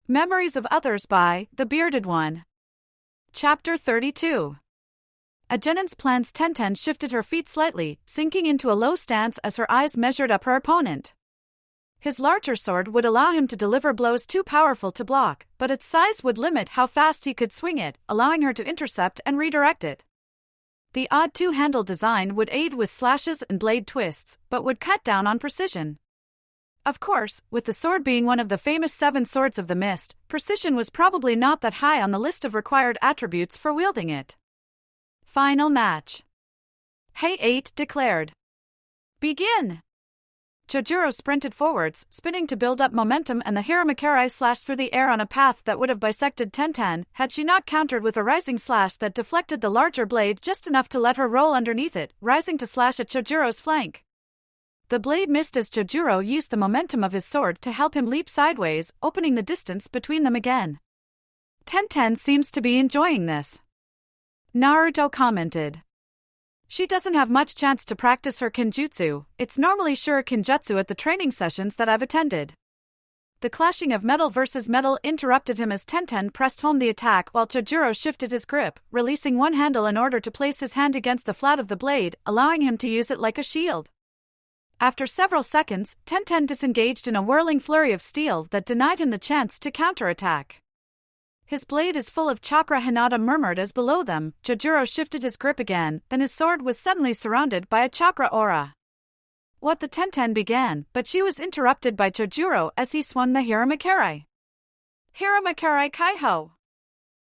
Memories of Others by The Bearded One. Chapter 32. Agenon's plans. Tenten shifted her feet slightly, sinking into a low stance as her eyes measured up her opponent. His larger sword would allow him to deliver blows too powerful to block, but its size would limit how fast he could swing it, allowing her to intercept and redirect it. The odd two-handle design would aid with slashes and blade twists, but would cut down on precision. Of course, with the sword being one of the famous 7 swords of the mist, precision was probably not that high on the list of required attributes for wielding it. Final match. Hey-8 declared. Begin! Chojuro sprinted forwards, spinning to build up momentum, and the Hiramakari slashed through the air on a path that would have bisected Tenten, had she not countered with a rising slash that deflected the larger blade just enough to let her roll underneath it, rising to slash at Chojuro's flank. The blade missed as Chojuro used the momentum of his sword to help him leap sideways, opening the distance between them again. Tenten seems to be enjoying this. Naruto commented. She doesn't have much chance to practice her kinjutsu. It's normally shuriken jutsu at the training sessions that I've attended. The clashing of metal versus metal interrupted him as Tenten pressed home the attack while Chojuro shifted his grip, releasing one handle in order to place his hand against the flat of the blade, allowing him to use it like a shield. After several seconds, Tenten disengaged in a whirling flurry of steel that denied him the chance to counterattack. His blade is full of chakra, Hinata murmured as below them. Chojuro shifted his grip again, then his sword was suddenly surrounded by a chakra aura. What the Tenten began, but she was interrupted by Chojuro as he swung the Hiramakari. Hiramakari Kaiho!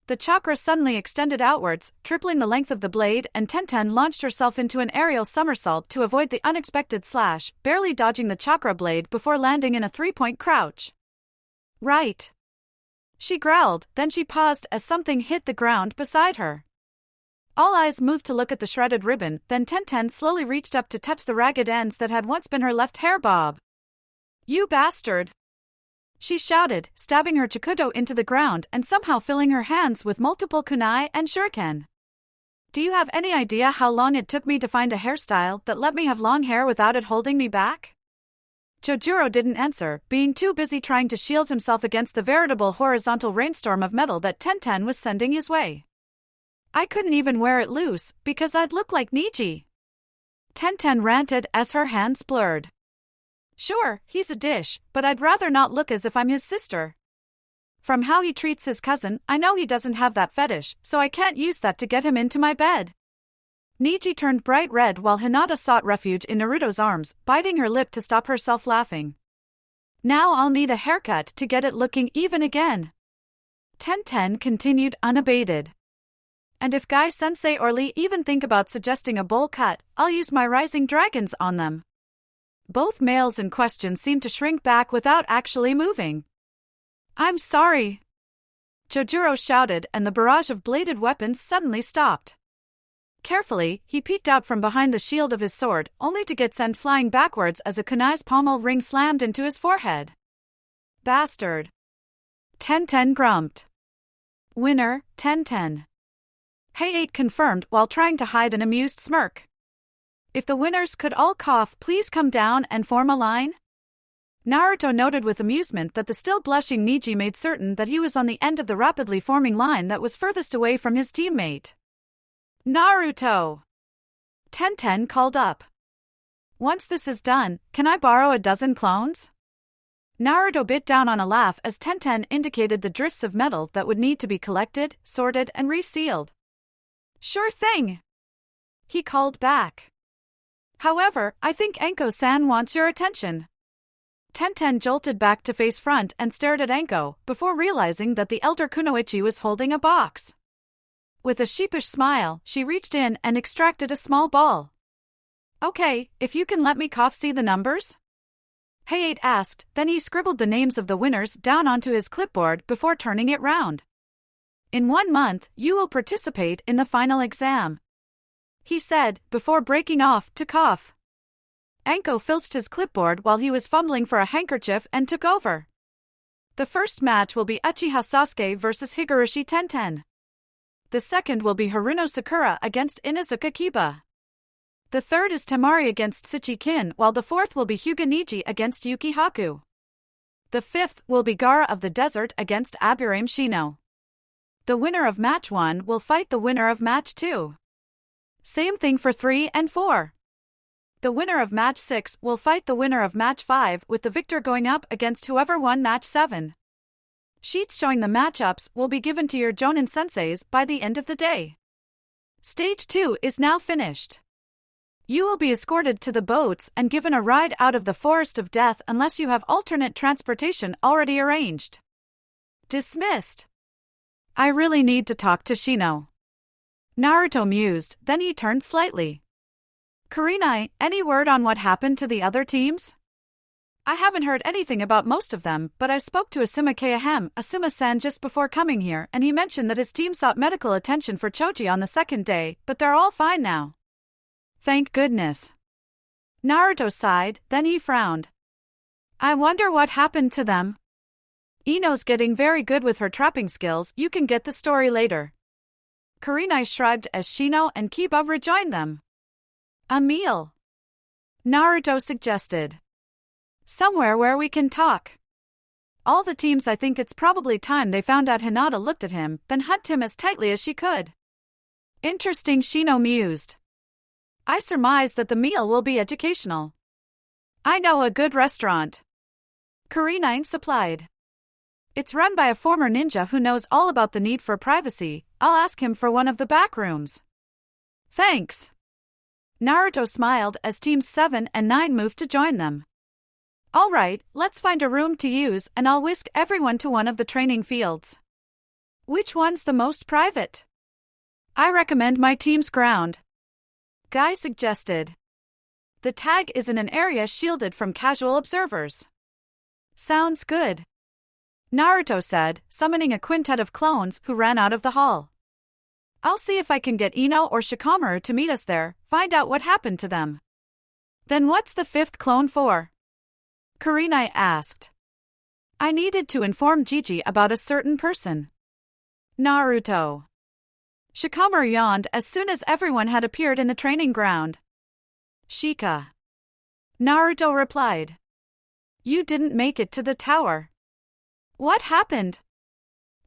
The chakra suddenly extended outwards, tripling the length of the blade, and Tenten launched herself into an aerial somersault to avoid the unexpected slash, barely dodging the chakra blade before landing in a 3-point crouch. Right! She growled, then she paused as something hit the ground beside her. All eyes moved to look at the shredded ribbon, then Tenten slowly reached up to touch the ragged ends that had once been her left hair bob. You bastard! She shouted, stabbing her chikudo into the ground and somehow filling her hands with multiple kunai and shuriken. Do you have any idea how long it took me to find a hairstyle that let me have long hair without it holding me back? Chojuro didn't answer, being too busy trying to shield himself against the veritable horizontal rainstorm of metal that Tenten was sending his way. I couldn't even wear it loose, because I'd look like Niji. Tenten ranted as her hands blurred. Sure, he's a dish, but I'd rather not look as if I'm his sister. From how he treats his cousin, I know he doesn't have that fetish, so I can't use that to get him into my bed. Niji turned bright red while Hinata sought refuge in Naruto's arms, biting her lip to stop herself laughing. Now I'll need a haircut to get it looking even again. Tenten continued unabated. And if Guy Sensei or Lee even think about suggesting a bowl cut, I'll use my rising dragons on them. Both males in question seemed to shrink back without actually moving. I'm sorry! Chojuro shouted, and the barrage of bladed weapons suddenly stopped. Carefully, he peeked out from behind the shield of his sword, only to get sent flying backwards as a kunai's pommel ring slammed into his forehead. Bastard! Tenten grumped. Winner, Tenten. Hey-8 confirmed while trying to hide an amused smirk. If the winners could all cough, please come down and form a line? Naruto noted with amusement that the still blushing Niji made certain that he was on the end of the rapidly forming line that was furthest away from his teammate. Naruto! Tenten called up. Once this is done, can I borrow a dozen clones? Naruto bit down on a laugh as Tenten indicated the drifts of metal that would need to be collected, sorted, and resealed. Sure thing! He called back. However, I think Anko-san wants your attention. Tenten jolted back to face front and stared at Anko, before realizing that the elder Kunoichi was holding a box. With a sheepish smile, she reached in and extracted a small ball. Okay, if you can let me see the numbers? Hey-8 asked, then he scribbled the names of the winners down onto his clipboard before turning it round. In 1 month, you will participate in the final exam, he said, before breaking off to cough. Anko filched his clipboard while he was fumbling for a handkerchief and took over. The first match will be Uchiha Sasuke versus Higurashi Tenten. The second will be Haruno Sakura against Inuzuka Kiba. The third is Temari against Shichi Kin, while the fourth will be Hyuga Niji against Yuki Haku. The fifth will be Gara of the Desert against Aburame Shino. The winner of match 1 will fight the winner of match 2. Same thing for 3 and 4. The winner of match 6 will fight the winner of match 5, with the victor going up against whoever won match 7. Sheets showing the matchups will be given to your Jonin senseis by the end of the day. Stage 2 is now finished. You will be escorted to the boats and given a ride out of the Forest of Death unless you have alternate transportation already arranged. Dismissed. I really need to talk to Shino. Naruto mused, then he turned slightly. Kurenai, any word on what happened to the other teams? I haven't heard anything about most of them, but I spoke to Asuma-san just before coming here, and he mentioned that his team sought medical attention for Choji on the second day, but they're all fine now. Thank goodness. Naruto sighed, then he frowned. I wonder what happened to them. Ino's getting very good with her trapping skills, you can get the story later. Kurenai shrugged as Shino and Kiba rejoined them. A meal? Naruto suggested. Somewhere where we can talk. All the teams, I think it's probably time they found out. Hinata looked at him, then hugged him as tightly as she could. Interesting, Shino mused. I surmise that the meal will be educational. I know a good restaurant. Kurenai supplied. It's run by a former ninja who knows all about the need for privacy. I'll ask him for one of the back rooms. Thanks. Naruto smiled as teams 7 and 9 moved to join them. All right, let's find a room to use and I'll whisk everyone to one of the training fields. Which one's the most private? I recommend my team's ground. Guy suggested. The tag is in an area shielded from casual observers. Sounds good. Naruto said, summoning a quintet of clones who ran out of the hall. I'll see if I can get Ino or Shikamaru to meet us there, find out what happened to them. Then what's the fifth clone for? Kurenai asked. I needed to inform Gigi about a certain person. Naruto. Shikamaru yawned as soon as everyone had appeared in the training ground. Shika. Naruto replied. You didn't make it to the tower. What happened?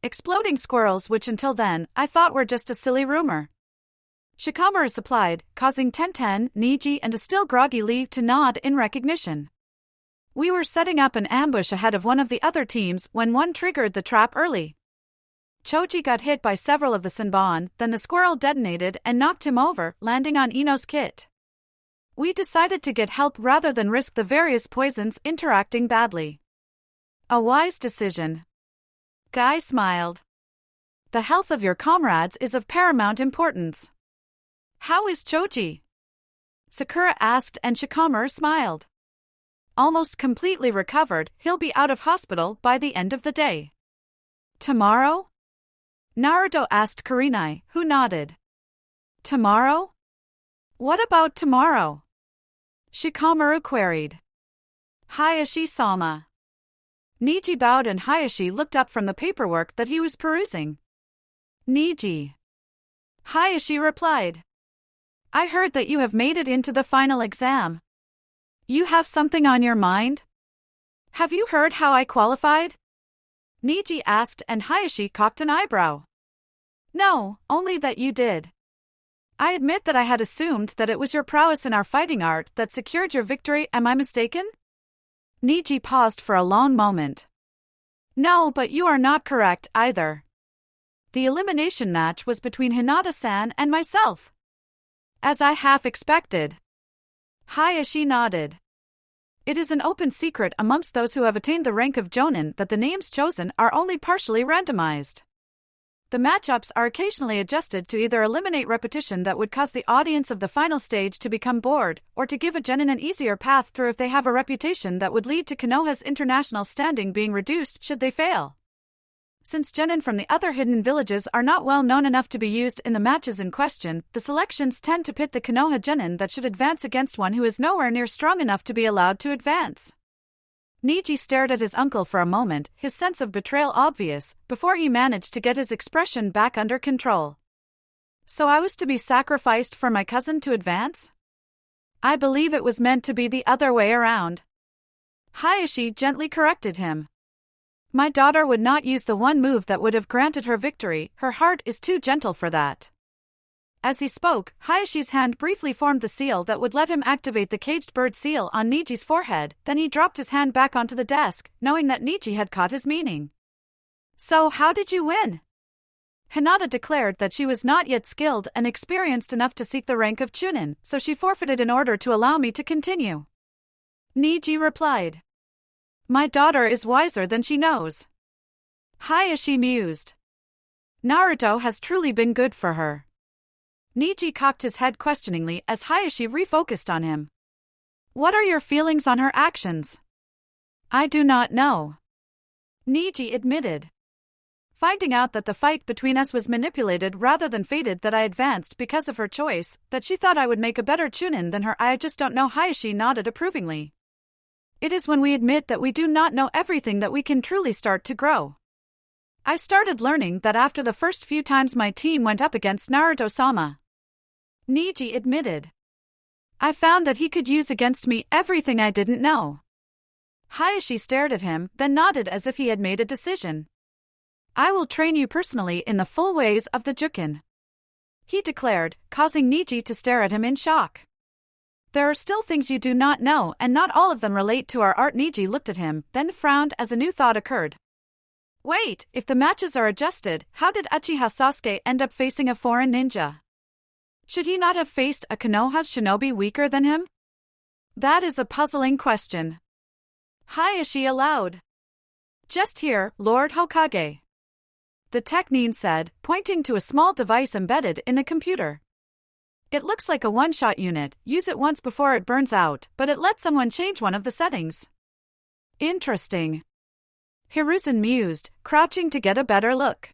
Exploding squirrels, which until then, I thought were just a silly rumor. Shikamaru supplied, causing Tenten, Niji and a still groggy Lee to nod in recognition. We were setting up an ambush ahead of one of the other teams when one triggered the trap early. Choji got hit by several of the Senbon, then the squirrel detonated and knocked him over, landing on Ino's kit. We decided to get help rather than risk the various poisons interacting badly. A wise decision. Guy smiled. The health of your comrades is of paramount importance. How is Choji? Sakura asked and Shikamaru smiled. Almost completely recovered, he'll be out of hospital by the end of the day. Tomorrow? Naruto asked Kurenai, who nodded. Tomorrow? What about tomorrow? Shikamaru queried. Hayashi-sama. Niji bowed and Hayashi looked up from the paperwork that he was perusing. Niji. Hayashi replied. I heard that you have made it into the final exam. You have something on your mind? Have you heard how I qualified? Niji asked and Hayashi cocked an eyebrow. No, only that you did. I admit that I had assumed that it was your prowess in our fighting art that secured your victory. Am I mistaken? Niji paused for a long moment. No, but you are not correct either. The elimination match was between Hinata-san and myself. As I half expected. Hayashi nodded. It is an open secret amongst those who have attained the rank of Jonin that the names chosen are only partially randomized. The matchups are occasionally adjusted to either eliminate repetition that would cause the audience of the final stage to become bored, or to give a genin an easier path through if they have a reputation that would lead to Konoha's international standing being reduced should they fail. Since genin from the other hidden villages are not well known enough to be used in the matches in question, the selections tend to pit the Konoha genin that should advance against one who is nowhere near strong enough to be allowed to advance. Niji stared at his uncle for a moment, his sense of betrayal obvious, before he managed to get his expression back under control. So I was to be sacrificed for my cousin to advance? I believe it was meant to be the other way around. Hayashi gently corrected him. My daughter would not use the one move that would have granted her victory, her heart is too gentle for that. As he spoke, Hayashi's hand briefly formed the seal that would let him activate the caged bird seal on Niji's forehead, then he dropped his hand back onto the desk, knowing that Niji had caught his meaning. So how did you win? Hinata declared that she was not yet skilled and experienced enough to seek the rank of Chunin, so she forfeited in order to allow me to continue. Niji replied. My daughter is wiser than she knows. Hayashi mused. Naruto has truly been good for her. Niji cocked his head questioningly as Hayashi refocused on him. What are your feelings on her actions? I do not know. Niji admitted. Finding out that the fight between us was manipulated rather than fated, that I advanced because of her choice, that she thought I would make a better Chunin than her, I just don't know. Hayashi nodded approvingly. It is when we admit that we do not know everything that we can truly start to grow. I started learning that after the first few times my team went up against Naruto-sama. Niji admitted. I found that he could use against me everything I didn't know. Hayashi stared at him, then nodded as if he had made a decision. I will train you personally in the full ways of the Jukin, he declared, causing Niji to stare at him in shock. There are still things you do not know, and not all of them relate to our art. Niji looked at him, then frowned as a new thought occurred. Wait, if the matches are adjusted, how did Uchiha Sasuke end up facing a foreign ninja? Should he not have faced a Konoha shinobi weaker than him? That is a puzzling question. Hayashi allowed. Just here, Lord Hokage. The Technin said, pointing to a small device embedded in the computer. It looks like a one-shot unit, use it once before it burns out, but it lets someone change one of the settings. Interesting. Hiruzen mused, crouching to get a better look.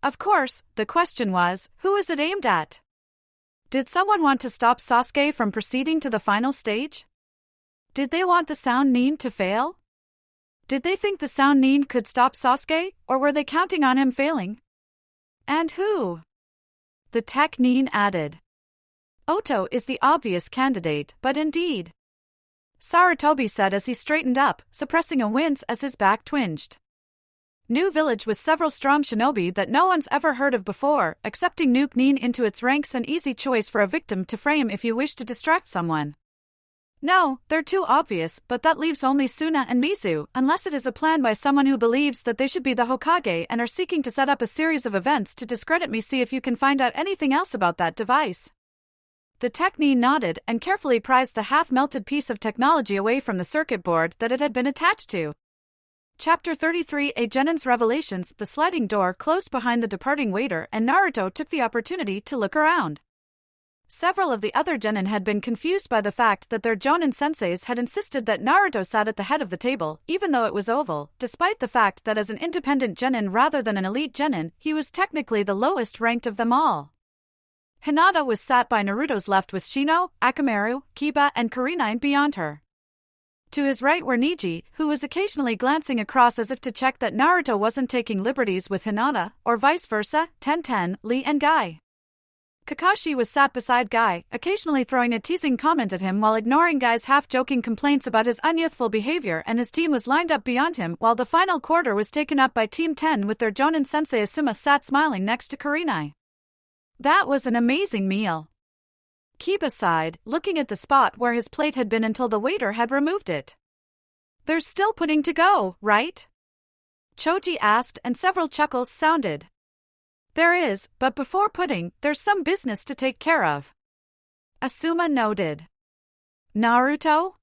Of course, the question was, who is it aimed at? Did someone want to stop Sasuke from proceeding to the final stage? Did they want the Sound Nin to fail? Did they think the Sound Nin could stop Sasuke, or were they counting on him failing? And who? The Technin added. Oto is the obvious candidate, but indeed. Sarutobi said as he straightened up, suppressing a wince as his back twinged. New village with several strong shinobi that no one's ever heard of before, accepting Nuke Nin into its ranks, an easy choice for a victim to frame if you wish to distract someone. No, they're too obvious, but that leaves only Suna and Mizu, unless it is a plan by someone who believes that they should be the Hokage and are seeking to set up a series of events to discredit me. See if you can find out anything else about that device. The Technin nodded and carefully prized the half-melted piece of technology away from the circuit board that it had been attached to. Chapter 33 A Genin's Revelations. The sliding door closed behind the departing waiter, and Naruto took the opportunity to look around. Several of the other genin had been confused by the fact that their Jonin senseis had insisted that Naruto sat at the head of the table, even though it was oval, despite the fact that as an independent genin rather than an elite genin, he was technically the lowest ranked of them all. Hinata was sat by Naruto's left with Shino, Akamaru, Kiba and Kurenai beyond her. To his right were Niji, who was occasionally glancing across as if to check that Naruto wasn't taking liberties with Hinata, or vice versa, Tenten, Lee and Guy. Kakashi was sat beside Guy, occasionally throwing a teasing comment at him while ignoring Guy's half-joking complaints about his unyouthful behavior, and his team was lined up beyond him while the final quarter was taken up by Team 10 with their Jonin sensei Asuma sat smiling next to Kurenai. That was an amazing meal. Kiba sighed, looking at the spot where his plate had been until the waiter had removed it. There's still pudding to go, right? Choji asked, and several chuckles sounded. There is, but before pudding, there's some business to take care of. Asuma noted. Naruto?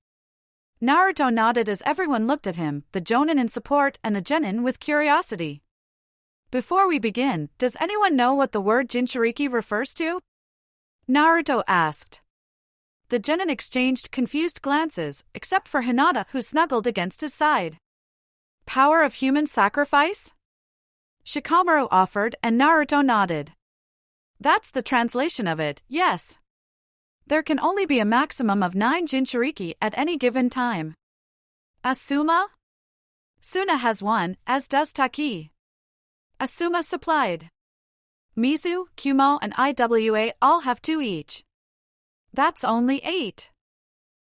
Naruto nodded as everyone looked at him, the Jonin in support and the genin with curiosity. Before we begin, does anyone know what the word Jinchuriki refers to? Naruto asked. The genin exchanged confused glances, except for Hinata, who snuggled against his side. Power of human sacrifice? Shikamaru offered, and Naruto nodded. That's the translation of it, yes. There can only be a maximum of 9 Jinchuriki at any given time. Asuma? Suna has 1, as does Taki. Asuma supplied. Mizu, Kumo and Iwa all have 2 each. That's only 8.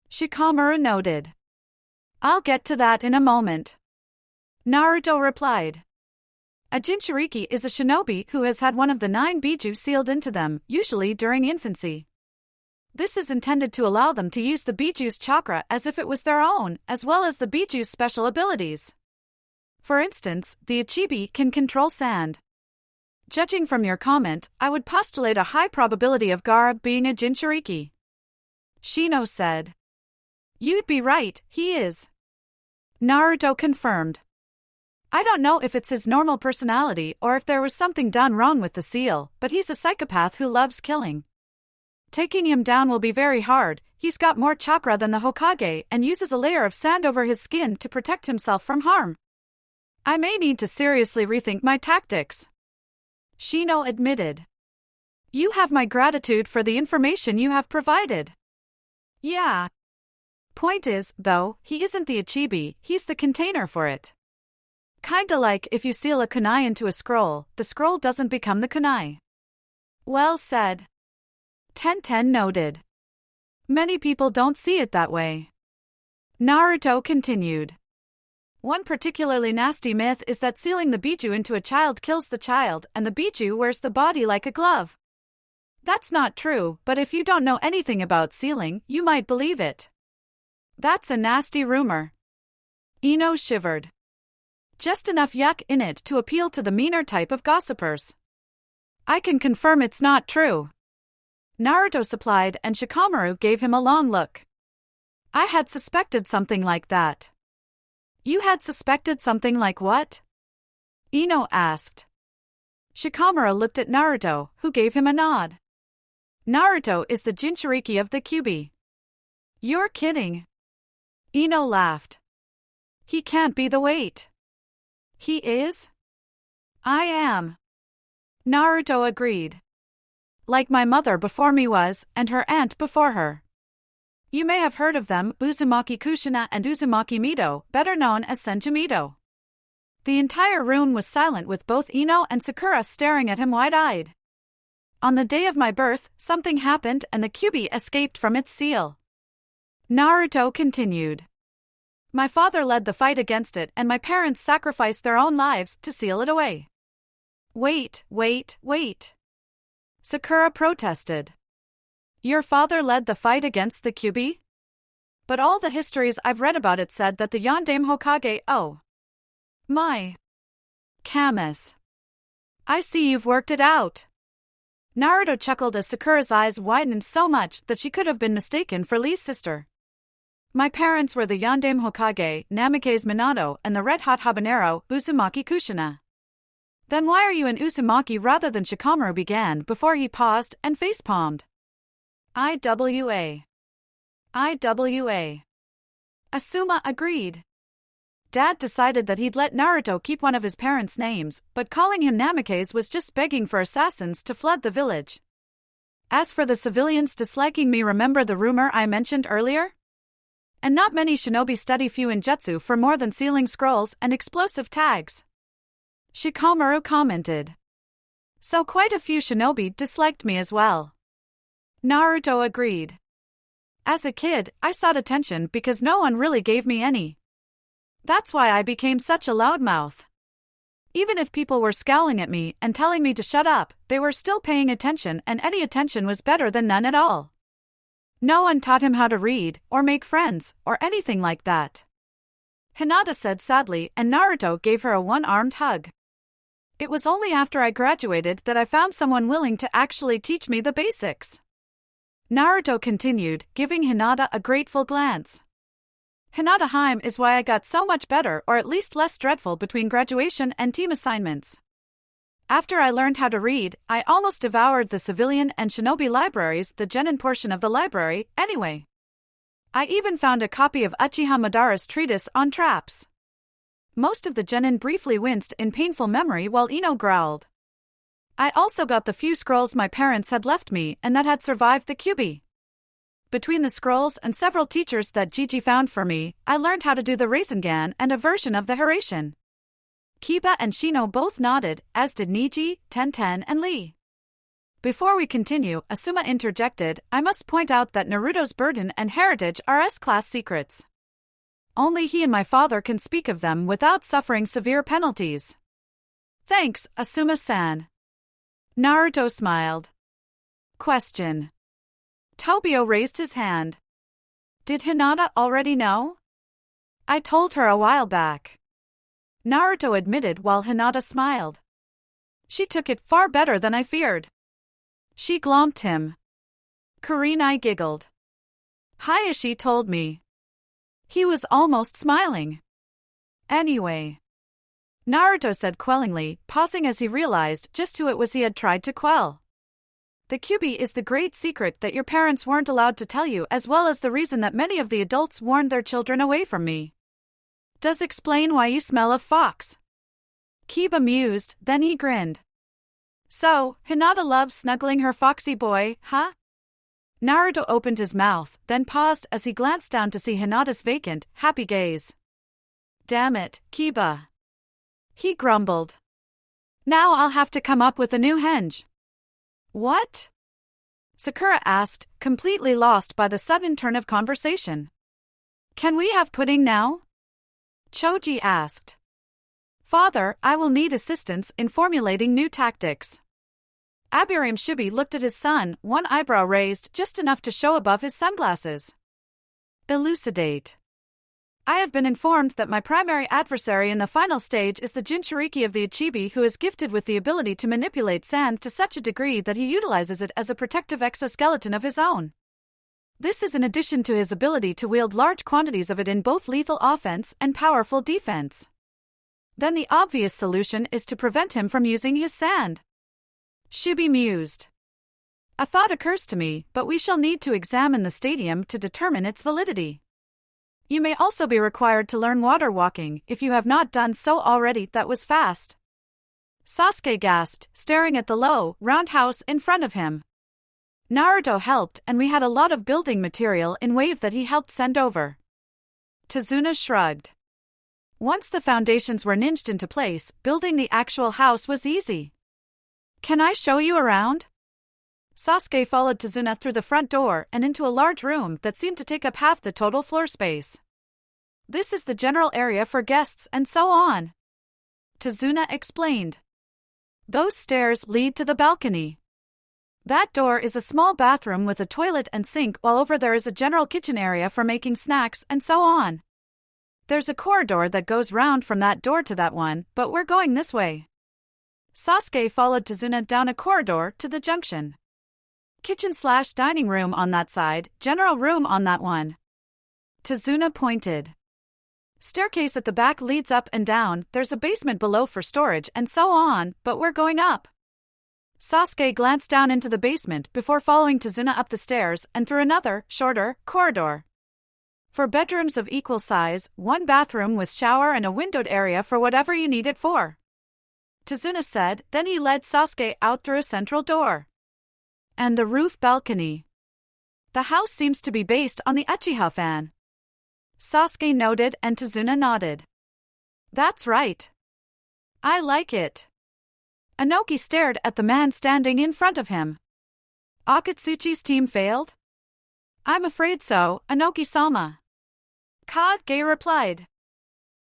Shikamaru noted. I'll get to that in a moment. Naruto replied. A Jinchuriki is a shinobi who has had one of the 9 biju sealed into them, usually during infancy. This is intended to allow them to use the biju's chakra as if it was their own, as well as the biju's special abilities. For instance, the Ichibi can control sand. Judging from your comment, I would postulate a high probability of Gaara being a Jinchuriki. Shino said. You'd be right, he is. Naruto confirmed. I don't know if it's his normal personality or if there was something done wrong with the seal, but he's a psychopath who loves killing. Taking him down will be very hard. He's got more chakra than the Hokage and uses a layer of sand over his skin to protect himself from harm. I may need to seriously rethink my tactics. Shino admitted. You have my gratitude for the information you have provided. Yeah. Point is, though, he isn't the Ichibi, he's the container for it. Kinda like if you seal a kunai into a scroll, the scroll doesn't become the kunai. Well said. Tenten noted. Many people don't see it that way. Naruto continued. One particularly nasty myth is that sealing the biju into a child kills the child and the biju wears the body like a glove. That's not true, but if you don't know anything about sealing, you might believe it. That's a nasty rumor. Ino shivered. Just enough yuck in it to appeal to the meaner type of gossipers. I can confirm it's not true. Naruto supplied and Shikamaru gave him a long look. I had suspected something like that. You had suspected something like what? Ino asked. Shikamaru looked at Naruto, who gave him a nod. Naruto is the Jinchuriki of the Kyuubi. You're kidding. Ino laughed. He can't be the weight. He is? I am. Naruto agreed. Like my mother before me was, and her aunt before her. You may have heard of them, Uzumaki Kushina and Uzumaki Mido, better known as Senju Mido. The entire room was silent with both Ino and Sakura staring at him wide-eyed. On the day of my birth, something happened and the Kyuubi escaped from its seal. Naruto continued. My father led the fight against it and my parents sacrificed their own lives to seal it away. Wait. Sakura protested. Your father led the fight against the Kyuubi? But all the histories I've read about it said that the Yondaime Hokage, oh. My. Camus. I see you've worked it out. Naruto chuckled as Sakura's eyes widened so much that she could have been mistaken for Lee's sister. My parents were the Yondaime Hokage, Namikaze Minato, and the red-hot habanero, Uzumaki Kushina. Then why are you an Uzumaki rather than Shikamaru began before he paused and facepalmed? IWA. Asuma agreed. Dad decided that he'd let Naruto keep one of his parents' names, but calling him Namikaze was just begging for assassins to flood the village. As for the civilians disliking me, remember the rumor I mentioned earlier? And not many shinobi study Fuinjutsu for more than sealing scrolls and explosive tags. Shikamaru commented. So quite a few shinobi disliked me as well. Naruto agreed. As a kid, I sought attention because no one really gave me any. That's why I became such a loudmouth. Even if people were scowling at me and telling me to shut up, they were still paying attention and any attention was better than none at all. No one taught him how to read, or make friends, or anything like that. Hinata said sadly and Naruto gave her a one-armed hug. It was only after I graduated that I found someone willing to actually teach me the basics. Naruto continued, giving Hinata a grateful glance. Hinata Heim is why I got so much better or at least less dreadful between graduation and team assignments. After I learned how to read, I almost devoured the civilian and shinobi libraries, the genin portion of the library, anyway. I even found a copy of Uchiha Madara's treatise on traps. Most of the genin briefly winced in painful memory while Ino growled. I also got the few scrolls my parents had left me and that had survived the Kyuubi. Between the scrolls and several teachers that Gigi found for me, I learned how to do the Rasengan and a version of the Hiraishin. Kiba and Shino both nodded, as did Niji, Tenten and Lee. Before we continue, Asuma interjected, I must point out that Naruto's burden and heritage are S-class secrets. Only he and my father can speak of them without suffering severe penalties. Thanks, Asuma-san. Naruto smiled. Question. Tobio raised his hand. Did Hinata already know? I told her a while back. Naruto admitted while Hinata smiled. She took it far better than I feared. She glomped him. Kurenai giggled. Hayashi told me. He was almost smiling. Anyway. Naruto said quellingly, pausing as he realized just who it was he had tried to quell. The Kyuubi is the great secret that your parents weren't allowed to tell you, as well as the reason that many of the adults warned their children away from me. Does explain why you smell of fox. Kiba mused, then he grinned. So, Hinata loves snuggling her foxy boy, huh? Naruto opened his mouth, then paused as he glanced down to see Hinata's vacant, happy gaze. Damn it, Kiba. He grumbled. Now I'll have to come up with a new henge. What? Sakura asked, completely lost by the sudden turn of conversation. Can we have pudding now? Choji asked. Father, I will need assistance in formulating new tactics. Abiram Shibi looked at his son, one eyebrow raised just enough to show above his sunglasses. Elucidate. I have been informed that my primary adversary in the final stage is the Jinchuriki of the Ichibi, who is gifted with the ability to manipulate sand to such a degree that he utilizes it as a protective exoskeleton of his own. This is in addition to his ability to wield large quantities of it in both lethal offense and powerful defense. Then the obvious solution is to prevent him from using his sand. Shibi mused. A thought occurs to me, but we shall need to examine the stadium to determine its validity. You may also be required to learn water walking, if you have not done so already. That was fast. Sasuke gasped, staring at the low, round house in front of him. Naruto helped, and we had a lot of building material in wave that he helped send over. Tazuna shrugged. Once the foundations were niched into place, building the actual house was easy. Can I show you around? Sasuke followed Tazuna through the front door and into a large room that seemed to take up half the total floor space. This is the general area for guests and so on. Tazuna explained. Those stairs lead to the balcony. That door is a small bathroom with a toilet and sink, while over there is a general kitchen area for making snacks and so on. There's a corridor that goes round from that door to that one, but we're going this way. Sasuke followed Tazuna down a corridor to the junction. Kitchen/dining room on that side, general room on that one. Tazuna pointed. Staircase at the back leads up and down, there's a basement below for storage and so on, but we're going up. Sasuke glanced down into the basement before following Tazuna up the stairs and through another, shorter, corridor. For bedrooms of equal size, one bathroom with shower and a windowed area for whatever you need it for. Tazuna said, then he led Sasuke out through a central door. And the roof balcony. The house seems to be based on the Uchiha fan. Sasuke noted and Tazuna nodded. That's right. I like it. Inoki stared at the man standing in front of him. Akatsuchi's team failed? I'm afraid so, Inoki-sama. Kage replied.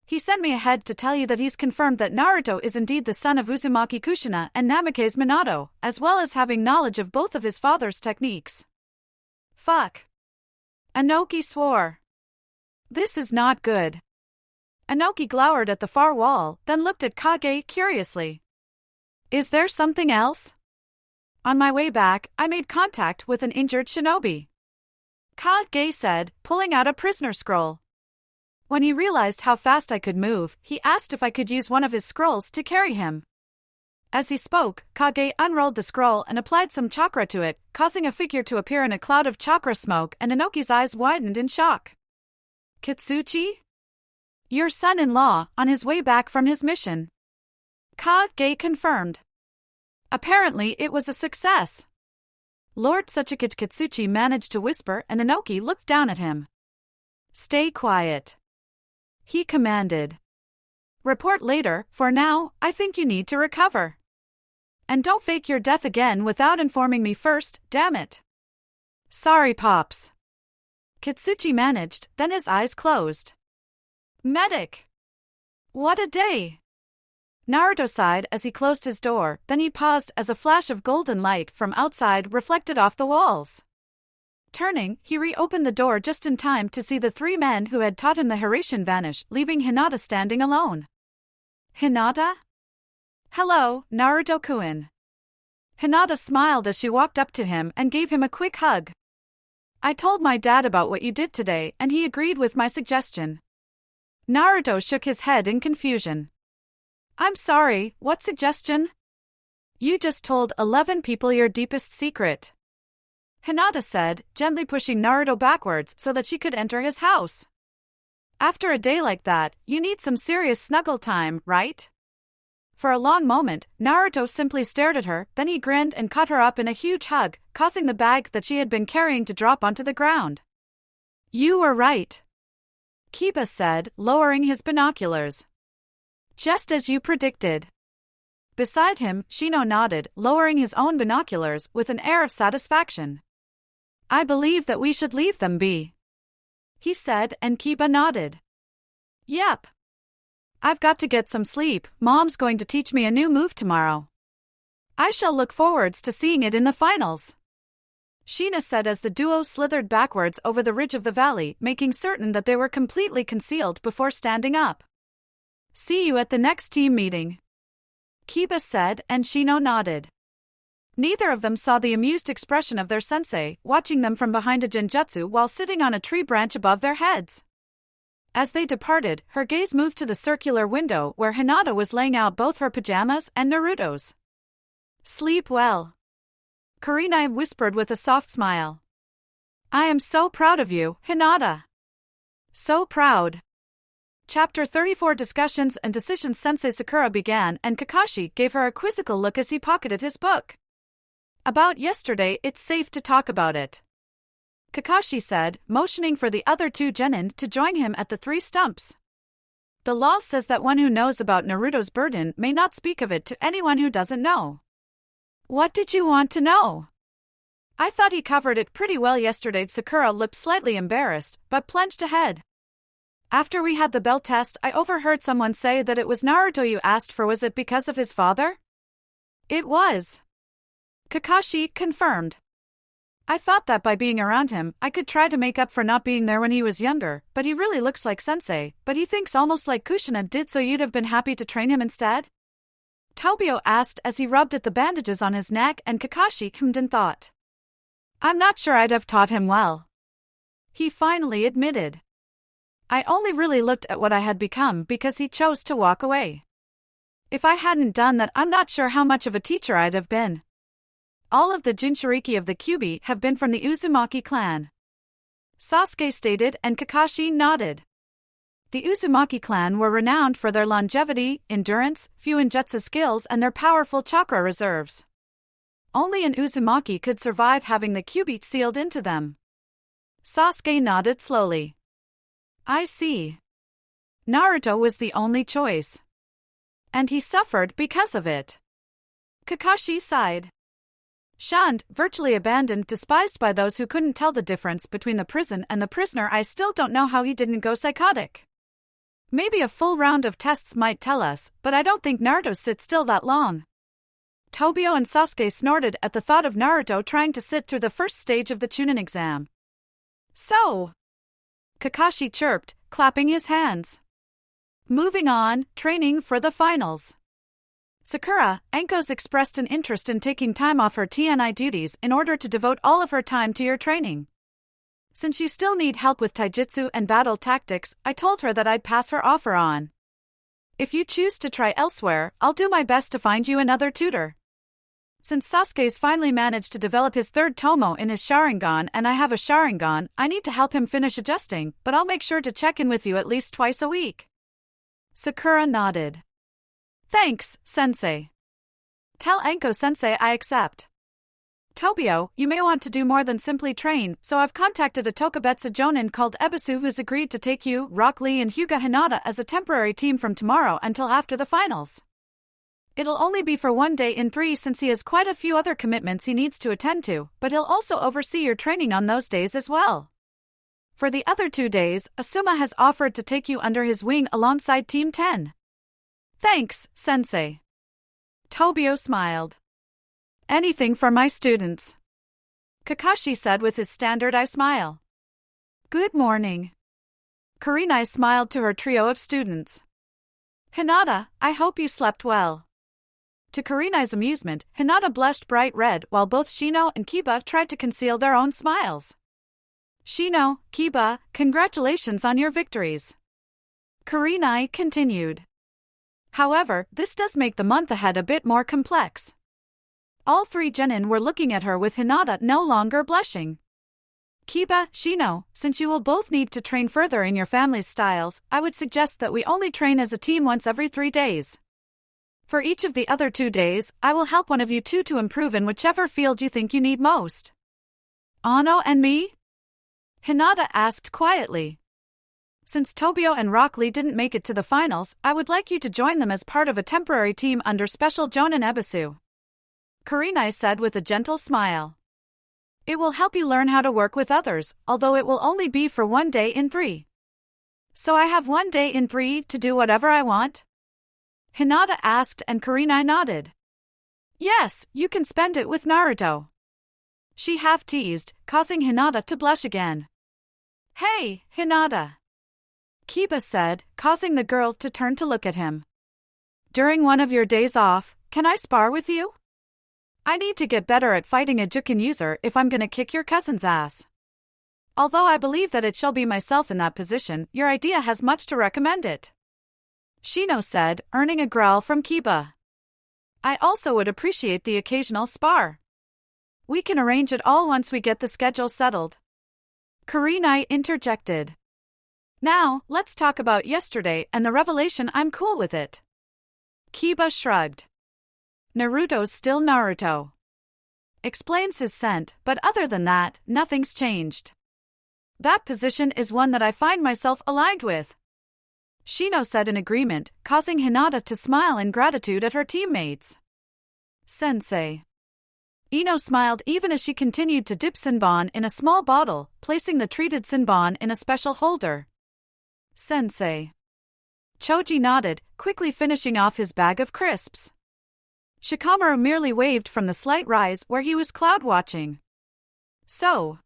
He sent me ahead to tell you that he's confirmed that Naruto is indeed the son of Uzumaki Kushina and Namikaze Minato, as well as having knowledge of both of his father's techniques. Fuck. Inoki swore. This is not good. Inoki glowered at the far wall, then looked at Kage curiously. Is there something else? On my way back, I made contact with an injured shinobi. Kage said, pulling out a prisoner scroll. When he realized how fast I could move, he asked if I could use one of his scrolls to carry him. As he spoke, Kage unrolled the scroll and applied some chakra to it, causing a figure to appear in a cloud of chakra smoke, and Inoki's eyes widened in shock. Kitsuchi? Your son-in-law, on his way back from his mission. Kage confirmed. Apparently it was a success. Lord Tsuchikage Kitsuchi managed to whisper, and Inoki looked down at him. Stay quiet. He commanded. Report later, for now, I think you need to recover. And don't fake your death again without informing me first, damn it. Sorry, Pops. Kitsuchi managed, then his eyes closed. Medic! What a day! Naruto sighed as he closed his door, then he paused as a flash of golden light from outside reflected off the walls. Turning, he reopened the door just in time to see the three men who had taught him the Hiraishin vanish, leaving Hinata standing alone. Hinata? Hello, Naruto-kun. Hinata smiled as she walked up to him and gave him a quick hug. I told my dad about what you did today and he agreed with my suggestion. Naruto shook his head in confusion. I'm sorry, what suggestion? You just told 11 people your deepest secret. Hinata said, gently pushing Naruto backwards so that she could enter his house. After a day like that, you need some serious snuggle time, right? For a long moment, Naruto simply stared at her, then he grinned and caught her up in a huge hug, causing the bag that she had been carrying to drop onto the ground. You were right, Kiba said, lowering his binoculars. Just as you predicted. Beside him, Shino nodded, lowering his own binoculars with an air of satisfaction. I believe that we should leave them be, he said, and Kiba nodded. Yep. I've got to get some sleep, Mom's going to teach me a new move tomorrow. I shall look forwards to seeing it in the finals, Sheena said as the duo slithered backwards over the ridge of the valley, making certain that they were completely concealed before standing up. See you at the next team meeting, Kiba said, and Shino nodded. Neither of them saw the amused expression of their sensei, watching them from behind a genjutsu while sitting on a tree branch above their heads. As they departed, her gaze moved to the circular window where Hinata was laying out both her pajamas and Naruto's. Sleep well, Kurenai whispered with a soft smile. I am so proud of you, Hinata. So proud. Chapter 34 Discussions and Decisions. Sensei Sakura began and Kakashi gave her a quizzical look as he pocketed his book. About yesterday, it's safe to talk about it, Kakashi said, motioning for the other two genin to join him at the three stumps. The law says that one who knows about Naruto's burden may not speak of it to anyone who doesn't know. What did you want to know? I thought he covered it pretty well yesterday. Sakura looked slightly embarrassed, but plunged ahead. After we had the bell test, I overheard someone say that it was Naruto you asked for. Was it because of his father? It was, Kakashi confirmed. I thought that by being around him, I could try to make up for not being there when he was younger, but he really looks like Sensei, but he thinks almost like Kushina did, so you'd have been happy to train him instead? Tobio asked as he rubbed at the bandages on his neck, and Kakashi hummed in thought. I'm not sure I'd have taught him well, he finally admitted. I only really looked at what I had become because he chose to walk away. If I hadn't done that, I'm not sure how much of a teacher I'd have been. All of the Jinchuriki of the Kyuubi have been from the Uzumaki clan, Sasuke stated, and Kakashi nodded. The Uzumaki clan were renowned for their longevity, endurance, few ninjutsu skills, and their powerful chakra reserves. Only an Uzumaki could survive having the Kyuubi sealed into them. Sasuke nodded slowly. I see. Naruto was the only choice. And he suffered because of it. Kakashi sighed. Shunned, virtually abandoned, despised by those who couldn't tell the difference between the prison and the prisoner. I still don't know how he didn't go psychotic. Maybe a full round of tests might tell us, but I don't think Naruto sits still that long. Tobio and Sasuke snorted at the thought of Naruto trying to sit through the first stage of the Chunin exam. So, Kakashi chirped, clapping his hands. Moving on, training for the finals. Sakura, Anko's expressed an interest in taking time off her TNI duties in order to devote all of her time to your training. Since you still need help with taijutsu and battle tactics, I told her that I'd pass her offer on. If you choose to try elsewhere, I'll do my best to find you another tutor. Since Sasuke's finally managed to develop his third Tomo in his Sharingan and I have a Sharingan, I need to help him finish adjusting, but I'll make sure to check in with you at least twice a week. Sakura nodded. Thanks, Sensei. Tell Anko-sensei I accept. Tobio, you may want to do more than simply train, so I've contacted a Tokubetsu Jonin called Ebisu who's agreed to take you, Rock Lee and Hyuga Hinata as a temporary team from tomorrow until after the finals. It'll only be for 1 day in 3 since he has quite a few other commitments he needs to attend to, but he'll also oversee your training on those days as well. For the other 2 days, Asuma has offered to take you under his wing alongside Team 10. Thanks, Sensei. Tobio smiled. Anything for my students. Kakashi said with his standard eye smile. Good morning. Kurenai smiled to her trio of students. Hinata, I hope you slept well. To Kurenai's amusement, Hinata blushed bright red while both Shino and Kiba tried to conceal their own smiles. Shino, Kiba, congratulations on your victories. Kurenai continued. However, this does make the month ahead a bit more complex. All 3 genin were looking at her with Hinata no longer blushing. Kiba, Shino, since you will both need to train further in your family's styles, I would suggest that we only train as a team once every 3 days. For each of the other 2 days, I will help one of you two to improve in whichever field you think you need most. Ano and me? Hinata asked quietly. Since Tobio and Rock Lee didn't make it to the finals, I would like you to join them as part of a temporary team under Special Jonin Ebisu. Kurenai said with a gentle smile. It will help you learn how to work with others, although it will only be for 1 day in 3. So I have 1 day in 3 to do whatever I want? Hinata asked and Kurenai nodded. Yes, you can spend it with Naruto. She half teased, causing Hinata to blush again. Hey, Hinata. Kiba said, causing the girl to turn to look at him. During one of your days off, can I spar with you? I need to get better at fighting a Jukin user if I'm gonna kick your cousin's ass. Although I believe that it shall be myself in that position, your idea has much to recommend it. Shino said, earning a growl from Kiba. I also would appreciate the occasional spar. We can arrange it all once we get the schedule settled. Kurenai interjected. Now, let's talk about yesterday and the revelation. I'm cool with it. Kiba shrugged. Naruto's still Naruto. Explains his scent, but other than that, nothing's changed. That position is one that I find myself aligned with. Shino said in agreement, causing Hinata to smile in gratitude at her teammates. Sensei. Ino smiled even as she continued to dip Sinbon in a small bottle, placing the treated Sinbon in a special holder. Sensei. Choji nodded, quickly finishing off his bag of crisps. Shikamaru merely waved from the slight rise where he was cloud-watching. So.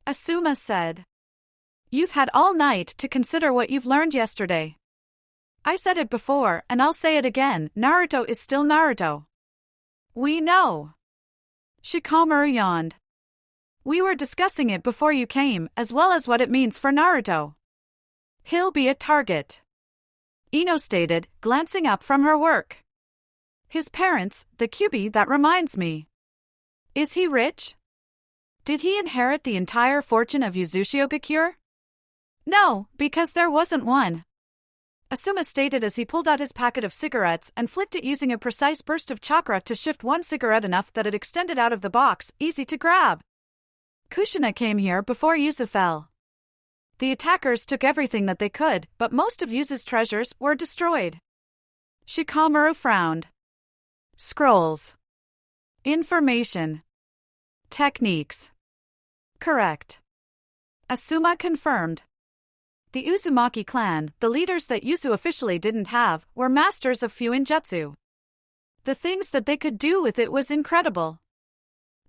Asuma said. You've had all night to consider what you've learned yesterday. I said it before and I'll say it again, Naruto is still Naruto. We know. Shikamaru yawned. We were discussing it before you came, as well as what it means for Naruto. He'll be a target. Ino stated, glancing up from her work. His parents, the Kyuubi, that reminds me. Is he rich? Did he inherit the entire fortune of Uzushio-gakure? No, because there wasn't one. Asuma stated as he pulled out his packet of cigarettes and flicked it using a precise burst of chakra to shift one cigarette enough that it extended out of the box, easy to grab. Kushina came here before Yuzu fell. The attackers took everything that they could, but most of Yuzu's treasures were destroyed. Shikamaru frowned. Scrolls. Information. Techniques. Correct. Asuma confirmed. The Uzumaki clan, the leaders that Yuzu officially didn't have, were masters of Fuinjutsu. The things that they could do with it was incredible.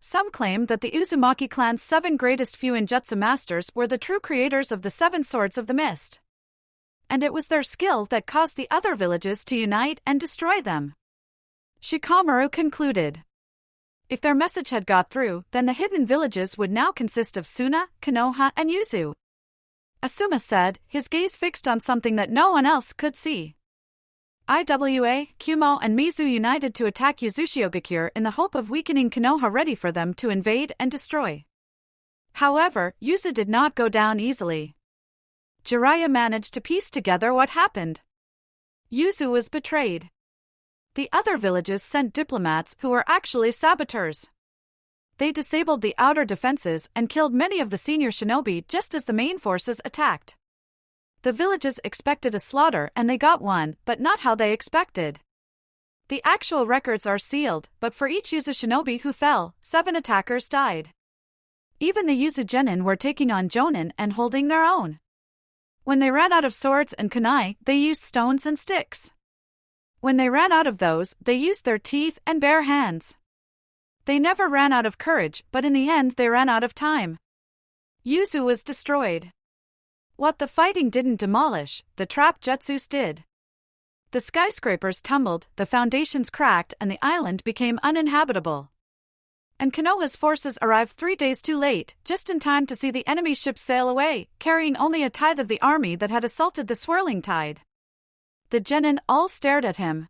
Some claim that the Uzumaki clan's 7 greatest Fuinjutsu masters were the true creators of the 7 swords of the mist. And it was their skill that caused the other villages to unite and destroy them. Shikamaru concluded. If their message had got through, then the hidden villages would now consist of Suna, Konoha, and Yuzu. Asuma said, his gaze fixed on something that no one else could see. Iwa, Kumo, and Mizu united to attack Uzushio-gakure in the hope of weakening Konoha, ready for them to invade and destroy. However, Yuzu did not go down easily. Jiraiya managed to piece together what happened. Yuzu was betrayed. The other villages sent diplomats who were actually saboteurs. They disabled the outer defenses and killed many of the senior shinobi just as the main forces attacked. The villages expected a slaughter and they got one, but not how they expected. The actual records are sealed, but for each Yuzu shinobi who fell, 7 attackers died. Even the Yuzu were taking on Jonin and holding their own. When they ran out of swords and kunai, they used stones and sticks. When they ran out of those, they used their teeth and bare hands. They never ran out of courage, but in the end they ran out of time. Yuzu was destroyed. What the fighting didn't demolish, the trap jutsus did. The skyscrapers tumbled, the foundations cracked, and the island became uninhabitable. And Konoha's forces arrived 3 days too late, just in time to see the enemy ships sail away, carrying only a tithe of the army that had assaulted the swirling tide. The genin all stared at him.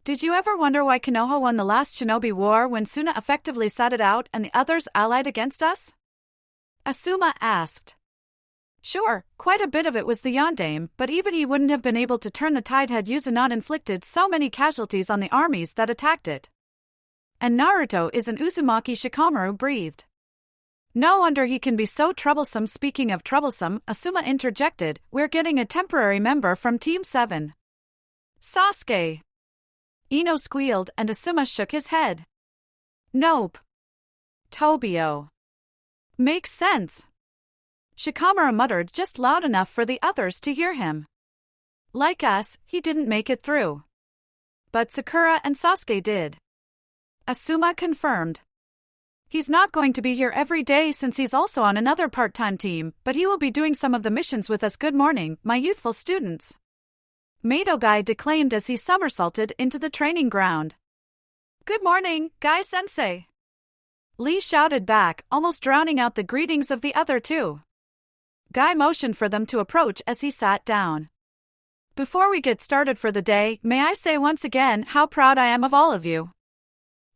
Did you ever wonder why Konoha won the last shinobi war when Suna effectively sat it out and the others allied against us? Asuma asked. Sure, quite a bit of it was the yondaime, but even he wouldn't have been able to turn the tide had Yuzu not inflicted so many casualties on the armies that attacked it. And Naruto is an Uzumaki. Shikamaru breathed. No wonder he can be so troublesome. Speaking of troublesome, Asuma interjected, we're getting a temporary member from Team 7. Sasuke. Ino squealed and Asuma shook his head. Nope. Tobio. Makes sense. Shikamaru muttered just loud enough for the others to hear him. Like us, he didn't make it through. But Sakura and Sasuke did. Asuma confirmed. He's not going to be here every day since he's also on another part-time team, but he will be doing some of the missions with us. Good morning, my youthful students. Madogai declaimed as he somersaulted into the training ground. Good morning, Guy-sensei. Lee shouted back, almost drowning out the greetings of the other two. Guy motioned for them to approach as he sat down. Before we get started for the day, may I say once again how proud I am of all of you.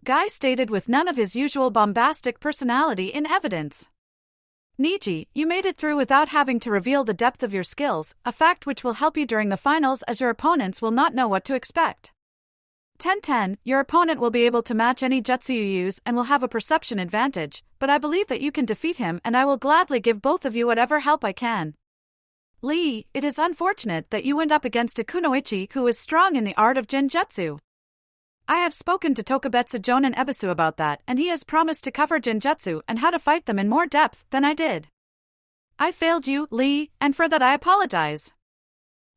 Guy stated with none of his usual bombastic personality in evidence. Niji, you made it through without having to reveal the depth of your skills, a fact which will help you during the finals as your opponents will not know what to expect. 10-10, your opponent will be able to match any jutsu you use and will have a perception advantage, but I believe that you can defeat him and I will gladly give both of you whatever help I can. Lee, it is unfortunate that you went up against a kunoichi who is strong in the art of genjutsu. I have spoken to Tokubetsu Jonin Ebisu about that and he has promised to cover genjutsu and how to fight them in more depth than I did. I failed you, Lee, and for that I apologize.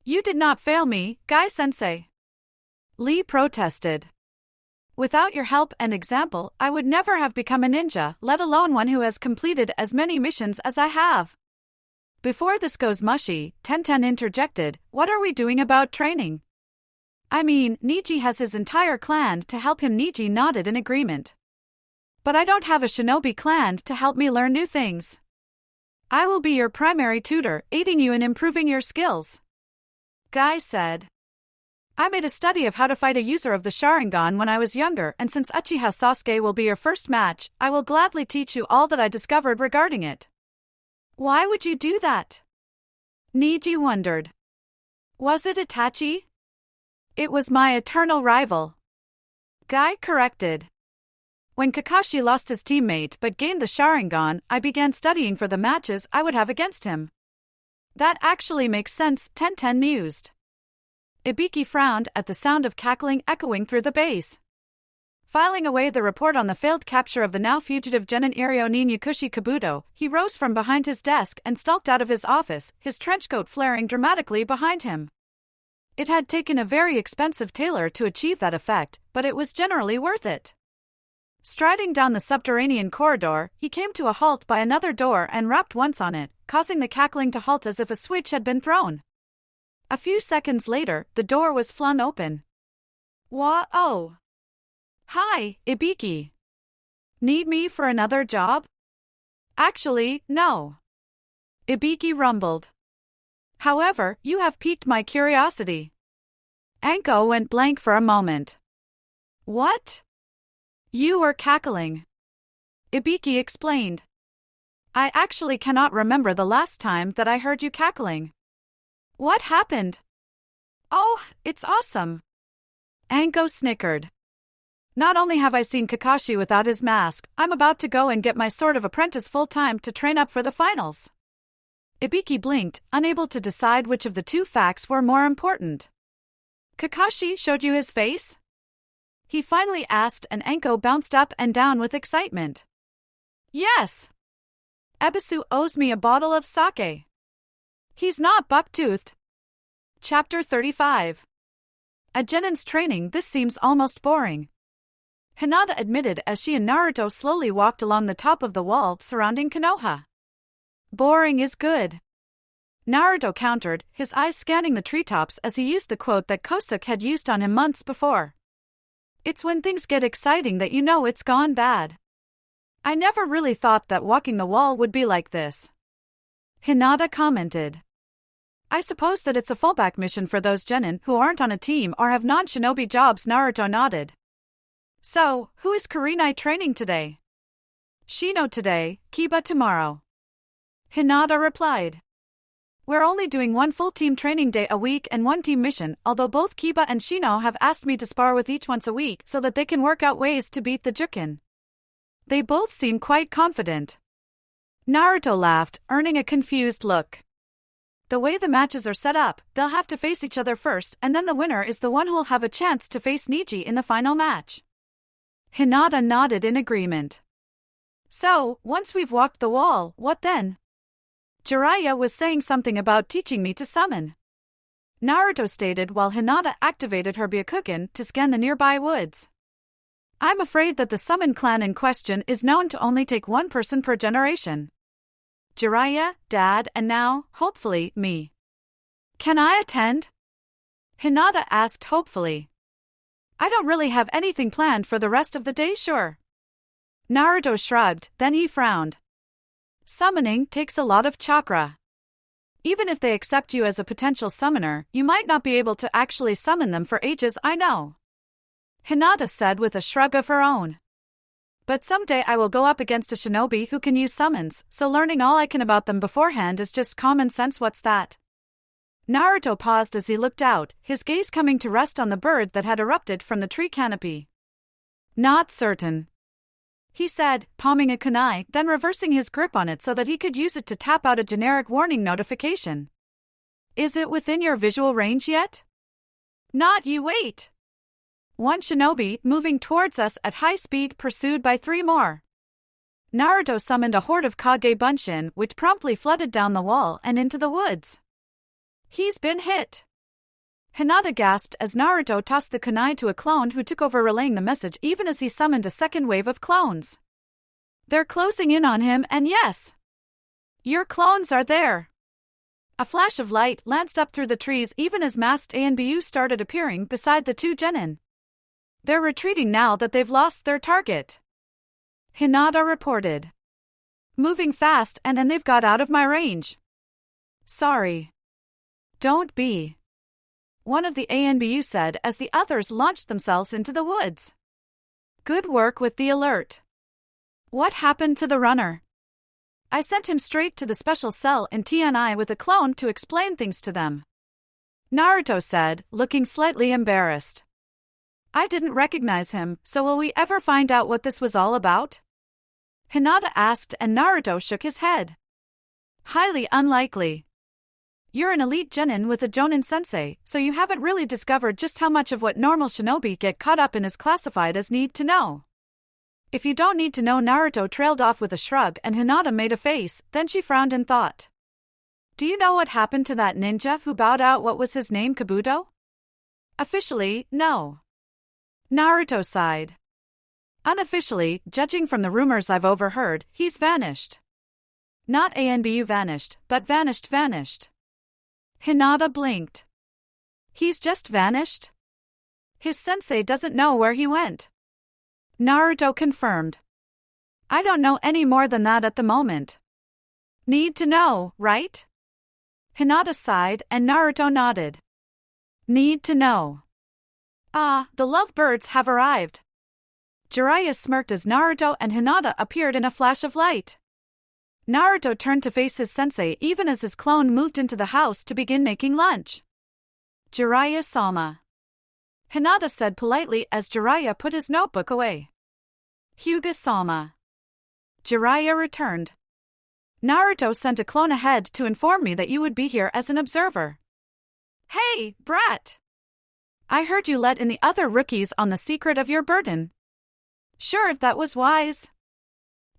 You did not fail me, Guy-sensei. Lee protested. Without your help and example, I would never have become a ninja, let alone one who has completed as many missions as I have. Before this goes mushy, Tenten interjected, what are we doing about training? I mean, Niji has his entire clan to help him. Niji nodded in agreement. But I don't have a shinobi clan to help me learn new things. I will be your primary tutor, aiding you in improving your skills. Guy said. I made a study of how to fight a user of the Sharingan when I was younger, and since Uchiha Sasuke will be your first match, I will gladly teach you all that I discovered regarding it. Why would you do that? Niji wondered. Was it Itachi? It was my eternal rival. Guy corrected. When Kakashi lost his teammate but gained the Sharingan, I began studying for the matches I would have against him. That actually makes sense, Tenten mused. Ibiki frowned at the sound of cackling echoing through the base. Filing away the report on the failed capture of the now fugitive Genin Iryo nin Yakushi Kabuto, he rose from behind his desk and stalked out of his office, his trenchcoat flaring dramatically behind him. It had taken a very expensive tailor to achieve that effect, but it was generally worth it. Striding down the subterranean corridor, he came to a halt by another door and rapped once on it, causing the cackling to halt as if a switch had been thrown. A few seconds later, the door was flung open. Oh. Hi, Ibiki. Need me for another job? Actually, no. Ibiki rumbled. However, you have piqued my curiosity. Anko went blank for a moment. What? You were cackling. Ibiki explained. I actually cannot remember the last time that I heard you cackling. What happened? Oh, it's awesome. Anko snickered. Not only have I seen Kakashi without his mask, I'm about to go and get my Sword of Apprentice full-time to train up for the finals. Ibiki blinked, unable to decide which of the two facts were more important. Kakashi showed you his face? He finally asked and Anko bounced up and down with excitement. Yes. Ebisu owes me a bottle of sake. He's not buck-toothed. Chapter 35. At Genin's training, this seems almost boring. Hinata admitted as she and Naruto slowly walked along the top of the wall surrounding Konoha. Boring is good. Naruto countered, his eyes scanning the treetops as he used the quote that Kosuke had used on him months before. It's when things get exciting that you know it's gone bad. I never really thought that walking the wall would be like this. Hinata commented. I suppose that it's a fallback mission for those genin who aren't on a team or have non-shinobi jobs. Naruto nodded. So, who is Kurenai training today? Shino today, Kiba tomorrow. Hinata replied. We're only doing one full team training day a week and one team mission, although both Kiba and Shino have asked me to spar with each once a week so that they can work out ways to beat the Jukin. They both seem quite confident. Naruto laughed, earning a confused look. The way the matches are set up, they'll have to face each other first and then the winner is the one who'll have a chance to face Niji in the final match. Hinata nodded in agreement. So, once we've walked the wall, what then? Jiraiya was saying something about teaching me to summon. Naruto stated while Hinata activated her Byakugan to scan the nearby woods. I'm afraid that the summon clan in question is known to only take one person per generation. Jiraiya, Dad, and now, hopefully, me. Can I attend? Hinata asked hopefully. I don't really have anything planned for the rest of the day, sure. Naruto shrugged, then he frowned. Summoning takes a lot of chakra. Even if they accept you as a potential summoner, you might not be able to actually summon them for ages, I know. Hinata said with a shrug of her own. But someday I will go up against a shinobi who can use summons, so learning all I can about them beforehand is just common sense. What's that? Naruto paused as he looked out, his gaze coming to rest on the bird that had erupted from the tree canopy. Not certain. He said, palming a kunai, then reversing his grip on it so that he could use it to tap out a generic warning notification. Is it within your visual range yet? Not you wait. One shinobi, moving towards us at high speed, pursued by 3 more. Naruto summoned a horde of Kage Bunshin, which promptly flooded down the wall and into the woods. He's been hit. Hinata gasped as Naruto tossed the kunai to a clone who took over relaying the message even as he summoned a second wave of clones. They're closing in on him and yes. Your clones are there. A flash of light lanced up through the trees even as masked ANBU started appearing beside the 2 genin. They're retreating now that they've lost their target. Hinata reported. Moving fast and they've got out of my range. Sorry. Don't be. One of the ANBU said as the others launched themselves into the woods. Good work with the alert. What happened to the runner? I sent him straight to the special cell in TNI with a clone to explain things to them. Naruto said, looking slightly embarrassed. I didn't recognize him, so will we ever find out what this was all about? Hinata asked and Naruto shook his head. Highly unlikely. You're an elite genin with a Jonin sensei, so you haven't really discovered just how much of what normal shinobi get caught up in is classified as need to know. If you don't need to know, Naruto trailed off with a shrug and Hinata made a face, then she frowned in thought. Do you know what happened to that ninja who bowed out? What was his name, Kabuto? Officially, no. Naruto sighed. Unofficially, judging from the rumors I've overheard, he's vanished. Not ANBU vanished, but vanished. Hinata blinked. He's just vanished? His sensei doesn't know where he went. Naruto confirmed. I don't know any more than that at the moment. Need to know, right? Hinata sighed and Naruto nodded. Need to know. Ah, the lovebirds have arrived. Jiraiya smirked as Naruto and Hinata appeared in a flash of light. Naruto turned to face his sensei even as his clone moved into the house to begin making lunch. Jiraiya-sama. Hinata said politely as Jiraiya put his notebook away. Hyuga-sama. Jiraiya returned. Naruto sent a clone ahead to inform me that you would be here as an observer. Hey, brat! I heard you let in the other rookies on the secret of your burden. Sure, if that was wise.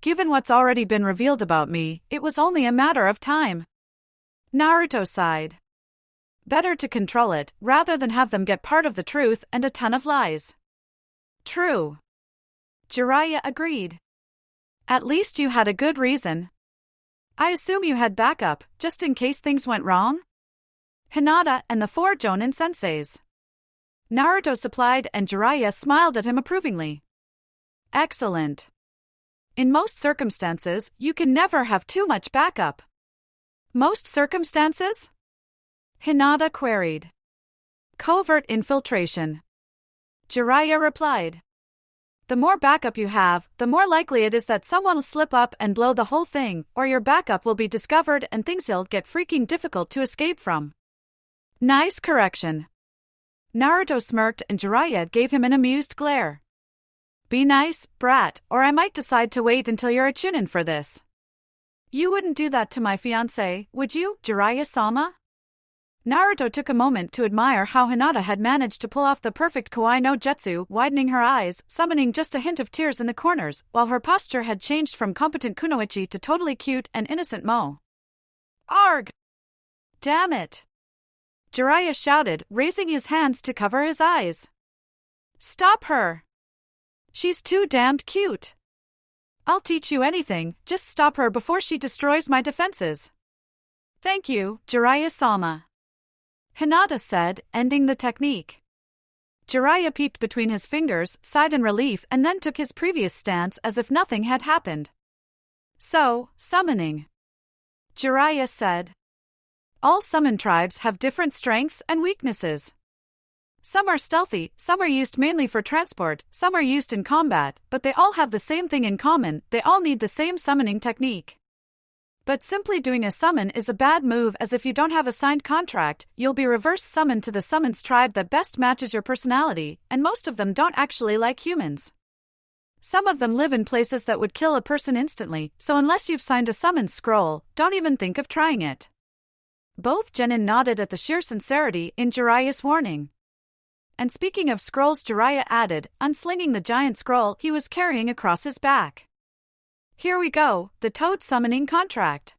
Given what's already been revealed about me, it was only a matter of time. Naruto sighed. Better to control it, rather than have them get part of the truth and a ton of lies. True. Jiraiya agreed. At least you had a good reason. I assume you had backup, just in case things went wrong? Hinata and the 4 Jonin senseis. Naruto supplied, and Jiraiya smiled at him approvingly. Excellent. In most circumstances, you can never have too much backup. Most circumstances? Hinata queried. Covert infiltration. Jiraiya replied. The more backup you have, the more likely it is that someone will slip up and blow the whole thing, or your backup will be discovered and things will get freaking difficult to escape from. Nice correction. Naruto smirked and Jiraiya gave him an amused glare. Be nice, brat, or I might decide to wait until you're a chunin for this. You wouldn't do that to my fiancé, would you, Jiraiya-sama? Naruto took a moment to admire how Hinata had managed to pull off the perfect kawaii no jutsu, widening her eyes, summoning just a hint of tears in the corners, while her posture had changed from competent kunoichi to totally cute and innocent mo. Arg! Damn it! Jiraiya shouted, raising his hands to cover his eyes. Stop her! She's too damned cute. I'll teach you anything, just stop her before she destroys my defenses. Thank you, Jiraiya-sama. Hinata said, ending the technique. Jiraiya peeped between his fingers, sighed in relief, and then took his previous stance as if nothing had happened. So, summoning. Jiraiya said. All summon tribes have different strengths and weaknesses. Some are stealthy, some are used mainly for transport, some are used in combat, but they all have the same thing in common, they all need the same summoning technique. But simply doing a summon is a bad move, as if you don't have a signed contract, you'll be reverse summoned to the summons tribe that best matches your personality, and most of them don't actually like humans. Some of them live in places that would kill a person instantly, so unless you've signed a summons scroll, don't even think of trying it. Both genin nodded at the sheer sincerity in Jiraiya's warning. And speaking of scrolls, Jiraiya added, unslinging the giant scroll he was carrying across his back. Here we go, the Toad summoning contract.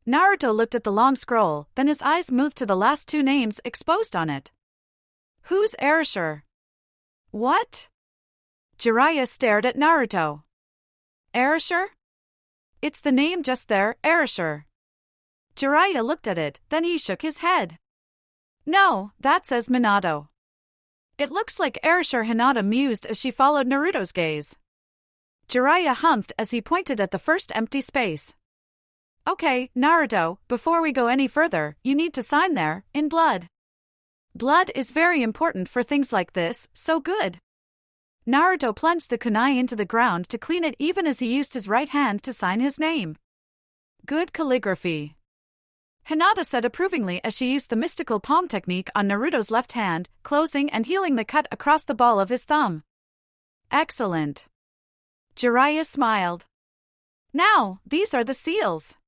Naruto looked at the long scroll, then his eyes moved to the last 2 names exposed on it. Who's Erasure? What? Jiraiya stared at Naruto. Erasure? It's the name just there, Erasure. Jiraiya looked at it, then he shook his head. No, that says Minato. It looks like Erasure, Hinata mused as she followed Naruto's gaze. Jiraiya humphed as he pointed at the first empty space. Okay, Naruto, before we go any further, you need to sign there, in blood. Blood is very important for things like this, so good. Naruto plunged the kunai into the ground to clean it even as he used his right hand to sign his name. Good calligraphy. Hinata said approvingly as she used the mystical palm technique on Naruto's left hand, closing and healing the cut across the ball of his thumb. Excellent. Jiraiya smiled. Now, these are the seals.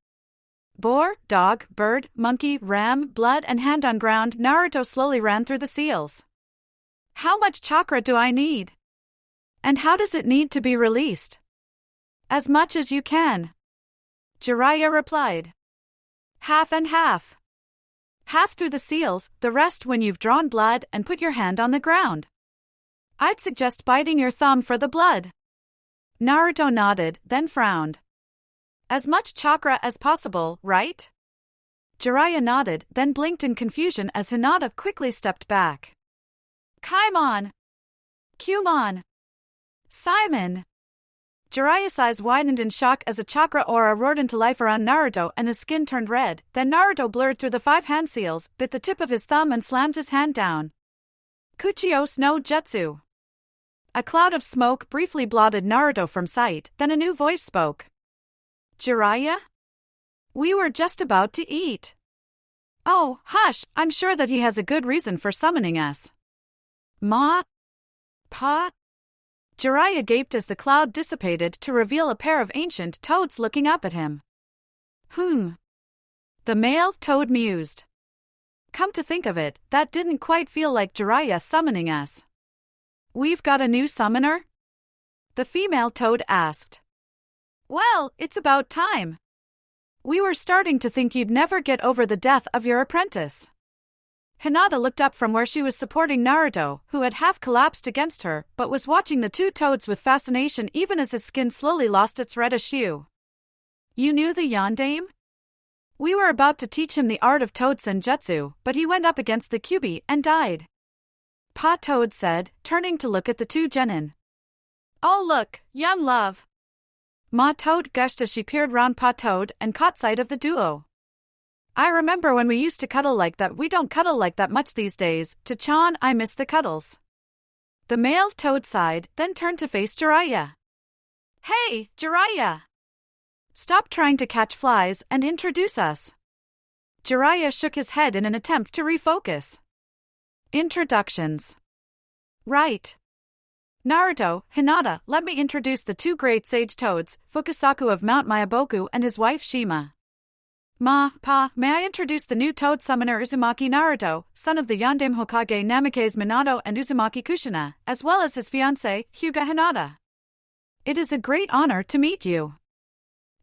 Boar, dog, bird, monkey, ram, blood, and hand on ground. Naruto slowly ran through the seals. How much chakra do I need? And how does it need to be released? As much as you can. Jiraiya replied. Half and half. Half through the seals, the rest when you've drawn blood and put your hand on the ground. I'd suggest biting your thumb for the blood. Naruto nodded, then frowned. As much chakra as possible, right? Jiraiya nodded, then blinked in confusion as Hinata quickly stepped back. Kaimon! Kumon! Simon! Jiraiya's eyes widened in shock as a chakra aura roared into life around Naruto and his skin turned red. Then Naruto blurred through the 5 hand seals, bit the tip of his thumb and slammed his hand down. Kuchios no Jutsu. A cloud of smoke briefly blotted Naruto from sight, then a new voice spoke. Jiraiya? We were just about to eat. Oh, hush, I'm sure that he has a good reason for summoning us. Ma? Pa? Jiraiya gaped as the cloud dissipated to reveal a pair of ancient toads looking up at him. The male toad mused. Come to think of it, that didn't quite feel like Jiraiya summoning us. We've got a new summoner? The female toad asked. Well, it's about time. We were starting to think you'd never get over the death of your apprentice. Hinata looked up from where she was supporting Naruto, who had half collapsed against her, but was watching the two toads with fascination even as his skin slowly lost its reddish hue. You knew the Yondaime? We were about to teach him the art of Toad Senjutsu, but he went up against the Kyuubi and died. Pa Toad said, turning to look at the two genin. Oh look, young love. Ma Toad gushed as she peered round Pa Toad and caught sight of the duo. I remember when we used to cuddle like that. We don't cuddle like that much these days. To-chan, I miss the cuddles. The male toad sighed, then turned to face Jiraiya. Hey, Jiraiya! Stop trying to catch flies and introduce us. Jiraiya shook his head in an attempt to refocus. Introductions. Right. Naruto, Hinata, let me introduce the two great sage toads, Fukasaku of Mount Myaboku and his wife Shima. Pa, may I introduce the new toad summoner Uzumaki Naruto, son of the Yondaime Hokage Namikaze Minato and Uzumaki Kushina, as well as his fiancée, Hyuga Hinata. It is a great honor to meet you.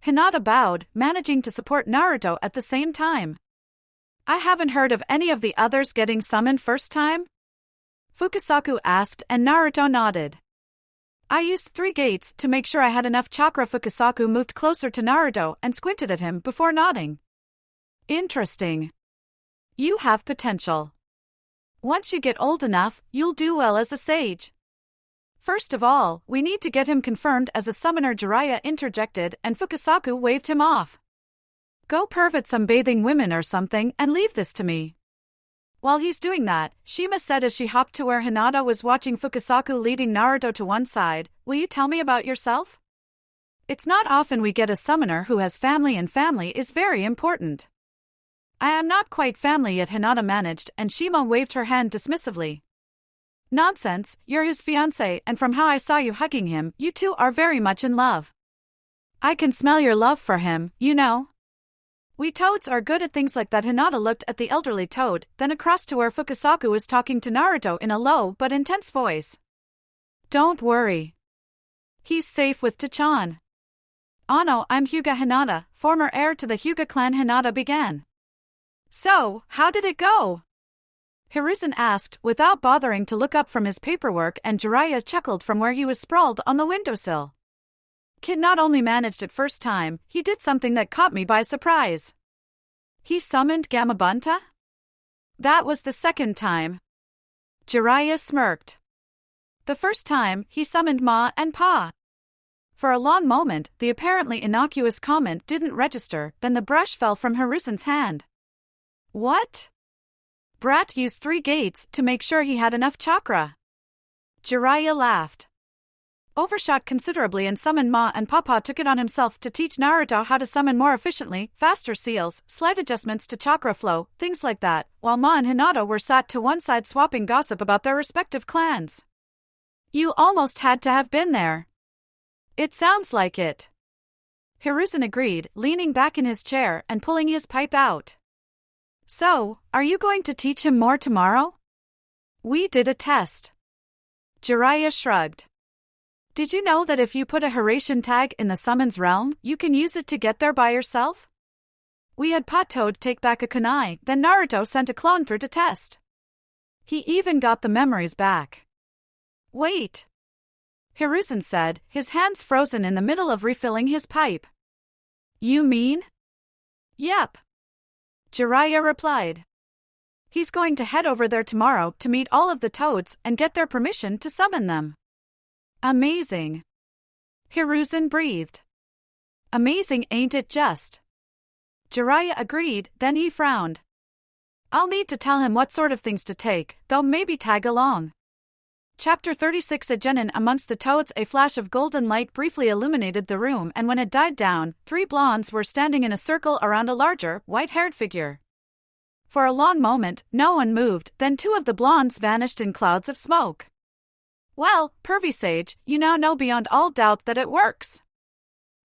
Hinata bowed, managing to support Naruto at the same time. I haven't heard of any of the others getting summoned first time? Fukasaku asked and Naruto nodded. I used 3 gates to make sure I had enough chakra. Fukasaku moved closer to Naruto and squinted at him before nodding. Interesting. You have potential. Once you get old enough, you'll do well as a sage. First of all, we need to get him confirmed as a summoner. Jiraiya interjected and Fukasaku waved him off. Go pervert some bathing women or something and leave this to me. While he's doing that, Shima said as she hopped to where Hinata was watching Fukasaku leading Naruto to one side, will you tell me about yourself? It's not often we get a summoner who has family, and family is very important. I am not quite family yet, Hinata managed, and Shima waved her hand dismissively. Nonsense, you're his fiancé, and from how I saw you hugging him, you two are very much in love. I can smell your love for him, you know. We toads are good at things like that. Hinata looked at the elderly toad, then across to where Fukasaku was talking to Naruto in a low but intense voice. Don't worry. He's safe with Tachan. Ano, I'm Hyuga Hinata, former heir to the Hyuga clan. Hinata began. So, how did it go? Hiruzen asked, without bothering to look up from his paperwork, and Jiraiya chuckled from where he was sprawled on the windowsill. Kid not only managed it first time, he did something that caught me by surprise. He summoned Gamabunta? That was the second time. Jiraiya smirked. The first time, he summoned Ma and Pa. For a long moment, the apparently innocuous comment didn't register, then the brush fell from Hiruzen's hand. What? Brat used 3 gates to make sure he had enough chakra. Jiraiya laughed. Overshot considerably and summoned Ma, and Papa took it on himself to teach Naruto how to summon more efficiently, faster seals, slight adjustments to chakra flow, things like that, while Ma and Hinata were sat to one side swapping gossip about their respective clans. You almost had to have been there. It sounds like it. Hiruzen agreed, leaning back in his chair and pulling his pipe out. So, are you going to teach him more tomorrow? We did a test. Jiraiya shrugged. Did you know that if you put a Hiraishin tag in the summons realm, you can use it to get there by yourself? We had Pa Toad take back a kunai, then Naruto sent a clone through to test. He even got the memories back. Wait. Hiruzen said, his hands frozen in the middle of refilling his pipe. You mean? Yep. Jiraiya replied. He's going to head over there tomorrow to meet all of the toads and get their permission to summon them. Amazing. Hiruzen breathed. Amazing, ain't it just? Jiraiya agreed, then he frowned. I'll need to tell him what sort of things to take, though maybe tag along. Chapter 36. A genin amongst the toads. A flash of golden light briefly illuminated the room, and when it died down, 3 blondes were standing in a circle around a larger, white-haired figure. For a long moment, no one moved, then 2 of the blondes vanished in clouds of smoke. Well, pervy sage, you now know beyond all doubt that it works.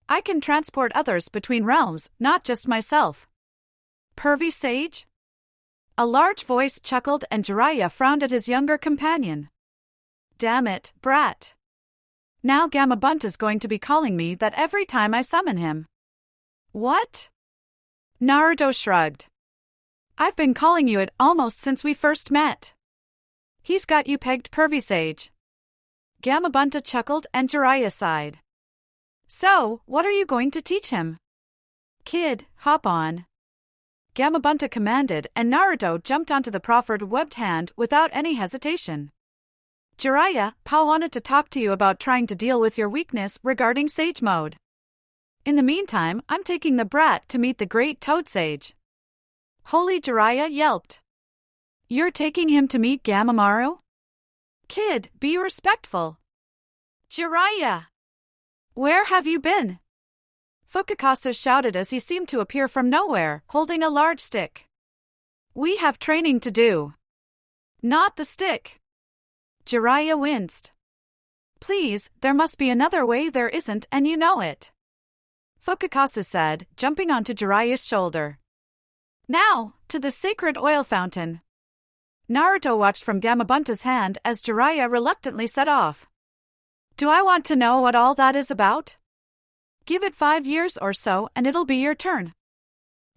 I can transport others between realms, not just myself. Pervy sage? A large voice chuckled and Jiraiya frowned at his younger companion. Damn it, brat. Now Gamabunta's going to be calling me that every time I summon him. What? Naruto shrugged. I've been calling you it almost since we first met. He's got you pegged, pervy sage. Gamabunta chuckled and Jiraiya sighed. So, what are you going to teach him? Kid, hop on. Gamabunta commanded, and Naruto jumped onto the proffered webbed hand without any hesitation. Jiraiya, Pa wanted to talk to you about trying to deal with your weakness regarding Sage Mode. In the meantime, I'm taking the brat to meet the great Toad Sage. Holy, Jiraiya yelped. You're taking him to meet Gamamaru? Kid, be respectful. Jiraiya! Where have you been? Fukakasa shouted as he seemed to appear from nowhere, holding a large stick. We have training to do. Not the stick. Jiraiya winced. Please, there must be another way. There isn't, and you know it. Fukakasa said, jumping onto Jiraiya's shoulder. Now, to the sacred oil fountain. Naruto watched from Gamabunta's hand as Jiraiya reluctantly set off. Do I want to know what all that is about? Give it 5 years or so and it'll be your turn.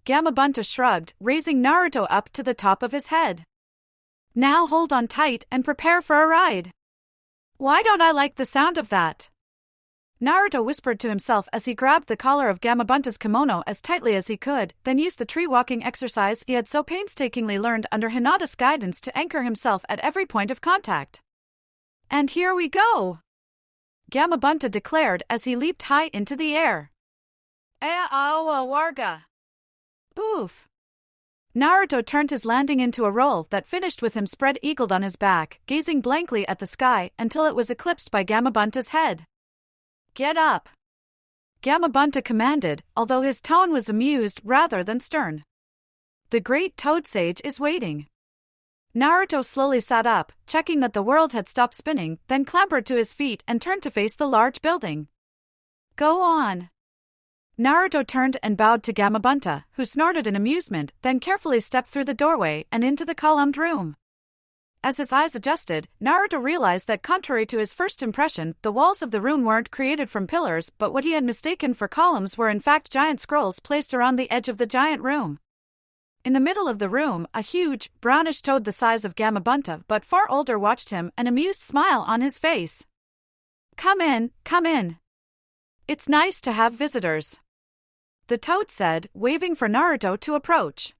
Gamabunta shrugged, raising Naruto up to the top of his head. Now hold on tight and prepare for a ride. Why don't I like the sound of that? Naruto whispered to himself as he grabbed the collar of Gamabunta's kimono as tightly as he could, then used the tree-walking exercise he had so painstakingly learned under Hinata's guidance to anchor himself at every point of contact. And here we go! Gamabunta declared as he leaped high into the air. Aowa warga! Oof! Naruto turned his landing into a roll that finished with him spread-eagled on his back, gazing blankly at the sky until it was eclipsed by Gamabunta's head. Get up! Gamabunta commanded, although his tone was amused rather than stern. The great Toad Sage is waiting. Naruto slowly sat up, checking that the world had stopped spinning, then clambered to his feet and turned to face the large building. Go on! Naruto turned and bowed to Gamabunta, who snorted in amusement, then carefully stepped through the doorway and into the columned room. As his eyes adjusted, Naruto realized that contrary to his first impression, the walls of the room weren't created from pillars, but what he had mistaken for columns were in fact giant scrolls placed around the edge of the giant room. In the middle of the room, a huge, brownish toad the size of Gamabunta but far older watched him, an amused smile on his face. Come in, come in. It's nice to have visitors. The toad said, waving for Naruto to approach.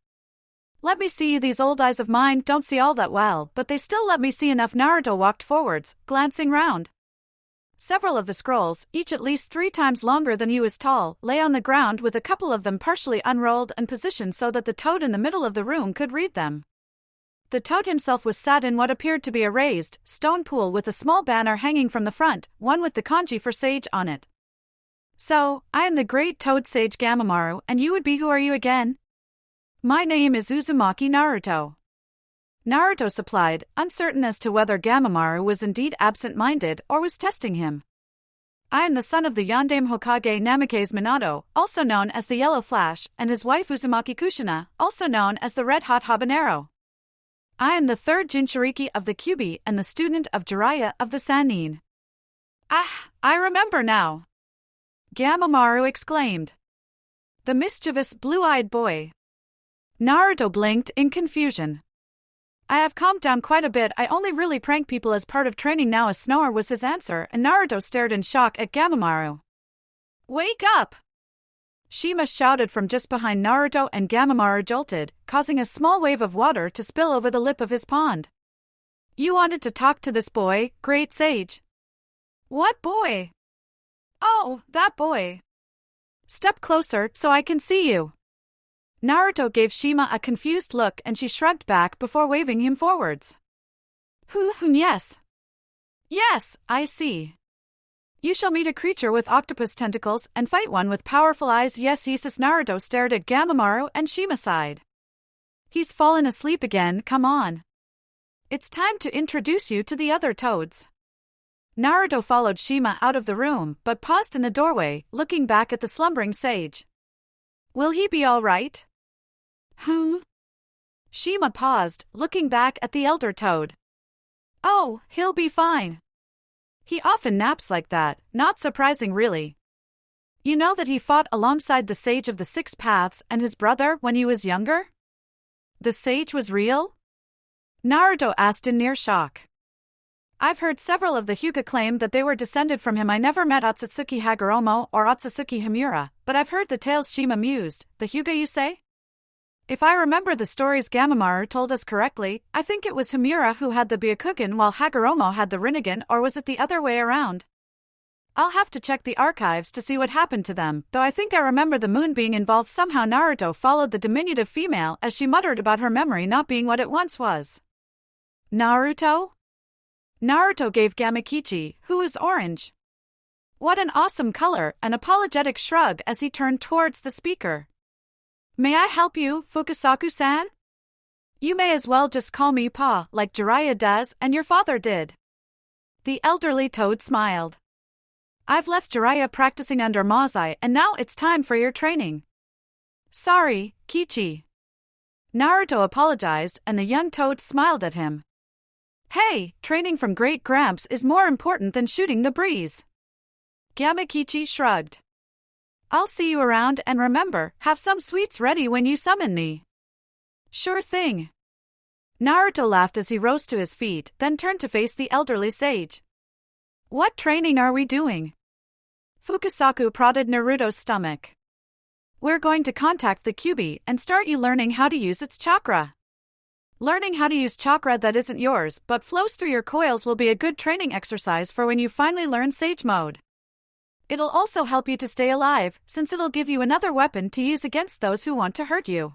Let me see, these old eyes of mine don't see all that well, but they still let me see enough. Naruto walked forwards, glancing round. Several of the scrolls, each at least 3 times longer than he was tall, lay on the ground with a couple of them partially unrolled and positioned so that the toad in the middle of the room could read them. The toad himself was sat in what appeared to be a raised, stone pool with a small banner hanging from the front, one with the kanji for sage on it. So, I am the great Toad Sage Gamamaru, and you would be, who are you again? My name is Uzumaki Naruto. Naruto supplied, uncertain as to whether Gamamaru was indeed absent-minded or was testing him. I am the son of the Yondaime Hokage Namikaze Minato, also known as the Yellow Flash, and his wife Uzumaki Kushina, also known as the Red Hot Habanero. I am the 3rd Jinchuriki of the Kyuubi and the student of Jiraiya of the Sannin. Ah, I remember now! Gamamaru exclaimed. The mischievous, blue-eyed boy. Naruto blinked in confusion. I have calmed down quite a bit. I only really prank people as part of training now. A snore was his answer, and Naruto stared in shock at Gamamaru. Wake up! Shima shouted from just behind Naruto, and Gamamaru jolted, causing a small wave of water to spill over the lip of his pond. You wanted to talk to this boy, great sage. What boy? Oh, that boy. Step closer so I can see you. Naruto gave Shima a confused look and she shrugged back before waving him forwards. Yes. Yes, I see. You shall meet a creature with octopus tentacles and fight one with powerful eyes. Yes, Naruto stared at Gamamaru and Shima sighed. He's fallen asleep again, come on. It's time to introduce you to the other toads. Naruto followed Shima out of the room but paused in the doorway, looking back at the slumbering sage. Will he be all right? Shima paused, looking back at the elder toad. Oh, he'll be fine. He often naps like that, not surprising really. You know that he fought alongside the Sage of the Six Paths and his brother when he was younger? The sage was real? Naruto asked in near shock. I've heard several of the Hyuga claim that they were descended from him. I never met Otsutsuki Hagoromo or Otsutsuki Himura, but I've heard the tales Shima mused. The Hyuga, you say? If I remember the stories Gamamaru told us correctly, I think it was Himura who had the Byakugan while Hagoromo had the Rinnegan, or was it the other way around? I'll have to check the archives to see what happened to them, though I think I remember the moon being involved somehow. Naruto followed the diminutive female as she muttered about her memory not being what it once was. Naruto? Naruto gave Gamakichi, who was orange. What an awesome color, an apologetic shrug as he turned towards the speaker. May I help you, Fukasaku-san? You may as well just call me Pa, like Jiraiya does and your father did. The elderly toad smiled. I've left Jiraiya practicing under Mazai and now it's time for your training. Sorry, Kichi. Naruto apologized and the young toad smiled at him. Hey, training from Great Gramps is more important than shooting the breeze. Gamakichi shrugged. I'll see you around and remember, have some sweets ready when you summon me. Sure thing. Naruto laughed as he rose to his feet, then turned to face the elderly sage. What training are we doing? Fukasaku prodded Naruto's stomach. We're going to contact the Kyuubi and start you learning how to use its chakra. Learning how to use chakra that isn't yours but flows through your coils will be a good training exercise for when you finally learn Sage Mode. It'll also help you to stay alive, since it'll give you another weapon to use against those who want to hurt you.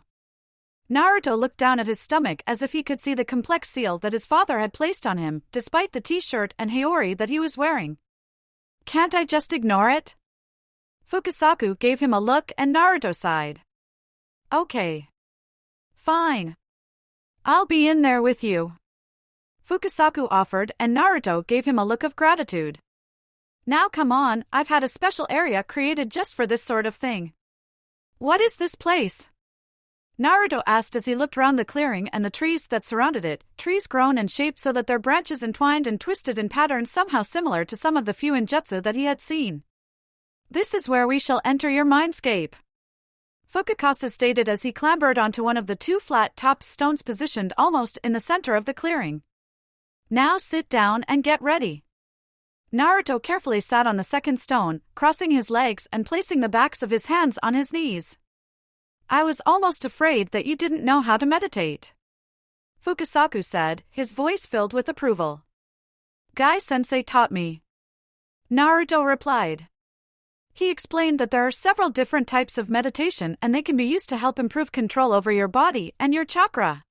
Naruto looked down at his stomach as if he could see the complex seal that his father had placed on him, despite the t-shirt and haori that he was wearing. Can't I just ignore it? Fukasaku gave him a look and Naruto sighed. Okay. Fine. I'll be in there with you. Fukasaku offered and Naruto gave him a look of gratitude. Now come on, I've had a special area created just for this sort of thing. What is this place? Naruto asked as he looked round the clearing and the trees that surrounded it, trees grown and shaped so that their branches entwined and twisted in patterns somehow similar to some of the Fuinjutsu that he had seen. This is where we shall enter your mindscape. Fukakasa stated as he clambered onto one of the two flat-topped stones positioned almost in the center of the clearing. Now sit down and get ready. Naruto carefully sat on the second stone, crossing his legs and placing the backs of his hands on his knees. I was almost afraid that you didn't know how to meditate. Fukasaku said, his voice filled with approval. Gai-sensei taught me. Naruto replied. He explained that there are several different types of meditation and they can be used to help improve control over your body and your chakra.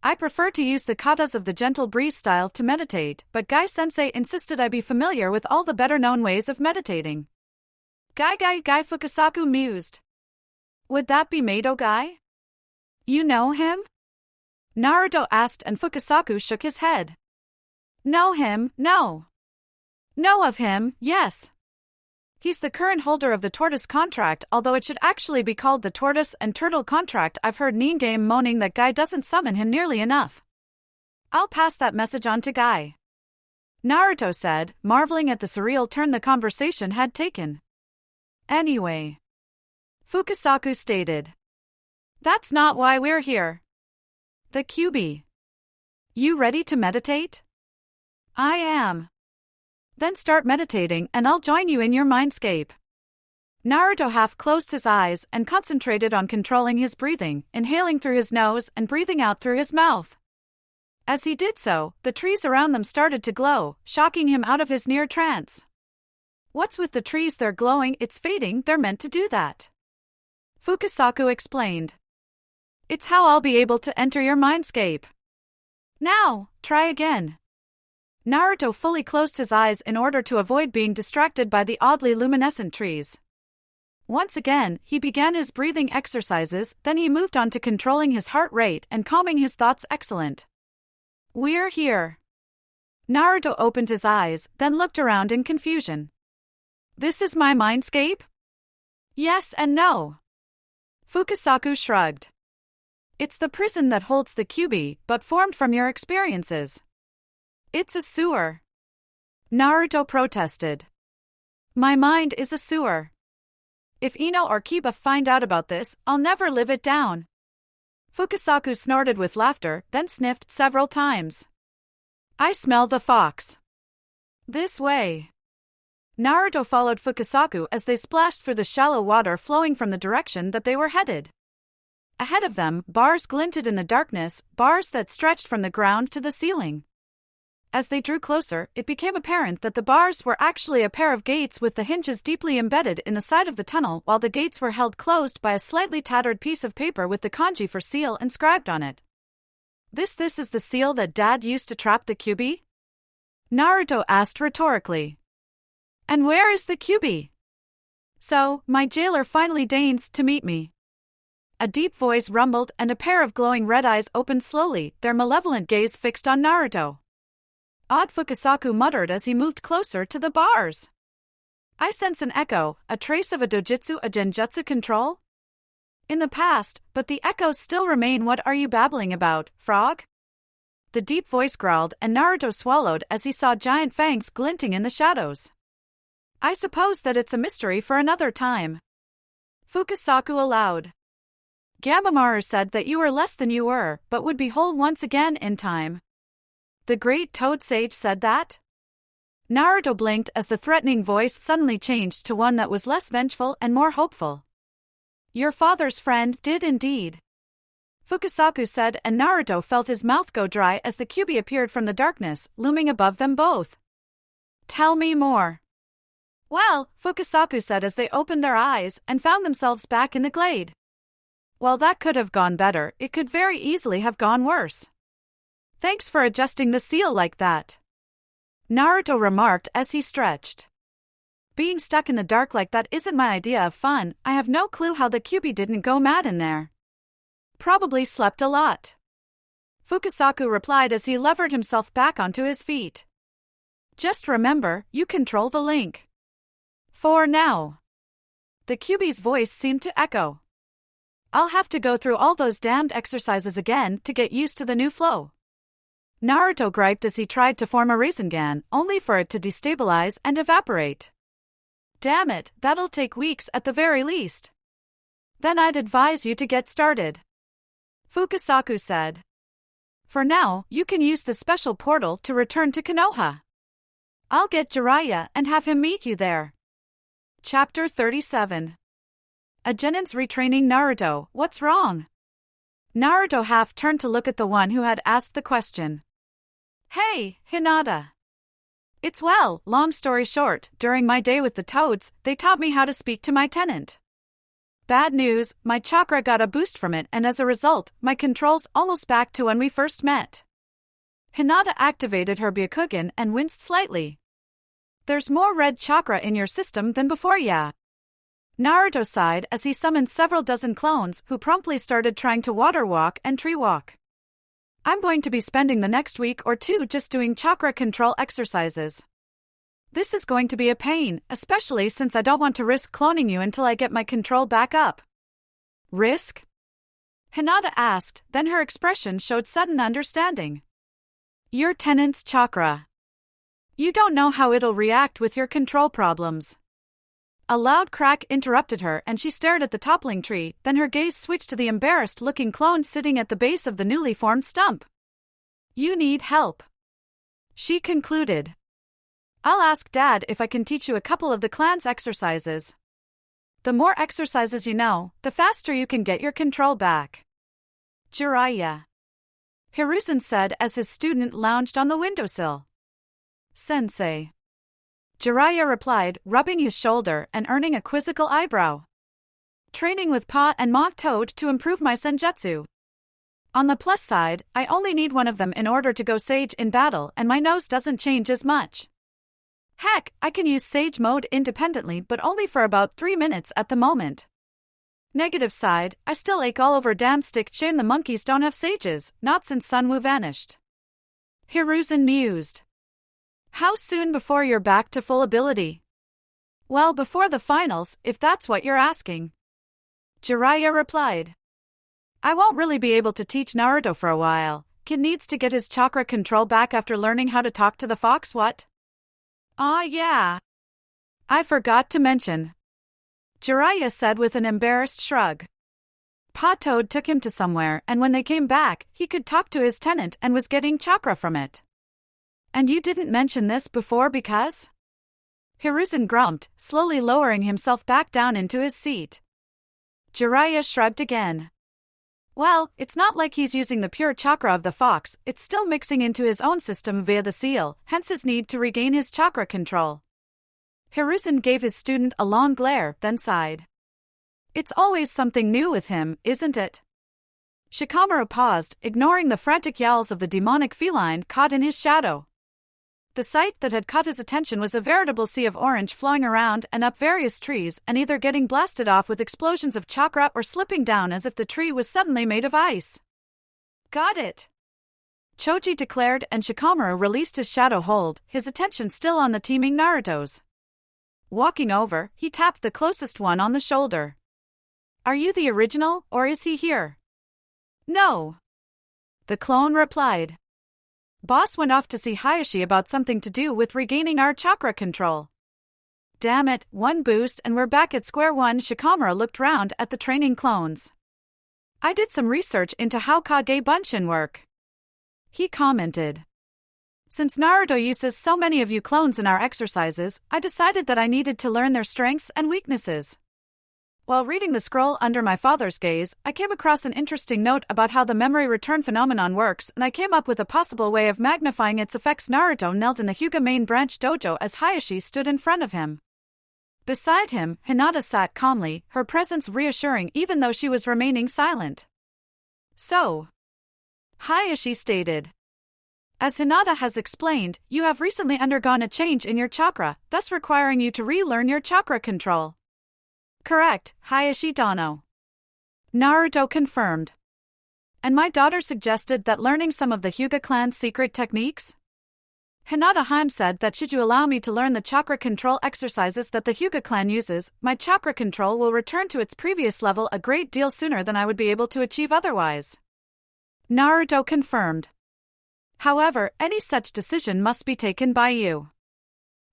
I prefer to use the katas of the gentle breeze style to meditate, but Gai-sensei insisted I be familiar with all the better-known ways of meditating. Gai Fukasaku mused. Would that be Mado Gai? You know him? Naruto asked and Fukasaku shook his head. Know him, no. Know of him, yes. He's the current holder of the tortoise contract, although it should actually be called the tortoise and turtle contract. I've heard Ningame moaning that Gai doesn't summon him nearly enough. I'll pass that message on to Gai. Naruto said, marveling at the surreal turn the conversation had taken. Anyway. Fukasaku stated. That's not why we're here. The Kyuubi. You ready to meditate? I am. Then start meditating and I'll join you in your mindscape. Naruto half closed his eyes and concentrated on controlling his breathing, inhaling through his nose and breathing out through his mouth. As he did so, the trees around them started to glow, shocking him out of his near trance. What's with the trees? They're glowing, it's fading, they're meant to do that. Fukasaku explained. It's how I'll be able to enter your mindscape. Now, try again. Naruto fully closed his eyes in order to avoid being distracted by the oddly luminescent trees. Once again, he began his breathing exercises, then he moved on to controlling his heart rate and calming his thoughts. Excellent. We're here. Naruto opened his eyes, then looked around in confusion. This is my mindscape? Yes and no. Fukasaku shrugged. It's the prison that holds the Kyuubi, but formed from your experiences. It's a sewer. Naruto protested. My mind is a sewer. If Ino or Kiba find out about this, I'll never live it down. Fukasaku snorted with laughter, then sniffed several times. I smell the fox. This way. Naruto followed Fukasaku as they splashed through the shallow water flowing from the direction that they were headed. Ahead of them, bars glinted in the darkness, bars that stretched from the ground to the ceiling. As they drew closer, it became apparent that the bars were actually a pair of gates with the hinges deeply embedded in the side of the tunnel, while the gates were held closed by a slightly tattered piece of paper with the kanji for seal inscribed on it. This is the seal that Dad used to trap the Kyuubi? Naruto asked rhetorically. And where is the Kyuubi? So, my jailer finally deigns to meet me. A deep voice rumbled and a pair of glowing red eyes opened slowly, their malevolent gaze fixed on Naruto. Odd, Fukasaku muttered as he moved closer to the bars. I sense an echo, a trace of a genjutsu control? In the past, but the echoes still remain. What are you babbling about, frog? The deep voice growled and Naruto swallowed as he saw giant fangs glinting in the shadows. I suppose that it's a mystery for another time. Fukasaku allowed. Gamamaru said that you were less than you were, but would be whole once again in time. The great toad sage said that? Naruto blinked as the threatening voice suddenly changed to one that was less vengeful and more hopeful. Your father's friend did indeed. Fukasaku said, and Naruto felt his mouth go dry as the Kyuubi appeared from the darkness, looming above them both. Tell me more. Well, Fukasaku said as they opened their eyes and found themselves back in the glade. While that could have gone better, it could very easily have gone worse. Thanks for adjusting the seal like that, Naruto remarked as he stretched. Being stuck in the dark like that isn't my idea of fun. I have no clue how the Kyuubi didn't go mad in there. Probably slept a lot, Fukasaku replied as he levered himself back onto his feet. Just remember, you control the link. For now. The Kyuubi's voice seemed to echo. I'll have to go through all those damned exercises again to get used to the new flow. Naruto griped as he tried to form a Rasengan, only for it to destabilize and evaporate. Damn it, that'll take weeks at the very least. Then I'd advise you to get started, Fukasaku said. For now, you can use the special portal to return to Konoha. I'll get Jiraiya and have him meet you there. Chapter 37. A Genin's retraining Naruto. What's wrong? Naruto half turned to look at the one who had asked the question. Hey, Hinata. It's well, long story short, during my day with the toads, they taught me how to speak to my tenant. Bad news, my chakra got a boost from it and as a result, my control's almost back to when we first met. Hinata activated her Byakugan and winced slightly. There's more red chakra in your system than before, yeah. Naruto sighed as he summoned several dozen clones who promptly started trying to water walk and tree walk. I'm going to be spending the next week or two just doing chakra control exercises. This is going to be a pain, especially since I don't want to risk cloning you until I get my control back up. Risk? Hinata asked, then her expression showed sudden understanding. Your tenant's chakra. You don't know how it'll react with your control problems. A loud crack interrupted her and she stared at the toppling tree, then her gaze switched to the embarrassed-looking clone sitting at the base of the newly formed stump. You need help, she concluded. I'll ask Dad if I can teach you a couple of the clan's exercises. The more exercises you know, the faster you can get your control back. Jiraiya, Hiruzen said as his student lounged on the windowsill. Sensei, Jiraiya replied, rubbing his shoulder and earning a quizzical eyebrow. Training with Pa and Ma Toad to improve my senjutsu. On the plus side, I only need one of them in order to go Sage in battle and my nose doesn't change as much. Heck, I can use Sage mode independently but only for about 3 minutes at the moment. Negative side, I still ache all over damn stick. Shame the monkeys don't have sages, not since Sunwoo vanished. Hiruzen mused. How soon before you're back to full ability? Well, before the finals, if that's what you're asking. Jiraiya replied. I won't really be able to teach Naruto for a while. Kid needs to get his chakra control back after learning how to talk to the fox, what? Ah, yeah. I forgot to mention, Jiraiya said with an embarrassed shrug. Pa Toad took him to somewhere, and when they came back, he could talk to his tenant and was getting chakra from it. And you didn't mention this before because? Hiruzen grumped, slowly lowering himself back down into his seat. Jiraiya shrugged again. Well, it's not like he's using the pure chakra of the fox, it's still mixing into his own system via the seal, hence his need to regain his chakra control. Hiruzen gave his student a long glare, then sighed. It's always something new with him, isn't it? Shikamaru paused, ignoring the frantic yowls of the demonic feline caught in his shadow. The sight that had caught his attention was a veritable sea of orange flowing around and up various trees and either getting blasted off with explosions of chakra or slipping down as if the tree was suddenly made of ice. Got it! Choji declared, and Shikamaru released his shadow hold, his attention still on the teeming Narutos. Walking over, he tapped the closest one on the shoulder. Are you the original, or is he here? No. The clone replied. Boss went off to see Hayashi about something to do with regaining our chakra control. Damn it, one boost and we're back at square one. Shikamaru looked round at the training clones. I did some research into how Kage Bunshin work. He commented. Since Naruto uses so many of you clones in our exercises, I decided that I needed to learn their strengths and weaknesses. While reading the scroll under my father's gaze, I came across an interesting note about how the memory return phenomenon works, and I came up with a possible way of magnifying its effects. Naruto knelt in the Hyuga main branch dojo as Hayashi stood in front of him. Beside him, Hinata sat calmly, her presence reassuring even though she was remaining silent. So, Hayashi stated. As Hinata has explained, you have recently undergone a change in your chakra, thus requiring you to relearn your chakra control. Correct, Hayashi Dano. Naruto confirmed. And my daughter suggested that learning some of the Hyuga clan's secret techniques? Hinata said that should you allow me to learn the chakra control exercises that the Hyuga clan uses, my chakra control will return to its previous level a great deal sooner than I would be able to achieve otherwise. Naruto confirmed. However, any such decision must be taken by you.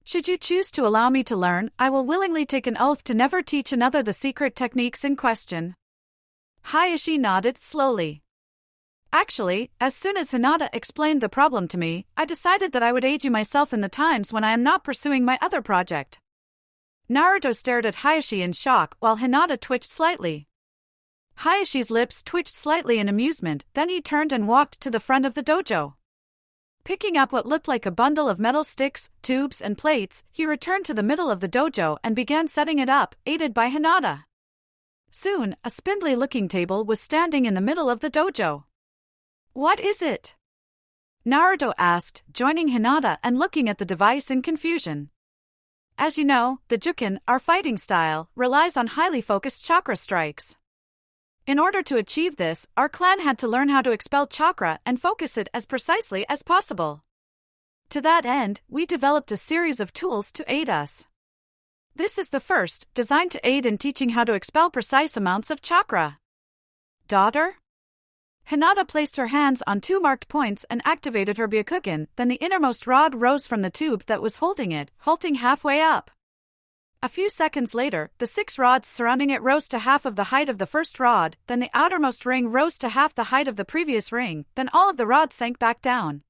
Should you choose to allow me to learn, I will willingly take an oath to never teach another the secret techniques in question. Hayashi nodded slowly. Actually, as soon as Hinata explained the problem to me, I decided that I would aid you myself in the times when I am not pursuing my other project. Naruto stared at Hayashi in shock while Hinata twitched slightly. Hayashi's lips twitched slightly in amusement, then he turned and walked to the front of the dojo. Picking up what looked like a bundle of metal sticks, tubes, and plates, he returned to the middle of the dojo and began setting it up, aided by Hinata. Soon, a spindly-looking table was standing in the middle of the dojo. What is it? Naruto asked, joining Hinata and looking at the device in confusion. As you know, the Juken, our fighting style, relies on highly focused chakra strikes. In order to achieve this, our clan had to learn how to expel chakra and focus it as precisely as possible. To that end, we developed a series of tools to aid us. This is the first, designed to aid in teaching how to expel precise amounts of chakra. Daughter? Hinata placed her hands on two marked points and activated her Byakugan, then the innermost rod rose from the tube that was holding it, halting halfway up. A few seconds later, the 6 rods surrounding it rose to half of the height of the first rod, then the outermost ring rose to half the height of the previous ring, then all of the rods sank back down.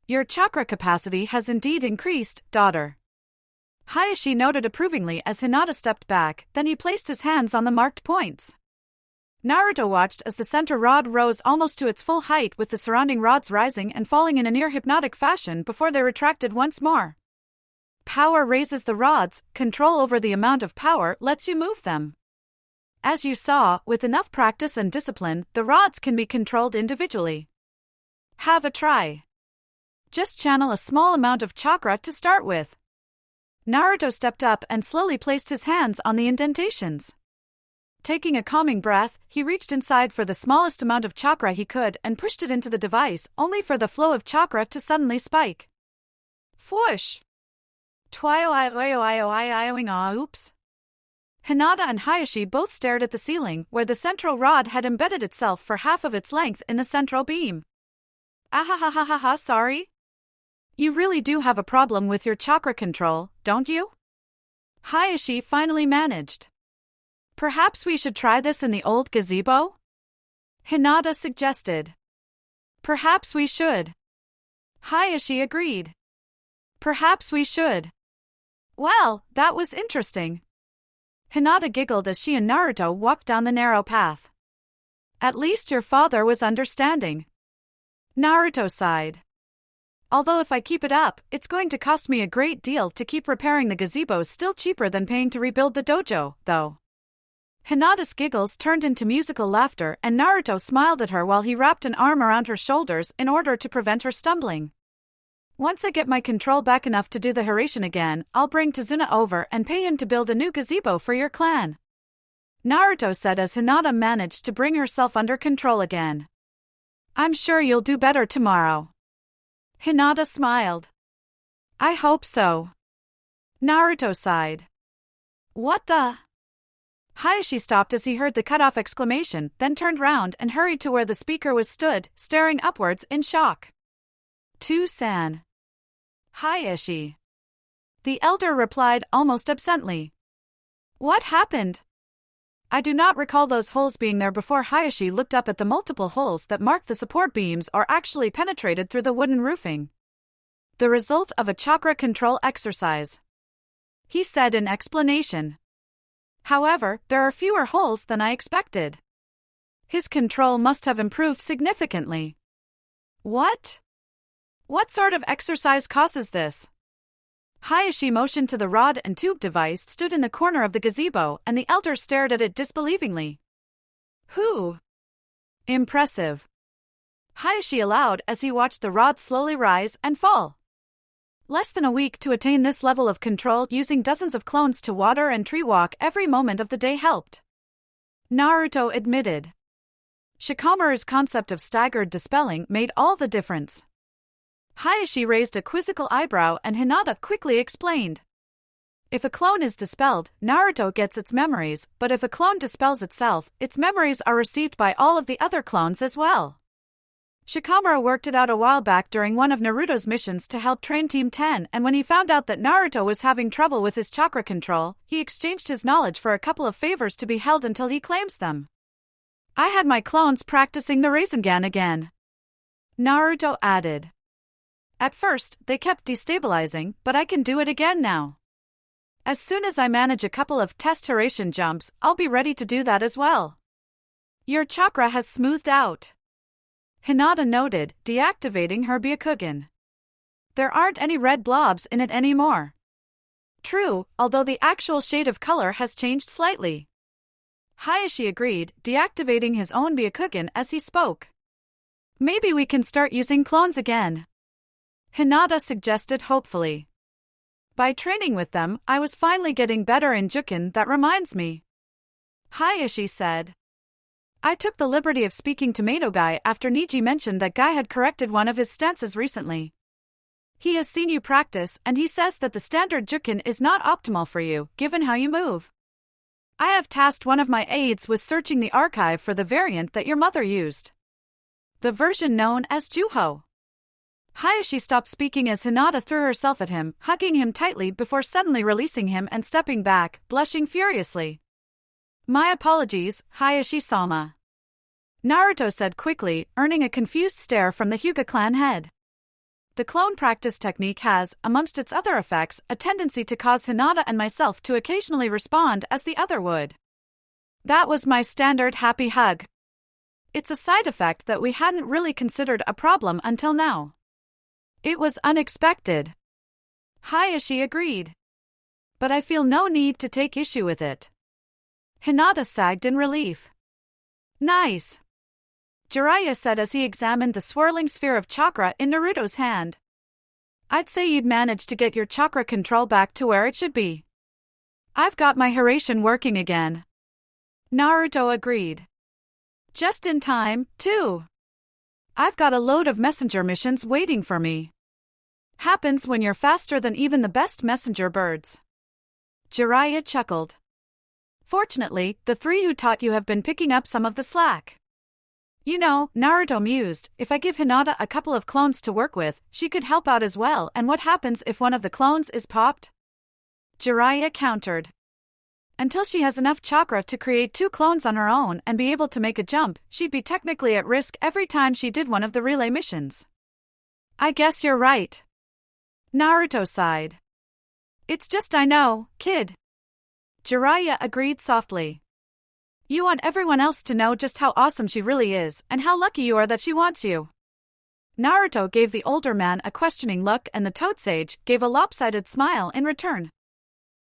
Your chakra capacity has indeed increased, daughter. Hayashi noted approvingly as Hinata stepped back, then he placed his hands on the marked points. Naruto watched as the center rod rose almost to its full height with the surrounding rods rising and falling in a near-hypnotic fashion before they retracted once more. Power raises the rods, control over the amount of power lets you move them. As you saw, with enough practice and discipline, the rods can be controlled individually. Have a try. Just channel a small amount of chakra to start with. Naruto stepped up and slowly placed his hands on the indentations. Taking a calming breath, he reached inside for the smallest amount of chakra he could and pushed it into the device, only for the flow of chakra to suddenly spike. Whoosh! Oops. Hinata and Hayashi both stared at the ceiling, where the central rod had embedded itself for half of its length in the central beam. Sorry? You really do have a problem with your chakra control, don't you? Hayashi finally managed. Perhaps we should try this in the old gazebo? Hinata suggested. Perhaps we should. Hayashi agreed. Perhaps we should. Well, that was interesting. Hinata giggled as she and Naruto walked down the narrow path. At least your father was understanding. Naruto sighed. Although if I keep it up, it's going to cost me a great deal to keep repairing the gazebos, still cheaper than paying to rebuild the dojo, though. Hinata's giggles turned into musical laughter and Naruto smiled at her while he wrapped an arm around her shoulders in order to prevent her stumbling. Once I get my control back enough to do the Hiraishin again, I'll bring Tazuna over and pay him to build a new gazebo for your clan. Naruto said as Hinata managed to bring herself under control again. I'm sure you'll do better tomorrow. Hinata smiled. I hope so. Naruto sighed. What the? Hayashi stopped as he heard the cut-off exclamation, then turned round and hurried to where the speaker was stood, staring upwards in shock. To-san. Hayashi. The elder replied almost absently. What happened? I do not recall those holes being there before. Hayashi looked up at the multiple holes that marked the support beams or actually penetrated through the wooden roofing. The result of a chakra control exercise, he said in explanation. However, there are fewer holes than I expected. His control must have improved significantly. What? What sort of exercise causes this? Hayashi motioned to the rod and tube device stood in the corner of the gazebo and the elder stared at it disbelievingly. Who? Impressive. Hayashi allowed as he watched the rod slowly rise and fall. Less than a week to attain this level of control using dozens of clones to water and tree walk every moment of the day helped. Naruto admitted. Shikamaru's concept of staggered dispelling made all the difference. Hayashi raised a quizzical eyebrow and Hinata quickly explained. If a clone is dispelled, Naruto gets its memories, but if a clone dispels itself, its memories are received by all of the other clones as well. Shikamaru worked it out a while back during one of Naruto's missions to help train Team 10, and when he found out that Naruto was having trouble with his chakra control, he exchanged his knowledge for a couple of favors to be held until he claims them. I had my clones practicing the Rasengan again. Naruto added. At first, they kept destabilizing, but I can do it again now. As soon as I manage a couple of test Hiraishin jumps, I'll be ready to do that as well. Your chakra has smoothed out, Hinata noted, deactivating her Byakugan. There aren't any red blobs in it anymore. True, although the actual shade of color has changed slightly. Hayashi agreed, deactivating his own Byakugan as he spoke. Maybe we can start using clones again, Hinata suggested hopefully. By training with them, I was finally getting better in Jukin. That reminds me, Hayashi said. I took the liberty of speaking to Mato Guy after Niji mentioned that Guy had corrected one of his stances recently. He has seen you practice and he says that the standard Jukin is not optimal for you, given how you move. I have tasked one of my aides with searching the archive for the variant that your mother used, the version known as Juho. Hayashi stopped speaking as Hinata threw herself at him, hugging him tightly before suddenly releasing him and stepping back, blushing furiously. My apologies, Hayashi-sama, Naruto said quickly, earning a confused stare from the Hyuga clan head. The clone practice technique has, amongst its other effects, a tendency to cause Hinata and myself to occasionally respond as the other would. That was my standard happy hug. It's a side effect that we hadn't really considered a problem until now. It was unexpected, Hayashi agreed. But I feel no need to take issue with it. Hinata sagged in relief. Nice, Jiraiya said as he examined the swirling sphere of chakra in Naruto's hand. I'd say you'd managed to get your chakra control back to where it should be. I've got my Hiraishin working again, Naruto agreed. Just in time, too. I've got a load of messenger missions waiting for me. Happens when you're faster than even the best messenger birds. Jiraiya chuckled. Fortunately, the three who taught you have been picking up some of the slack. You know, Naruto mused, if I give Hinata a couple of clones to work with, she could help out as well, and what happens if one of the clones is popped? Jiraiya countered. Until she has enough chakra to create 2 clones on her own and be able to make a jump, she'd be technically at risk every time she did one of the relay missions. I guess you're right. Naruto sighed. It's just I know, kid. Jiraiya agreed softly. You want everyone else to know just how awesome she really is, and how lucky you are that she wants you. Naruto gave the older man a questioning look, and the Toad Sage gave a lopsided smile in return.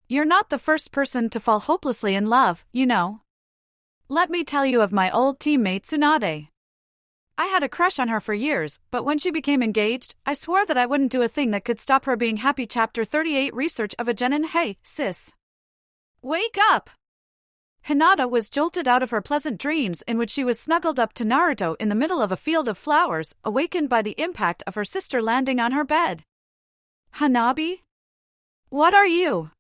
You're not the first person to fall hopelessly in love, you know. Let me tell you of my old teammate Tsunade. I had a crush on her for years, but when she became engaged, I swore that I wouldn't do a thing that could stop her being happy. Chapter 38 Research of a Genin. Hey, sis. Wake up! Hinata was jolted out of her pleasant dreams in which she was snuggled up to Naruto in the middle of a field of flowers, awakened by the impact of her sister landing on her bed. Hanabi? What are you?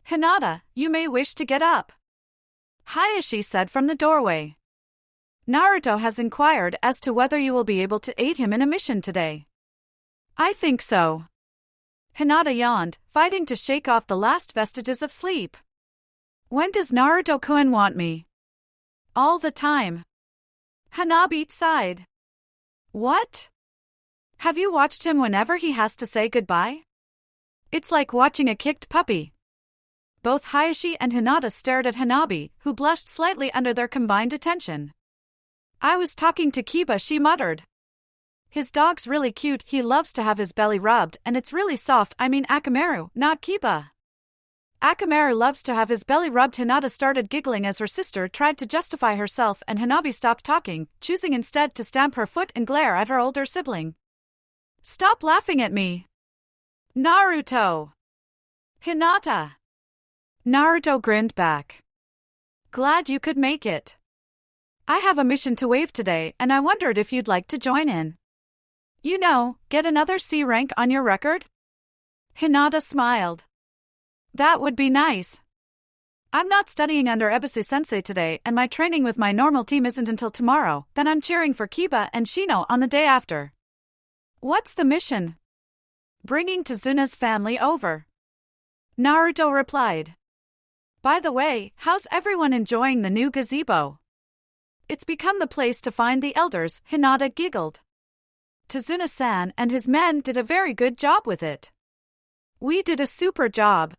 Hinata, you may wish to get up. Hayashi said from the doorway. Naruto has inquired as to whether you will be able to aid him in a mission today. I think so. Hinata yawned, fighting to shake off the last vestiges of sleep. When does Naruto-kun want me? All the time. Hanabi sighed. What? Have you watched him whenever he has to say goodbye? It's like watching a kicked puppy. Both Hayashi and Hinata stared at Hanabi, who blushed slightly under their combined attention. I was talking to Kiba, she muttered. His dog's really cute, he loves to have his belly rubbed, and it's really soft. I mean Akamaru, not Kiba. Akamaru loves to have his belly rubbed. Hinata started giggling as her sister tried to justify herself, and Hanabi stopped talking, choosing instead to stamp her foot and glare at her older sibling. Stop laughing at me. Naruto. Hinata. Naruto grinned back. Glad you could make it. I have a mission to wave today, and I wondered if you'd like to join in. You know, get another C rank on your record? Hinata smiled. That would be nice. I'm not studying under Ebisu-sensei today, and my training with my normal team isn't until tomorrow, then I'm cheering for Kiba and Shino on the day after. What's the mission? Bringing Tezuna's family over. Naruto replied. By the way, how's everyone enjoying the new gazebo? It's become the place to find the elders, Hinata giggled. Tezuna-san and his men did a very good job with it. We did a super job.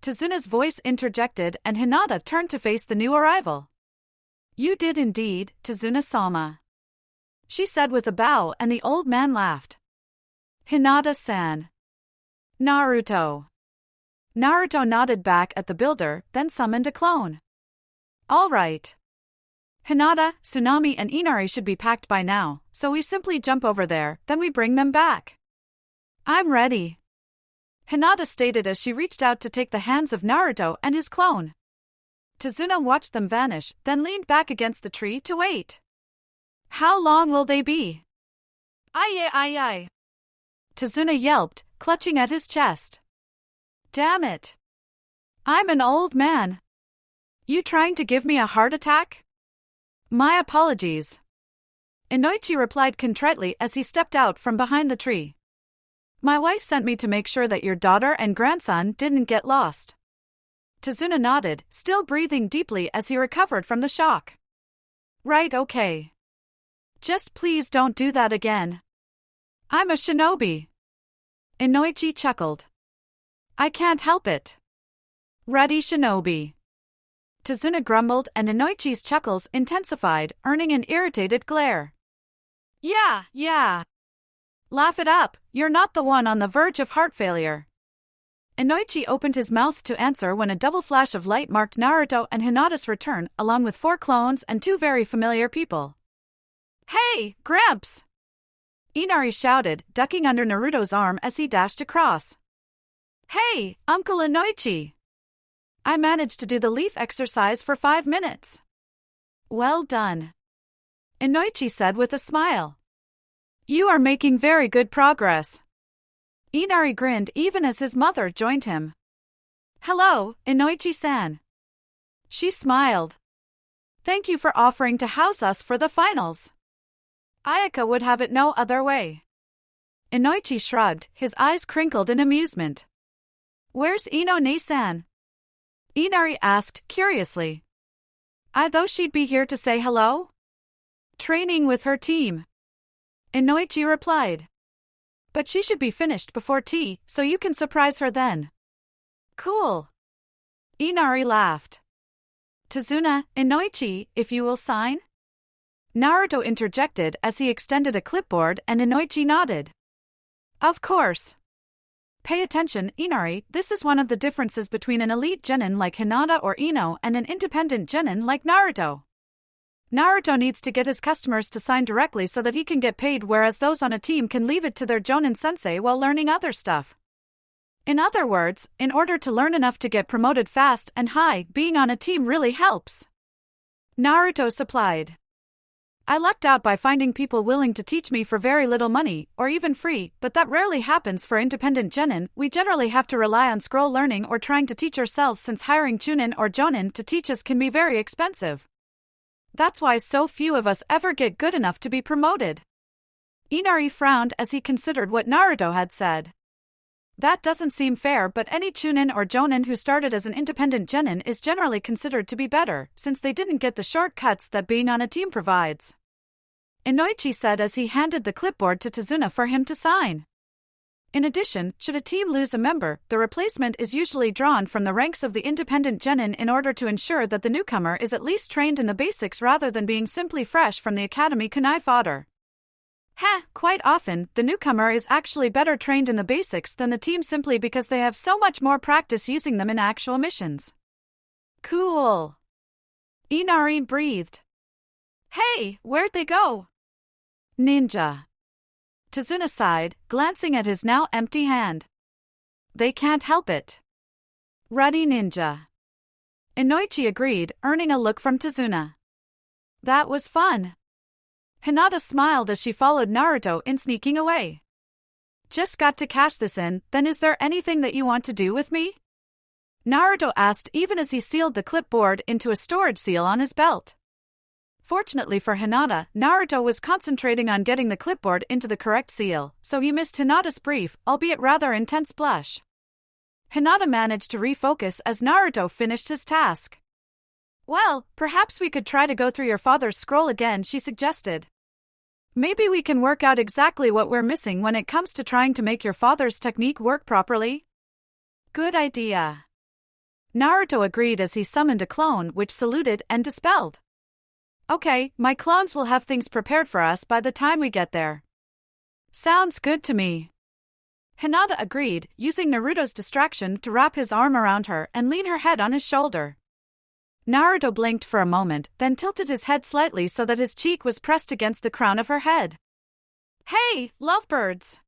Tezuna's voice interjected, and Hinata turned to face the new arrival. You did indeed, Tezuna-sama. She said with a bow, and the old man laughed. Hinata-san. Naruto. Naruto nodded back at the builder, then summoned a clone. All right. Hinata, Tsunami and Inari should be packed by now, so we simply jump over there, then we bring them back. I'm ready. Hinata stated as she reached out to take the hands of Naruto and his clone. Tezuna watched them vanish, then leaned back against the tree to wait. How long will they be? Aye. Tezuna yelped, clutching at his chest. Damn it. I'm an old man. You trying to give me a heart attack? My apologies. Inoichi replied contritely as he stepped out from behind the tree. My wife sent me to make sure that your daughter and grandson didn't get lost. Tezuna nodded, still breathing deeply as he recovered from the shock. Right, okay. Just please don't do that again. I'm a shinobi. Inoichi chuckled. I can't help it. Ready, shinobi. Tezuna grumbled, and Inoichi's chuckles intensified, earning an irritated glare. Yeah. Laugh it up, you're not the one on the verge of heart failure. Inoichi opened his mouth to answer when a double flash of light marked Naruto and Hinata's return, along with 4 clones and 2 very familiar people. Hey, Gramps! Inari shouted, ducking under Naruto's arm as he dashed across. Hey, Uncle Inoichi! I managed to do the leaf exercise for 5 minutes. Well done. Inoichi said with a smile. You are making very good progress. Inari grinned even as his mother joined him. Hello, Inoichi-san. She smiled. Thank you for offering to house us for the finals. Ayaka would have it no other way. Inoichi shrugged, his eyes crinkled in amusement. Where's Ino-ne-san? Inari asked curiously. I thought she'd be here to say hello? Training with her team. Inoichi replied. But she should be finished before tea, so you can surprise her then. Cool. Inari laughed. Tazuna, Inoichi, if you will sign? Naruto interjected as he extended a clipboard and Inoichi nodded. Of course. Pay attention, Inari, this is one of the differences between an elite genin like Hinata or Ino and an independent genin like Naruto. Naruto needs to get his customers to sign directly so that he can get paid, whereas those on a team can leave it to their jonin sensei while learning other stuff. In other words, in order to learn enough to get promoted fast and high, being on a team really helps. Naruto supplied. I lucked out by finding people willing to teach me for very little money, or even free, but that rarely happens for independent genin. We generally have to rely on scroll learning or trying to teach ourselves, since hiring chunin or jonin to teach us can be very expensive. That's why so few of us ever get good enough to be promoted. Inari frowned as he considered what Naruto had said. That doesn't seem fair, but any chunin or jonin who started as an independent genin is generally considered to be better, since they didn't get the shortcuts that being on a team provides. Inoichi said as he handed the clipboard to Tazuna for him to sign. In addition, should a team lose a member, the replacement is usually drawn from the ranks of the independent genin in order to ensure that the newcomer is at least trained in the basics rather than being simply fresh from the academy kunai fodder. Quite often, the newcomer is actually better trained in the basics than the team simply because they have so much more practice using them in actual missions. Cool. Inari breathed. Hey, where'd they go? Ninja. Tazuna sighed, glancing at his now empty hand. They can't help it. Ruddy ninja. Inoichi agreed, earning a look from Tazuna. That was fun. Hinata smiled as she followed Naruto in sneaking away. Just got to cash this in, then is there anything that you want to do with me? Naruto asked even as he sealed the clipboard into a storage seal on his belt. Fortunately for Hinata, Naruto was concentrating on getting the clipboard into the correct seal, so he missed Hinata's brief, albeit rather intense blush. Hinata managed to refocus as Naruto finished his task. Well, perhaps we could try to go through your father's scroll again, she suggested. Maybe we can work out exactly what we're missing when it comes to trying to make your father's technique work properly. Good idea. Naruto agreed as he summoned a clone which saluted and dispelled. Okay, my clones will have things prepared for us by the time we get there. Sounds good to me. Hinata agreed, using Naruto's distraction to wrap his arm around her and lean her head on his shoulder. Naruto blinked for a moment, then tilted his head slightly so that his cheek was pressed against the crown of her head. Hey, lovebirds!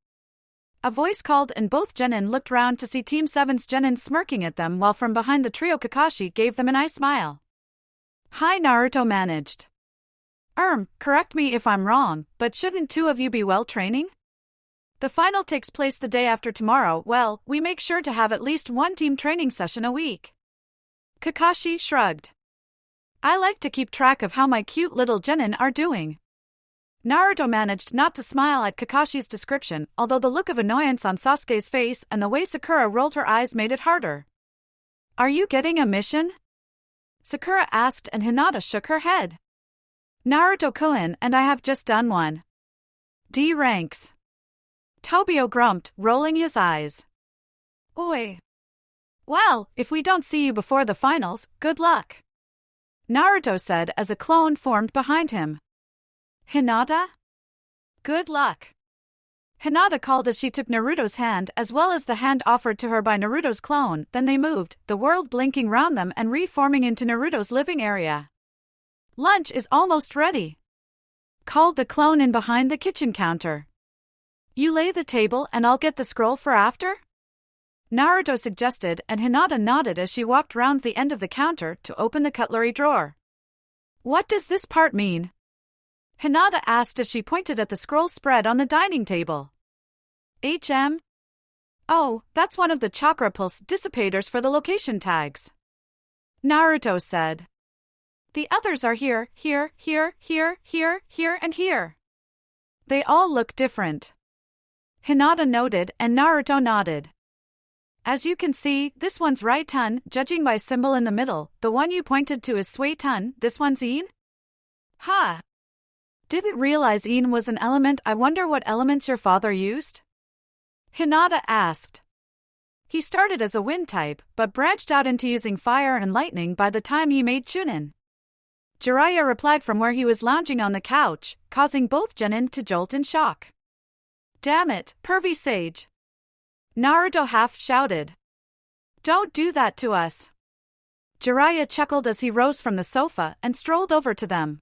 A voice called and both genin looked round to see Team 7's genin smirking at them while from behind the trio Kakashi gave them an eye smile. Hi, Naruto managed. Correct me if I'm wrong, but shouldn't two of you be well training? The final takes place the day after tomorrow. Well, we make sure to have at least one team training session a week. Kakashi shrugged. I like to keep track of how my cute little genin are doing. Naruto managed not to smile at Kakashi's description, although the look of annoyance on Sasuke's face and the way Sakura rolled her eyes made it harder. Are you getting a mission? Sakura asked and Hinata shook her head. Naruto-kun, and I have just done one. D ranks. Tobio grumped, rolling his eyes. Oi. Well, if we don't see you before the finals, good luck. Naruto said as a clone formed behind him. Hinata? Good luck. Hinata called as she took Naruto's hand as well as the hand offered to her by Naruto's clone, then they moved, the world blinking round them and reforming into Naruto's living area. Lunch is almost ready, called the clone in behind the kitchen counter. You lay the table and I'll get the scroll for after? Naruto suggested and Hinata nodded as she walked round the end of the counter to open the cutlery drawer. What does this part mean? Hinata asked as she pointed at the scroll spread on the dining table. HM? Oh, that's one of the chakra pulse dissipators for the location tags. Naruto said. The others are here, here, here, here, here, here, and here. They all look different. Hinata noted and Naruto nodded. As you can see, this one's Raiton, judging by symbol in the middle. The one you pointed to is Suiton, this one's In? Ha! Didn't realize In was an element. I wonder what elements your father used? Hinata asked. He started as a wind type, but branched out into using fire and lightning by the time he made Chunin. Jiraiya replied from where he was lounging on the couch, causing both genin to jolt in shock. Damn it, pervy sage! Naruto half shouted. Don't do that to us. Jiraiya chuckled as he rose from the sofa and strolled over to them.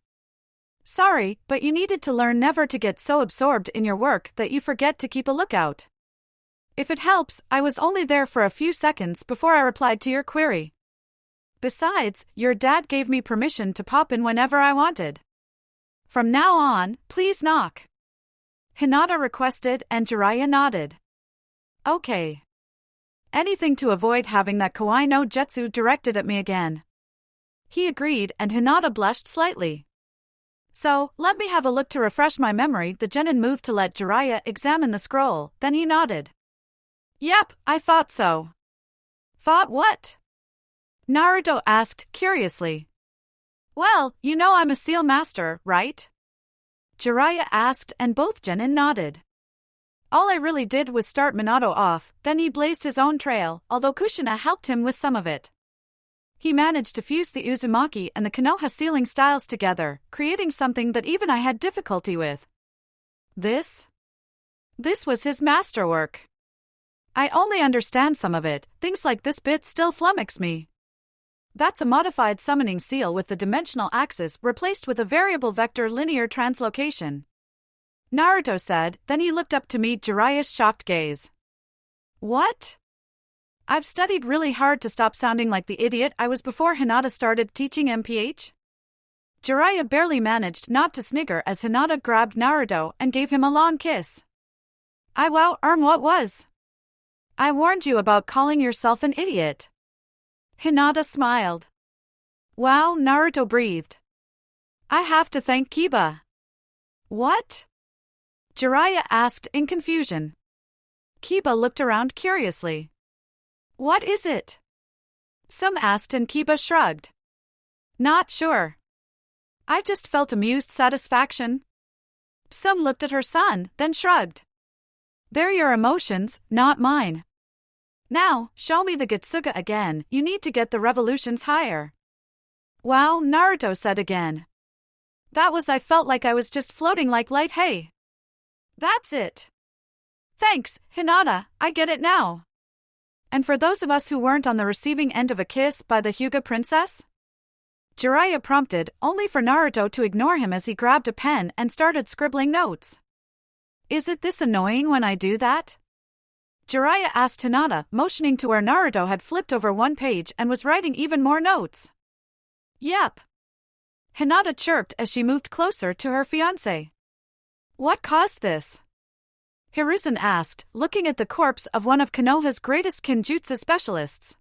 Sorry, but you needed to learn never to get so absorbed in your work that you forget to keep a lookout. If it helps, I was only there for a few seconds before I replied to your query. Besides, your dad gave me permission to pop in whenever I wanted. From now on, please knock. Hinata requested and Jiraiya nodded. Okay. Anything to avoid having that kawaii no jutsu directed at me again. He agreed and Hinata blushed slightly. So, let me have a look to refresh my memory. The genin moved to let Jiraiya examine the scroll, then he nodded. Yep, I thought so. Thought what? Naruto asked curiously. Well, you know I'm a seal master, right? Jiraiya asked and both genin nodded. All I really did was start Minato off, then he blazed his own trail, although Kushina helped him with some of it. He managed to fuse the Uzumaki and the Konoha sealing styles together, creating something that even I had difficulty with. This was his masterwork. I only understand some of it, things like this bit still flummox me. That's a modified summoning seal with the dimensional axis replaced with a variable vector linear translocation. Naruto said, then he looked up to meet Jiraiya's shocked gaze. What? I've studied really hard to stop sounding like the idiot I was before Hinata started teaching MPH. Jiraiya barely managed not to snigger as Hinata grabbed Naruto and gave him a long kiss. What was? I warned you about calling yourself an idiot. Hinata smiled. Wow, Naruto breathed. I have to thank Kiba. What? Jiraiya asked in confusion. Kiba looked around curiously. What is it? Some asked and Kiba shrugged. Not sure. I just felt amused satisfaction. Some looked at her son, then shrugged. They're your emotions, not mine. Now, show me the Getsuga again. You need to get the revolutions higher. Wow, Naruto said again. I felt like I was just floating like light hay. That's it. Thanks, Hinata, I get it now. And for those of us who weren't on the receiving end of a kiss by the Hyuga princess? Jiraiya prompted, only for Naruto to ignore him as he grabbed a pen and started scribbling notes. Is it this annoying when I do that? Jiraiya asked Hinata, motioning to where Naruto had flipped over one page and was writing even more notes. Yep. Hinata chirped as she moved closer to her fiancé. What caused this? Hiruzen asked, looking at the corpse of one of Konoha's greatest kinjutsu specialists.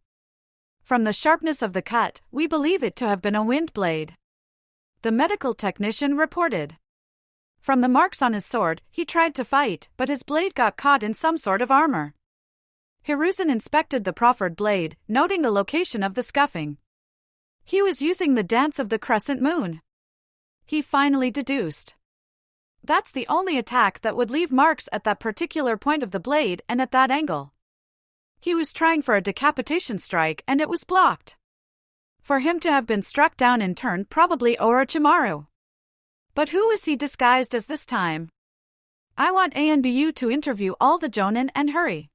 From the sharpness of the cut, we believe it to have been a wind blade. The medical technician reported. From the marks on his sword, he tried to fight, but his blade got caught in some sort of armor. Hiruzen inspected the proffered blade, noting the location of the scuffing. He was using the dance of the crescent moon. He finally deduced. That's the only attack that would leave marks at that particular point of the blade and at that angle. He was trying for a decapitation strike and it was blocked. For him to have been struck down in turn, probably Orochimaru. But who was he disguised as this time? I want ANBU to interview all the Jonin and hurry.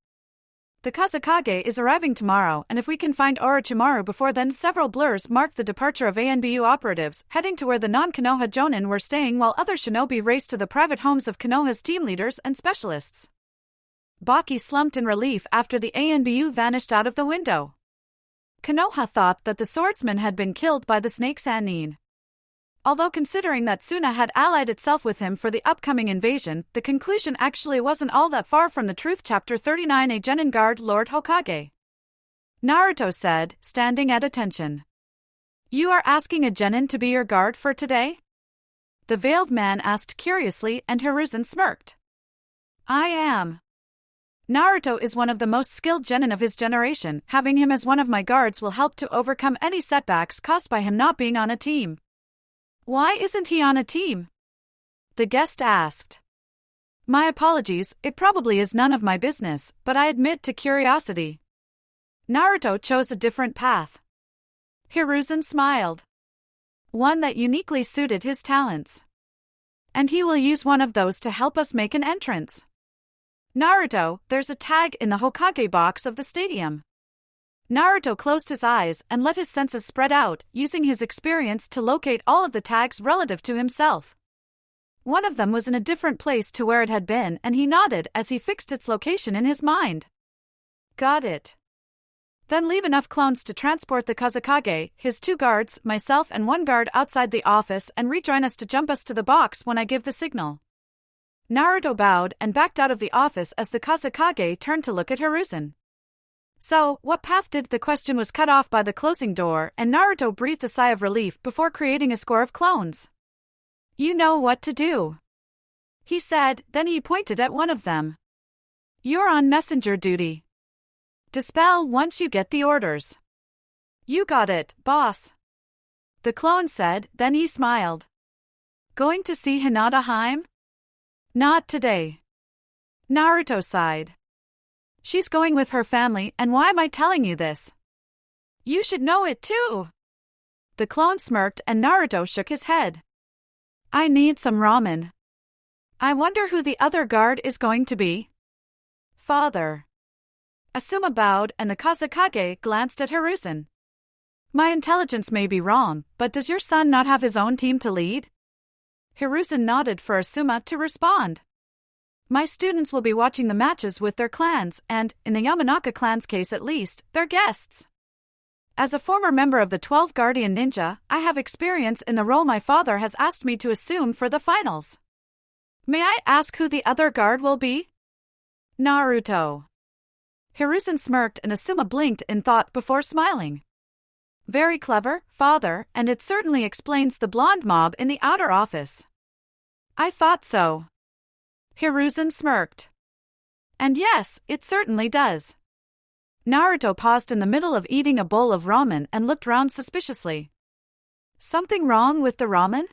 The Kazekage is arriving tomorrow, and if we can find Orochimaru before then, several blurs marked the departure of ANBU operatives, heading to where the non-Konoha Jonin were staying while other shinobi raced to the private homes of Konoha's team leaders and specialists. Baki slumped in relief after the ANBU vanished out of the window. Konoha thought that the swordsman had been killed by the snake Sannin. Although considering that Suna had allied itself with him for the upcoming invasion, the conclusion actually wasn't all that far from the truth. Chapter 39 A Genin Guard Lord Hokage. Naruto said, standing at attention. You are asking a genin to be your guard for today? The veiled man asked curiously, and Hiruzen smirked. I am. Naruto is one of the most skilled genin of his generation. Having him as one of my guards will help to overcome any setbacks caused by him not being on a team. Why isn't he on a team? The guest asked. My apologies, it probably is none of my business, but I admit to curiosity. Naruto chose a different path. Hiruzen smiled. One that uniquely suited his talents. And he will use one of those to help us make an entrance. Naruto, there's a tag in the Hokage box of the stadium. Naruto closed his eyes and let his senses spread out, using his experience to locate all of the tags relative to himself. One of them was in a different place to where it had been, and he nodded as he fixed its location in his mind. Got it. Then leave enough clones to transport the Kazekage, his 2 guards, myself and 1 guard outside the office, and rejoin us to jump us to the box when I give the signal. Naruto bowed and backed out of the office as the Kazekage turned to look at Hiruzen. So, what path did the question was cut off by the closing door, and Naruto breathed a sigh of relief before creating a score of clones. You know what to do, he said, then he pointed at one of them. You're on messenger duty. Dispel once you get the orders. You got it, boss. The clone said, then he smiled. Going to see Hinata Haim? Not today. Naruto sighed. She's going with her family, and why am I telling you this? You should know it too. The clone smirked and Naruto shook his head. I need some ramen. I wonder who the other guard is going to be. Father. Asuma bowed and the Kazekage glanced at Hiruzen. My intelligence may be wrong, but does your son not have his own team to lead? Hiruzen nodded for Asuma to respond. My students will be watching the matches with their clans and, in the Yamanaka clan's case at least, their guests. As a former member of the 12 Guardian Ninja, I have experience in the role my father has asked me to assume for the finals. May I ask who the other guard will be? Naruto. Hiruzen smirked and Asuma blinked in thought before smiling. Very clever, father, and it certainly explains the blonde mob in the outer office. I thought so. Hiruzen smirked. And yes, it certainly does. Naruto paused in the middle of eating a bowl of ramen and looked round suspiciously. Something wrong with the ramen?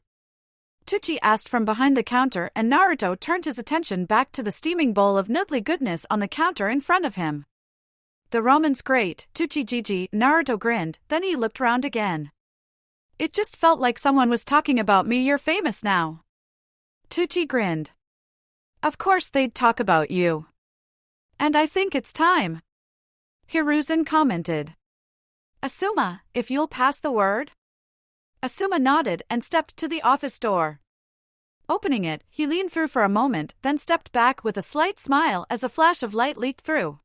Tsuchi asked from behind the counter, and Naruto turned his attention back to the steaming bowl of noodly goodness on the counter in front of him. The ramen's great, Tsuchi Jiji, Naruto grinned, then he looked round again. It just felt like someone was talking about me. You're famous now. Tsuchi grinned. Of course they'd talk about you. And I think it's time. Hiruzen commented. Asuma, if you'll pass the word? Asuma nodded and stepped to the office door. Opening it, he leaned through for a moment, then stepped back with a slight smile as a flash of light leaked through.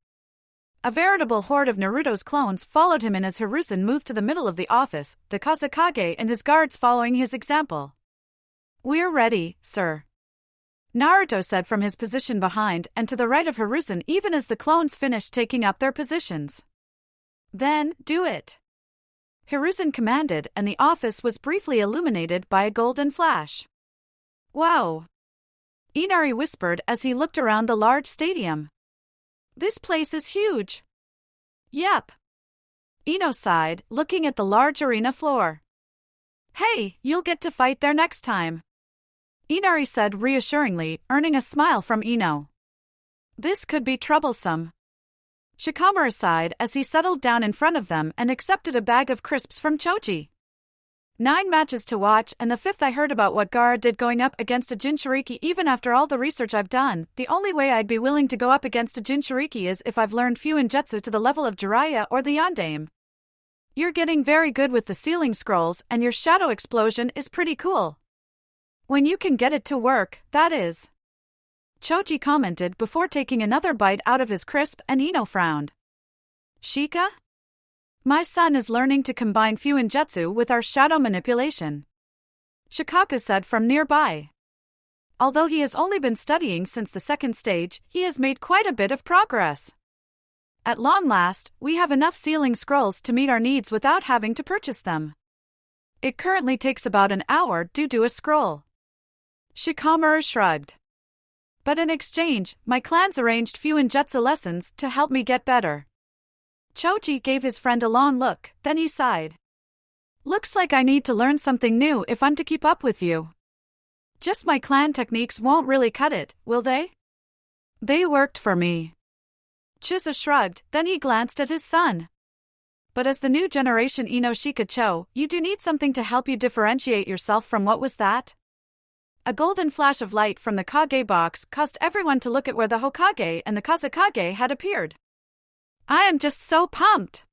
A veritable horde of Naruto's clones followed him in as Hiruzen moved to the middle of the office, the Kazekage and his guards following his example. We're ready, sir. Naruto said from his position behind and to the right of Hiruzen even as the clones finished taking up their positions. Then, do it. Hiruzen commanded and the office was briefly illuminated by a golden flash. Wow! Inari whispered as he looked around the large stadium. This place is huge. Yep. Ino sighed, looking at the large arena floor. Hey, you'll get to fight there next time. Inari said reassuringly, earning a smile from Ino. This could be troublesome. Shikamaru sighed as he settled down in front of them and accepted a bag of crisps from Choji. 9 matches to watch, and the 5th I heard about what Gaara did going up against a Jinchuriki. Even after all the research I've done, the only way I'd be willing to go up against a Jinchuriki is if I've learned Fuinjutsu to the level of Jiraiya or the Yondaime. You're getting very good with the ceiling scrolls, and your shadow explosion is pretty cool. When you can get it to work, that is. Choji commented before taking another bite out of his crisp, and Ino frowned. Shika? My son is learning to combine Fuinjutsu with our shadow manipulation. Shikaku said from nearby. Although he has only been studying since the 2nd stage, he has made quite a bit of progress. At long last, we have enough ceiling scrolls to meet our needs without having to purchase them. It currently takes about an hour due to a scroll. Shikamaru shrugged. But in exchange, my clans arranged few ninjutsu lessons to help me get better. Choji gave his friend a long look, then he sighed. Looks like I need to learn something new if I'm to keep up with you. Just my clan techniques won't really cut it, will they? They worked for me. Chisa shrugged, then he glanced at his son. But as the new generation Inoshika-cho, you do need something to help you differentiate yourself from what was that? A golden flash of light from the Kage box caused everyone to look at where the Hokage and the Kazekage had appeared. I am just so pumped!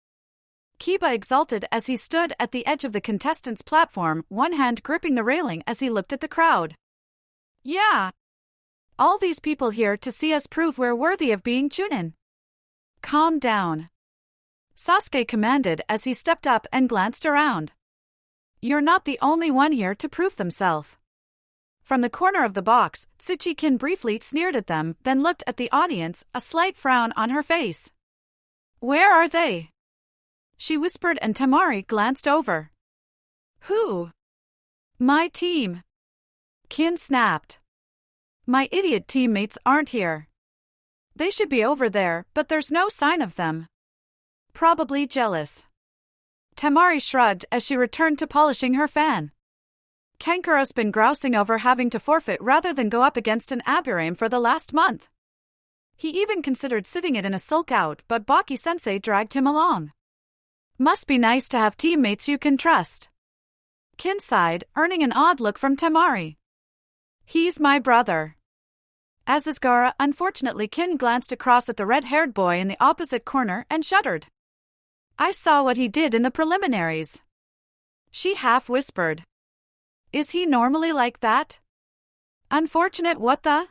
Kiba exulted as he stood at the edge of the contestants' platform, one hand gripping the railing as he looked at the crowd. Yeah! All these people here to see us prove we're worthy of being Chunin. Calm down. Sasuke commanded as he stepped up and glanced around. You're not the only one here to prove themselves. From the corner of the box, Tsuchikin briefly sneered at them, then looked at the audience, a slight frown on her face. Where are they? She whispered and Temari glanced over. Who? My team. Kin snapped. My idiot teammates aren't here. They should be over there, but there's no sign of them. Probably jealous. Temari shrugged as she returned to polishing her fan. Kankuro's been grousing over having to forfeit rather than go up against an Aburame for the last month. He even considered sitting it in a sulk out, but Baki-sensei dragged him along. Must be nice to have teammates you can trust. Kin sighed, earning an odd look from Temari. He's my brother. As is Gaara, unfortunately Kin glanced across at the red-haired boy in the opposite corner and shuddered. I saw what he did in the preliminaries. She half-whispered. Is he normally like that? Unfortunate what the?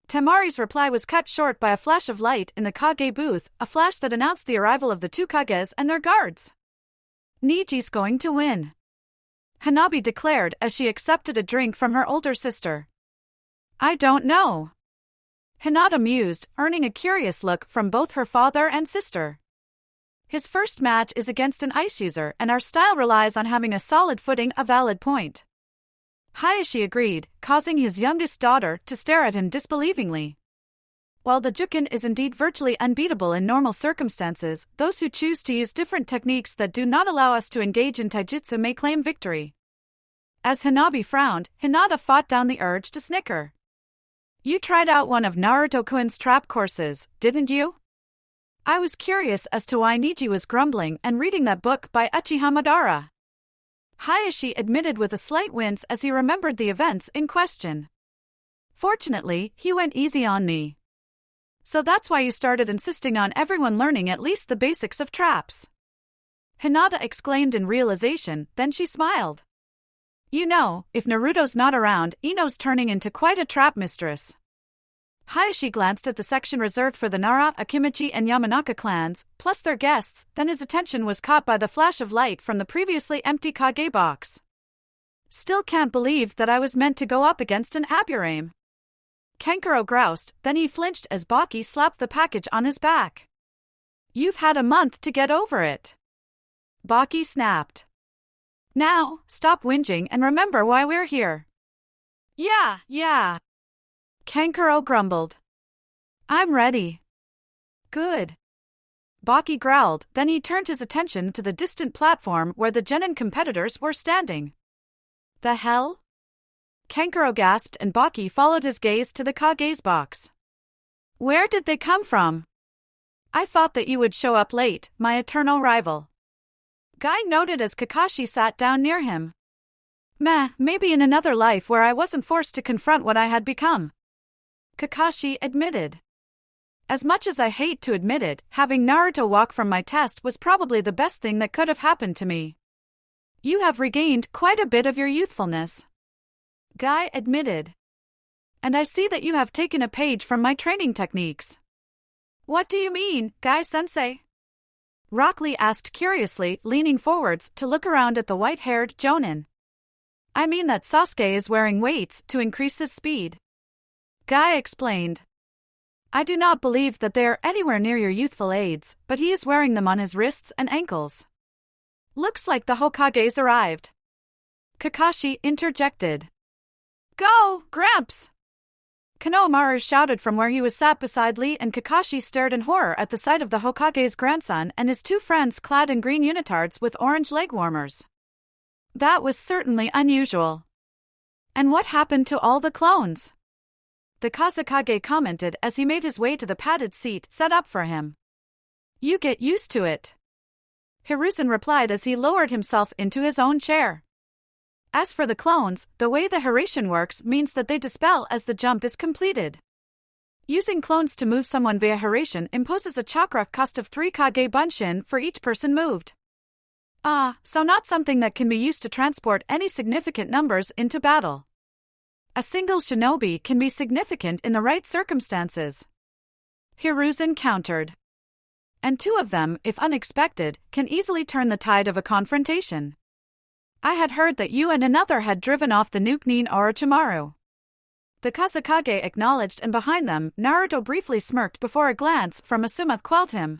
Temari's reply was cut short by a flash of light in the Kage booth, a flash that announced the arrival of the two Kages and their guards. Niji's going to win. Hanabi declared as she accepted a drink from her older sister. I don't know. Hinata mused, earning a curious look from both her father and sister. His first match is against an ice user and our style relies on having a solid footing, a valid point. Hayashi agreed, causing his youngest daughter to stare at him disbelievingly. While the Jukin is indeed virtually unbeatable in normal circumstances, those who choose to use different techniques that do not allow us to engage in taijutsu may claim victory. As Hanabi frowned, Hinata fought down the urge to snicker. You tried out one of Naruto-kun's trap courses, didn't you? I was curious as to why Niji was grumbling and reading that book by Uchiha Madara. Hayashi admitted with a slight wince as he remembered the events in question. Fortunately, he went easy on me. So that's why you started insisting on everyone learning at least the basics of traps. Hinata exclaimed in realization, then she smiled. You know, if Naruto's not around, Ino's turning into quite a trap mistress. Hayashi glanced at the section reserved for the Nara, Akimichi and Yamanaka clans, plus their guests, then his attention was caught by the flash of light from the previously empty Kage box. Still can't believe that I was meant to go up against an Aburame. Kankuro groused, then he flinched as Baki slapped the package on his back. You've had a month to get over it. Baki snapped. Now, stop whinging and remember why we're here. Yeah. Kankuro grumbled. I'm ready. Good. Baki growled, then he turned his attention to the distant platform where the genin competitors were standing. The hell? Kankuro gasped and Baki followed his gaze to the Kage's box. Where did they come from? I thought that you would show up late, my eternal rival. Guy noted as Kakashi sat down near him. Maybe in another life where I wasn't forced to confront what I had become. Kakashi admitted. As much as I hate to admit it, having Naruto walk from my test was probably the best thing that could have happened to me. You have regained quite a bit of your youthfulness. Guy admitted. And I see that you have taken a page from my training techniques. What do you mean, Guy-sensei? Rock Lee asked curiously, leaning forwards to look around at the white-haired Jonin. I mean that Sasuke is wearing weights to increase his speed. Guy explained. I do not believe that they are anywhere near your youthful aids, but he is wearing them on his wrists and ankles. Looks like the Hokages arrived. Kakashi interjected. Go, Gramps! Konohamaru shouted from where he was sat beside Lee, and Kakashi stared in horror at the sight of the Hokage's grandson and his two friends clad in green unitards with orange leg warmers. That was certainly unusual. And what happened to all the clones? The Kazekage commented as he made his way to the padded seat set up for him. You get used to it. Hiruzen replied as he lowered himself into his own chair. As for the clones, the way the Hiraishin works means that they dispel as the jump is completed. Using clones to move someone via Hiraishin imposes a chakra cost of 3 Kage Bunshin for each person moved. So not something that can be used to transport any significant numbers into battle. A single shinobi can be significant in the right circumstances. Hiruzen countered. And 2 of them, if unexpected, can easily turn the tide of a confrontation. I had heard that you and another had driven off the nuke Nin Orochimaru. The Kazekage acknowledged, and behind them, Naruto briefly smirked before a glance from Asuma quelled him.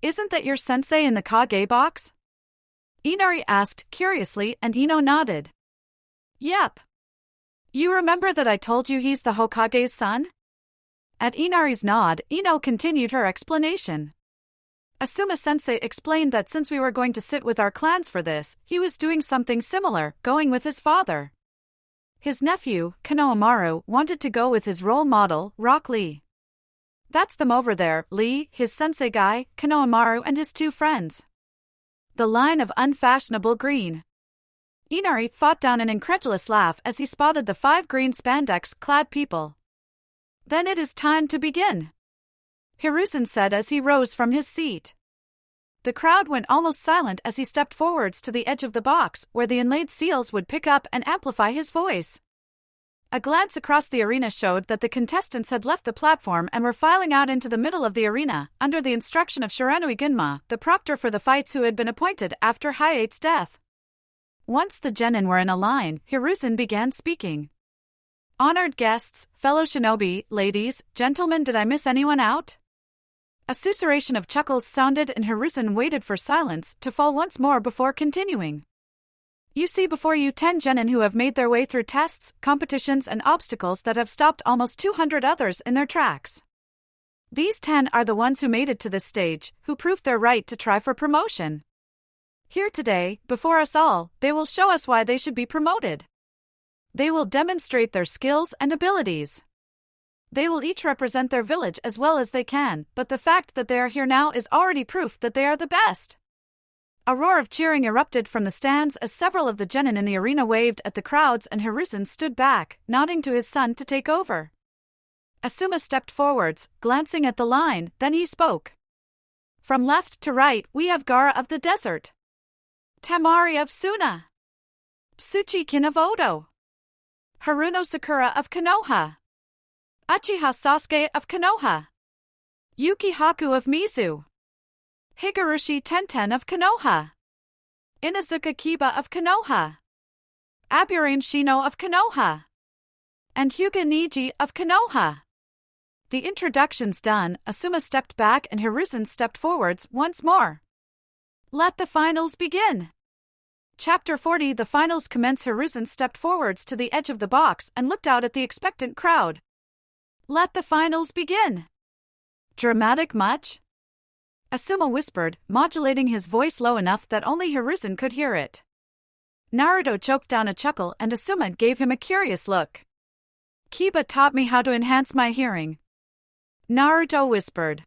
Isn't that your sensei in the Kage box? Inari asked curiously, and Ino nodded. Yep. You remember that I told you he's the Hokage's son? At Inari's nod, Ino continued her explanation. Asuma-sensei explained that since we were going to sit with our clans for this, he was doing something similar, going with his father. His nephew, Konohamaru, wanted to go with his role model, Rock Lee. That's them over there, Lee, his sensei guy, Konohamaru and his 2 friends. The line of unfashionable green. Inari fought down an incredulous laugh as he spotted the 5 green spandex-clad people. Then it is time to begin, Hiruzen said as he rose from his seat. The crowd went almost silent as he stepped forwards to the edge of the box, where the inlaid seals would pick up and amplify his voice. A glance across the arena showed that the contestants had left the platform and were filing out into the middle of the arena, under the instruction of Shiranui Ginma, the proctor for the fights who had been appointed after Hayate's death. Once the genin were in a line, Hiruzen began speaking. Honored guests, fellow shinobi, ladies, gentlemen, did I miss anyone out? A susurration of chuckles sounded, and Hiruzen waited for silence to fall once more before continuing. You see before you 10 genin who have made their way through tests, competitions and obstacles that have stopped almost 200 others in their tracks. These 10 are the ones who made it to this stage, who proved their right to try for promotion. Here today, before us all, they will show us why they should be promoted. They will demonstrate their skills and abilities. They will each represent their village as well as they can, but the fact that they are here now is already proof that they are the best. A roar of cheering erupted from the stands as several of the genin in the arena waved at the crowds, and Hiruzen stood back, nodding to his son to take over. Asuma stepped forwards, glancing at the line, then he spoke. From left to right, we have Gaara of the Desert, Temari of Suna, Tsuchikin of Odo, Haruno Sakura of Konoha, Uchiha Sasuke of Konoha, Yuki Haku of Mizu, Higurushi Tenten of Konoha, Inazuka Kiba of Konoha, Aburame Shino of Konoha, and Hyuga Niji of Konoha. The introductions done, Asuma stepped back and Hiruzen stepped forwards once more. Let the finals begin. Chapter 40. The finals commence. Hiruzen stepped forwards to the edge of the box and looked out at the expectant crowd. Let the finals begin. Dramatic much? Asuma whispered, modulating his voice low enough that only Hiruzen could hear it. Naruto choked down a chuckle and Asuma gave him a curious look. Kiba taught me how to enhance my hearing, Naruto whispered.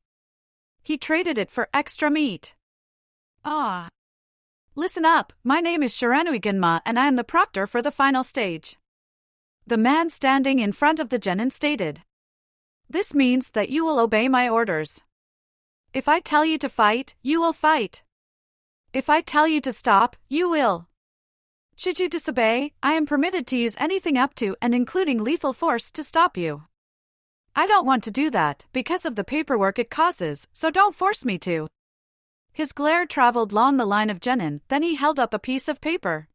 He traded it for extra meat. Ah. Listen up, my name is Shiranui Ginma and I am the proctor for the final stage. The man standing in front of the genin stated. This means that you will obey my orders. If I tell you to fight, you will fight. If I tell you to stop, you will. Should you disobey, I am permitted to use anything up to and including lethal force to stop you. I don't want to do that because of the paperwork it causes, so don't force me to. His glare traveled along the line of genin, then he held up a piece of paper.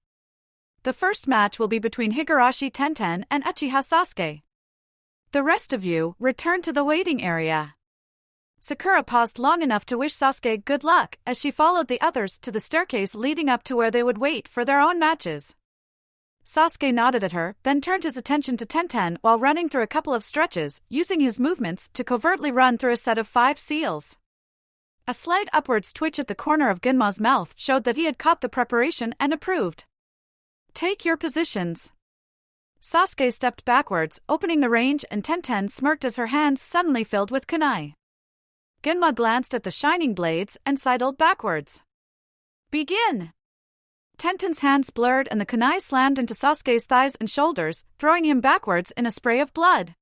The first match will be between Higurashi Tenten and Uchiha Sasuke. The rest of you, return to the waiting area. Sakura paused long enough to wish Sasuke good luck as she followed the others to the staircase leading up to where they would wait for their own matches. Sasuke nodded at her, then turned his attention to Tenten while running through a couple of stretches, using his movements to covertly run through a set of 5 seals. A slight upwards twitch at the corner of Gunma's mouth showed that he had caught the preparation and approved. Take your positions. Sasuke stepped backwards, opening the range, and Tenten smirked as her hands suddenly filled with kunai. Gunma glanced at the shining blades and sidled backwards. Begin! Tenten's hands blurred and the kunai slammed into Sasuke's thighs and shoulders, throwing him backwards in a spray of blood.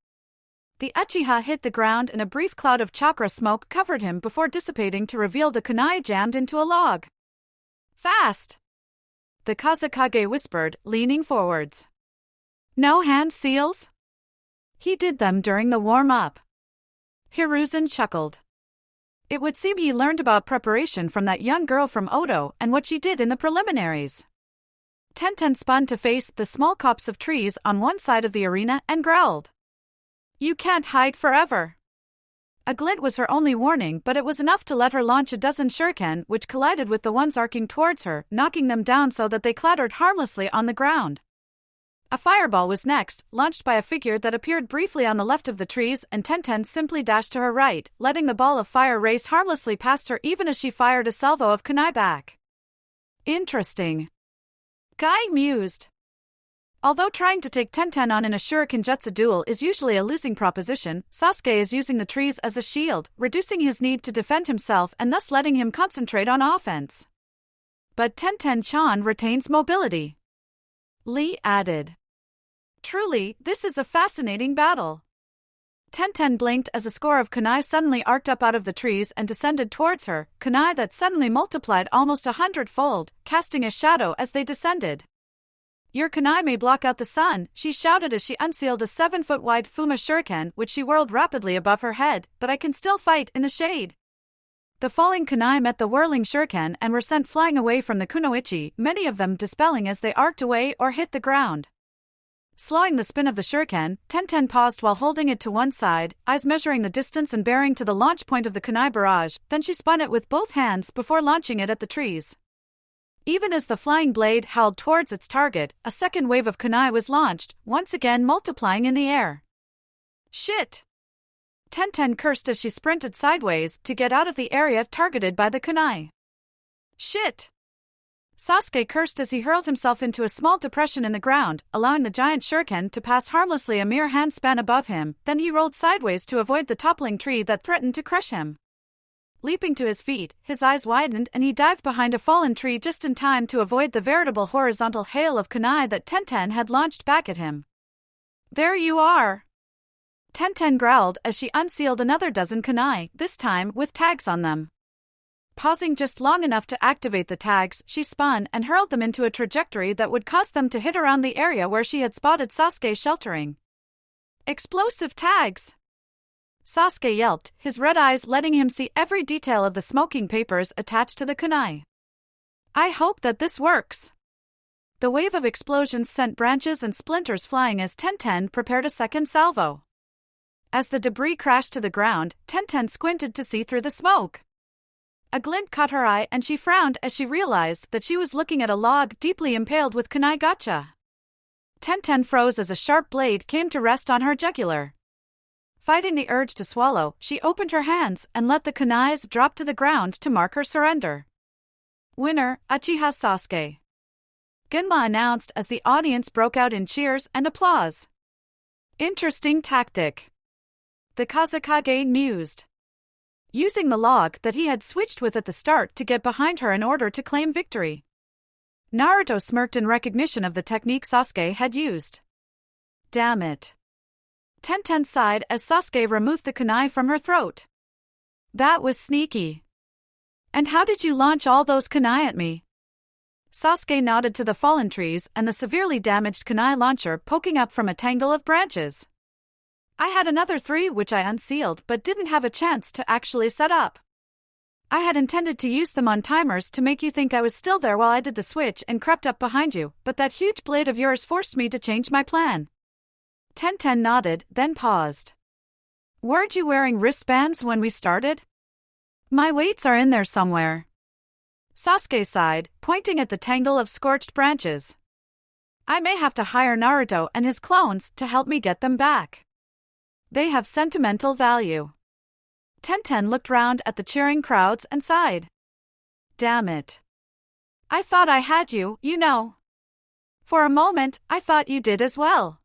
The Uchiha hit the ground and a brief cloud of chakra smoke covered him before dissipating to reveal the kunai jammed into a log. Fast! The Kazekage whispered, leaning forwards. No hand seals? He did them during the warm-up. Hiruzen chuckled. It would seem he learned about preparation from that young girl from Odo and what she did in the preliminaries. Tenten spun to face the small copse of trees on one side of the arena and growled. You can't hide forever. A glint was her only warning, but it was enough to let her launch a dozen shuriken which collided with the ones arcing towards her, knocking them down so that they clattered harmlessly on the ground. A fireball was next, launched by a figure that appeared briefly on the left of the trees, and Tenten simply dashed to her right, letting the ball of fire race harmlessly past her even as she fired a salvo of kunai back. Interesting. Guy mused. Although trying to take Tenten on in a shuriken jutsu duel is usually a losing proposition, Sasuke is using the trees as a shield, reducing his need to defend himself and thus letting him concentrate on offense. But Tenten-chan retains mobility. Lee added. Truly, this is a fascinating battle. Tenten blinked as a score of kunai suddenly arced up out of the trees and descended towards her, kunai that suddenly multiplied almost 100-fold, casting a shadow as they descended. Your kunai may block out the sun, she shouted as she unsealed a 7-foot-wide Fuma shuriken which she whirled rapidly above her head, but I can still fight in the shade. The falling kunai met the whirling shuriken and were sent flying away from the kunoichi, many of them dispelling as they arced away or hit the ground. Slowing the spin of the shuriken, Tenten paused while holding it to one side, eyes measuring the distance and bearing to the launch point of the kunai barrage, then she spun it with both hands before launching it at the trees. Even as the flying blade howled towards its target, a second wave of kunai was launched, once again multiplying in the air. Shit! Tenten cursed as she sprinted sideways to get out of the area targeted by the kunai. Shit! Sasuke cursed as he hurled himself into a small depression in the ground, allowing the giant shuriken to pass harmlessly a mere handspan above him, then he rolled sideways to avoid the toppling tree that threatened to crush him. Leaping to his feet, his eyes widened and he dived behind a fallen tree just in time to avoid the veritable horizontal hail of kunai that Tenten had launched back at him. There you are! Tenten growled as she unsealed another dozen kunai, this time with tags on them. Pausing just long enough to activate the tags, she spun and hurled them into a trajectory that would cause them to hit around the area where she had spotted Sasuke sheltering. Explosive tags! Sasuke yelped, his red eyes letting him see every detail of the smoking papers attached to the kunai. I hope that this works. The wave of explosions sent branches and splinters flying as Tenten prepared a second salvo. As the debris crashed to the ground, Tenten squinted to see through the smoke. A glint caught her eye and she frowned as she realized that she was looking at a log deeply impaled with kunai gacha. Tenten froze as a sharp blade came to rest on her jugular. Fighting the urge to swallow, she opened her hands and let the kunais drop to the ground to mark her surrender. Winner, Uchiha Sasuke. Gunma announced as the audience broke out in cheers and applause. Interesting tactic. The Kazekage mused. Using the log that he had switched with at the start to get behind her in order to claim victory. Naruto smirked in recognition of the technique Sasuke had used. Damn it. Tenten sighed as Sasuke removed the kunai from her throat. That was sneaky. And how did you launch all those kunai at me? Sasuke nodded to the fallen trees and the severely damaged kunai launcher poking up from a tangle of branches. I had another 3 which I unsealed but didn't have a chance to actually set up. I had intended to use them on timers to make you think I was still there while I did the switch and crept up behind you, but that huge blade of yours forced me to change my plan. Tenten nodded, then paused. Weren't you wearing wristbands when we started? My weights are in there somewhere. Sasuke sighed, pointing at the tangle of scorched branches. I may have to hire Naruto and his clones to help me get them back. They have sentimental value. Tenten looked round at the cheering crowds and sighed. Damn it. I thought I had you, you know. For a moment, I thought you did as well.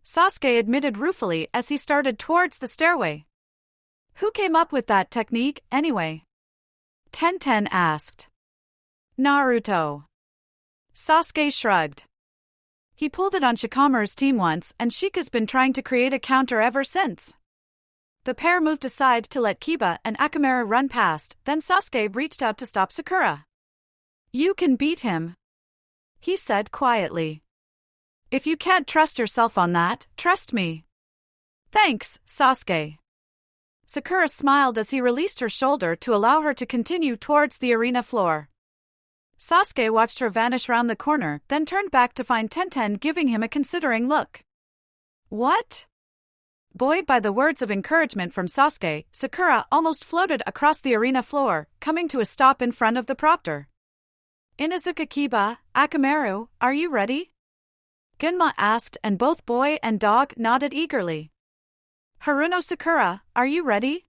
Sasuke admitted ruefully as he started towards the stairway. Who came up with that technique, anyway? Tenten asked. Naruto. Sasuke shrugged. He pulled it on Shikamaru's team once, and Shika's been trying to create a counter ever since. The pair moved aside to let Kiba and Akamaru run past, then Sasuke reached out to stop Sakura. You can beat him, he said quietly. If you can't trust yourself on that, trust me. Thanks, Sasuke. Sakura smiled as he released her shoulder to allow her to continue towards the arena floor. Sasuke watched her vanish round the corner, then turned back to find Tenten giving him a considering look. What? Buoyed by the words of encouragement from Sasuke, Sakura almost floated across the arena floor, coming to a stop in front of the proctor. Inuzuka Kiba, Akamaru, are you ready? Gunma asked, and both boy and dog nodded eagerly. Haruno Sakura, are you ready?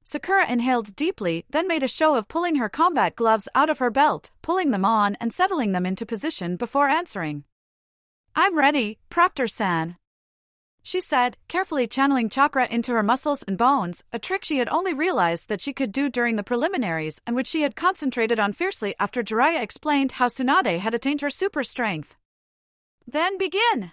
Sakura inhaled deeply, then made a show of pulling her combat gloves out of her belt, pulling them on and settling them into position before answering. I'm ready, Proctor-san, she said, carefully channeling chakra into her muscles and bones, a trick she had only realized that she could do during the preliminaries and which she had concentrated on fiercely after Jiraiya explained how Tsunade had attained her super strength. Then begin!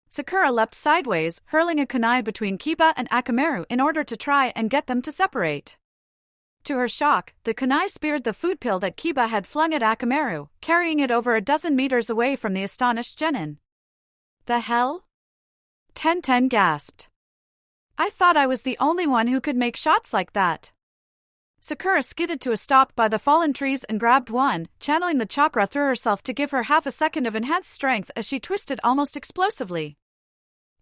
Sakura leapt sideways, hurling a kunai between Kiba and Akamaru in order to try and get them to separate. To her shock, the kunai speared the food pill that Kiba had flung at Akamaru, carrying it over a dozen meters away from the astonished genin. The hell? Tenten gasped. I thought I was the only one who could make shots like that. Sakura skidded to a stop by the fallen trees and grabbed one, channeling the chakra through herself to give her half a second of enhanced strength as she twisted almost explosively.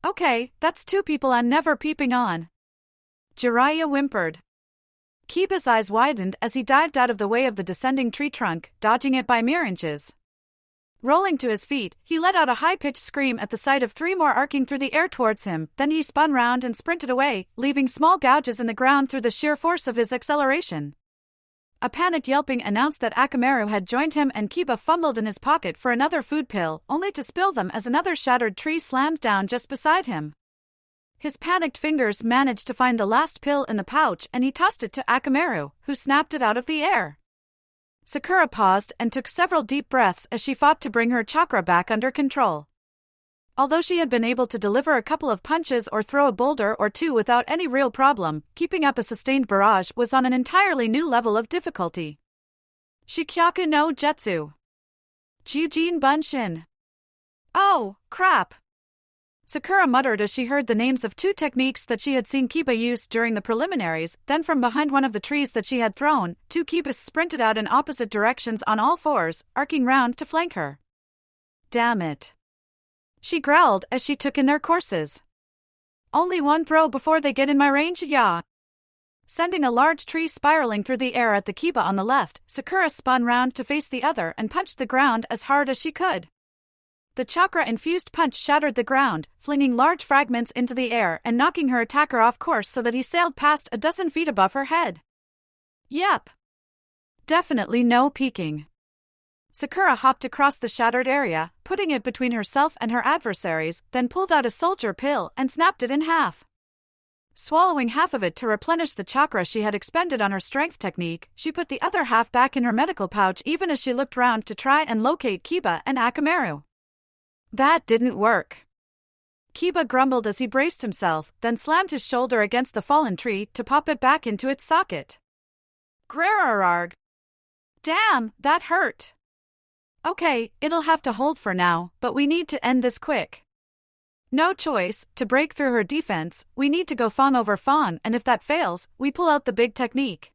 Okay, that's two people I'm never peeping on. Jiraiya whimpered. Kiba's eyes widened as he dived out of the way of the descending tree trunk, dodging it by mere inches. Rolling to his feet, he let out a high-pitched scream at the sight of three more arcing through the air towards him, then he spun round and sprinted away, leaving small gouges in the ground through the sheer force of his acceleration. A panicked yelping announced that Akamaru had joined him and Kiba fumbled in his pocket for another food pill, only to spill them as another shattered tree slammed down just beside him. His panicked fingers managed to find the last pill in the pouch and he tossed it to Akamaru, who snapped it out of the air. Sakura paused and took several deep breaths as she fought to bring her chakra back under control. Although she had been able to deliver a couple of punches or throw a boulder or two without any real problem, keeping up a sustained barrage was on an entirely new level of difficulty. Shikyaku no Jutsu. Jujin Bunshin. Oh, crap! Sakura muttered as she heard the names of two techniques that she had seen Kiba use during the preliminaries, then from behind one of the trees that she had thrown, two Kibas sprinted out in opposite directions on all fours, arcing round to flank her. Damn it! She growled as she took in their courses. Only one throw before they get in my range, yeah. Sending a large tree spiraling through the air at the Kiba on the left, Sakura spun round to face the other and punched the ground as hard as she could. The chakra-infused punch shattered the ground, flinging large fragments into the air and knocking her attacker off course so that he sailed past a dozen feet above her head. Yep. Definitely no peeking. Sakura hopped across the shattered area, putting it between herself and her adversaries, then pulled out a soldier pill and snapped it in half. Swallowing half of it to replenish the chakra she had expended on her strength technique, she put the other half back in her medical pouch even as she looked round to try and locate Kiba and Akamaru. That didn't work. Kiba grumbled as he braced himself, then slammed his shoulder against the fallen tree to pop it back into its socket. Grrrararg! Damn, that hurt! Okay, it'll have to hold for now, but we need to end this quick. No choice, to break through her defense, we need to go fawn over fawn, and if that fails, we pull out the big technique.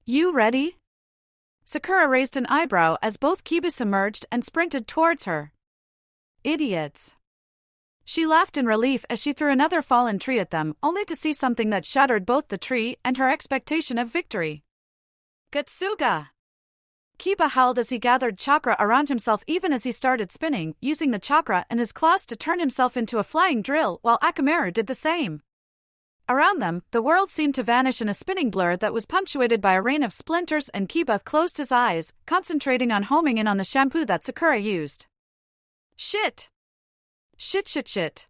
You ready? Sakura raised an eyebrow as both Kibas emerged and sprinted towards her. Idiots. She laughed in relief as she threw another fallen tree at them, only to see something that shattered both the tree and her expectation of victory. Gutsuga! Kiba howled as he gathered chakra around himself even as he started spinning, using the chakra and his claws to turn himself into a flying drill while Akamaru did the same. Around them, the world seemed to vanish in a spinning blur that was punctuated by a rain of splinters, and Kiba closed his eyes, concentrating on homing in on the shampoo that Sakura used. Shit! Shit shit shit!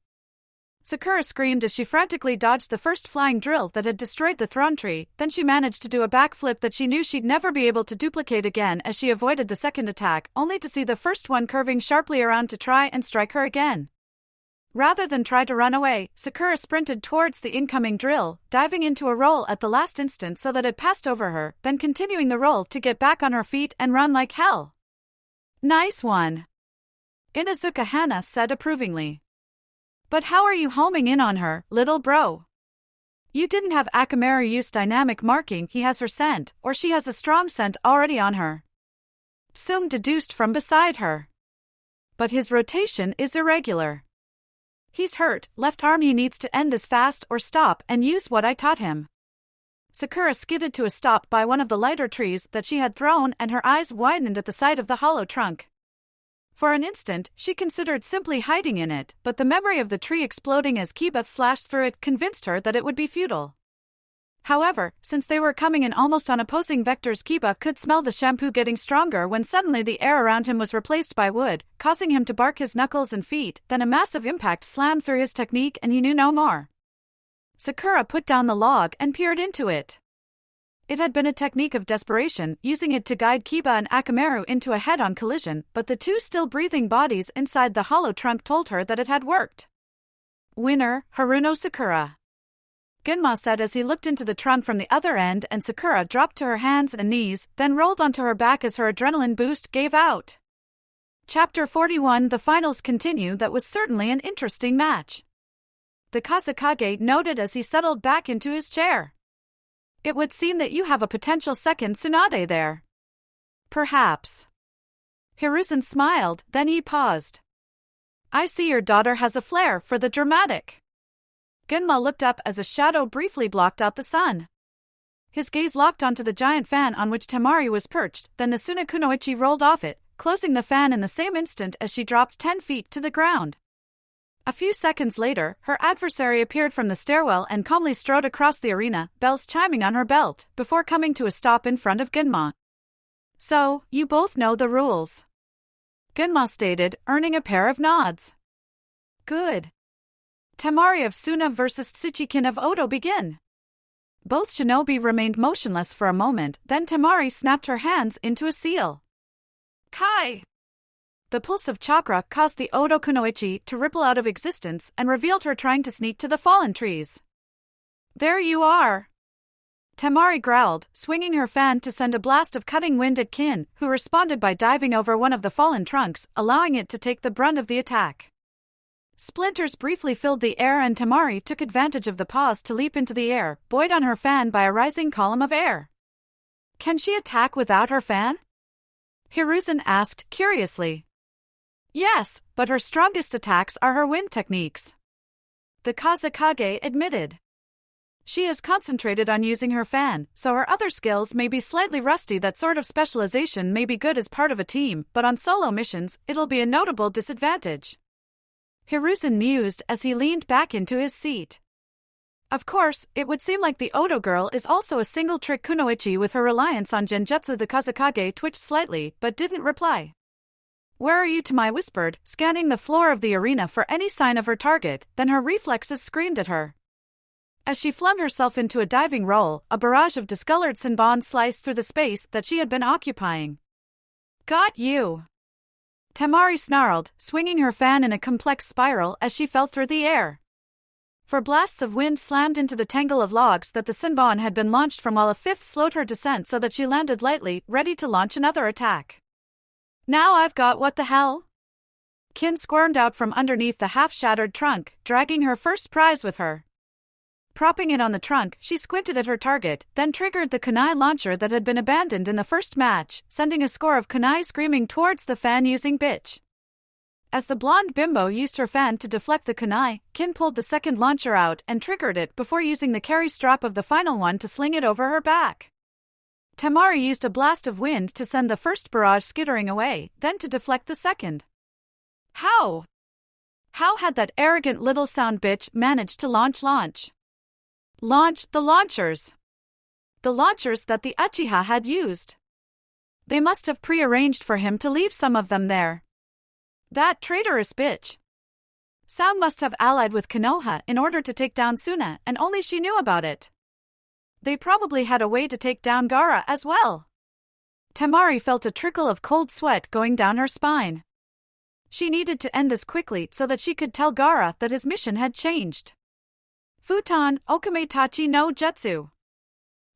Sakura screamed as she frantically dodged the first flying drill that had destroyed the throne tree, then she managed to do a backflip that she knew she'd never be able to duplicate again as she avoided the second attack, only to see the first one curving sharply around to try and strike her again. Rather than try to run away, Sakura sprinted towards the incoming drill, diving into a roll at the last instant so that it passed over her, then continuing the roll to get back on her feet and run like hell. Nice one! Inuzuka Hana said approvingly. But how are you homing in on her, little bro? You didn't have Akamaru use dynamic marking, he has her scent, or she has a strong scent already on her. Sung deduced from beside her. But his rotation is irregular. He's hurt, left arm, he needs to end this fast or stop and use what I taught him. Sakura skidded to a stop by one of the lighter trees that she had thrown, and her eyes widened at the sight of the hollow trunk. For an instant, she considered simply hiding in it, but the memory of the tree exploding as Kiba slashed through it convinced her that it would be futile. However, since they were coming in almost on opposing vectors, Kiba could smell the shampoo getting stronger when suddenly the air around him was replaced by wood, causing him to bark his knuckles and feet, then a massive impact slammed through his technique and he knew no more. Sakura put down the log and peered into it. It had been a technique of desperation, using it to guide Kiba and Akamaru into a head-on collision, but the two still breathing bodies inside the hollow trunk told her that it had worked. Winner, Haruno Sakura. Gunma said as he looked into the trunk from the other end, and Sakura dropped to her hands and knees, then rolled onto her back as her adrenaline boost gave out. Chapter 41. The finals continue. That was certainly an interesting match. The Kazekage noted as he settled back into his chair. It would seem that you have a potential second Tsunade there. Perhaps. Hiruzen smiled, then he paused. I see your daughter has a flair for the dramatic. Gunma looked up as a shadow briefly blocked out the sun. His gaze locked onto the giant fan on which Temari was perched, then the Sunakunoichi rolled off it, closing the fan in the same instant as she dropped 10 feet to the ground. A few seconds later, her adversary appeared from the stairwell and calmly strode across the arena, bells chiming on her belt, before coming to a stop in front of Gunma. So, you both know the rules. Gunma stated, earning a pair of nods. Good. Temari of Suna versus Tsuchikin of Odo begin. Both shinobi remained motionless for a moment, then Temari snapped her hands into a seal. Kai! The pulse of chakra caused the Odo Kunoichi to ripple out of existence and revealed her trying to sneak to the fallen trees. There you are! Temari growled, swinging her fan to send a blast of cutting wind at Kin, who responded by diving over one of the fallen trunks, allowing it to take the brunt of the attack. Splinters briefly filled the air and Temari took advantage of the pause to leap into the air, buoyed on her fan by a rising column of air. Can she attack without her fan? Hiruzen asked curiously. Yes, but her strongest attacks are her wind techniques. The Kazekage admitted. She is concentrated on using her fan, so her other skills may be slightly rusty. That sort of specialization may be good as part of a team, but on solo missions, it'll be a notable disadvantage. Hiruzen mused as he leaned back into his seat. Of course, it would seem like the Odo girl is also a single-trick kunoichi with her reliance on genjutsu. The Kazekage twitched slightly, but didn't reply. Where are you? Temai whispered, scanning the floor of the arena for any sign of her target, then her reflexes screamed at her. As she flung herself into a diving roll, a barrage of discolored Senbon sliced through the space that she had been occupying. Got you! Temari snarled, swinging her fan in a complex spiral as she fell through the air. For blasts of wind slammed into the tangle of logs that the Senbon had been launched from, while a fifth slowed her descent so that she landed lightly, ready to launch another attack. Now I've got what the hell? Kin squirmed out from underneath the half-shattered trunk, dragging her first prize with her. Propping it on the trunk, she squinted at her target, then triggered the kunai launcher that had been abandoned in the first match, sending a score of kunai screaming towards the fan using bitch. As the blonde bimbo used her fan to deflect the kunai, Kin pulled the second launcher out and triggered it before using the carry strap of the final one to sling it over her back. Temari used a blast of wind to send the first barrage skittering away, then to deflect the second. How? How had that arrogant little sound bitch managed to launch the launchers? The launchers that the Uchiha had used. They must have pre-arranged for him to leave some of them there. That traitorous bitch. Sound must have allied with Konoha in order to take down Suna, and only she knew about it. They probably had a way to take down Gaara as well. Temari felt a trickle of cold sweat going down her spine. She needed to end this quickly so that she could tell Gaara that his mission had changed. Futon Okametachi no Jutsu.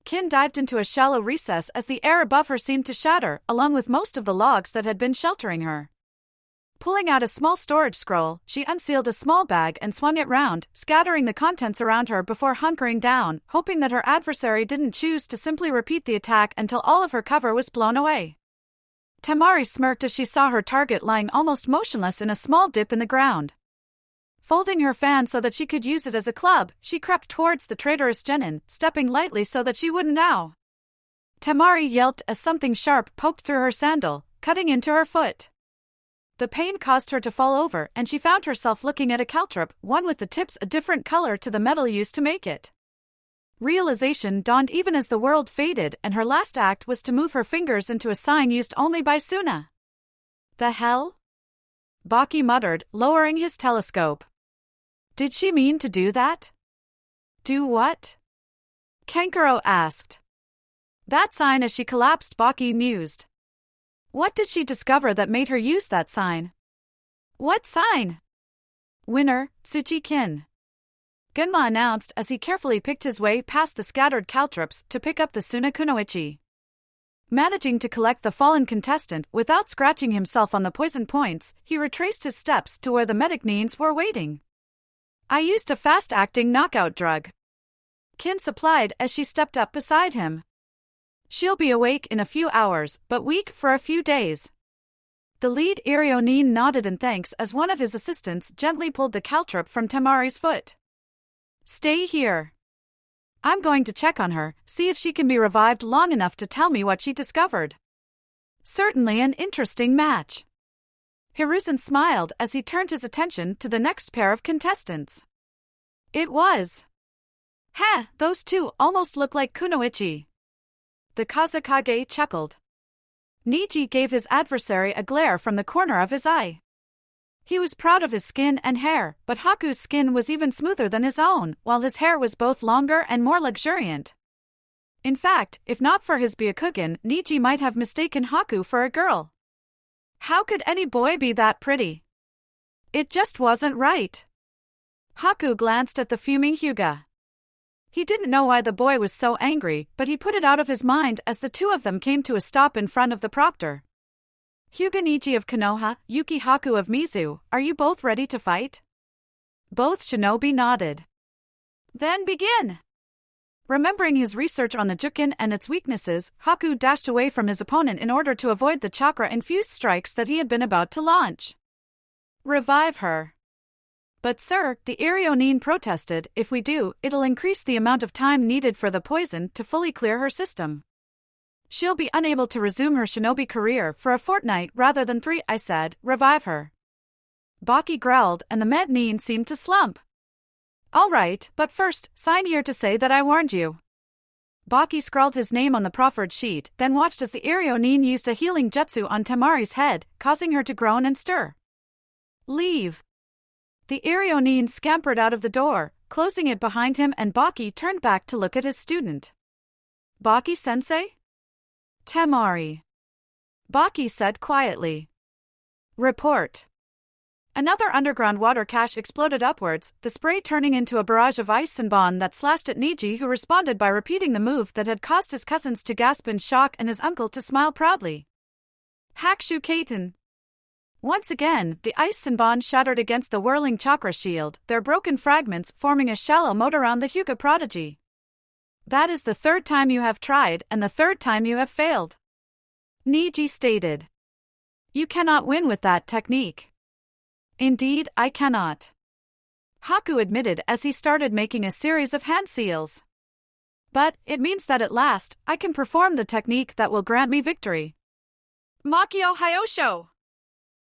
Kin dived into a shallow recess as the air above her seemed to shatter, along with most of the logs that had been sheltering her. Pulling out a small storage scroll, she unsealed a small bag and swung it round, scattering the contents around her before hunkering down, hoping that her adversary didn't choose to simply repeat the attack until all of her cover was blown away. Temari smirked as she saw her target lying almost motionless in a small dip in the ground. Folding her fan so that she could use it as a club, she crept towards the traitorous genin, stepping lightly so that she wouldn't ow. Temari yelped as something sharp poked through her sandal, cutting into her foot. The pain caused her to fall over, and she found herself looking at a caltrop, one with the tips a different color to the metal used to make it. Realization dawned even as the world faded, and her last act was to move her fingers into a sign used only by Suna. The hell? Baki muttered, lowering his telescope. Did she mean to do that? Do what? Kankuro asked. That sign. As she collapsed, Baki mused. What did she discover that made her use that sign? What sign? Winner, Tsuchi-kin. Gunma announced as he carefully picked his way past the scattered caltrops to pick up the Suna Kunoichi. Managing to collect the fallen contestant without scratching himself on the poison points, he retraced his steps to where the medic neens were waiting. I used a fast-acting knockout drug. Kin supplied as she stepped up beside him. She'll be awake in a few hours, but weak for a few days. The lead Irionin nodded in thanks as one of his assistants gently pulled the caltrop from Temari's foot. Stay here. I'm going to check on her, see if she can be revived long enough to tell me what she discovered. Certainly an interesting match. Hiruzen smiled as he turned his attention to the next pair of contestants. It was. Ha, those two almost look like Kunoichi. The Kazekage chuckled. Niji gave his adversary a glare from the corner of his eye. He was proud of his skin and hair, but Haku's skin was even smoother than his own, while his hair was both longer and more luxuriant. In fact, if not for his Byakugan, Niji might have mistaken Haku for a girl. How could any boy be that pretty? It just wasn't right. Haku glanced at the fuming Hyuga. He didn't know why the boy was so angry, but he put it out of his mind as the two of them came to a stop in front of the proctor. Hyuga Niji of Konoha, Yuki Haku of Mizu, are you both ready to fight? Both shinobi nodded. Then begin! Remembering his research on the Jukin and its weaknesses, Haku dashed away from his opponent in order to avoid the chakra-infused strikes that he had been about to launch. Revive her. But sir, the Irionin protested, if we do, it'll increase the amount of time needed for the poison to fully clear her system. She'll be unable to resume her shinobi career for a fortnight rather than 3, I said, revive her. Baki growled and the med neen seemed to slump. All right, but first, sign here to say that I warned you. Baki scrawled his name on the proffered sheet, then watched as the Irionin used a healing jutsu on Temari's head, causing her to groan and stir. Leave. The Irionin scampered out of the door, closing it behind him, and Baki turned back to look at his student. Baki-sensei? Temari. Baki said quietly. Report. Another underground water cache exploded upwards, the spray turning into a barrage of ice and bon that slashed at Niji, who responded by repeating the move that had caused his cousins to gasp in shock and his uncle to smile proudly. Hakushu Kaiten. Once again, the ice Senbon shattered against the whirling chakra shield, their broken fragments forming a shallow moat around the Hyuga prodigy. That is the third time you have tried, and the third time you have failed. Niji stated. You cannot win with that technique. Indeed, I cannot. Haku admitted as he started making a series of hand seals. But it means that at last, I can perform the technique that will grant me victory. Makio Hyosho!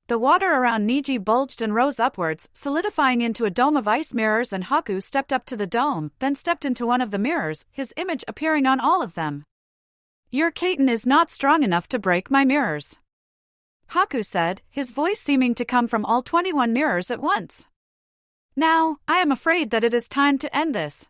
The water around Niji bulged and rose upwards, solidifying into a dome of ice mirrors, and Haku stepped up to the dome, then stepped into one of the mirrors, his image appearing on all of them. Your Kaiten is not strong enough to break my mirrors, Haku said, his voice seeming to come from all 21 mirrors at once. Now, I am afraid that it is time to end this.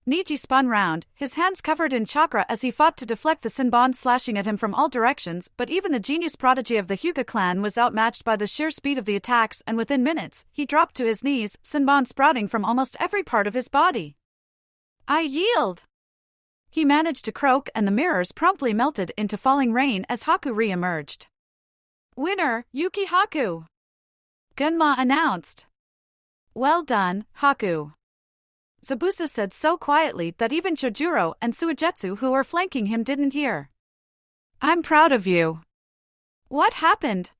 Niji spun round, his hands covered in chakra as he fought to deflect the Sinbon slashing at him from all directions, but even the genius prodigy of the Hyuga clan was outmatched by the sheer speed of the attacks, and within minutes, he dropped to his knees, Sinbon sprouting from almost every part of his body. I yield! He managed to croak, and the mirrors promptly melted into falling rain as Haku re-emerged. Winner, Yuki Haku! Gunma announced. Well done, Haku. Zabuza said so quietly that even Chojuro and Suigetsu who were flanking him didn't hear. I'm proud of you. What happened?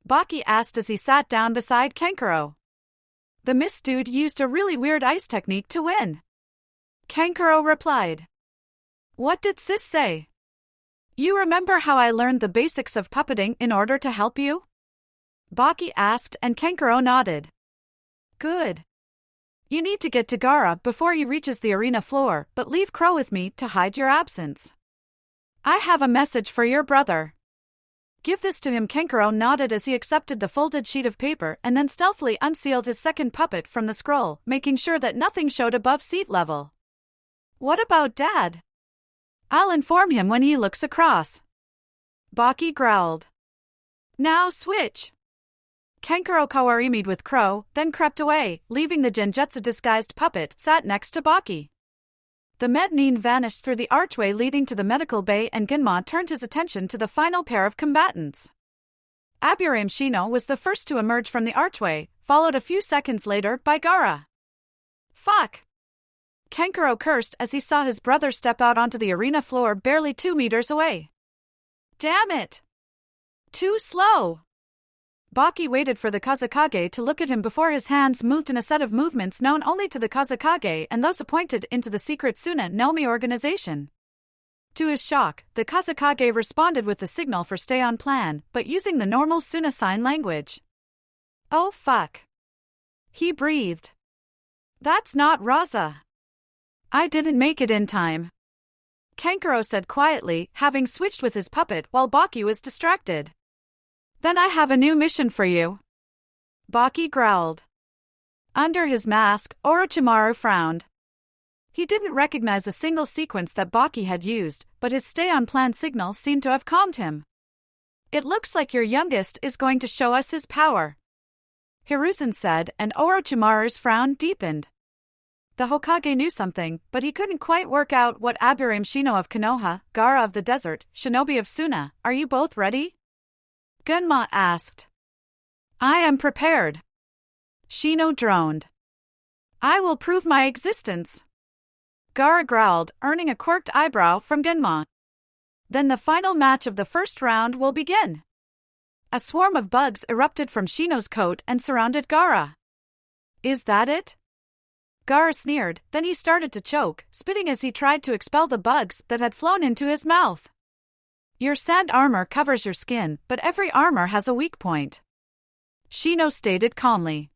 Baki asked as he sat down beside Kankuro. The Mist Dude used a really weird ice technique to win. Kankuro replied. What did Sis say? You remember how I learned the basics of puppeting in order to help you? Baki asked and Kankuro nodded. Good. You need to get to Gaara before he reaches the arena floor, but leave Crow with me to hide your absence. I have a message for your brother. Give this to him. Kankuro nodded as he accepted the folded sheet of paper and then stealthily unsealed his second puppet from the scroll, making sure that nothing showed above seat level. What about Dad? I'll inform him when he looks across. Baki growled. Now switch. Kankuro kawarimi'd with Crow, then crept away, leaving the Genjutsu-disguised puppet sat next to Baki. The Mednin vanished through the archway leading to the medical bay, and Gunma turned his attention to the final pair of combatants. Aburame Shino was the first to emerge from the archway, followed a few seconds later by Gaara. Fuck! Kankuro cursed as he saw his brother step out onto the arena floor barely 2 meters away. Damn it! Too slow! Baki waited for the Kazekage to look at him before his hands moved in a set of movements known only to the Kazekage and those appointed into the secret Suna Nomi organization. To his shock, the Kazekage responded with the signal for stay on plan, but using the normal Suna sign language. Oh fuck. He breathed. That's not Raza. I didn't make it in time. Kankuro said quietly, having switched with his puppet while Baki was distracted. Then I have a new mission for you. Baki growled. Under his mask, Orochimaru frowned. He didn't recognize a single sequence that Baki had used, but his stay-on-plan signal seemed to have calmed him. It looks like your youngest is going to show us his power, Hiruzen said, and Orochimaru's frown deepened. The Hokage knew something, but he couldn't quite work out what. Aburame Shino of Konoha, Gaara of the Desert, Shinobi of Suna, are you both ready? Gunma asked. I am prepared. Shino droned. I will prove my existence. Gaara growled, earning a quirked eyebrow from Gunma. Then the final match of the first round will begin. A swarm of bugs erupted from Shino's coat and surrounded Gaara. Is that it? Gaara sneered, then he started to choke, spitting as he tried to expel the bugs that had flown into his mouth. Your sand armor covers your skin, but every armor has a weak point, Shino stated calmly.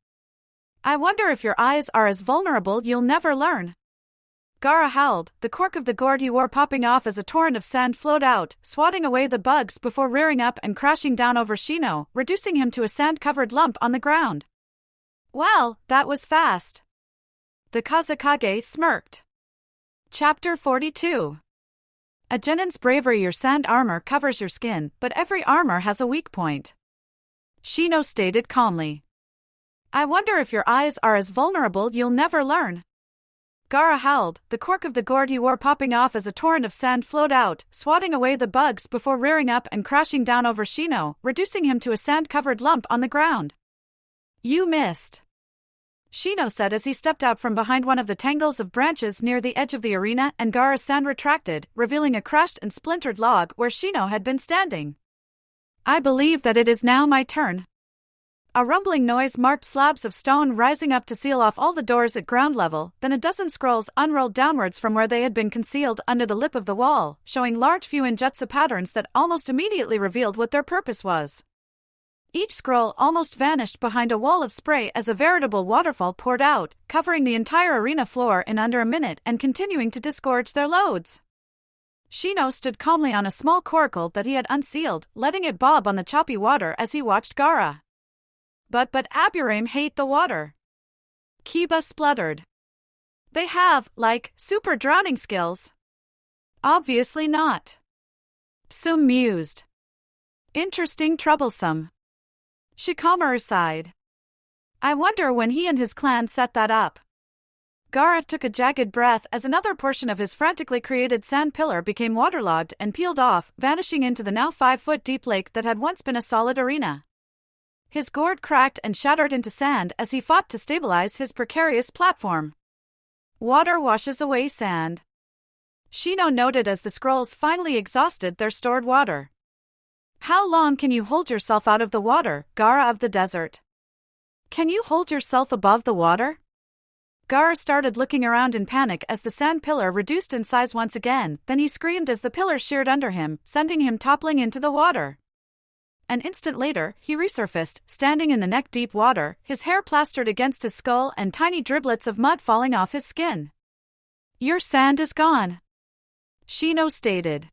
I wonder if your eyes are as vulnerable. You'll never learn. Gaara howled, the cork of the gourd he wore popping off as a torrent of sand flowed out, swatting away the bugs before rearing up and crashing down over Shino, reducing him to a sand-covered lump on the ground. Well, that was fast. The Kazekage smirked. Chapter 42. A genin's bravery. Your sand armor covers your skin, but every armor has a weak point, Shino stated calmly. I wonder if your eyes are as vulnerable. You'll never learn. Gaara howled, the cork of the gourd he wore popping off as a torrent of sand flowed out, swatting away the bugs before rearing up and crashing down over Shino, reducing him to a sand-covered lump on the ground. You missed, Shino said as he stepped out from behind one of the tangles of branches near the edge of the arena, and Gaara's sand retracted, revealing a crushed and splintered log where Shino had been standing. I believe that it is now my turn. A rumbling noise marked slabs of stone rising up to seal off all the doors at ground level, then a dozen scrolls unrolled downwards from where they had been concealed under the lip of the wall, showing large fuinjutsu patterns that almost immediately revealed what their purpose was. Each scroll almost vanished behind a wall of spray as a veritable waterfall poured out, covering the entire arena floor in under a minute and continuing to disgorge their loads. Shino stood calmly on a small coracle that he had unsealed, letting it bob on the choppy water as he watched Gaara. But Aburame hate the water. Kiba spluttered. They have, like, super drowning skills. Obviously not. Sum mused. Interesting, troublesome. Shikamaru sighed. I wonder when he and his clan set that up. Gaara took a jagged breath as another portion of his frantically created sand pillar became waterlogged and peeled off, vanishing into the now 5-foot-deep lake that had once been a solid arena. His gourd cracked and shattered into sand as he fought to stabilize his precarious platform. Water washes away sand. Shino noted as the scrolls finally exhausted their stored water. How long can you hold yourself out of the water, Gaara of the desert? Can you hold yourself above the water? Gaara started looking around in panic as the sand pillar reduced in size once again, then he screamed as the pillar sheared under him, sending him toppling into the water. An instant later, he resurfaced, standing in the neck-deep water, his hair plastered against his skull and tiny driblets of mud falling off his skin. Your sand is gone, Shino stated.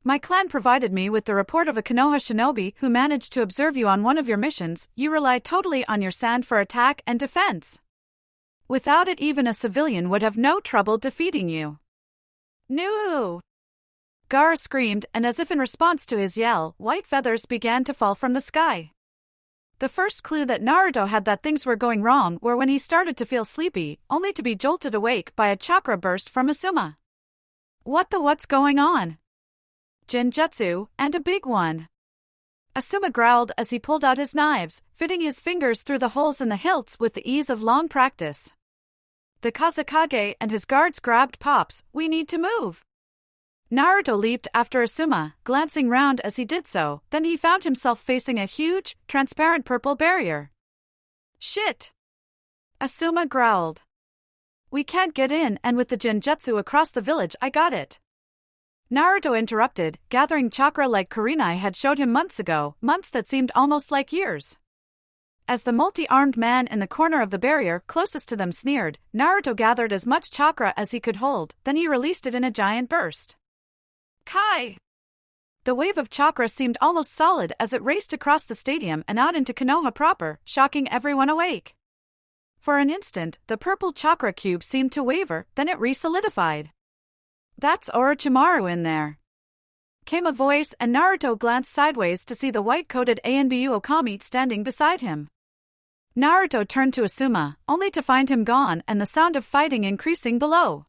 My clan provided me with the report of a Konoha shinobi who managed to observe you on one of your missions. You rely totally on your sand for attack and defense. Without it, even a civilian would have no trouble defeating you. No! Gaara screamed, and as if in response to his yell, white feathers began to fall from the sky. The first clue that Naruto had that things were going wrong were when he started to feel sleepy, only to be jolted awake by a chakra burst from Asuma. What's going on? Genjutsu, and a big one. Asuma growled as he pulled out his knives, fitting his fingers through the holes in the hilts with the ease of long practice. The Kazekage and his guards grabbed Pops. We need to move. Naruto leaped after Asuma, glancing round as he did so, then he found himself facing a huge, transparent purple barrier. Shit! Asuma growled. We can't get in, and with the genjutsu across the village I got it. Naruto interrupted, gathering chakra like Kurenai had showed him months ago, months that seemed almost like years. As the multi-armed man in the corner of the barrier closest to them sneered, Naruto gathered as much chakra as he could hold, then he released it in a giant burst. Kai! The wave of chakra seemed almost solid as it raced across the stadium and out into Konoha proper, shocking everyone awake. For an instant, the purple chakra cube seemed to waver, then it re-solidified. That's Orochimaru in there. Came a voice, and Naruto glanced sideways to see the white-coated Anbu Okami standing beside him. Naruto turned to Asuma, only to find him gone and the sound of fighting increasing below.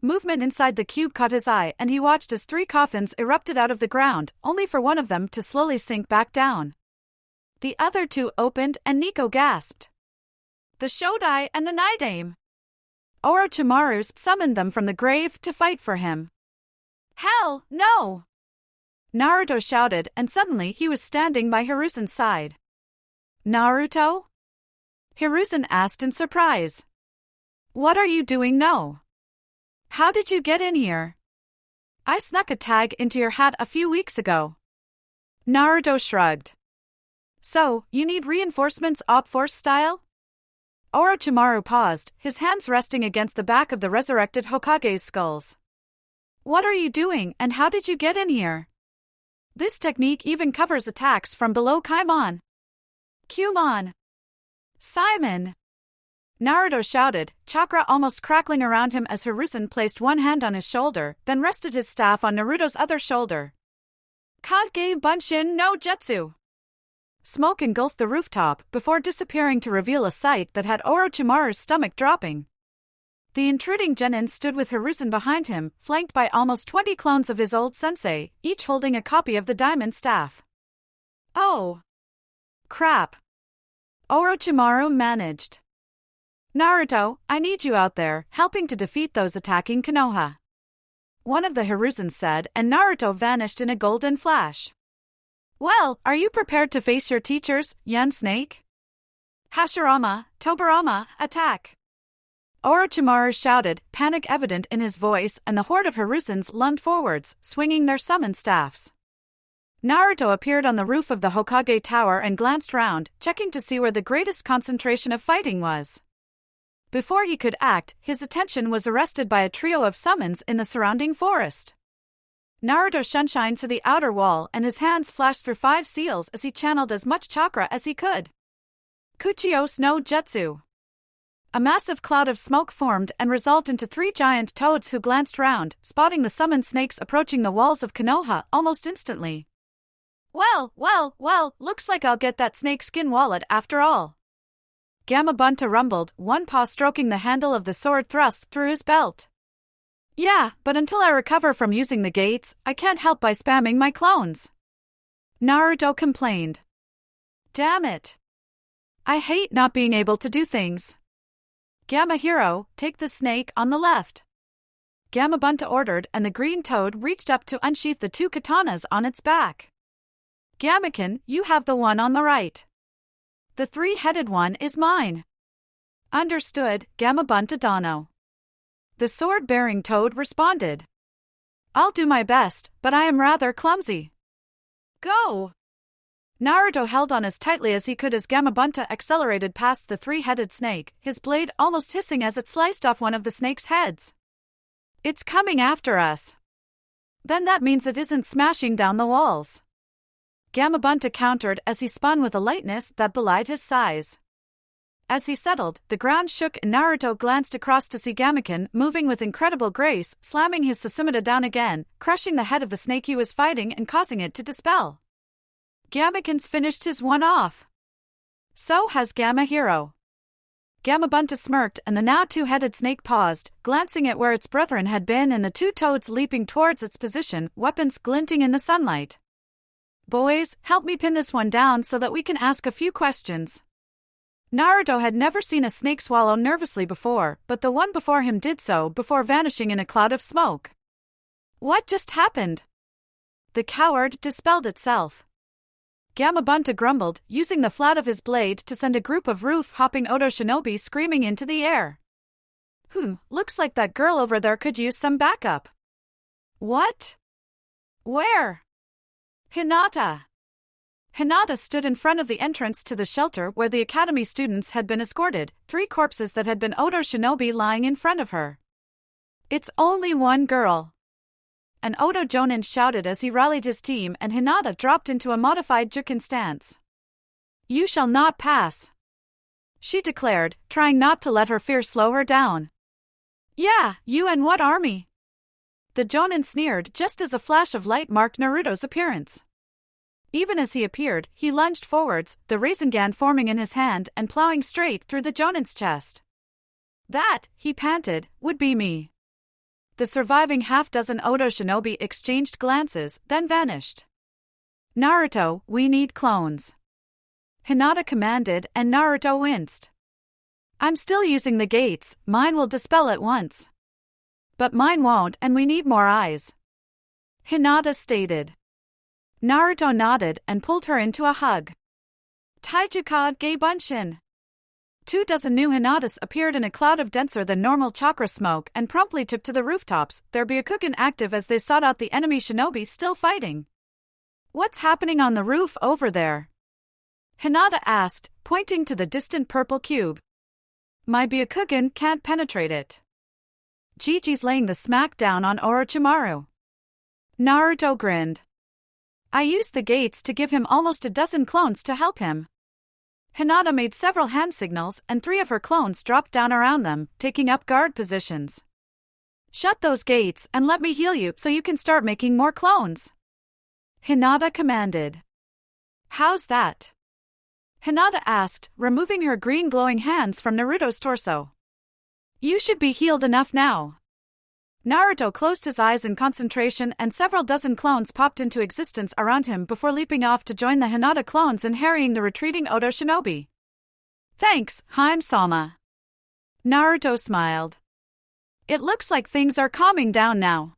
Movement inside the cube caught his eye, and he watched as 3 coffins erupted out of the ground, only for one of them to slowly sink back down. The other 2 opened, and Nico gasped. The Shodai and the Nidaime. Orochimaru's summoned them from the grave to fight for him. Hell, no! Naruto shouted, and suddenly he was standing by Hiruzen's side. Naruto? Hiruzen asked in surprise. What are you doing? No. How did you get in here? I snuck a tag into your hat a few weeks ago. Naruto shrugged. So, you need reinforcements Op Force style? Orochimaru paused, his hands resting against the back of the resurrected Hokage's skulls. What are you doing, and how did you get in here? This technique even covers attacks from below Kaimon. Kumon. Simon! Naruto shouted, chakra almost crackling around him as Hiruzen placed one hand on his shoulder, then rested his staff on Naruto's other shoulder. Kage Bunshin no Jutsu! Smoke engulfed the rooftop before disappearing to reveal a sight that had Orochimaru's stomach dropping. The intruding genin stood with Hiruzen behind him, flanked by almost 20 clones of his old sensei, each holding a copy of the diamond staff. Oh! Crap! Orochimaru managed. Naruto, I need you out there, helping to defeat those attacking Konoha. One of the Hiruzens said, and Naruto vanished in a golden flash. Well, are you prepared to face your teachers, young snake? Hashirama, Tobirama, attack! Orochimaru shouted, panic evident in his voice, and the horde of Hirusens lunged forwards, swinging their summon staffs. Naruto appeared on the roof of the Hokage Tower and glanced round, checking to see where the greatest concentration of fighting was. Before he could act, his attention was arrested by a trio of summons in the surrounding forest. Naruto shunshined to the outer wall and his hands flashed through 5 seals as he channeled as much chakra as he could. Kuchios no Jutsu. A massive cloud of smoke formed and resolved into 3 giant toads who glanced round, spotting the summoned snakes approaching the walls of Konoha almost instantly. Well, looks like I'll get that snakeskin wallet after all. Gamabunta rumbled, one paw stroking the handle of the sword thrust through his belt. Yeah, but until I recover from using the gates, I can't help by spamming my clones. Naruto complained. Damn it. I hate not being able to do things. Gamma Hero, take the snake on the left. Gamabunta ordered, and the green toad reached up to unsheath the 2 katanas on its back. Gamakin, you have the one on the right. The 3-headed one is mine. Understood, Gamabunta Dano. The sword-bearing toad responded. I'll do my best, but I am rather clumsy. Go! Naruto held on as tightly as he could as Gamabunta accelerated past the 3-headed snake, his blade almost hissing as it sliced off one of the snake's heads. It's coming after us. Then that means it isn't smashing down the walls. Gamabunta countered as he spun with a lightness that belied his size. As he settled, the ground shook and Naruto glanced across to see Gamakin moving with incredible grace, slamming his Susumuda down again, crushing the head of the snake he was fighting and causing it to dispel. Gamakin's finished his one off. So has Gamma Hero. Gamabunta smirked and the now 2-headed snake paused, glancing at where its brethren had been and the 2 toads leaping towards its position, weapons glinting in the sunlight. Boys, help me pin this one down so that we can ask a few questions. Naruto had never seen a snake swallow nervously before, but the one before him did so before vanishing in a cloud of smoke. What just happened? The coward dispelled itself. Gamabunta grumbled, using the flat of his blade to send a group of roof-hopping Odo shinobi screaming into the air. Looks like that girl over there could use some backup. What? Where? Hinata. Hinata stood in front of the entrance to the shelter where the academy students had been escorted, 3 corpses that had been Odo shinobi lying in front of her. It's only one girl. An Odo Jonin shouted as he rallied his team and Hinata dropped into a modified Jukin stance. You shall not pass, she declared, trying not to let her fear slow her down. Yeah, you and what army? The Jonin sneered just as a flash of light marked Naruto's appearance. Even as he appeared, he lunged forwards, the Rasengan forming in his hand and plowing straight through the Jonin's chest. That, he panted, would be me. The surviving half-dozen Odo shinobi exchanged glances, then vanished. Naruto, we need clones. Hinata commanded and Naruto winced. I'm still using the gates, mine will dispel at once. But mine won't and we need more eyes. Hinata stated. Naruto nodded and pulled her into a hug. Taijuka Gei Bunshin. 24 new Hinatas appeared in a cloud of denser than normal chakra smoke and promptly took to the rooftops, their Byakugan active as they sought out the enemy shinobi still fighting. What's happening on the roof over there? Hinata asked, pointing to the distant purple cube. My Byakugan can't penetrate it. Gigi's laying the smack down on Orochimaru. Naruto grinned. I used the gates to give him almost a dozen clones to help him. Hinata made several hand signals and 3 of her clones dropped down around them, taking up guard positions. Shut those gates and let me heal you so you can start making more clones. Hinata commanded. How's that? Hinata asked, removing her green glowing hands from Naruto's torso. You should be healed enough now. Naruto closed his eyes in concentration and several dozen clones popped into existence around him before leaping off to join the Hinata clones and harrying the retreating Odo shinobi. Thanks, Haim-sama. Naruto smiled. It looks like things are calming down now.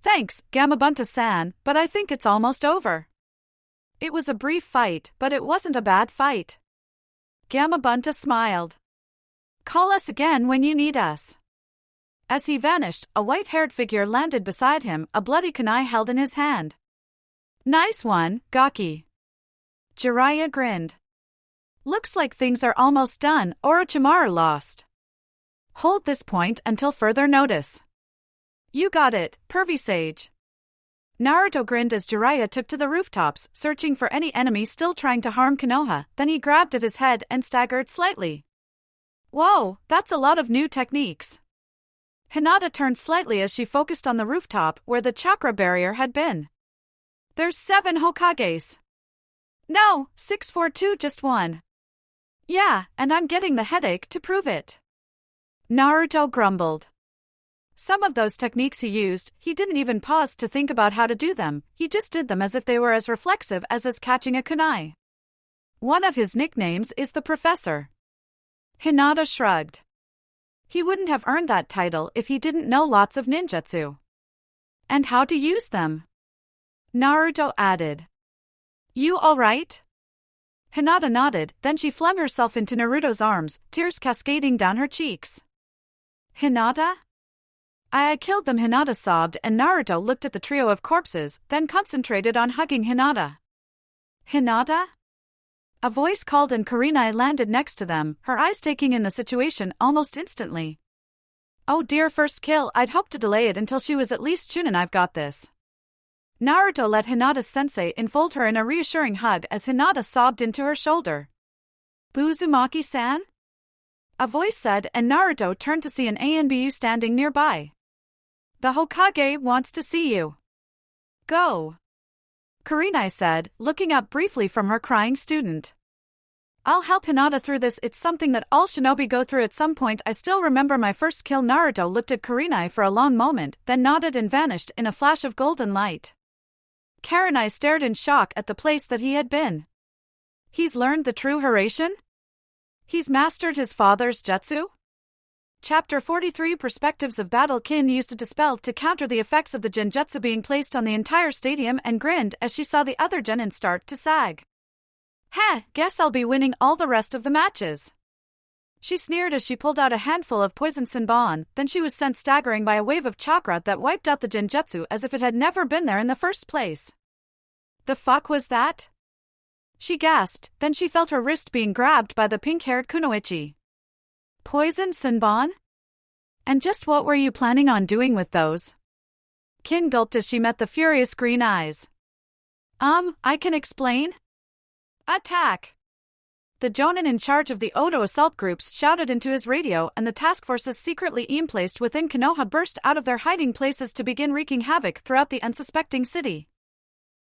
Thanks, Gamabunta-san, but I think it's almost over. It was a brief fight, but it wasn't a bad fight. Gamabunta smiled. Call us again when you need us. As he vanished, a white-haired figure landed beside him, a bloody kunai held in his hand. Nice one, Gaki. Jiraiya grinned. Looks like things are almost done, Orochimaru lost. Hold this point until further notice. You got it, pervy sage. Naruto grinned as Jiraiya took to the rooftops, searching for any enemy still trying to harm Konoha, then he grabbed at his head and staggered slightly. Whoa, that's a lot of new techniques. Hinata turned slightly as she focused on the rooftop where the chakra barrier had been. There's 7 Hokages. No, 642 just 1. Yeah, and I'm getting the headache to prove it. Naruto grumbled. Some of those techniques he used, he didn't even pause to think about how to do them, he just did them as if they were as reflexive as catching a kunai. One of his nicknames is the Professor. Hinata shrugged. He wouldn't have earned that title if he didn't know lots of ninjutsu. And how to use them. Naruto added. You alright? Hinata nodded, then she flung herself into Naruto's arms, tears cascading down her cheeks. Hinata? I killed them, Hinata sobbed, and Naruto looked at the trio of corpses, then concentrated on hugging Hinata. Hinata? A voice called and Kurenai landed next to them, her eyes taking in the situation almost instantly. Oh dear, first kill, I'd hoped to delay it until she was at least Chunin. I've got this. Naruto let Hinata's sensei enfold her in a reassuring hug as Hinata sobbed into her shoulder. Uzumaki-san? A voice said, and Naruto turned to see an Anbu standing nearby. The Hokage wants to see you. Go. Kurenai said, looking up briefly from her crying student. I'll help Hinata through this, it's something that all shinobi go through at some point. I still remember my first kill. Naruto looked at Kurenai for a long moment, then nodded and vanished in a flash of golden light. Kurenai stared in shock at the place that he had been. He's learned the true Hiraishin? He's mastered his father's jutsu? Chapter 43 Perspectives of Battle. Kin used a dispel to counter the effects of the genjutsu being placed on the entire stadium and grinned as she saw the other genin start to sag. Heh, guess I'll be winning all the rest of the matches. She sneered as she pulled out a handful of poison Senbon, then she was sent staggering by a wave of chakra that wiped out the genjutsu as if it had never been there in the first place. The fuck was that? She gasped, then she felt her wrist being grabbed by the pink-haired Kunoichi. Poison Senbon? And just what were you planning on doing with those? Kin gulped as she met the furious green eyes. I can explain? Attack! The Jonin in charge of the Odo assault groups shouted into his radio, and the task forces secretly emplaced within Konoha burst out of their hiding places to begin wreaking havoc throughout the unsuspecting city.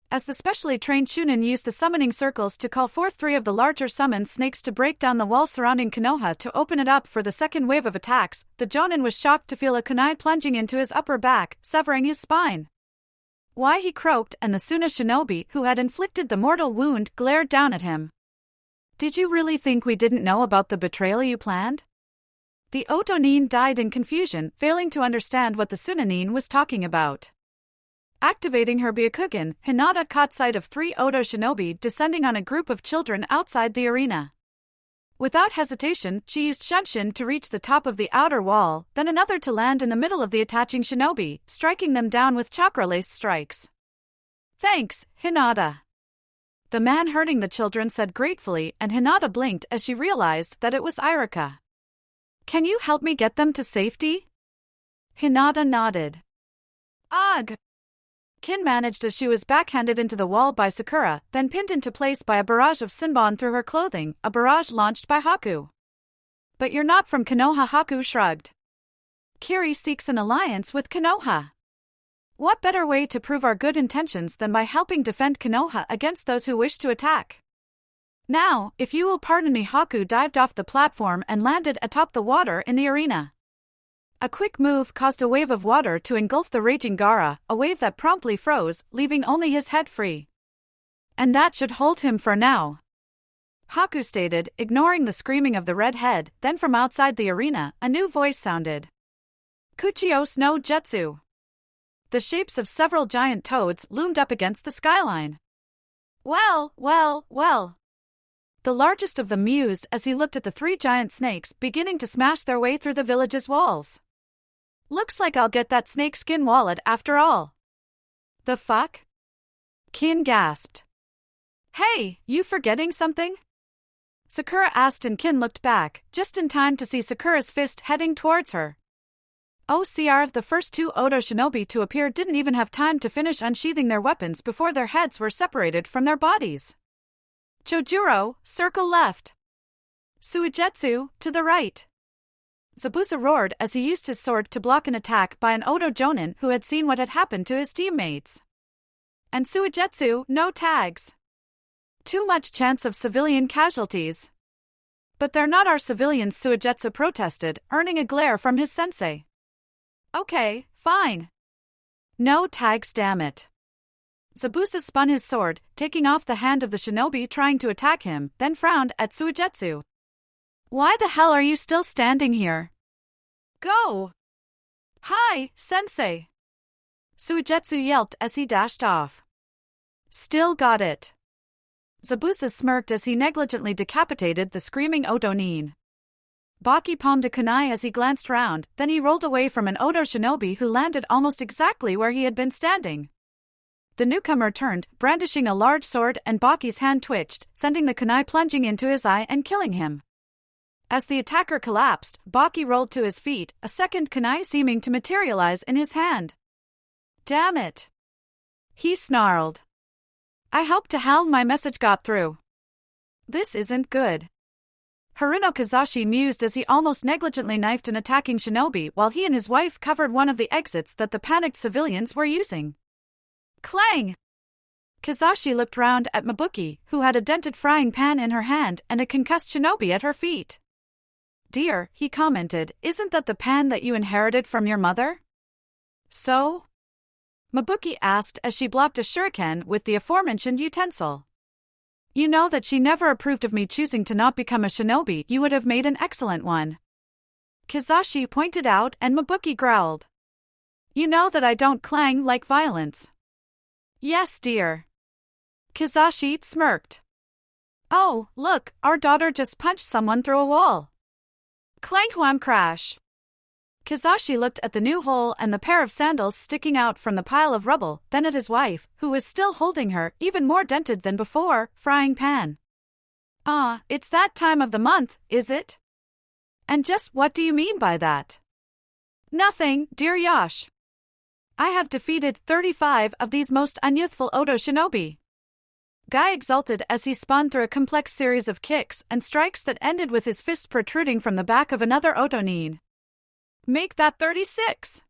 As the specially trained Chunin used the summoning circles to call forth 3 of the larger summoned snakes to break down the wall surrounding Konoha to open it up for the second wave of attacks, the Jonin was shocked to feel a kunai plunging into his upper back, severing his spine. Why, he croaked, and the Suna shinobi who had inflicted the mortal wound glared down at him. Did you really think we didn't know about the betrayal you planned? The Otonin died in confusion, failing to understand what the Sunanin was talking about. Activating her Byakugan, Hinata caught sight of 3 Odo shinobi descending on a group of children outside the arena. Without hesitation, she used Shunshin to reach the top of the outer wall, then another to land in the middle of the attaching shinobi, striking them down with chakra-laced strikes. Thanks, Hinata. The man hurting the children said gratefully, and Hinata blinked as she realized that it was Irika. Can you help me get them to safety? Hinata nodded. Ugh! Kin managed as she was backhanded into the wall by Sakura, then pinned into place by a barrage of Senbon through her clothing, a barrage launched by Haku. But you're not from Konoha, Haku shrugged. Kiri seeks an alliance with Konoha. What better way to prove our good intentions than by helping defend Konoha against those who wish to attack? Now, if you will pardon me. Haku dived off the platform and landed atop the water in the arena. A quick move caused a wave of water to engulf the raging Gaara, a wave that promptly froze, leaving only his head free. And that should hold him for now, Haku stated, ignoring the screaming of the red head. Then from outside the arena, a new voice sounded. Kuchios no Jutsu. The shapes of several giant toads loomed up against the skyline. Well, well, well. The largest of them mused as he looked at the three giant snakes beginning to smash their way through the village's walls. Looks like I'll get that snakeskin wallet after all. The fuck? Kin gasped. Hey, you forgetting something? Sakura asked and Kin looked back, just in time to see Sakura's fist heading towards her. OCR, the first two Odo shinobi to appear didn't even have time to finish unsheathing their weapons before their heads were separated from their bodies. Chojuro, circle left. Suigetsu, to the right. Zabuza roared as he used his sword to block an attack by an Odo Jonin who had seen what had happened to his teammates. And Suigetsu, no tags. Too much chance of civilian casualties. But they're not our civilians, Suigetsu protested, earning a glare from his sensei. Okay, fine. No tags, damn it. Zabuza spun his sword, taking off the hand of the shinobi trying to attack him, then frowned at Suigetsu. Why the hell are you still standing here? Go! Hi, sensei! Suigetsu yelped as he dashed off. Still got it. Zabuza smirked as he negligently decapitated the screaming Odo nin. Baki palmed a kunai as he glanced round, then he rolled away from an Odo shinobi who landed almost exactly where he had been standing. The newcomer turned, brandishing a large sword, and Baki's hand twitched, sending the kunai plunging into his eye and killing him. As the attacker collapsed, Baki rolled to his feet, a second kunai seeming to materialize in his hand. Damn it! He snarled. I hope to hell my message got through. This isn't good. Haruno Kazashi mused as he almost negligently knifed an attacking shinobi while he and his wife covered one of the exits that the panicked civilians were using. Clang! Kazashi looked round at Mabuki, who had a dented frying pan in her hand and a concussed shinobi at her feet. Dear, he commented, isn't that the pan that you inherited from your mother? So? Mabuki asked as she blocked a shuriken with the aforementioned utensil. You know that she never approved of me choosing to not become a shinobi. You would have made an excellent one. Kazashi pointed out and Mabuki growled. You know that I don't clang like violence. Yes, dear. Kazashi smirked. Oh, look, our daughter just punched someone through a wall. Clang wham crash. Kazashi looked at the new hole and the pair of sandals sticking out from the pile of rubble, then at his wife, who was still holding her, even more dented than before, frying pan. Ah, it's that time of the month, is it? And just what do you mean by that? Nothing, dear Yash. I have defeated 35 of these most unyouthful Odo shinobi. Guy exulted as he spun through a complex series of kicks and strikes that ended with his fist protruding from the back of another Odo nin. Make that 36.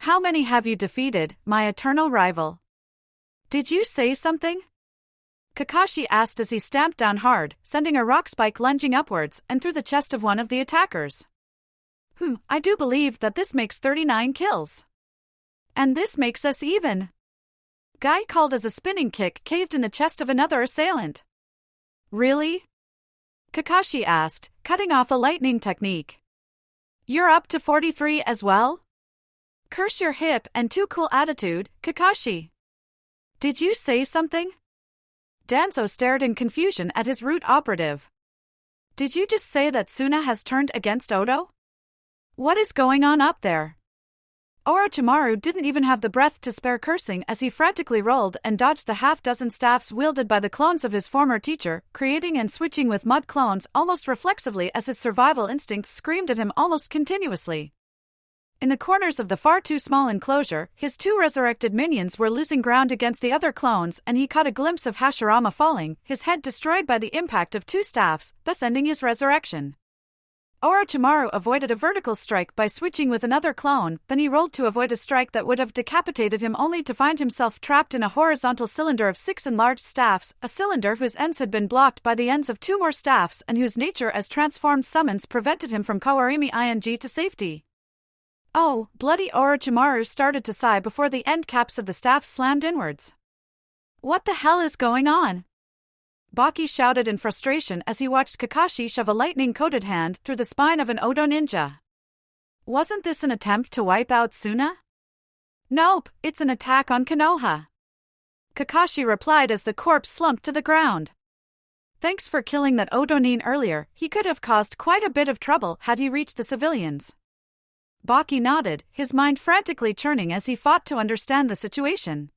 How many have you defeated, my eternal rival? Did you say something? Kakashi asked as he stamped down hard, sending a rock spike lunging upwards and through the chest of one of the attackers. I do believe that this makes 39 kills. And this makes us even. Guy called as a spinning kick caved in the chest of another assailant. Really? Kakashi asked, cutting off a lightning technique. You're up to 43 as well? Curse your hip and too cool attitude, Kakashi. Did you say something? Danzo stared in confusion at his root operative. Did you just say that Suna has turned against Odo? What is going on up there? Orochimaru didn't even have the breath to spare cursing as he frantically rolled and dodged the half-dozen staffs wielded by the clones of his former teacher, creating and switching with mud clones almost reflexively as his survival instincts screamed at him almost continuously. In the corners of the far too small enclosure, his two resurrected minions were losing ground against the other clones and he caught a glimpse of Hashirama falling, his head destroyed by the impact of two staffs, thus ending his resurrection. Orochimaru avoided a vertical strike by switching with another clone, then he rolled to avoid a strike that would have decapitated him only to find himself trapped in a horizontal cylinder of 6 enlarged staffs, a cylinder whose ends had been blocked by the ends of 2 more staffs and whose nature as transformed summons prevented him from Kawarimi ing to safety. Oh, bloody Orochimaru started to sigh before the end caps of the staff slammed inwards. What the hell is going on? Baki shouted in frustration as he watched Kakashi shove a lightning-coated hand through the spine of an Odo ninja. Wasn't this an attempt to wipe out Suna? Nope, it's an attack on Konoha. Kakashi replied as the corpse slumped to the ground. Thanks for killing that Odonin earlier, he could have caused quite a bit of trouble had he reached the civilians. Baki nodded, his mind frantically churning as he fought to understand the situation.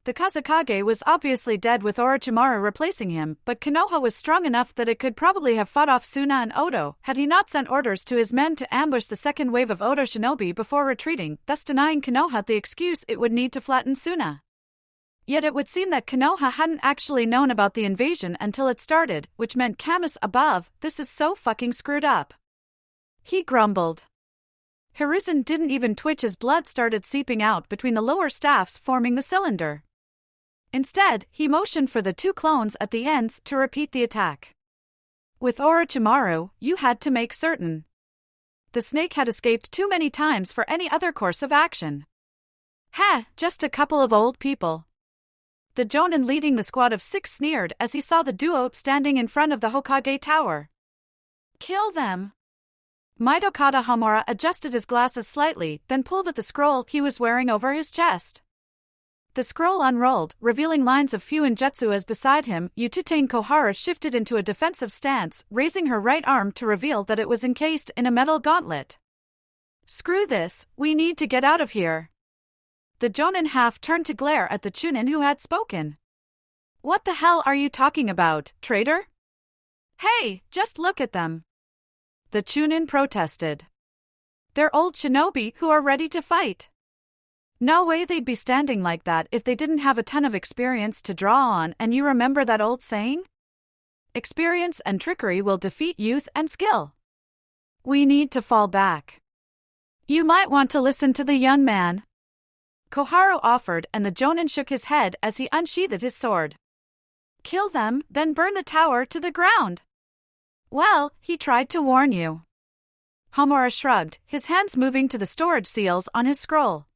The Kazekage was obviously dead with Orochimaru replacing him, but Konoha was strong enough that it could probably have fought off Suna and Odo had he not sent orders to his men to ambush the second wave of Odo shinobi before retreating, thus denying Konoha the excuse it would need to flatten Suna. Yet it would seem that Konoha hadn't actually known about the invasion until it started, which meant Camus above, this is so fucking screwed up. He grumbled. Hiruzen didn't even twitch as blood started seeping out between the lower staffs forming the cylinder. Instead, he motioned for the two clones at the ends to repeat the attack. With Orochimaru, you had to make certain. The snake had escaped too many times for any other course of action. Just a couple of old people. The Jonin leading the squad of 6 sneered as he saw the duo standing in front of the Hokage tower. Kill them! Mitokata Homura adjusted his glasses slightly, then pulled at the scroll he was wearing over his chest. The scroll unrolled, revealing lines of Fuinjutsu as beside him, Yututane Kohara shifted into a defensive stance, raising her right arm to reveal that it was encased in a metal gauntlet. Screw this, we need to get out of here. The Jonin half turned to glare at the Chunin who had spoken. What the hell are you talking about, traitor? Hey, just look at them. The Chunin protested. They're old shinobi who are ready to fight. No way they'd be standing like that if they didn't have a ton of experience to draw on, and you remember that old saying? Experience and trickery will defeat youth and skill. We need to fall back. You might want to listen to the young man. Koharu offered, and the Jonin shook his head as he unsheathed his sword. Kill them, then burn the tower to the ground. Well, he tried to warn you. Homura shrugged, his hands moving to the storage seals on his scroll.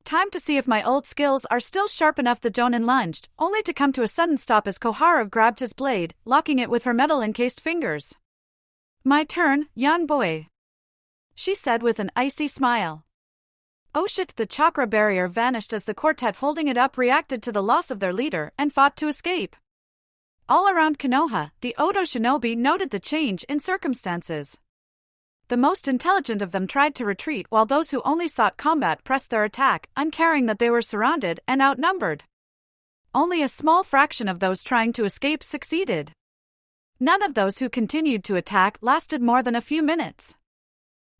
Time to see if my old skills are still sharp enough. The Jonin lunged, only to come to a sudden stop as Koharu grabbed his blade, locking it with her metal-encased fingers. My turn, young boy. She said with an icy smile. Oh shit, the chakra barrier vanished as the quartet holding it up reacted to the loss of their leader and fought to escape. All around Konoha, the Odo shinobi noted the change in circumstances. The most intelligent of them tried to retreat while those who only sought combat pressed their attack, uncaring that they were surrounded and outnumbered. Only a small fraction of those trying to escape succeeded. None of those who continued to attack lasted more than a few minutes.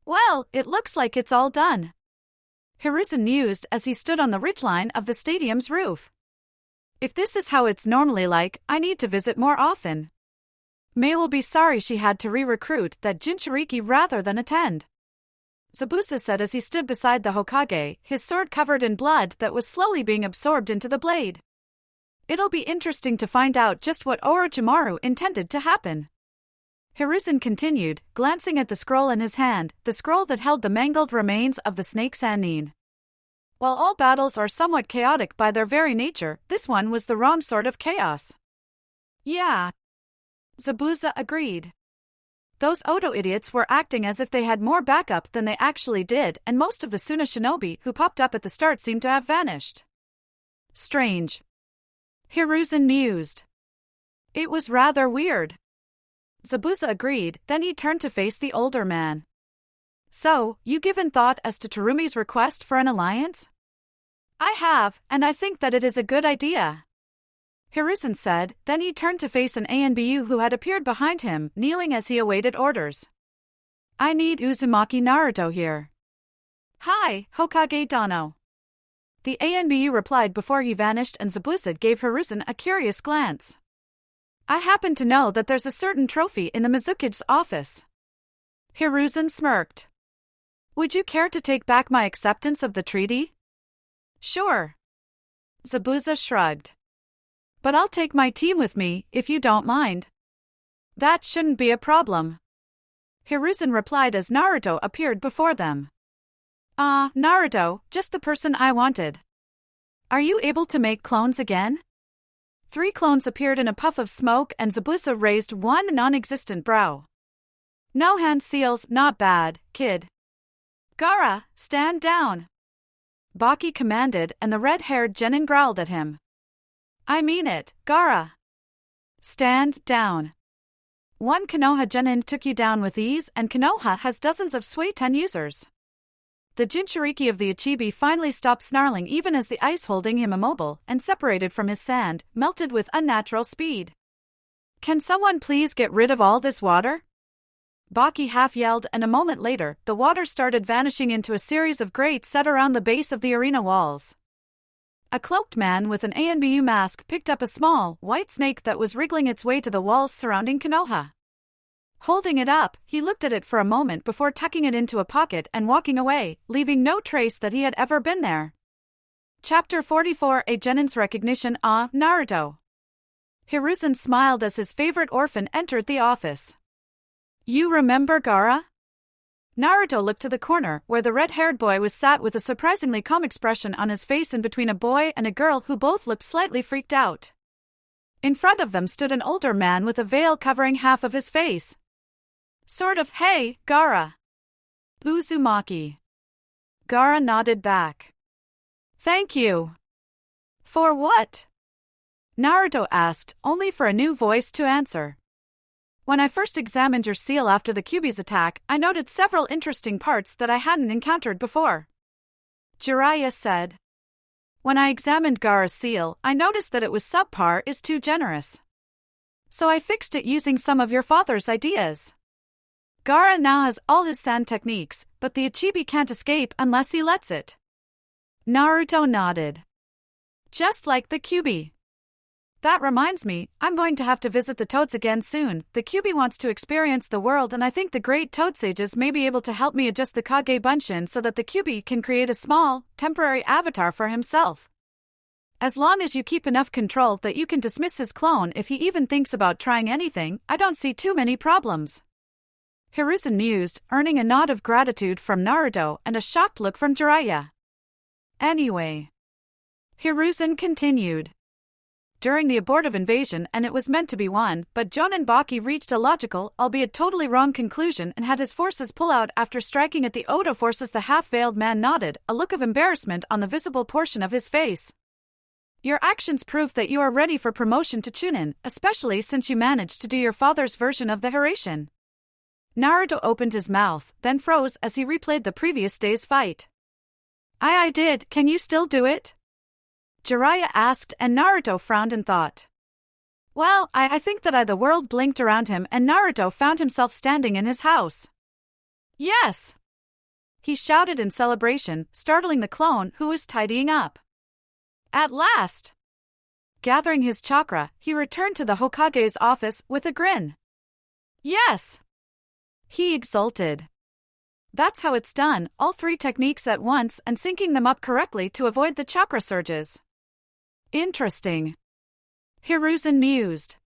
Well, it looks like it's all done. Hiruzen mused as he stood on the ridgeline of the stadium's roof. If this is how it's normally like, I need to visit more often. Mei will be sorry she had to re-recruit that Jinchuriki rather than attend. Zabuza said as he stood beside the Hokage, his sword covered in blood that was slowly being absorbed into the blade. It'll be interesting to find out just what Orochimaru intended to happen. Hiruzen continued, glancing at the scroll in his hand, the scroll that held the mangled remains of the snake Sannin. While all battles are somewhat chaotic by their very nature, this one was the wrong sort of chaos. Yeah. Zabuza agreed. Those Odo idiots were acting as if they had more backup than they actually did, and most of the Suna shinobi who popped up at the start seemed to have vanished. Strange. Hiruzen mused. It was rather weird. Zabuza agreed, then he turned to face the older man. So, you given thought as to Terumi's request for an alliance? I have, and I think that it is a good idea. Hiruzen said, then he turned to face an Anbu who had appeared behind him, kneeling as he awaited orders. I need Uzumaki Naruto here. Hi, Hokage Dano. The Anbu replied before he vanished, and Zabuza gave Hiruzen a curious glance. I happen to know that there's a certain trophy in the Mizuki's office. Hiruzen smirked. Would you care to take back my acceptance of the treaty? Sure. Zabuza shrugged. But I'll take my team with me, if you don't mind. That shouldn't be a problem. Hiruzen replied as Naruto appeared before them. Naruto, just the person I wanted. Are you able to make clones again? 3 clones appeared in a puff of smoke, and Zabuza raised one non-existent brow. No hand seals, not bad, kid. Gaara, stand down. Baki commanded, and the red-haired genin growled at him. I mean it, Gaara. Stand down. One Konoha Genin took you down with ease, and Konoha has dozens of Suiten users. The Jinchuriki of the Ichibi finally stopped snarling even as the ice holding him immobile and separated from his sand melted with unnatural speed. Can someone please get rid of all this water? Baki half yelled, and a moment later, the water started vanishing into a series of grates set around the base of the arena walls. A cloaked man with an ANBU mask picked up a small, white snake that was wriggling its way to the walls surrounding Konoha. Holding it up, he looked at it for a moment before tucking it into a pocket and walking away, leaving no trace that he had ever been there. Chapter 44: A Genin's Recognition. Naruto. Hiruzen smiled as his favorite orphan entered the office. You remember Gaara? Naruto looked to the corner, where the red-haired boy was sat with a surprisingly calm expression on his face in between a boy and a girl who both looked slightly freaked out. In front of them stood an older man with a veil covering half of his face. Sort of, hey, Gaara. Uzumaki. Gaara nodded back. Thank you. For what? Naruto asked, only for a new voice to answer. When I first examined your seal after the Kyuubi's attack, I noted several interesting parts that I hadn't encountered before. Jiraiya said. When I examined Gaara's seal, I noticed that it was subpar is too generous. So I fixed it using some of your father's ideas. Gaara now has all his sand techniques, but the Ichibi can't escape unless he lets it. Naruto nodded. Just like the Kyuubi. That reminds me, I'm going to have to visit the Toads again soon. The Kyuubi wants to experience the world, and I think the great Toad Sages may be able to help me adjust the Kage Bunshin so that the Kyuubi can create a small, temporary avatar for himself. As long as you keep enough control that you can dismiss his clone if he even thinks about trying anything, I don't see too many problems. Hiruzen mused, earning a nod of gratitude from Naruto and a shocked look from Jiraiya. Anyway. Hiruzen continued. During the abortive invasion, and it was meant to be one, but Jonin Baki reached a logical, albeit totally wrong conclusion and had his forces pull out after striking at the Oda forces. The half-veiled man nodded, a look of embarrassment on the visible portion of his face. Your actions prove that you are ready for promotion to Chunin, especially since you managed to do your father's version of the Hiraishin. Naruto opened his mouth, then froze as he replayed the previous day's fight. I did, can you still do it? Jiraiya asked, and Naruto frowned in thought. Well, I think that the world blinked around him and Naruto found himself standing in his house. Yes! He shouted in celebration, startling the clone who was tidying up. At last! Gathering his chakra, he returned to the Hokage's office with a grin. Yes! He exulted. That's how it's done, all three techniques at once and syncing them up correctly to avoid the chakra surges. Interesting. Hiruzen mused.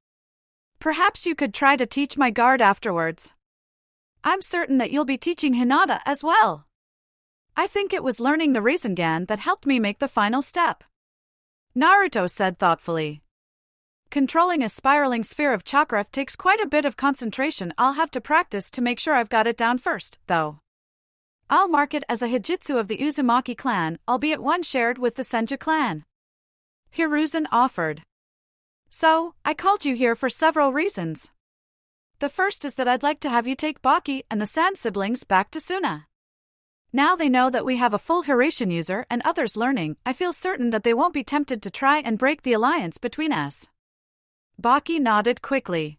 Perhaps you could try to teach my guard afterwards. I'm certain that you'll be teaching Hinata as well. I think it was learning the Rasengan that helped me make the final step. Naruto said thoughtfully. Controlling a spiraling sphere of chakra takes quite a bit of concentration. I'll have to practice to make sure I've got it down first, though. I'll mark it as a Hijitsu of the Uzumaki clan, albeit one shared with the Senju clan. Hiruzen offered. So, I called you here for several reasons. The first is that I'd like to have you take Baki and the Sand siblings back to Suna. Now they know that we have a full Hiraishin user and others learning, I feel certain that they won't be tempted to try and break the alliance between us. Baki nodded quickly.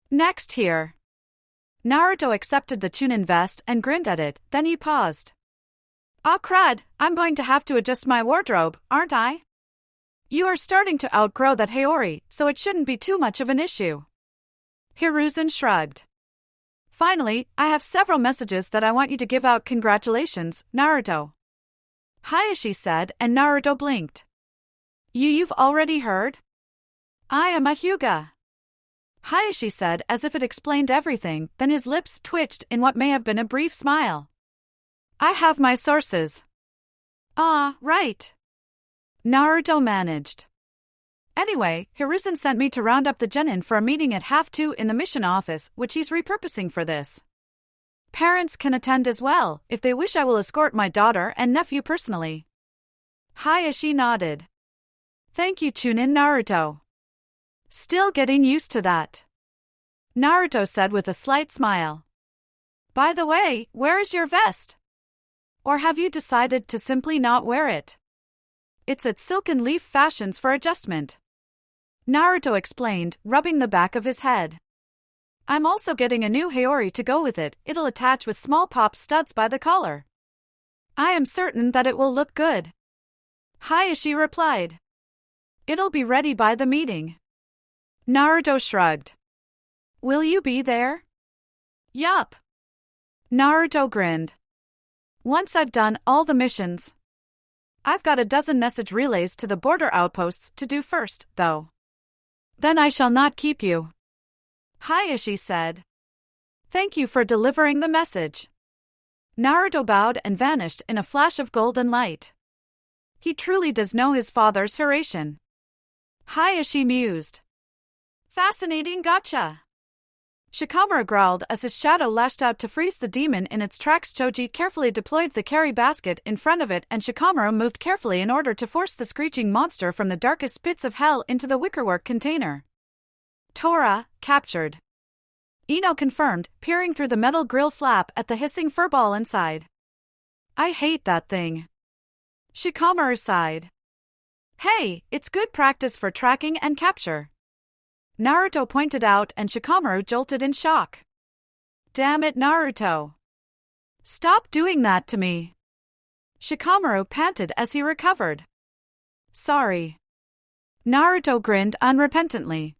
Next here. Naruto accepted the Chunin vest and grinned at it, then he paused. Ah crud, I'm going to have to adjust my wardrobe, aren't I? You are starting to outgrow that Haori, so it shouldn't be too much of an issue. Hiruzen shrugged. Finally, I have several messages that I want you to give out. Congratulations, Naruto. Hayashi said, and Naruto blinked. You've already heard? I am a Hyuga. Hayashi said as if it explained everything, then his lips twitched in what may have been a brief smile. I have my sources. Ah, right. Naruto managed. Anyway, Hiruzen sent me to round up the genin for a meeting at 1:30 in the mission office, which he's repurposing for this. Parents can attend as well. If they wish, I will escort my daughter and nephew personally. Hayashi nodded. Thank you, Chunin Naruto. Still getting used to that. Naruto said with a slight smile. By the way, where is your vest? Or have you decided to simply not wear it? It's at Silken Leaf Fashions for adjustment. Naruto explained, rubbing the back of his head. I'm also getting a new Haori to go with it. It'll attach with small pop studs by the collar. I am certain that it will look good. Hayashi replied. It'll be ready by the meeting. Naruto shrugged. Will you be there? Yup. Naruto grinned. Once I've done all the missions. I've got a dozen message relays to the border outposts to do first, though. Then I shall not keep you. Hayashi said. Thank you for delivering the message. Naruto bowed and vanished in a flash of golden light. He truly does know his father's Hiraishin. Hayashi mused. Fascinating gotcha. Shikamaru growled as his shadow lashed out to freeze the demon in its tracks. Choji carefully deployed the carry basket in front of it, and Shikamaru moved carefully in order to force the screeching monster from the darkest pits of hell into the wickerwork container. Tora, captured. Ino confirmed, peering through the metal grill flap at the hissing furball inside. I hate that thing. Shikamaru sighed. Hey, it's good practice for tracking and capture. Naruto pointed out, and Shikamaru jolted in shock. Damn it, Naruto. Stop doing that to me. Shikamaru panted as he recovered. Sorry. Naruto grinned unrepentantly.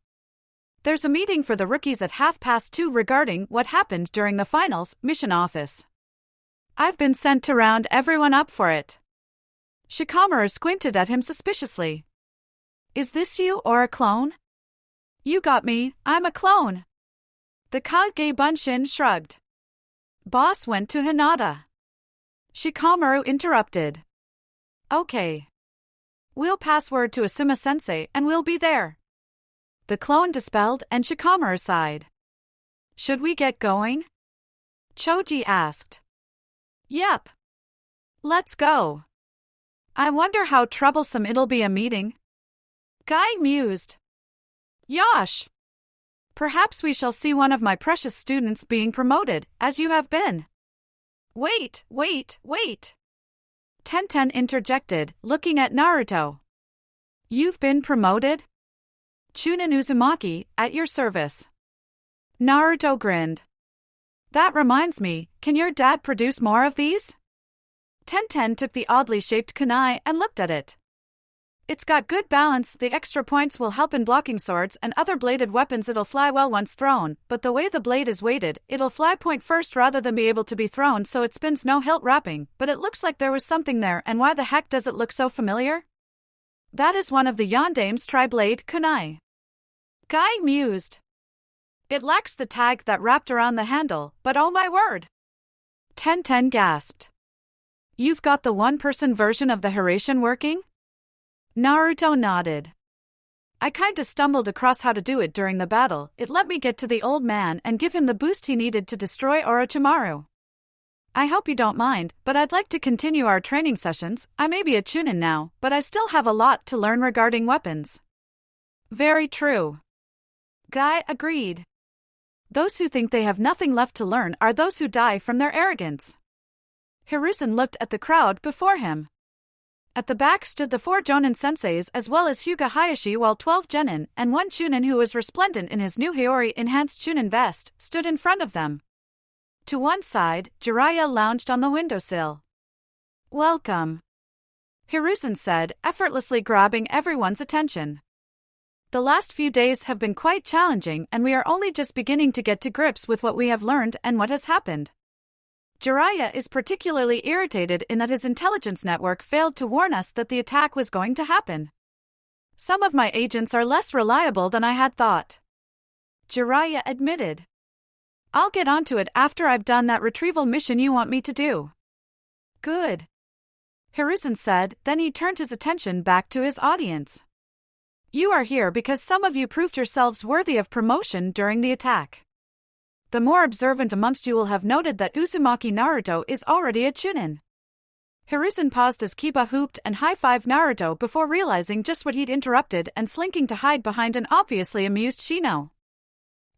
There's a meeting for the rookies at 2:30 regarding what happened during the finals mission office. I've been sent to round everyone up for it. Shikamaru squinted at him suspiciously. Is this you or a clone? You got me, I'm a clone. The Kage Bunshin shrugged. Boss went to Hinata. Shikamaru interrupted. Okay. We'll pass word to Asuma-sensei and we'll be there. The clone dispelled, and Shikamaru sighed. Should we get going? Choji asked. Yep. Let's go. I wonder how troublesome it'll be a meeting. Guy mused. Yosh! Perhaps we shall see one of my precious students being promoted, as you have been. Wait. Tenten interjected, looking at Naruto. You've been promoted? Chunin Uzumaki, at your service. Naruto grinned. That reminds me, can your dad produce more of these? Tenten took the oddly shaped kunai and looked at it. It's got good balance, the extra points will help in blocking swords and other bladed weapons. It'll fly well once thrown, but the way the blade is weighted, it'll fly point first rather than be able to be thrown, so it spins no hilt wrapping, but it looks like there was something there. And why the heck does it look so familiar? That is one of the Yondame's tri-blade kunai. Guy mused. It lacks the tag that wrapped around the handle, but oh my word! Tenten gasped. You've got the one-person version of the Hiraishin working? Naruto nodded. I kinda stumbled across how to do it during the battle. It let me get to the old man and give him the boost he needed to destroy Orochimaru. I hope you don't mind, but I'd like to continue our training sessions. I may be a Chunin now, but I still have a lot to learn regarding weapons. Very true. Guy agreed. Those who think they have nothing left to learn are those who die from their arrogance. Hiruzen looked at the crowd before him. At the back stood the 4 Jonin senseis as well as Hyuga Hayashi, while 12 genin and 1 Chunin who was resplendent in his new Haori enhanced Chunin vest stood in front of them. To one side, Jiraiya lounged on the windowsill. Welcome, Hiruzen said, effortlessly grabbing everyone's attention. The last few days have been quite challenging, and we are only just beginning to get to grips with what we have learned and what has happened. Jiraiya is particularly irritated in that his intelligence network failed to warn us that the attack was going to happen. Some of my agents are less reliable than I had thought, Jiraiya admitted. I'll get onto it after I've done that retrieval mission you want me to do. Good, Hiruzen said, then he turned his attention back to his audience. You are here because some of you proved yourselves worthy of promotion during the attack. The more observant amongst you will have noted that Uzumaki Naruto is already a Chunin. Hiruzen paused as Kiba hooped and high-fived Naruto before realizing just what he'd interrupted and slinking to hide behind an obviously amused Shino.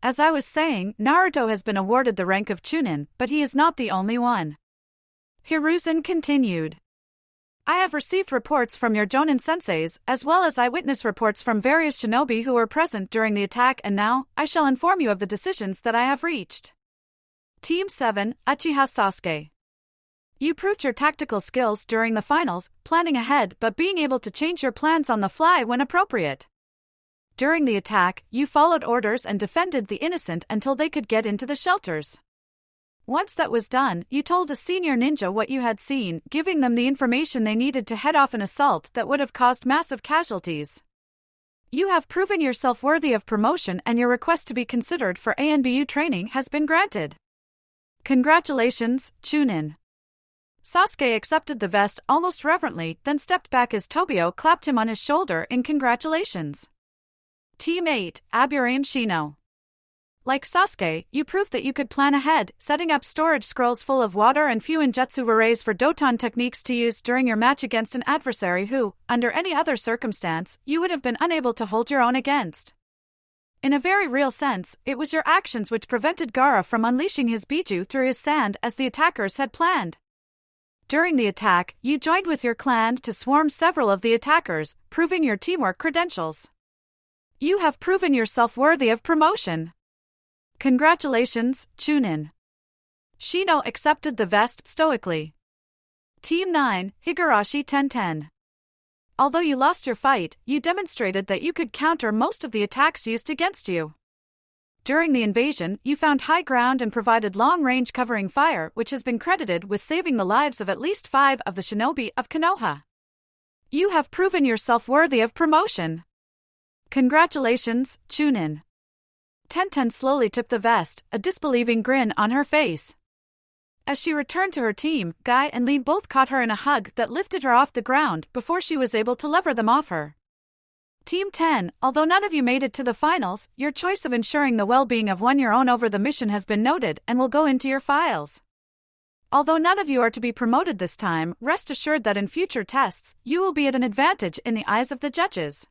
As I was saying, Naruto has been awarded the rank of Chunin, but he is not the only one. Hiruzen continued. I have received reports from your Jonin senseis, as well as eyewitness reports from various shinobi who were present during the attack, and now, I shall inform you of the decisions that I have reached. Team 7, Uchiha Sasuke. You proved your tactical skills during the finals, planning ahead but being able to change your plans on the fly when appropriate. During the attack, you followed orders and defended the innocent until they could get into the shelters. Once that was done, you told a senior ninja what you had seen, giving them the information they needed to head off an assault that would have caused massive casualties. You have proven yourself worthy of promotion, and your request to be considered for ANBU training has been granted. Congratulations, Chunin. Sasuke accepted the vest almost reverently, then stepped back as Tobio clapped him on his shoulder in congratulations. Team 8, Aburame Shino. Like Sasuke, you proved that you could plan ahead, setting up storage scrolls full of water and Fuinjutsu arrays for Doton techniques to use during your match against an adversary who, under any other circumstance, you would have been unable to hold your own against. In a very real sense, it was your actions which prevented Gaara from unleashing his Biju through his sand as the attackers had planned. During the attack, you joined with your clan to swarm several of the attackers, proving your teamwork credentials. You have proven yourself worthy of promotion. Congratulations, Chunin. Shino accepted the vest stoically. Team 9, Higurashi Tenten. Although you lost your fight, you demonstrated that you could counter most of the attacks used against you. During the invasion, you found high ground and provided long-range covering fire, which has been credited with saving the lives of at least 5 of the shinobi of Konoha. You have proven yourself worthy of promotion. Congratulations, Chunin. Tenten slowly tipped the vest, a disbelieving grin on her face. As she returned to her team, Guy and Lee both caught her in a hug that lifted her off the ground before she was able to lever them off her. Team 10, although none of you made it to the finals, your choice of ensuring the well-being of one your own over the mission has been noted and will go into your files. Although none of you are to be promoted this time, rest assured that in future tests, you will be at an advantage in the eyes of the judges.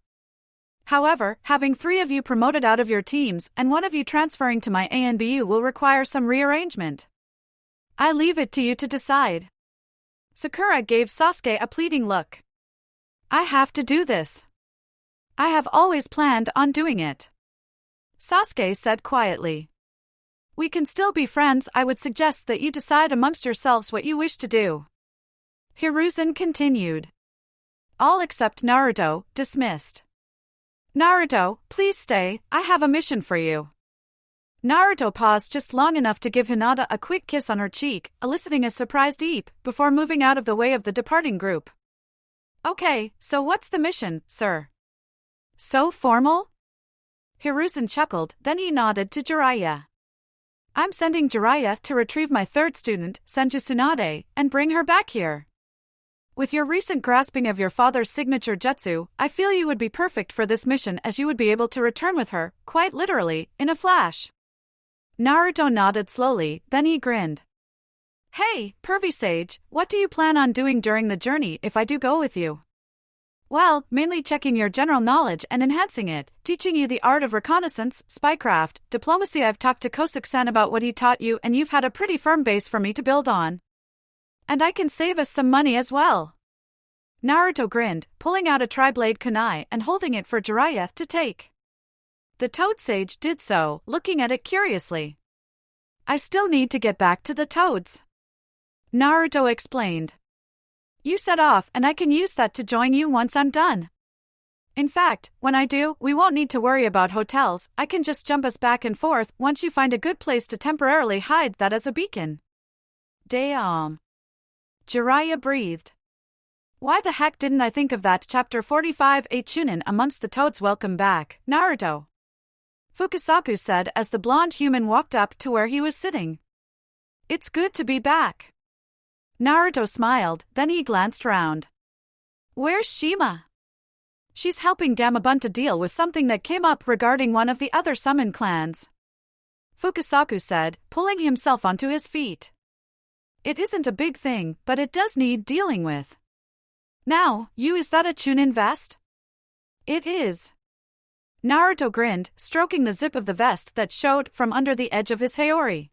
However, having 3 of you promoted out of your teams and 1 of you transferring to my ANBU will require some rearrangement. I leave it to you to decide. Sakura gave Sasuke a pleading look. I have to do this. I have always planned on doing it. Sasuke said quietly. We can still be friends. I would suggest that you decide amongst yourselves what you wish to do. Hiruzen continued. All except Naruto, dismissed. Naruto, please stay, I have a mission for you. Naruto paused just long enough to give Hinata a quick kiss on her cheek, eliciting a surprised eep, before moving out of the way of the departing group. Okay, so what's the mission, sir? So formal? Hiruzen chuckled, then he nodded to Jiraiya. I'm sending Jiraiya to retrieve my 3rd student, Senju Tsunade, and bring her back here. With your recent grasping of your father's signature jutsu, I feel you would be perfect for this mission, as you would be able to return with her, quite literally, in a flash. Naruto nodded slowly, then he grinned. Hey, pervy sage, what do you plan on doing during the journey if I do go with you? Well, mainly checking your general knowledge and enhancing it, teaching you the art of reconnaissance, spycraft, diplomacy. I've talked to Kosuke-san about what he taught you and you've had a pretty firm base for me to build on. And I can save us some money as well. Naruto grinned, pulling out a tri-blade kunai and holding it for Jiraiya to take. The Toad Sage did so, looking at it curiously. I still need to get back to the Toads. Naruto explained. You set off and I can use that to join you once I'm done. In fact, when I do, we won't need to worry about hotels. I can just jump us back and forth once you find a good place to temporarily hide that as a beacon. Damn. Jiraiya breathed. Why the heck didn't I think of that? Chapter 45 A Chunin amongst the Toads. Welcome back, Naruto. Fukasaku said as the blonde human walked up to where he was sitting. It's good to be back. Naruto smiled, then he glanced round. Where's Shima? She's helping Gamabunta deal with something that came up regarding one of the other summon clans. Fukasaku said, pulling himself onto his feet. It isn't a big thing, but it does need dealing with. Now, is that a Chunin vest? It is. Naruto grinned, stroking the zip of the vest that showed from under the edge of his haori.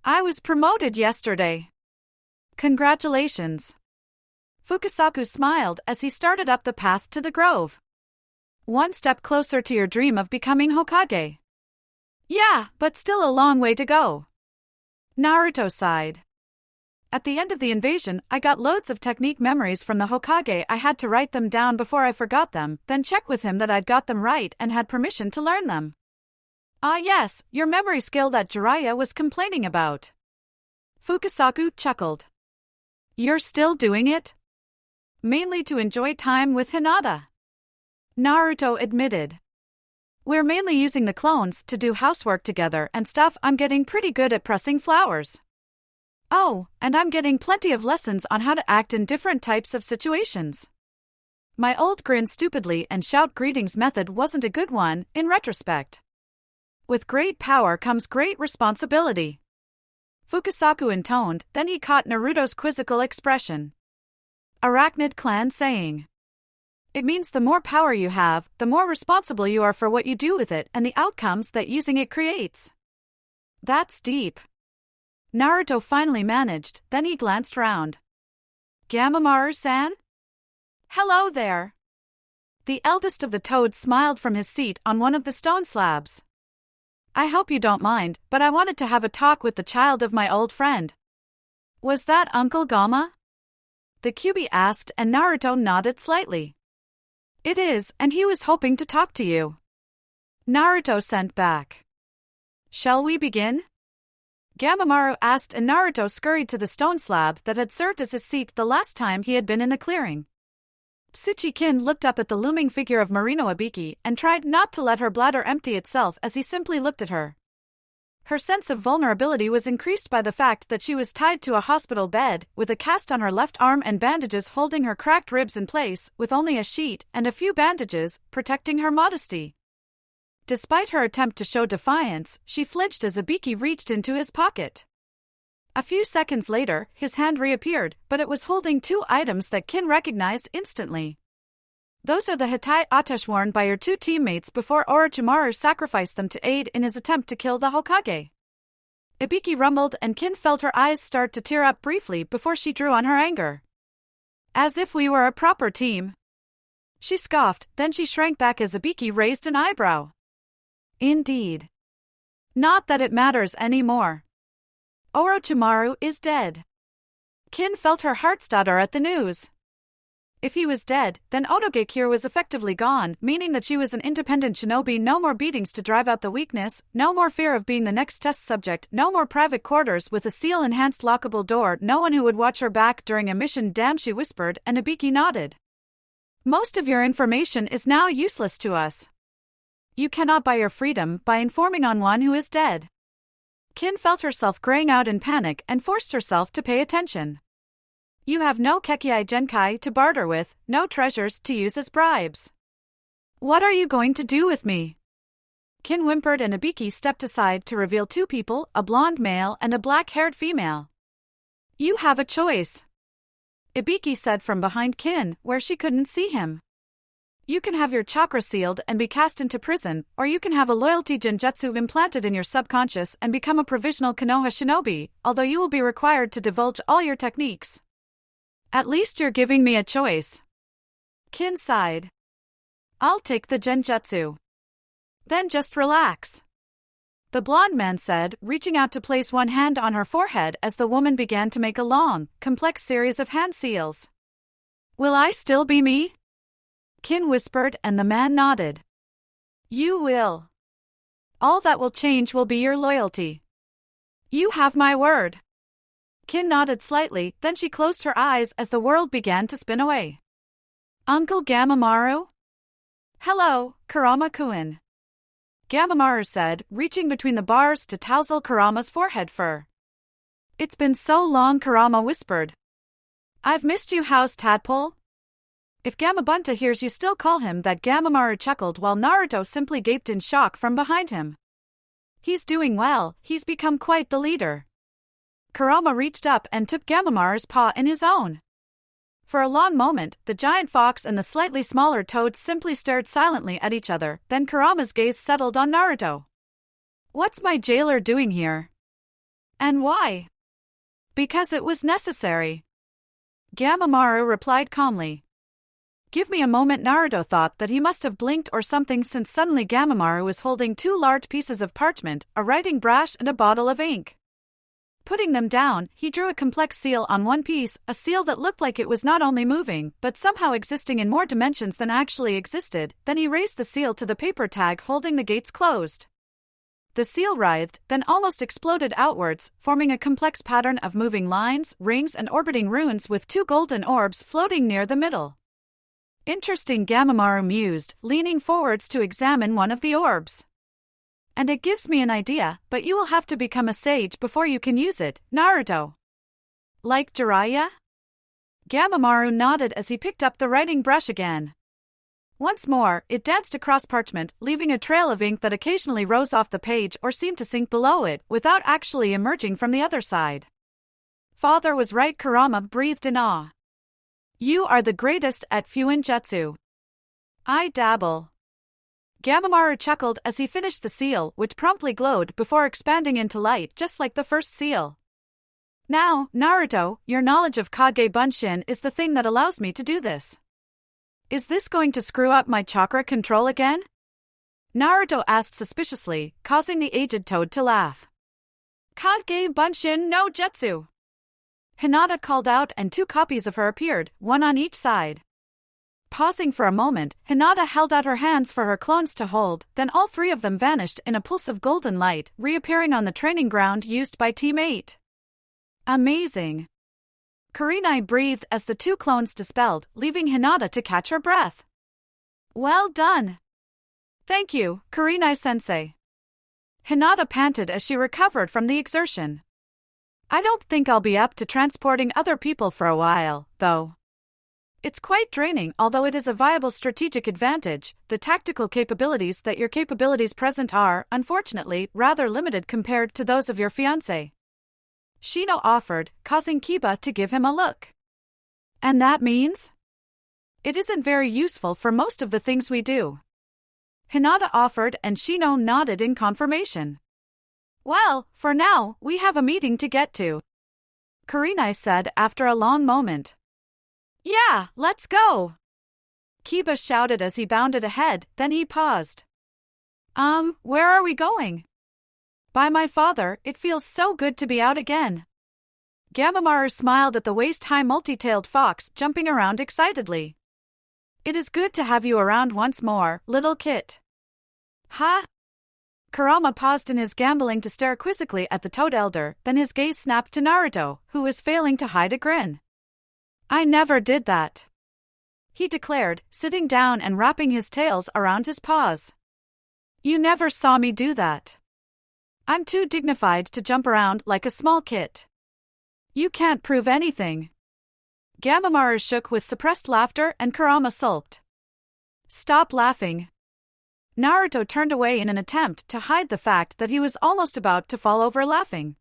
I was promoted yesterday. Congratulations. Fukasaku smiled as he started up the path to the grove. One step closer to your dream of becoming Hokage. Yeah, but still a long way to go. Naruto sighed. At the end of the invasion, I got loads of technique memories from the Hokage. I had to write them down before I forgot them, then check with him that I'd got them right and had permission to learn them. Ah yes, your memory skill that Jiraiya was complaining about. Fukasaku chuckled. You're still doing it? Mainly to enjoy time with Hinata. Naruto admitted. We're mainly using the clones to do housework together and stuff. I'm getting pretty good at pressing flowers. Oh, and I'm getting plenty of lessons on how to act in different types of situations. My old grin stupidly and shout greetings method wasn't a good one, in retrospect. With great power comes great responsibility. Fukasaku intoned, then he caught Naruto's quizzical expression. Arachnid clan saying. It means the more power you have, the more responsible you are for what you do with it and the outcomes that using it creates. That's deep. Naruto finally managed, then he glanced round. Gamamaru-san? Hello there. The eldest of the toads smiled from his seat on one of the stone slabs. I hope you don't mind, but I wanted to have a talk with the child of my old friend. Was that Uncle Gama? The Kyuubi asked and Naruto nodded slightly. It is, and he was hoping to talk to you. Naruto sent back. Shall we begin? Gamamaru asked and Naruto scurried to the stone slab that had served as his seat the last time he had been in the clearing. Tsuchikin looked up at the looming figure of Marino Ibiki and tried not to let her bladder empty itself as he simply looked at her. Her sense of vulnerability was increased by the fact that she was tied to a hospital bed, with a cast on her left arm and bandages holding her cracked ribs in place, with only a sheet and a few bandages protecting her modesty. Despite her attempt to show defiance, she flinched as Ibiki reached into his pocket. A few seconds later, his hand reappeared, but it was holding two items that Kin recognized instantly. Those are the Hitai Atesh worn by your two teammates before Orochimaru sacrificed them to aid in his attempt to kill the Hokage. Ibiki rumbled and Kin felt her eyes start to tear up briefly before she drew on her anger. As if we were a proper team. She scoffed, then she shrank back as Ibiki raised an eyebrow. Indeed. Not that it matters anymore. Orochimaru is dead. Kin felt her heart stutter at the news. If he was dead, then Otogekure was effectively gone, meaning that she was an independent shinobi. No more beatings to drive out the weakness, no more fear of being the next test subject, no more private quarters with a seal-enhanced lockable door, no one who would watch her back during a mission. Damn, she whispered, and Ibiki nodded. Most of your information is now useless to us. You cannot buy your freedom by informing on one who is dead. Kin felt herself graying out in panic and forced herself to pay attention. You have no Kekiai Genkai to barter with, no treasures to use as bribes. What are you going to do with me? Kin whimpered and Ibiki stepped aside to reveal two people, a blonde male and a black-haired female. You have a choice. Ibiki said from behind Kin, where she couldn't see him. You can have your chakra sealed and be cast into prison, or you can have a loyalty genjutsu implanted in your subconscious and become a provisional Konoha shinobi, although you will be required to divulge all your techniques. At least you're giving me a choice. Kin sighed. I'll take the genjutsu. Then just relax. The blonde man said, reaching out to place one hand on her forehead as the woman began to make a long, complex series of hand seals. Will I still be me? Kin whispered and the man nodded. You will. All that will change will be your loyalty. You have my word. Kin nodded slightly, then she closed her eyes as the world began to spin away. Uncle Gamamaru? Hello, Kurama-kun. Gamamaru said, reaching between the bars to tousle Kurama's forehead fur. It's been so long, Kurama whispered. I've missed you, house tadpole. If Gamabunta hears you still call him that. Gamamaru chuckled while Naruto simply gaped in shock from behind him. He's doing well, he's become quite the leader. Kurama reached up and took Gamamaru's paw in his own. For a long moment, the giant fox and the slightly smaller toad simply stared silently at each other, then Kurama's gaze settled on Naruto. "What's my jailer doing here? And why?" "Because it was necessary." Gamamaru replied calmly. "Give me a moment." Naruto thought that he must have blinked or something, since suddenly Gamamaru was holding 2 large pieces of parchment, a writing brush and a bottle of ink. Putting them down, he drew a complex seal on one piece, a seal that looked like it was not only moving, but somehow existing in more dimensions than actually existed. Then he raised the seal to the paper tag holding the gates closed. The seal writhed, then almost exploded outwards, forming a complex pattern of moving lines, rings and orbiting runes with 2 golden orbs floating near the middle. "Interesting," Gamamaru mused, leaning forwards to examine one of the orbs. "And it gives me an idea, but you will have to become a sage before you can use it, Naruto." "Like Jiraiya?" Gamamaru nodded as he picked up the writing brush again. Once more, it danced across parchment, leaving a trail of ink that occasionally rose off the page or seemed to sink below it, without actually emerging from the other side. "Father was right," Kurama breathed in awe. "You are the greatest at Fuinjutsu." "I dabble." Gamamaru chuckled as he finished the seal, which promptly glowed before expanding into light just like the first seal. "Now, Naruto, your knowledge of Kage Bunshin is the thing that allows me to do this. Is this going to screw up my chakra control again?" Naruto asked suspiciously, causing the aged toad to laugh. "Kage Bunshin no Jutsu!" Hinata called out, and 2 copies of her appeared, one on each side. Pausing for a moment, Hinata held out her hands for her clones to hold, then all 3 of them vanished in a pulse of golden light, reappearing on the training ground used by Team 8. "Amazing." Kurenai breathed as the 2 clones dispelled, leaving Hinata to catch her breath. "Well done." "Thank you, Kurenai-sensei." Hinata panted as she recovered from the exertion. "I don't think I'll be up to transporting other people for a while, though. It's quite draining. Although it is a viable strategic advantage, the tactical capabilities that your capabilities present are, unfortunately, rather limited compared to those of your fiancé." Shino offered, causing Kiba to give him a look. "And that means?" "It isn't very useful for most of the things we do." Hinata offered, and Shino nodded in confirmation. "Well, for now, we have a meeting to get to," Kurenai said after a long moment. "Yeah, let's go," Kiba shouted as he bounded ahead, then he paused. Where are we going?" "By my father, it feels so good to be out again." Gamamaru smiled at the waist-high multi-tailed fox jumping around excitedly. "It is good to have you around once more, little kit." "Huh?" Kurama paused in his gambling to stare quizzically at the Toad Elder, then his gaze snapped to Naruto, who was failing to hide a grin. "I never did that," he declared, sitting down and wrapping his tails around his paws. "You never saw me do that. I'm too dignified to jump around like a small kit." "You can't prove anything." Gamamaru shook with suppressed laughter and Kurama sulked. "Stop laughing." Naruto turned away in an attempt to hide the fact that he was almost about to fall over laughing.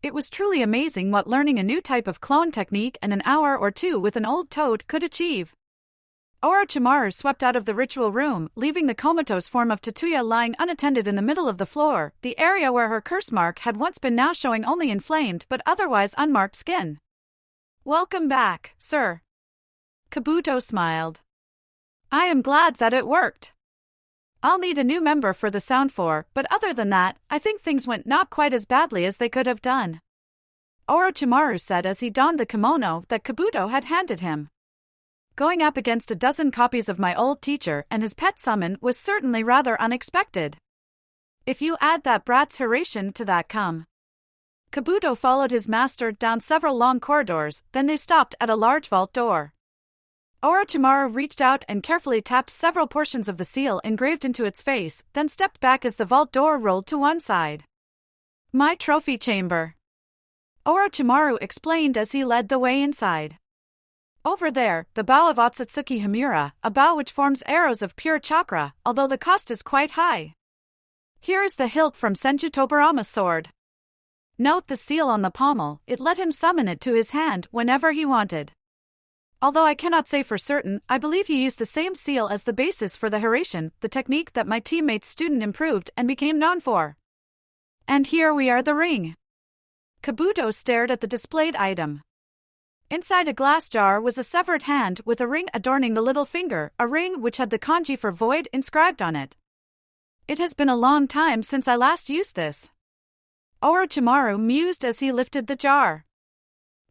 It was truly amazing what learning a new type of clone technique in an hour or 2 with an old toad could achieve. Orochimaru swept out of the ritual room, leaving the comatose form of Tatsuya lying unattended in the middle of the floor, the area where her curse mark had once been now showing only inflamed but otherwise unmarked skin. "Welcome back, sir." Kabuto smiled. "I am glad that it worked. I'll need a new member for the Sound 4, but other than that, I think things went not quite as badly as they could have done," Orochimaru said as he donned the kimono that Kabuto had handed him. "Going up against a dozen copies of my old teacher and his pet summon was certainly rather unexpected. If you add that brat's Hiration to that Kabuto followed his master down several long corridors, then they stopped at a large vault door. Orochimaru reached out and carefully tapped several portions of the seal engraved into its face, then stepped back as the vault door rolled to one side. "My trophy chamber," Orochimaru explained as he led the way inside. "Over there, the bow of Otsutsuki Himura, a bow which forms arrows of pure chakra, although the cost is quite high. Here is the hilt from Senju Tobarama's sword." Note the seal on the pommel, it let him summon it to his hand whenever he wanted. Although I cannot say for certain, I believe he used the same seal as the basis for the Haration, the technique that my teammate's student improved and became known for. And here we are, the ring. Kabuto stared at the displayed item. Inside a glass jar was a severed hand with a ring adorning the little finger, a ring which had the kanji for void inscribed on it. It has been a long time since I last used this. Orochimaru mused as he lifted the jar.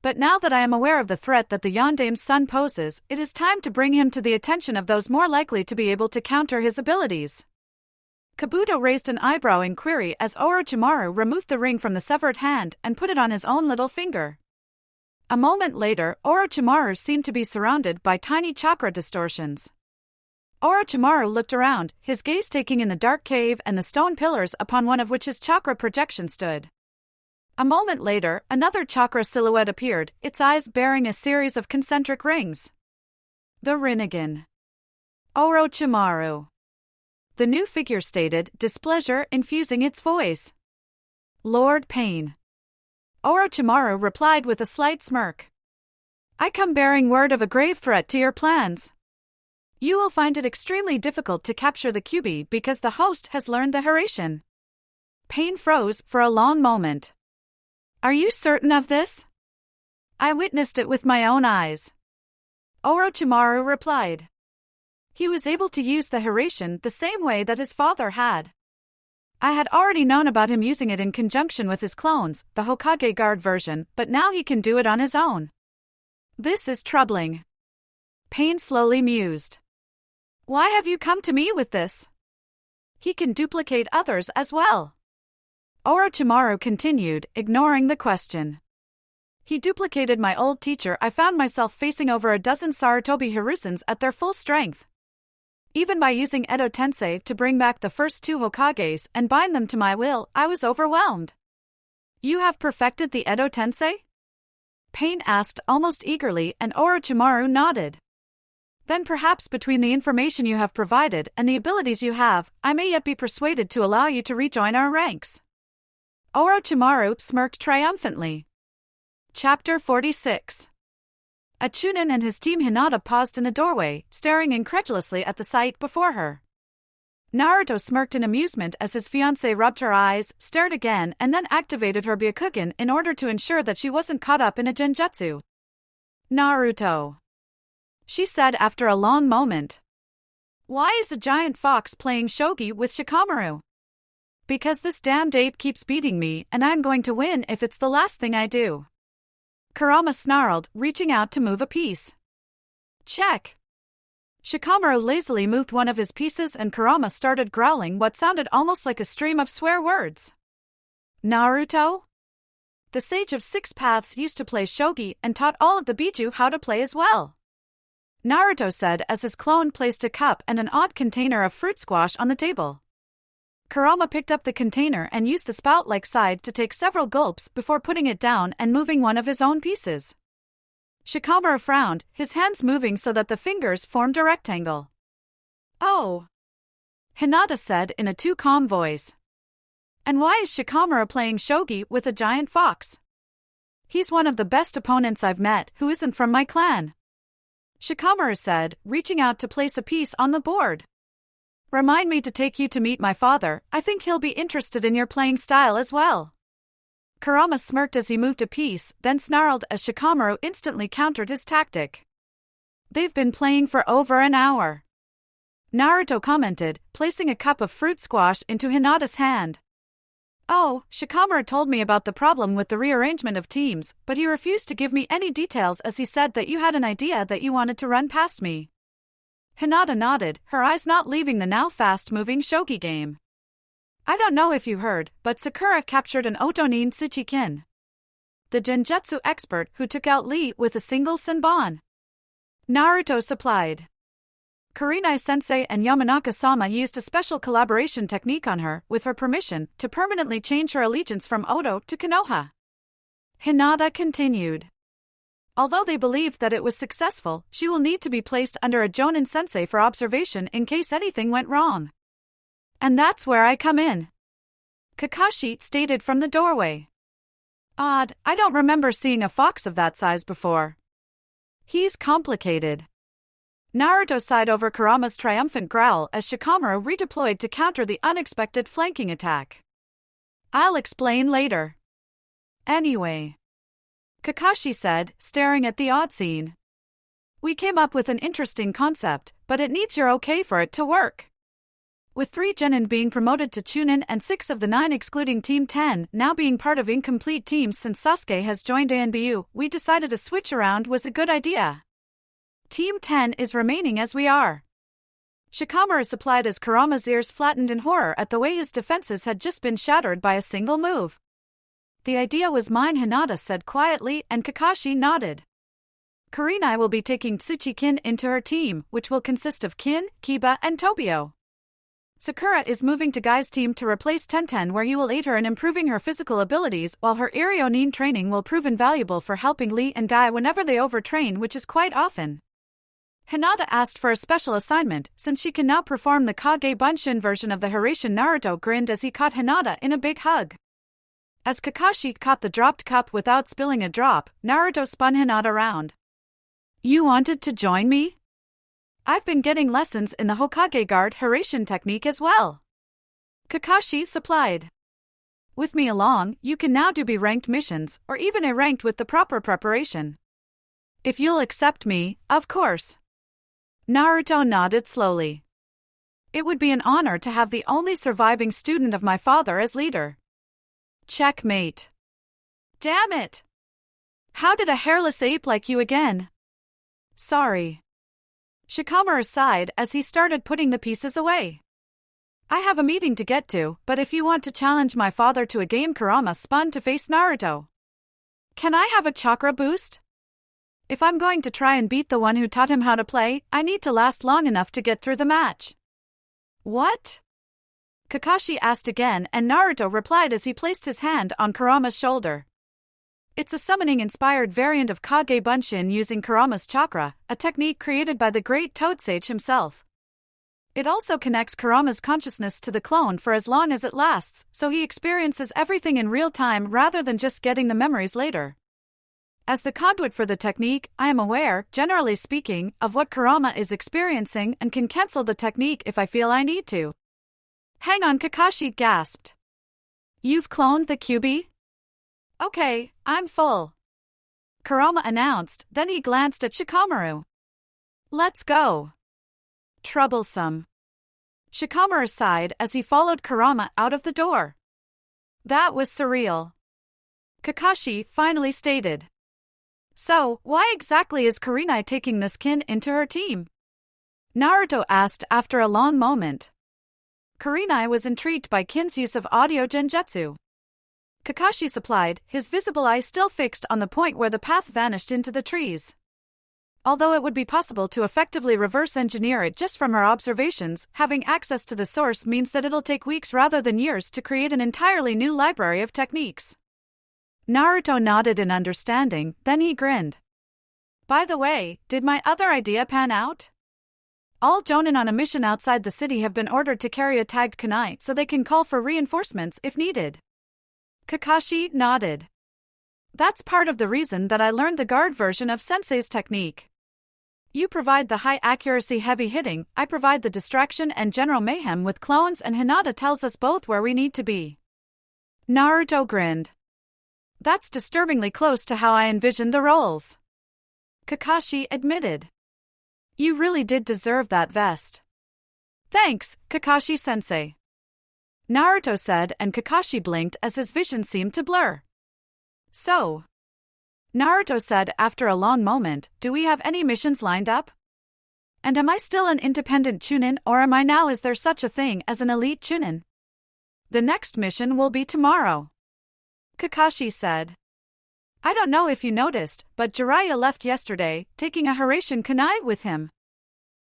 But now that I am aware of the threat that the Yandame's son poses, it is time to bring him to the attention of those more likely to be able to counter his abilities. Kabuto raised an eyebrow in query as Orochimaru removed the ring from the severed hand and put it on his own little finger. A moment later, Orochimaru seemed to be surrounded by tiny chakra distortions. Orochimaru looked around, his gaze taking in the dark cave and the stone pillars upon one of which his chakra projection stood. A moment later, another chakra silhouette appeared, its eyes bearing a series of concentric rings. The Rinnegan. Orochimaru. The new figure stated, displeasure infusing its voice. Lord Pain. Orochimaru replied with a slight smirk. I come bearing word of a grave threat to your plans. You will find it extremely difficult to capture the Kyuubi because the host has learned the Haration. Pain froze for a long moment. Are you certain of this? I witnessed it with my own eyes. Orochimaru replied. He was able to use the Haration the same way that his father had. I had already known about him using it in conjunction with his clones, the Hokage Guard version, but now he can do it on his own. This is troubling. Pain slowly mused. Why have you come to me with this? He can duplicate others as well. Orochimaru continued, ignoring the question. He duplicated my old teacher. I found myself facing over a dozen Sarutobi Hirusens at their full strength. Even by using Edo Tensei to bring back the first two Hokages and bind them to my will, I was overwhelmed. You have perfected the Edo Tensei? Pain asked almost eagerly, and Orochimaru nodded. Then perhaps between the information you have provided and the abilities you have, I may yet be persuaded to allow you to rejoin our ranks. Orochimaru smirked triumphantly. Chapter 46. A Chunin and his team Hinata paused in the doorway, staring incredulously at the sight before her. Naruto smirked in amusement as his fiancée rubbed her eyes, stared again, and then activated her Byakugan in order to ensure that she wasn't caught up in a genjutsu. Naruto. She said after a long moment. Why is a giant fox playing shogi with Shikamaru? Because this damned ape keeps beating me, and I'm going to win if it's the last thing I do. Kurama snarled, reaching out to move a piece. Check. Shikamaru lazily moved one of his pieces and Kurama started growling what sounded almost like a stream of swear words. Naruto? The Sage of Six Paths used to play shogi and taught all of the Biju how to play as well. Naruto said as his clone placed a cup and an odd container of fruit squash on the table. Kurama picked up the container and used the spout-like side to take several gulps before putting it down and moving one of his own pieces. Shikamaru frowned, his hands moving so that the fingers formed a rectangle. Oh! Hinata said in a too calm voice. And why is Shikamaru playing shogi with a giant fox? He's one of the best opponents I've met who isn't from my clan. Shikamaru said, reaching out to place a piece on the board. Remind me to take you to meet my father, I think he'll be interested in your playing style as well. Kurama smirked as he moved a piece, then snarled as Shikamaru instantly countered his tactic. They've been playing for over an hour. Naruto commented, placing a cup of fruit squash into Hinata's hand. Oh, Shikamaru told me about the problem with the rearrangement of teams, but he refused to give me any details as he said that you had an idea that you wanted to run past me. Hinata nodded, her eyes not leaving the now fast-moving shogi game. I don't know if you heard, but Sakura captured an Otonin Tsuchikin, the genjutsu expert who took out Lee with a single senbon. Naruto supplied. Kurenai-sensei and Yamanaka-sama used a special collaboration technique on her, with her permission, to permanently change her allegiance from Oto to Konoha. Hinata continued. Although they believed that it was successful, she will need to be placed under a Jonin sensei for observation in case anything went wrong. And that's where I come in. Kakashi stated from the doorway. Odd, I don't remember seeing a fox of that size before. He's complicated. Naruto sighed over Kurama's triumphant growl as Shikamaru redeployed to counter the unexpected flanking attack. I'll explain later. Anyway, Kakashi said, staring at the odd scene. We came up with an interesting concept, but it needs your okay for it to work. With 3 Genin being promoted to Chunin and 6 of the 9 excluding Team 10 now being part of incomplete teams since Sasuke has joined ANBU, we decided a switch around was a good idea. Team 10 is remaining as we are. Shikamaru supplied as Kurama's ears flattened in horror at the way his defenses had just been shattered by a single move. The idea was mine, Hinata said quietly, and Kakashi nodded. Kurenai will be taking Tsuchi-kin into her team, which will consist of Kin, Kiba, and Tobio. Sakura is moving to Guy's team to replace Tenten, where you will aid her in improving her physical abilities, while her Irionin training will prove invaluable for helping Lee and Guy whenever they overtrain, which is quite often. Hinata asked for a special assignment, since she can now perform the Kage Bunshin version of the Hiraishin. Naruto grinned as he caught Hinata in a big hug. As Kakashi caught the dropped cup without spilling a drop, Naruto spun Hinata round. You wanted to join me? I've been getting lessons in the Hokage Guard Hiraishin technique as well. Kakashi supplied. With me along, you can now do B-ranked missions, or even A-ranked with the proper preparation. If you'll accept me, of course. Naruto nodded slowly. It would be an honor to have the only surviving student of my father as leader. Checkmate. Damn it! How did a hairless ape like you again? Sorry. Shikamaru sighed as he started putting the pieces away. I have a meeting to get to, but if you want to challenge my father to a game, Kurama spun to face Naruto. Can I have a chakra boost? If I'm going to try and beat the one who taught him how to play, I need to last long enough to get through the match. What? Kakashi asked again, and Naruto replied as he placed his hand on Kurama's shoulder. It's a summoning-inspired variant of Kage Bunshin using Kurama's chakra, a technique created by the great Toad Sage himself. It also connects Kurama's consciousness to the clone for as long as it lasts, so he experiences everything in real time rather than just getting the memories later. As the conduit for the technique, I am aware, generally speaking, of what Kurama is experiencing and can cancel the technique if I feel I need to. Hang on, Kakashi gasped. You've cloned the QB? Okay, I'm full. Kurama announced, then he glanced at Shikamaru. Let's go. Troublesome. Shikamaru sighed as he followed Kurama out of the door. That was surreal. Kakashi finally stated. So, why exactly is Kurenai taking this kin into her team? Naruto asked after a long moment. Kurenai was intrigued by Kin's use of audio genjutsu. Kakashi supplied, his visible eye still fixed on the point where the path vanished into the trees. Although it would be possible to effectively reverse engineer it just from her observations, having access to the source means that it'll take weeks rather than years to create an entirely new library of techniques. Naruto nodded in understanding, then he grinned. By the way, did my other idea pan out? All jonin on a mission outside the city have been ordered to carry a tagged kunai so they can call for reinforcements if needed. Kakashi nodded. That's part of the reason that I learned the guard version of Sensei's technique. You provide the high accuracy heavy hitting, I provide the distraction and general mayhem with clones, and Hinata tells us both where we need to be. Naruto grinned. That's disturbingly close to how I envisioned the roles. Kakashi admitted. You really did deserve that vest. Thanks, Kakashi-sensei. Naruto said, and Kakashi blinked as his vision seemed to blur. So, Naruto said after a long moment, do we have any missions lined up? And am I still an independent Chunin, or am I now? Is there such a thing as an elite Chunin? The next mission will be tomorrow. Kakashi said. I don't know if you noticed, but Jiraiya left yesterday, taking a Hiraishin kunai with him.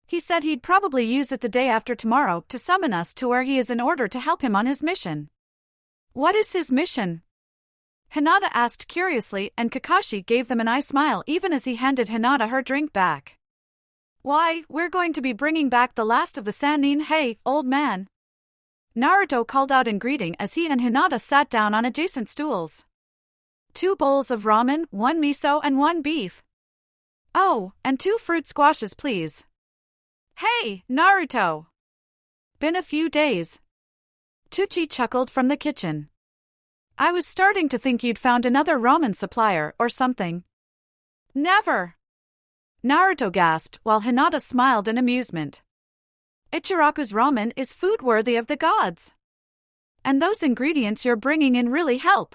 He said he'd probably use it the day after tomorrow to summon us to where he is in order to help him on his mission. What is his mission? Hinata asked curiously, and Kakashi gave them an eye smile even as he handed Hinata her drink back. Why, we're going to be bringing back the last of the Sannin. Hey, old man. Naruto called out in greeting as he and Hinata sat down on adjacent stools. 2 bowls of ramen, 1 miso and 1 beef. Oh, and 2 fruit squashes please. Hey, Naruto! Been a few days. Tucci chuckled from the kitchen. I was starting to think you'd found another ramen supplier or something. Never! Naruto gasped while Hinata smiled in amusement. Ichiraku's ramen is food worthy of the gods. And those ingredients you're bringing in really help.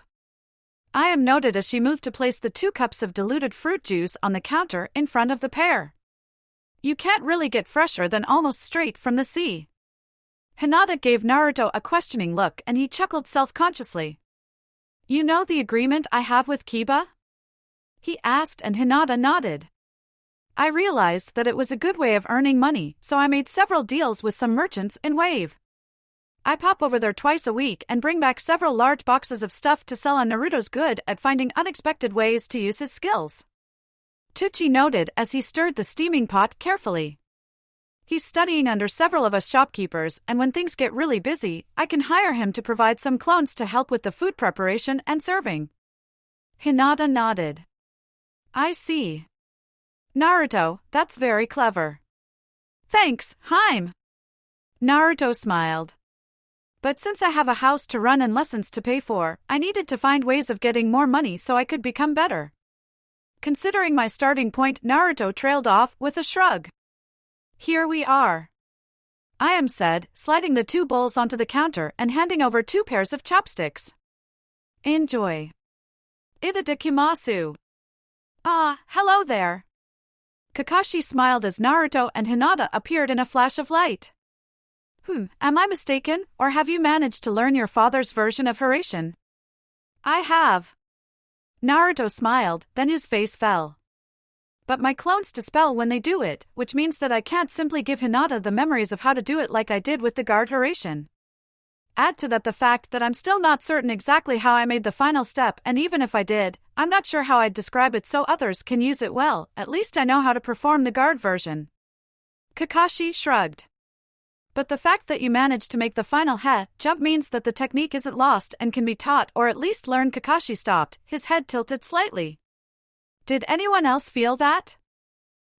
I am noted as she moved to place the 2 cups of diluted fruit juice on the counter in front of the pair. You can't really get fresher than almost straight from the sea. Hinata gave Naruto a questioning look and he chuckled self-consciously. You know the agreement I have with Kiba? He asked and Hinata nodded. I realized that it was a good way of earning money, so I made several deals with some merchants in Wave. I pop over there twice a week and bring back several large boxes of stuff to sell on Naruto's good at finding unexpected ways to use his skills. Tucci noted as he stirred the steaming pot carefully. He's studying under several of us shopkeepers, and when things get really busy, I can hire him to provide some clones to help with the food preparation and serving. Hinata nodded. I see. Naruto, that's very clever. Thanks, Haim. Naruto smiled. But since I have a house to run and lessons to pay for, I needed to find ways of getting more money so I could become better. Considering my starting point, Naruto trailed off with a shrug. Here we are. I am said, sliding the 2 bowls onto the counter and handing over 2 pairs of chopsticks. Enjoy. Itadakimasu. Ah, hello there. Kakashi smiled as Naruto and Hinata appeared in a flash of light. Am I mistaken, or have you managed to learn your father's version of Hiraishin? I have. Naruto smiled, then his face fell. But my clones dispel when they do it, which means that I can't simply give Hinata the memories of how to do it like I did with the guard Hiraishin. Add to that the fact that I'm still not certain exactly how I made the final step, and even if I did, I'm not sure how I'd describe it so others can use it well. At least I know how to perform the guard version. Kakashi shrugged. But the fact that you managed to make the final jump means that the technique isn't lost and can be taught or at least learned. Kakashi stopped, his head tilted slightly. Did anyone else feel that?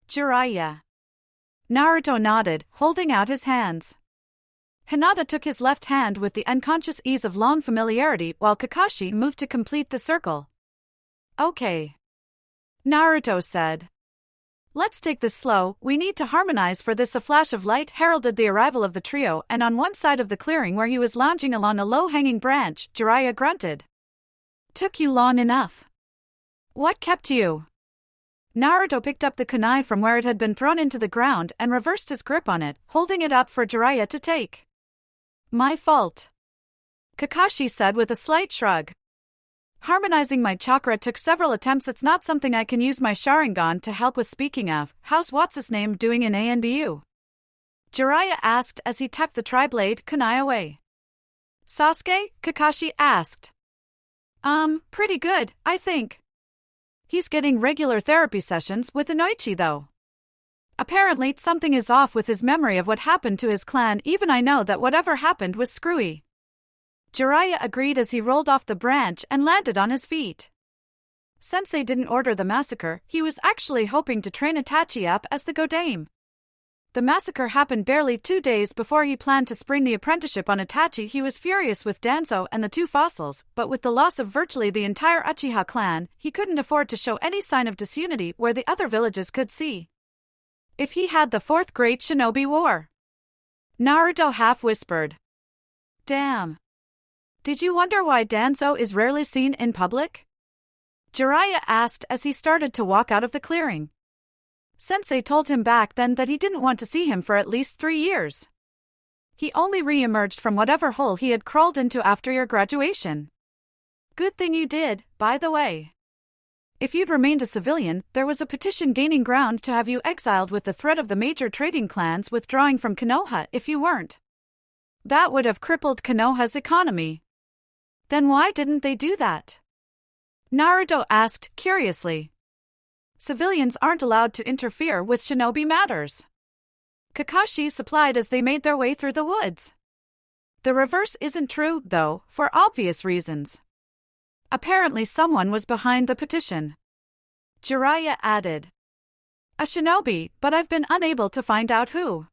Jiraiya. Naruto nodded, holding out his hands. Hinata took his left hand with the unconscious ease of long familiarity while Kakashi moved to complete the circle. Okay. Naruto said. Let's take this slow, we need to harmonize for this. A flash of light heralded the arrival of the trio, and on one side of the clearing where he was lounging along a low-hanging branch, Jiraiya grunted. Took you long enough. What kept you? Naruto picked up the kunai from where it had been thrown into the ground and reversed his grip on it, holding it up for Jiraiya to take. My fault. Kakashi said with a slight shrug. Harmonizing my chakra took several attempts. It's not something I can use my Sharingan to help with. Speaking of, how's what's-his-name doing in ANBU? Jiraiya asked as he tucked the tri-blade kunai away. Sasuke? Kakashi asked. Pretty good, I think. He's getting regular therapy sessions with Inoichi though. Apparently something is off with his memory of what happened to his clan. Even I know that whatever happened was screwy. Jiraiya agreed as he rolled off the branch and landed on his feet. Sensei didn't order the massacre, he was actually hoping to train Itachi up as the Godame. The massacre happened barely 2 days before he planned to spring the apprenticeship on Itachi. He was furious with Danzo and the 2 fossils, but with the loss of virtually the entire Uchiha clan, he couldn't afford to show any sign of disunity where the other villages could see. If he had the 4th Great Shinobi War. Naruto half whispered. Damn. Did you wonder why Danzo is rarely seen in public? Jiraiya asked as he started to walk out of the clearing. Sensei told him back then that he didn't want to see him for at least 3 years. He only re-emerged from whatever hole he had crawled into after your graduation. Good thing you did, by the way. If you'd remained a civilian, there was a petition gaining ground to have you exiled with the threat of the major trading clans withdrawing from Konoha if you weren't. That would have crippled Konoha's economy. Then why didn't they do that? Naruto asked curiously. Civilians aren't allowed to interfere with shinobi matters. Kakashi supplied as they made their way through the woods. The reverse isn't true, though, for obvious reasons. Apparently someone was behind the petition. Jiraiya added. A shinobi, but I've been unable to find out who.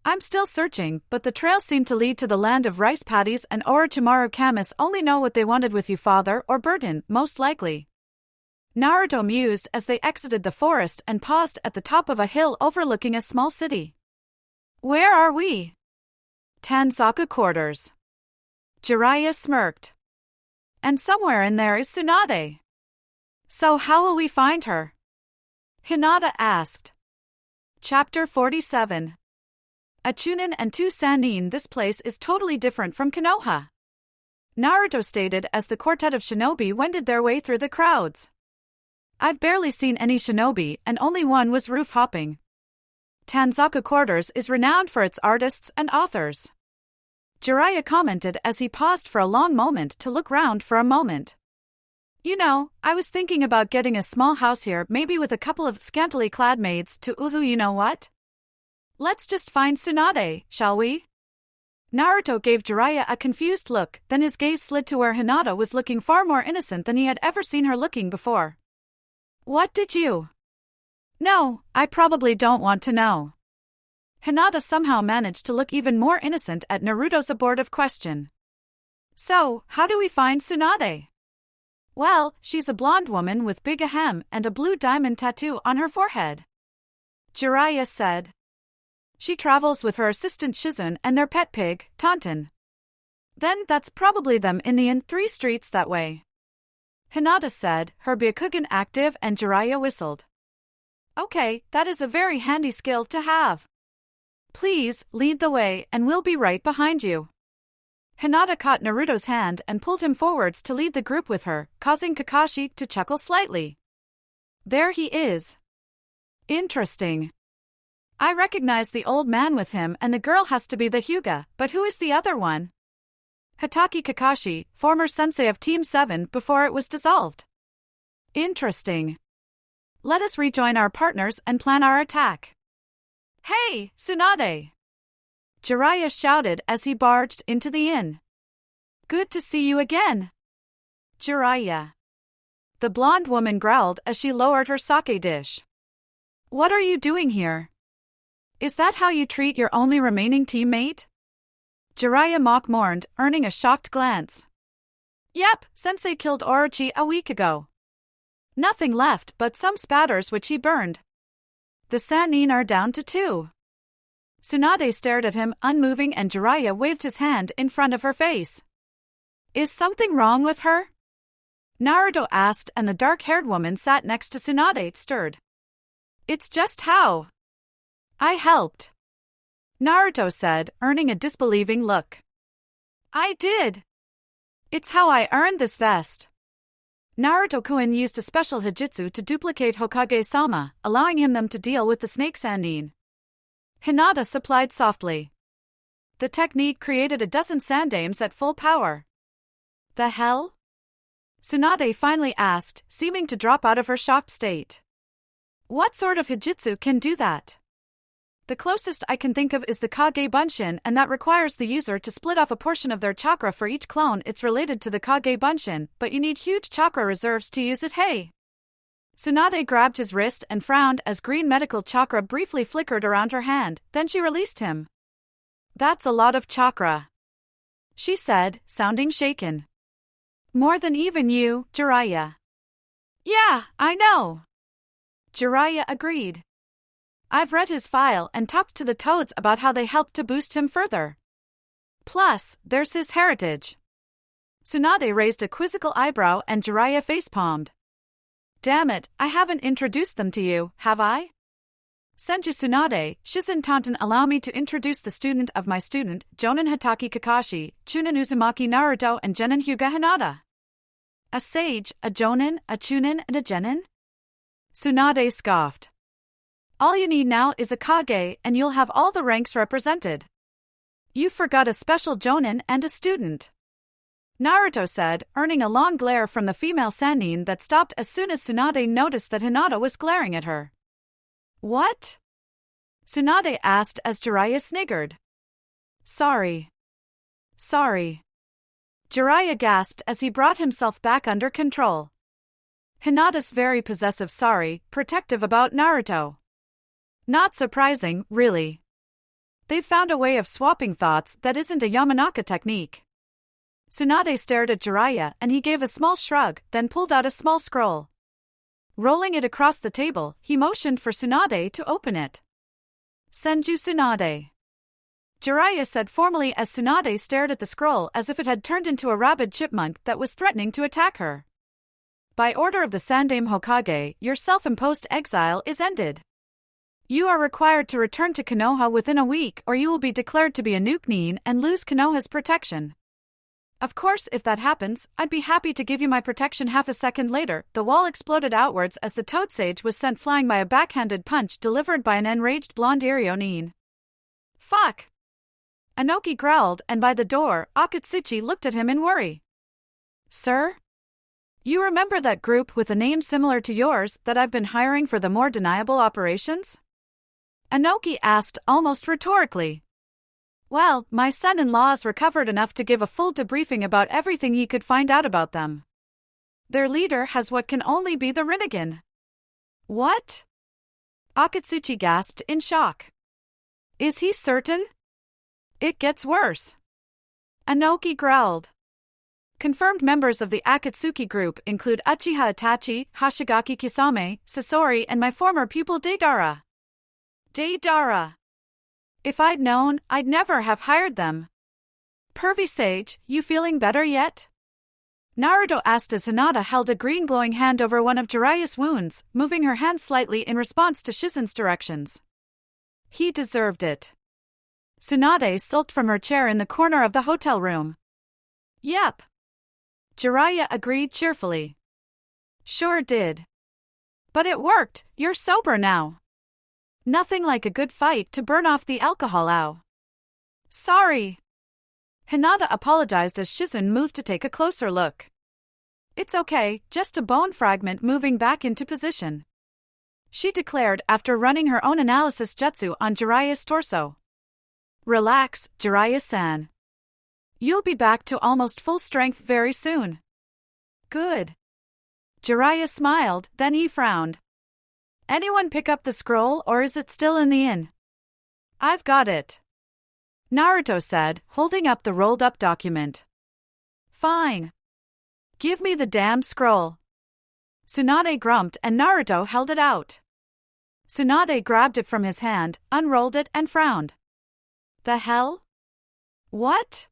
I'm still searching, but the trail seemed to lead to the land of rice paddies, and Orochimaru Kami's only know what they wanted with you, father, or burden, most likely. Naruto mused as they exited the forest and paused at the top of a hill overlooking a small city. Where are we? Tanzaku quarters. Jiraiya smirked. And somewhere in there is Tsunade. So how will we find her? Hinata asked. Chapter 47. A Chunin and 2 Sannin. This place is totally different from Konoha, Naruto stated as the quartet of shinobi wended their way through the crowds. I've barely seen any shinobi, and only one was roof hopping. Tanzaku Quarters is renowned for its artists and authors, Jiraiya commented as he paused for a long moment to look round for a moment. You know, I was thinking about getting a small house here, maybe with a couple of scantily clad maids to you know what? Let's just find Tsunade, shall we? Naruto gave Jiraiya a confused look, then his gaze slid to where Hinata was looking far more innocent than he had ever seen her looking before. What did you? No, I probably don't want to know. Hinata somehow managed to look even more innocent at Naruto's abortive question. So, how do we find Tsunade? Well, she's a blonde woman with big ahem and a blue diamond tattoo on her forehead, Jiraiya said. She travels with her assistant Shizun and their pet pig, Taunton. Then that's probably them in the 3 streets that way, Hinata said, her Byakugan active, and Jiraiya whistled. Okay, that is a very handy skill to have. Please, lead the way and we'll be right behind you. Hinata caught Naruto's hand and pulled him forwards to lead the group with her, causing Kakashi to chuckle slightly. There he is. Interesting. I recognize the old man with him, and the girl has to be the Hyuga, but who is the other one? Hatake Kakashi, former sensei of Team 7 before it was dissolved. Interesting. Let us rejoin our partners and plan our attack. Hey, Tsunade! Jiraiya shouted as he barged into the inn. Good to see you again, Jiraiya. The blonde woman growled as she lowered her sake dish. What are you doing here? Is that how you treat your only remaining teammate? Jiraiya mock-mourned, earning a shocked glance. Yep, Sensei killed Orochi a week ago. Nothing left but some spatters which he burned. The Sannin are down to 2. Tsunade stared at him, unmoving, and Jiraiya waved his hand in front of her face. Is something wrong with her? Naruto asked, and the dark-haired woman sat next to Tsunade stirred. It's just how I helped, Naruto said, earning a disbelieving look. I did. It's how I earned this vest. Naruto-kun used a special hijitsu to duplicate Hokage-sama, allowing them to deal with the snake Sannin. Hinata supplied softly. The technique created a dozen sandames at full power. The hell? Tsunade finally asked, seeming to drop out of her shocked state. What sort of hijitsu can do that? The closest I can think of is the Kage Bunshin, and that requires the user to split off a portion of their chakra for each clone. It's related to the Kage Bunshin, but you need huge chakra reserves to use it. Hey! Tsunade grabbed his wrist and frowned as green medical chakra briefly flickered around her hand, then she released him. That's a lot of chakra, she said, sounding shaken. More than even you, Jiraiya. Yeah, I know, Jiraiya agreed. I've read his file and talked to the Toads about how they helped to boost him further. Plus, there's his heritage. Tsunade raised a quizzical eyebrow and Jiraiya facepalmed. Damn it, I haven't introduced them to you, have I? Senju Tsunade, Shizun Taunton. Allow me to introduce the student of my student, Jonin Hatake Kakashi, Chunin Uzumaki Naruto, and Genin Hyuga Hinata. A sage, a Jonin, a Chunin, and a Genin? Tsunade scoffed. All you need now is a Kage, and you'll have all the ranks represented. You forgot a special Jonin and a student, Naruto said, earning a long glare from the female Sannin that stopped as soon as Tsunade noticed that Hinata was glaring at her. What? Tsunade asked as Jiraiya sniggered. Sorry. Jiraiya gasped as he brought himself back under control. Hinata's very possessive, sorry, protective about Naruto. Not surprising, really. They've found a way of swapping thoughts that isn't a Yamanaka technique. Tsunade stared at Jiraiya and he gave a small shrug, then pulled out a small scroll. Rolling it across the table, he motioned for Tsunade to open it. Senju Tsunade. Jiraiya said formally as Tsunade stared at the scroll as if it had turned into a rabid chipmunk that was threatening to attack her. By order of the Sandaime Hokage, your self-imposed exile is ended. You are required to return to Konoha within a week or you will be declared to be a nuke and lose Konoha's protection. Of course, if that happens, I'd be happy to give you my protection. Half a second later, the wall exploded outwards as the Toad Sage was sent flying by a backhanded punch delivered by an enraged blonde Irionin. Fuck! Anoki growled, and by the door, Akatsuchi looked at him in worry. Sir? You remember that group with a name similar to yours that I've been hiring for the more deniable operations? Anoki asked almost rhetorically. Well, my son-in-law's recovered enough to give a full debriefing about everything he could find out about them. Their leader has what can only be the Rinnegan. What? Akatsuchi gasped in shock. Is he certain? It gets worse. Anoki growled. Confirmed members of the Akatsuki group include Uchiha Itachi, Hashigaki Kisame, Sasori, and my former pupil Deidara. Deidara. If I'd known, I'd never have hired them. Pervy Sage, you feeling better yet? Naruto asked as Hinata held a green glowing hand over one of Jiraiya's wounds, moving her hand slightly in response to Shizen's directions. He deserved it. Tsunade sulked from her chair in the corner of the hotel room. Yep. Jiraiya agreed cheerfully. Sure did. But it worked, you're sober now. Nothing like a good fight to burn off the alcohol, ow. Sorry. Hinata apologized as Shizen moved to take a closer look. It's okay, just a bone fragment moving back into position. She declared after running her own analysis jutsu on Jiraiya's torso. Relax, Jiraiya-san. You'll be back to almost full strength very soon. Good. Jiraiya smiled, then he frowned. Anyone pick up the scroll or is it still in the inn? I've got it. Naruto said, holding up the rolled-up document. Fine. Give me the damn scroll. Tsunade grumped and Naruto held it out. Tsunade grabbed it from his hand, unrolled it and frowned. The hell? What?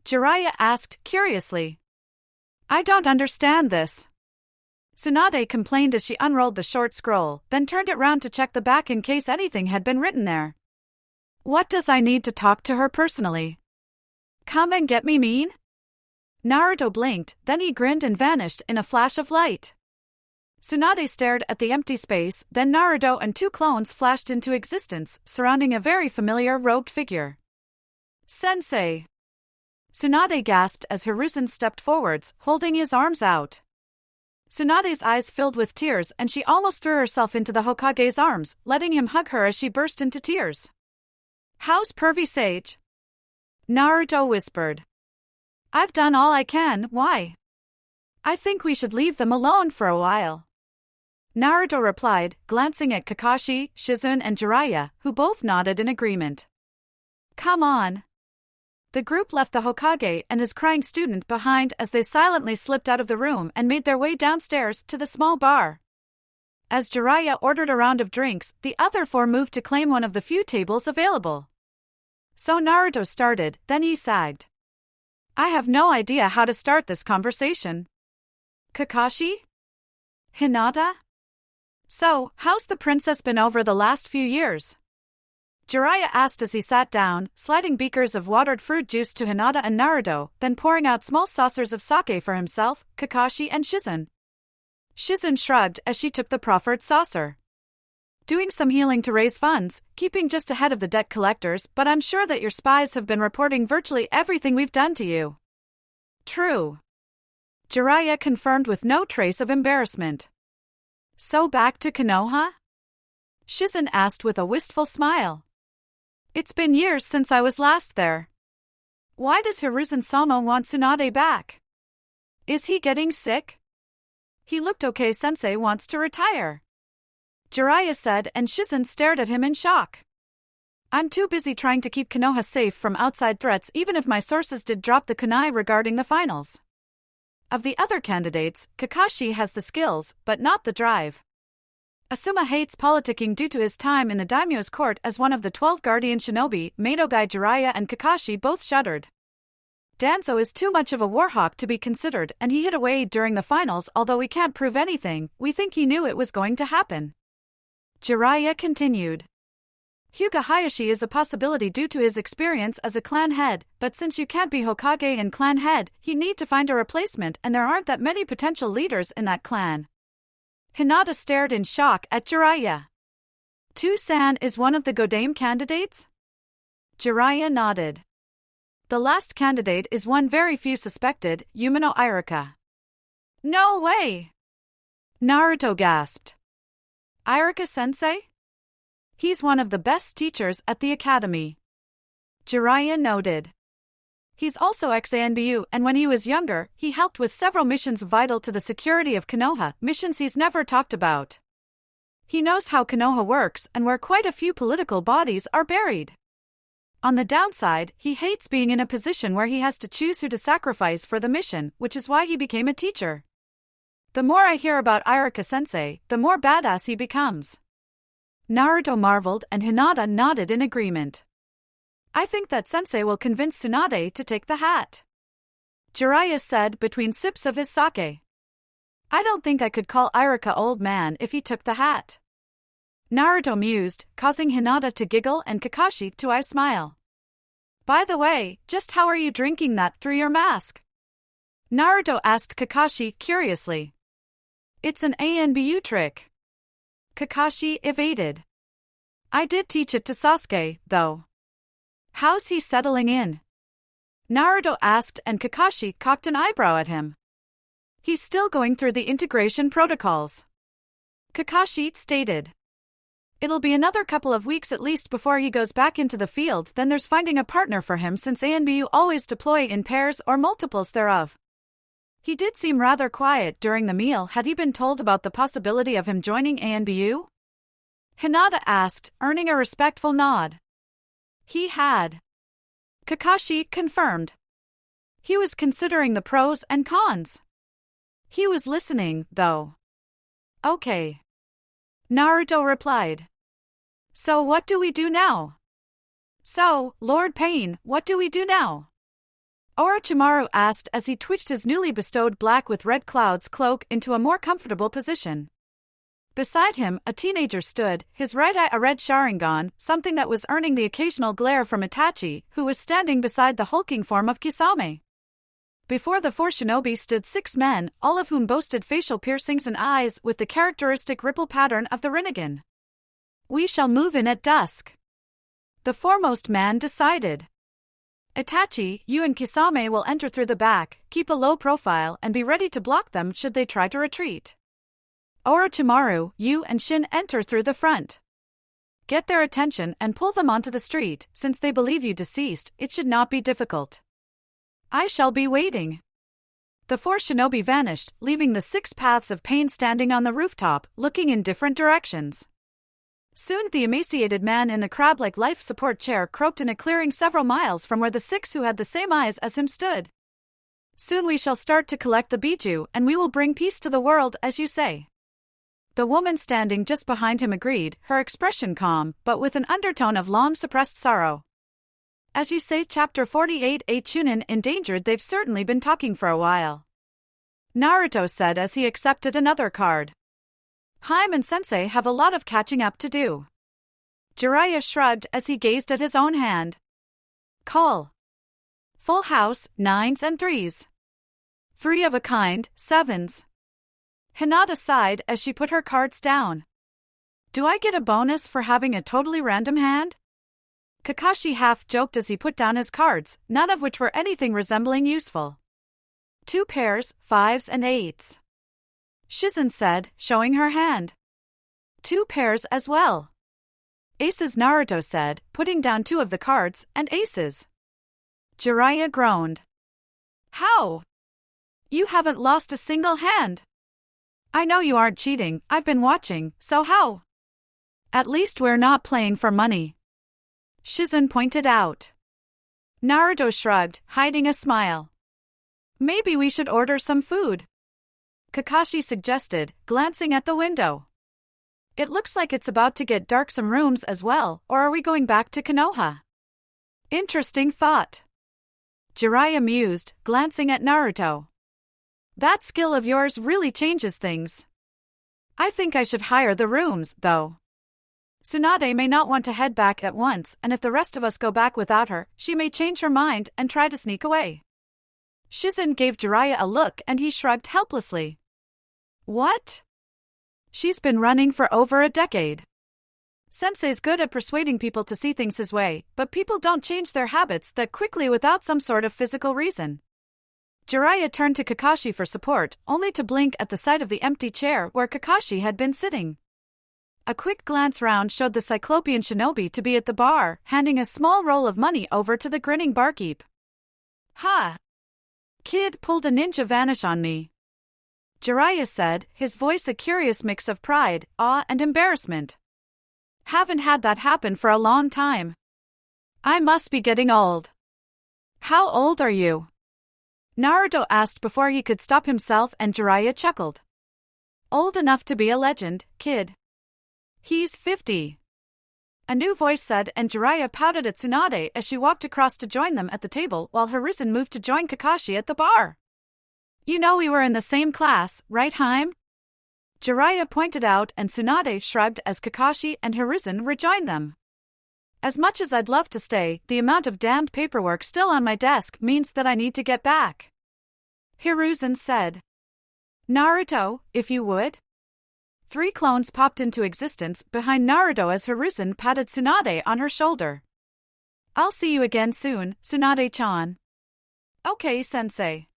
Jiraiya asked curiously. I don't understand this. Tsunade complained as she unrolled the short scroll, then turned it round to check the back in case anything had been written there. What does I need to talk to her personally? Come and get me mean? Naruto blinked, then he grinned and vanished in a flash of light. Tsunade stared at the empty space, then Naruto and two clones flashed into existence, surrounding a very familiar robed figure. Sensei! Tsunade gasped as Hiruzen stepped forwards, holding his arms out. Tsunade's eyes filled with tears and she almost threw herself into the Hokage's arms, letting him hug her as she burst into tears. How's Pervy Sage? Naruto whispered. I've done all I can, why? I think we should leave them alone for a while. Naruto replied, glancing at Kakashi, Shizen and Jiraiya, who both nodded in agreement. Come on. The group left the Hokage and his crying student behind as they silently slipped out of the room and made their way downstairs to the small bar. As Jiraiya ordered a round of drinks, the other four moved to claim one of the few tables available. So Naruto started, then he sagged. I have no idea how to start this conversation. Kakashi? Hinata? So, how's the princess been over the last few years? Jiraiya asked as he sat down, sliding beakers of watered fruit juice to Hinata and Naruto, then pouring out small saucers of sake for himself, Kakashi and Shizen. Shizen shrugged as she took the proffered saucer. Doing some healing to raise funds, keeping just ahead of the debt collectors, but I'm sure that your spies have been reporting virtually everything we've done to you. True. Jiraiya confirmed with no trace of embarrassment. So back to Konoha? Shizen asked with a wistful smile. It's been years since I was last there. Why does Hiruzen-sama want Tsunade back? Is he getting sick? He looked okay. Sensei wants to retire, Jiraiya said, and Shizen stared at him in shock. I'm too busy trying to keep Konoha safe from outside threats, even if my sources did drop the kunai regarding the finals. Of the other candidates, Kakashi has the skills, but not the drive. Asuma hates politicking due to his time in the daimyo's court as one of the 12 guardian shinobi. Madogai, Jiraiya and Kakashi both shuddered. Danzo is too much of a warhawk to be considered, and he hid away during the finals. Although we can't prove anything, we think he knew it was going to happen, Jiraiya continued. Hyuga Hayashi is a possibility due to his experience as a clan head, but since you can't be Hokage and clan head, he need to find a replacement, and there aren't that many potential leaders in that clan. Hinata stared in shock at Jiraiya. Tu-san is one of the Godame candidates? Jiraiya nodded. The last candidate is one very few suspected, Yumino Iruka. No way! Naruto gasped. Iruka-sensei? He's one of the best teachers at the academy, Jiraiya noted. He's also ex-ANBU, and when he was younger, he helped with several missions vital to the security of Konoha, missions he's never talked about. He knows how Konoha works and where quite a few political bodies are buried. On the downside, he hates being in a position where he has to choose who to sacrifice for the mission, which is why he became a teacher. The more I hear about Iruka-sensei, the more badass he becomes. Naruto marveled and Hinata nodded in agreement. I think that sensei will convince Tsunade to take the hat, Jiraiya said between sips of his sake. I don't think I could call Iruka old man if he took the hat, Naruto mused, causing Hinata to giggle and Kakashi to eye smile. By the way, just how are you drinking that through your mask? Naruto asked Kakashi curiously. It's an ANBU trick, Kakashi evaded. I did teach it to Sasuke, though. How's he settling in? Naruto asked, and Kakashi cocked an eyebrow at him. He's still going through the integration protocols, Kakashi stated. It'll be another couple of weeks at least before he goes back into the field. Then there's finding a partner for him, since ANBU always deploy in pairs or multiples thereof. He did seem rather quiet during the meal. Had he been told about the possibility of him joining ANBU? Hinata asked, earning a respectful nod. He had, Kakashi confirmed. He was considering the pros and cons. He was listening, though. Okay, Naruto replied. So what do we do now? So, Lord Pain, what do we do now? Orochimaru asked as he twitched his newly bestowed black with red clouds cloak into a more comfortable position. Beside him, a teenager stood, his right eye a red Sharingan, something that was earning the occasional glare from Itachi, who was standing beside the hulking form of Kisame. Before the four shinobi stood 6 men, all of whom boasted facial piercings and eyes with the characteristic ripple pattern of the Rinnegan. We shall move in at dusk, the foremost man decided. Itachi, you and Kisame will enter through the back, keep a low profile and be ready to block them should they try to retreat. Orochimaru, you and Shin enter through the front. Get their attention and pull them onto the street. Since they believe you deceased, it should not be difficult. I shall be waiting. The 4 shinobi vanished, leaving the 6 paths of pain standing on the rooftop, looking in different directions. Soon the emaciated man in the crab-like life support chair croaked in a clearing several miles from where the 6 who had the same eyes as him stood. Soon we shall start to collect the Biju, and we will bring peace to the world, as you say. The woman standing just behind him agreed, her expression calm, but with an undertone of long-suppressed sorrow. As you say, Chapter 48, a Chunin endangered. They've certainly been talking for a while, Naruto said as he accepted another card. Haim and Sensei have a lot of catching up to do. Jiraiya shrugged as he gazed at his own hand. Call. Full house, 9s and 3s. 3 of a kind, 7s. Hinata sighed as she put her cards down. Do I get a bonus for having a totally random hand? Kakashi half-joked as he put down his cards, none of which were anything resembling useful. 2 pairs, 5s and 8s. Shizen said, showing her hand. 2 pairs as well. Aces, Naruto said, putting down 2 of the cards, and aces. Jiraiya groaned. How? You haven't lost a single hand. I know you aren't cheating, I've been watching, so how? At least we're not playing for money. Shizen pointed out. Naruto shrugged, hiding a smile. Maybe we should order some food, Kakashi suggested, glancing at the window. It looks like it's about to get dark. Some rooms as well, or are we going back to Konoha? Interesting thought. Jiraiya mused, glancing at Naruto. That skill of yours really changes things. I think I should hire the rooms, though. Tsunade may not want to head back at once, and if the rest of us go back without her, she may change her mind and try to sneak away. Shizen gave Jiraiya a look and he shrugged helplessly. What? She's been running for over a decade. Sensei's good at persuading people to see things his way, but people don't change their habits that quickly without some sort of physical reason. Jiraiya turned to Kakashi for support, only to blink at the sight of the empty chair where Kakashi had been sitting. A quick glance round showed the Cyclopean shinobi to be at the bar, handing a small roll of money over to the grinning barkeep. Ha! Kid pulled a ninja vanish on me, Jiraiya said, his voice a curious mix of pride, awe and embarrassment. Haven't had that happen for a long time. I must be getting old. How old are you? Naruto asked before he could stop himself, and Jiraiya chuckled. Old enough to be a legend, kid. He's 50. A new voice said, and Jiraiya pouted at Tsunade as she walked across to join them at the table while Hiruzen moved to join Kakashi at the bar. You know we were in the same class, right Haim? Jiraiya pointed out, and Tsunade shrugged as Kakashi and Hiruzen rejoined them. As much as I'd love to stay, the amount of damned paperwork still on my desk means that I need to get back, Hiruzen said. Naruto, if you would? 3 clones popped into existence behind Naruto as Hiruzen patted Tsunade on her shoulder. I'll see you again soon, Tsunade-chan. Okay, sensei.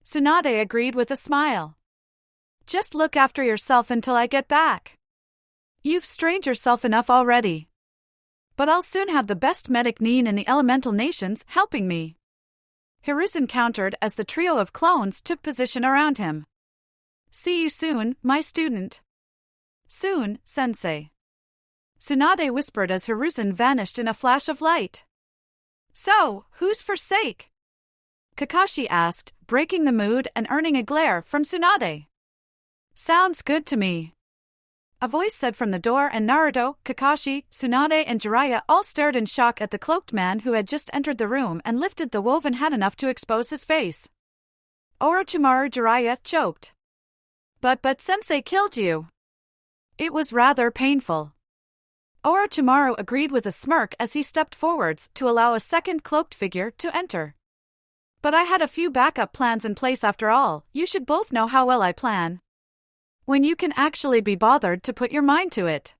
Tsunade agreed with a smile. Just look after yourself until I get back. You've strained yourself enough already. But I'll soon have the best medic Nin in the elemental nations helping me, Hiruzen countered as the trio of clones took position around him. See you soon, my student. Soon, sensei. Tsunade whispered as Hiruzen vanished in a flash of light. So, who's for sake? Kakashi asked, breaking the mood and earning a glare from Tsunade. Sounds good to me, a voice said from the door, and Naruto, Kakashi, Tsunade and Jiraiya all stared in shock at the cloaked man who had just entered the room and lifted the woven hat enough to expose his face. Orochimaru Jiraiya choked. But sensei killed you. It was rather painful. Orochimaru agreed with a smirk as he stepped forwards to allow a second cloaked figure to enter. But I had a few backup plans in place after all. You should both know how well I plan, when you can actually be bothered to put your mind to it.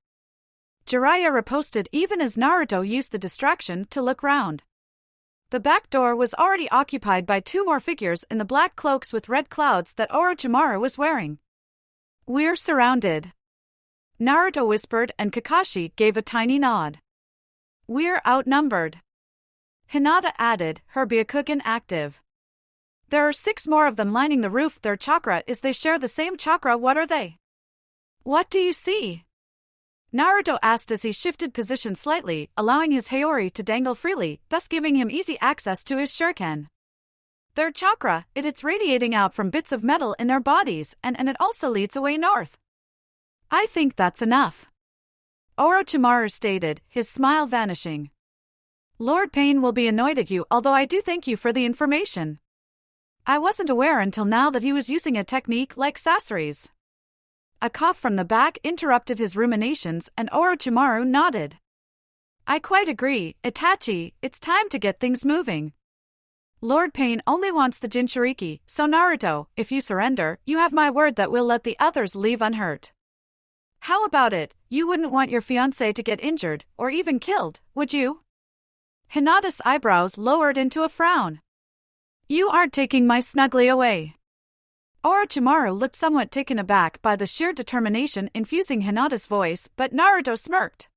Jiraiya riposted even as Naruto used the distraction to look round. The back door was already occupied by 2 more figures in the black cloaks with red clouds that Orochimaru was wearing. We're surrounded, Naruto whispered, and Kakashi gave a tiny nod. We're outnumbered, Hinata added, her Byakugan active. There are 6 more of them lining the roof. Their chakra is they share the same chakra. What are they? What do you see? Naruto asked as he shifted position slightly, allowing his Haori to dangle freely, thus giving him easy access to his shuriken. Their chakra, it's radiating out from bits of metal in their bodies, and it also leads away north. I think that's enough, Orochimaru stated, his smile vanishing. Lord Pain will be annoyed at you, although I do thank you for the information. I wasn't aware until now that he was using a technique like Sasori's. A cough from the back interrupted his ruminations, and Orochimaru nodded. I quite agree, Itachi, it's time to get things moving. Lord Pain only wants the Jinchuriki, so Naruto, if you surrender, you have my word that we'll let the others leave unhurt. How about it? You wouldn't want your fiancé to get injured, or even killed, would you? Hinata's eyebrows lowered into a frown. You aren't taking my snuggly away. Orochimaru looked somewhat taken aback by the sheer determination infusing Hinata's voice, but Naruto smirked.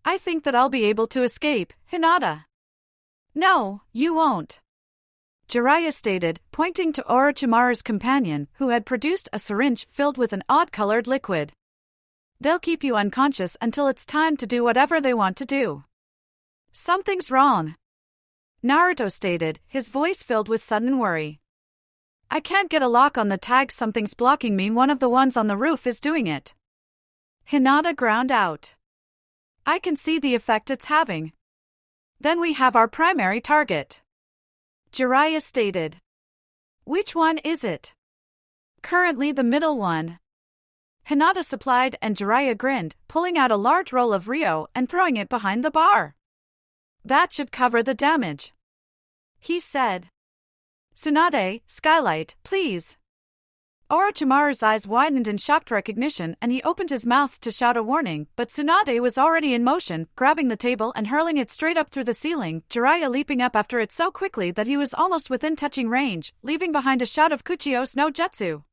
I think that I'll be able to escape, Hinata. No, you won't. Jiraiya stated, pointing to Orochimaru's companion, who had produced a syringe filled with an odd-colored liquid. They'll keep you unconscious until it's time to do whatever they want to do. Something's wrong. Naruto stated, his voice filled with sudden worry. I can't get a lock on the tag. Something's blocking me. One of the ones on the roof is doing it. Hinata ground out. I can see the effect it's having. Then we have our primary target. Jiraiya stated. Which one is it? Currently the middle one. Hinata supplied, and Jiraiya grinned, pulling out a large roll of Rio and throwing it behind the bar. That should cover the damage. He said. Tsunade, skylight, please. Orochimaru's eyes widened in shocked recognition and he opened his mouth to shout a warning, but Tsunade was already in motion, grabbing the table and hurling it straight up through the ceiling, Jiraiya leaping up after it so quickly that he was almost within touching range, leaving behind a shout of Kuchiyos no Jutsu.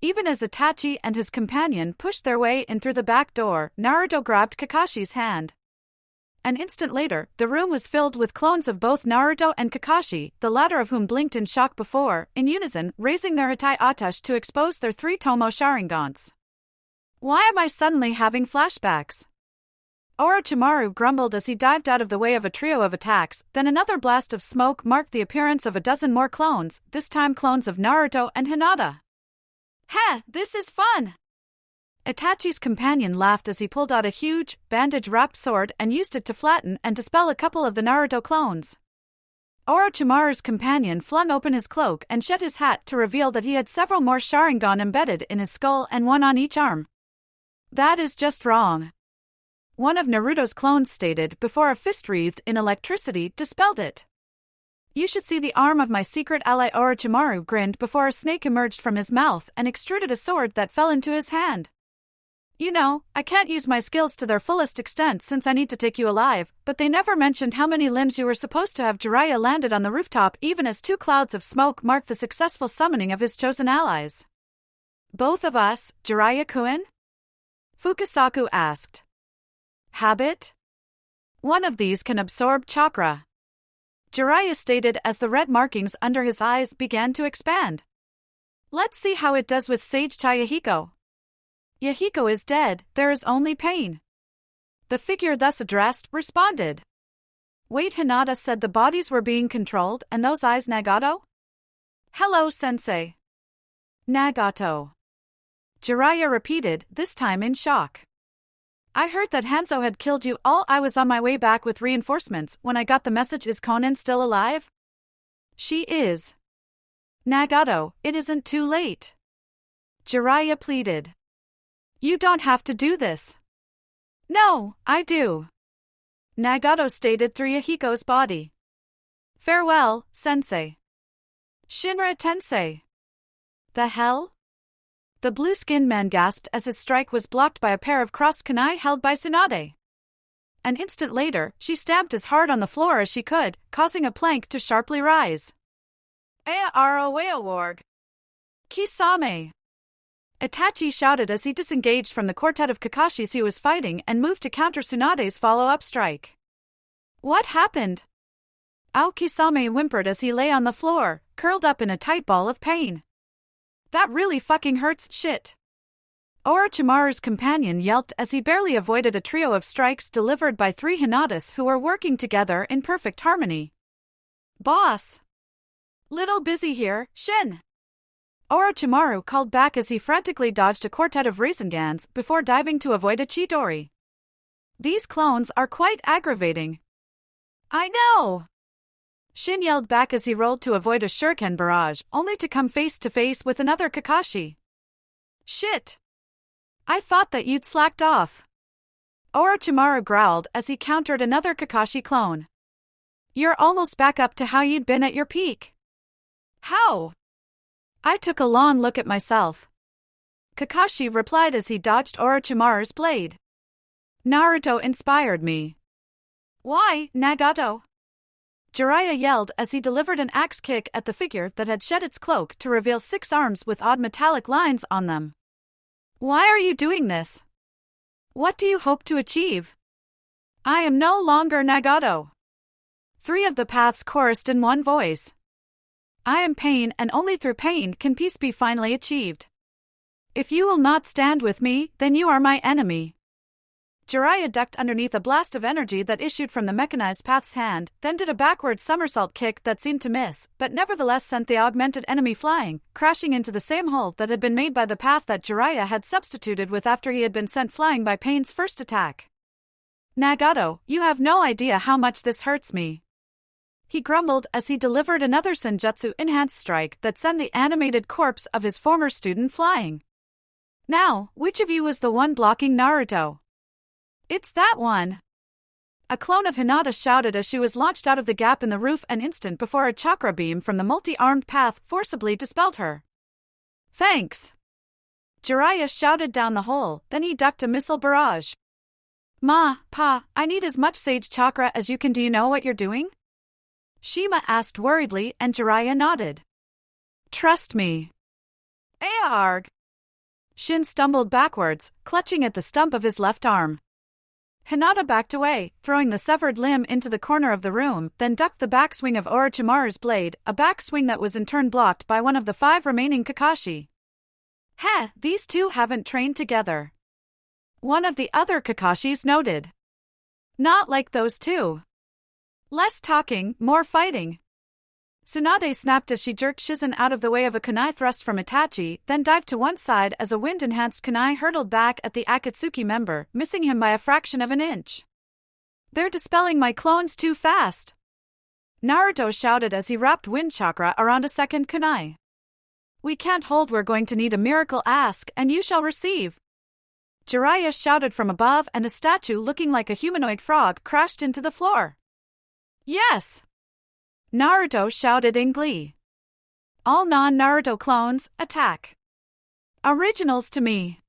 Even as Itachi and his companion pushed their way in through the back door, Naruto grabbed Kakashi's hand. An instant later, the room was filled with clones of both Naruto and Kakashi, the latter of whom blinked in shock before, in unison, raising their Hitai Atash to expose their 3 Tomo Sharingans. Why am I suddenly having flashbacks? Orochimaru grumbled as he dived out of the way of a trio of attacks, then another blast of smoke marked the appearance of a dozen more clones, this time clones of Naruto and Hinata. Heh, this is fun! Itachi's companion laughed as he pulled out a huge, bandage-wrapped sword and used it to flatten and dispel a couple of the Naruto clones. Orochimaru's companion flung open his cloak and shed his hat to reveal that he had several more Sharingan embedded in his skull and one on each arm. That is just wrong. One of Naruto's clones stated before a fist wreathed in electricity dispelled it. You should see the arm of my secret ally. Orochimaru grinned before a snake emerged from his mouth and extruded a sword that fell into his hand. You know, I can't use my skills to their fullest extent since I need to take you alive, but they never mentioned how many limbs you were supposed to have. Jiraiya landed on the rooftop even as 2 clouds of smoke marked the successful summoning of his chosen allies. Both of us, Jiraiya-kun? Fukasaku asked. Habit? One of these can absorb chakra. Jiraiya stated as the red markings under his eyes began to expand. Let's see how it does with Sage Chayahiko. Yahiko is dead, there is only pain. The figure thus addressed responded. Wait, Hinata said the bodies were being controlled and those eyes Nagato? Hello, sensei. Nagato. Jiraiya repeated, this time in shock. I heard that Hanzo had killed you all. I was on my way back with reinforcements when I got the message. Is Konan still alive? She is. Nagato, it isn't too late. Jiraiya pleaded. You don't have to do this. No, I do. Nagato stated through Yahiko's body. Farewell, sensei. Shinra tensei. The hell? The blue-skinned man gasped as his strike was blocked by a pair of crossed kunai held by Tsunade. An instant later, she stamped as hard on the floor as she could, causing a plank to sharply rise. Ea Aroweawarg. Kisame. Itachi shouted as he disengaged from the quartet of Kakashis he was fighting and moved to counter Tsunade's follow-up strike. What happened? Aokisame whimpered as he lay on the floor, curled up in a tight ball of pain. That really fucking hurts, shit. Orochimaru's companion yelped as he barely avoided a trio of strikes delivered by 3 Hinatas who were working together in perfect harmony. Boss! Little busy here, Shin! Orochimaru called back as he frantically dodged a quartet of Razengans before diving to avoid a Chidori. These clones are quite aggravating. I know! Shin yelled back as he rolled to avoid a shuriken barrage, only to come face to face with another Kakashi. Shit! I thought that you'd slacked off. Orochimaru growled as he countered another Kakashi clone. You're almost back up to how you'd been at your peak. How? I took a long look at myself. Kakashi replied as he dodged Orochimaru's blade. Naruto inspired me. Why, Nagato? Jiraiya yelled as he delivered an axe kick at the figure that had shed its cloak to reveal 6 arms with odd metallic lines on them. Why are you doing this? What do you hope to achieve? I am no longer Nagato. Three of the paths chorused in one voice. I am pain, and only through pain can peace be finally achieved. If you will not stand with me, then you are my enemy. Jiraiya ducked underneath a blast of energy that issued from the mechanized path's hand, then did a backward somersault kick that seemed to miss, but nevertheless sent the augmented enemy flying, crashing into the same hole that had been made by the path that Jiraiya had substituted with after he had been sent flying by Pain's first attack. Nagato, you have no idea how much this hurts me. He grumbled as he delivered another senjutsu-enhanced strike that sent the animated corpse of his former student flying. Now, which of you is the one blocking Naruto? It's that one! A clone of Hinata shouted as she was launched out of the gap in the roof an instant before a chakra beam from the multi-armed path forcibly dispelled her. Thanks! Jiraiya shouted down the hole, then he ducked a missile barrage. Pa, I need as much sage chakra as you can. Do you know what you're doing? Shima asked worriedly and Jiraiya nodded. Trust me. Arg! Shin stumbled backwards, clutching at the stump of his left arm. Hinata backed away, throwing the severed limb into the corner of the room, then ducked the backswing of Orochimaru's blade, a backswing that was in turn blocked by one of the 5 remaining Kakashi. Heh, these two haven't trained together. One of the other Kakashis noted. Not like those two. Less talking, more fighting. Tsunade snapped as she jerked Shizen out of the way of a kunai thrust from Itachi, then dived to one side as a wind-enhanced kunai hurtled back at the Akatsuki member, missing him by a fraction of an inch. They're dispelling my clones too fast! Naruto shouted as he wrapped wind chakra around a second kunai. We can't hold, we're going to need a miracle, ask, and you shall receive. Jiraiya shouted from above and a statue looking like a humanoid frog crashed into the floor. Yes! Naruto shouted in glee. All non-Naruto clones, attack! Originals to me!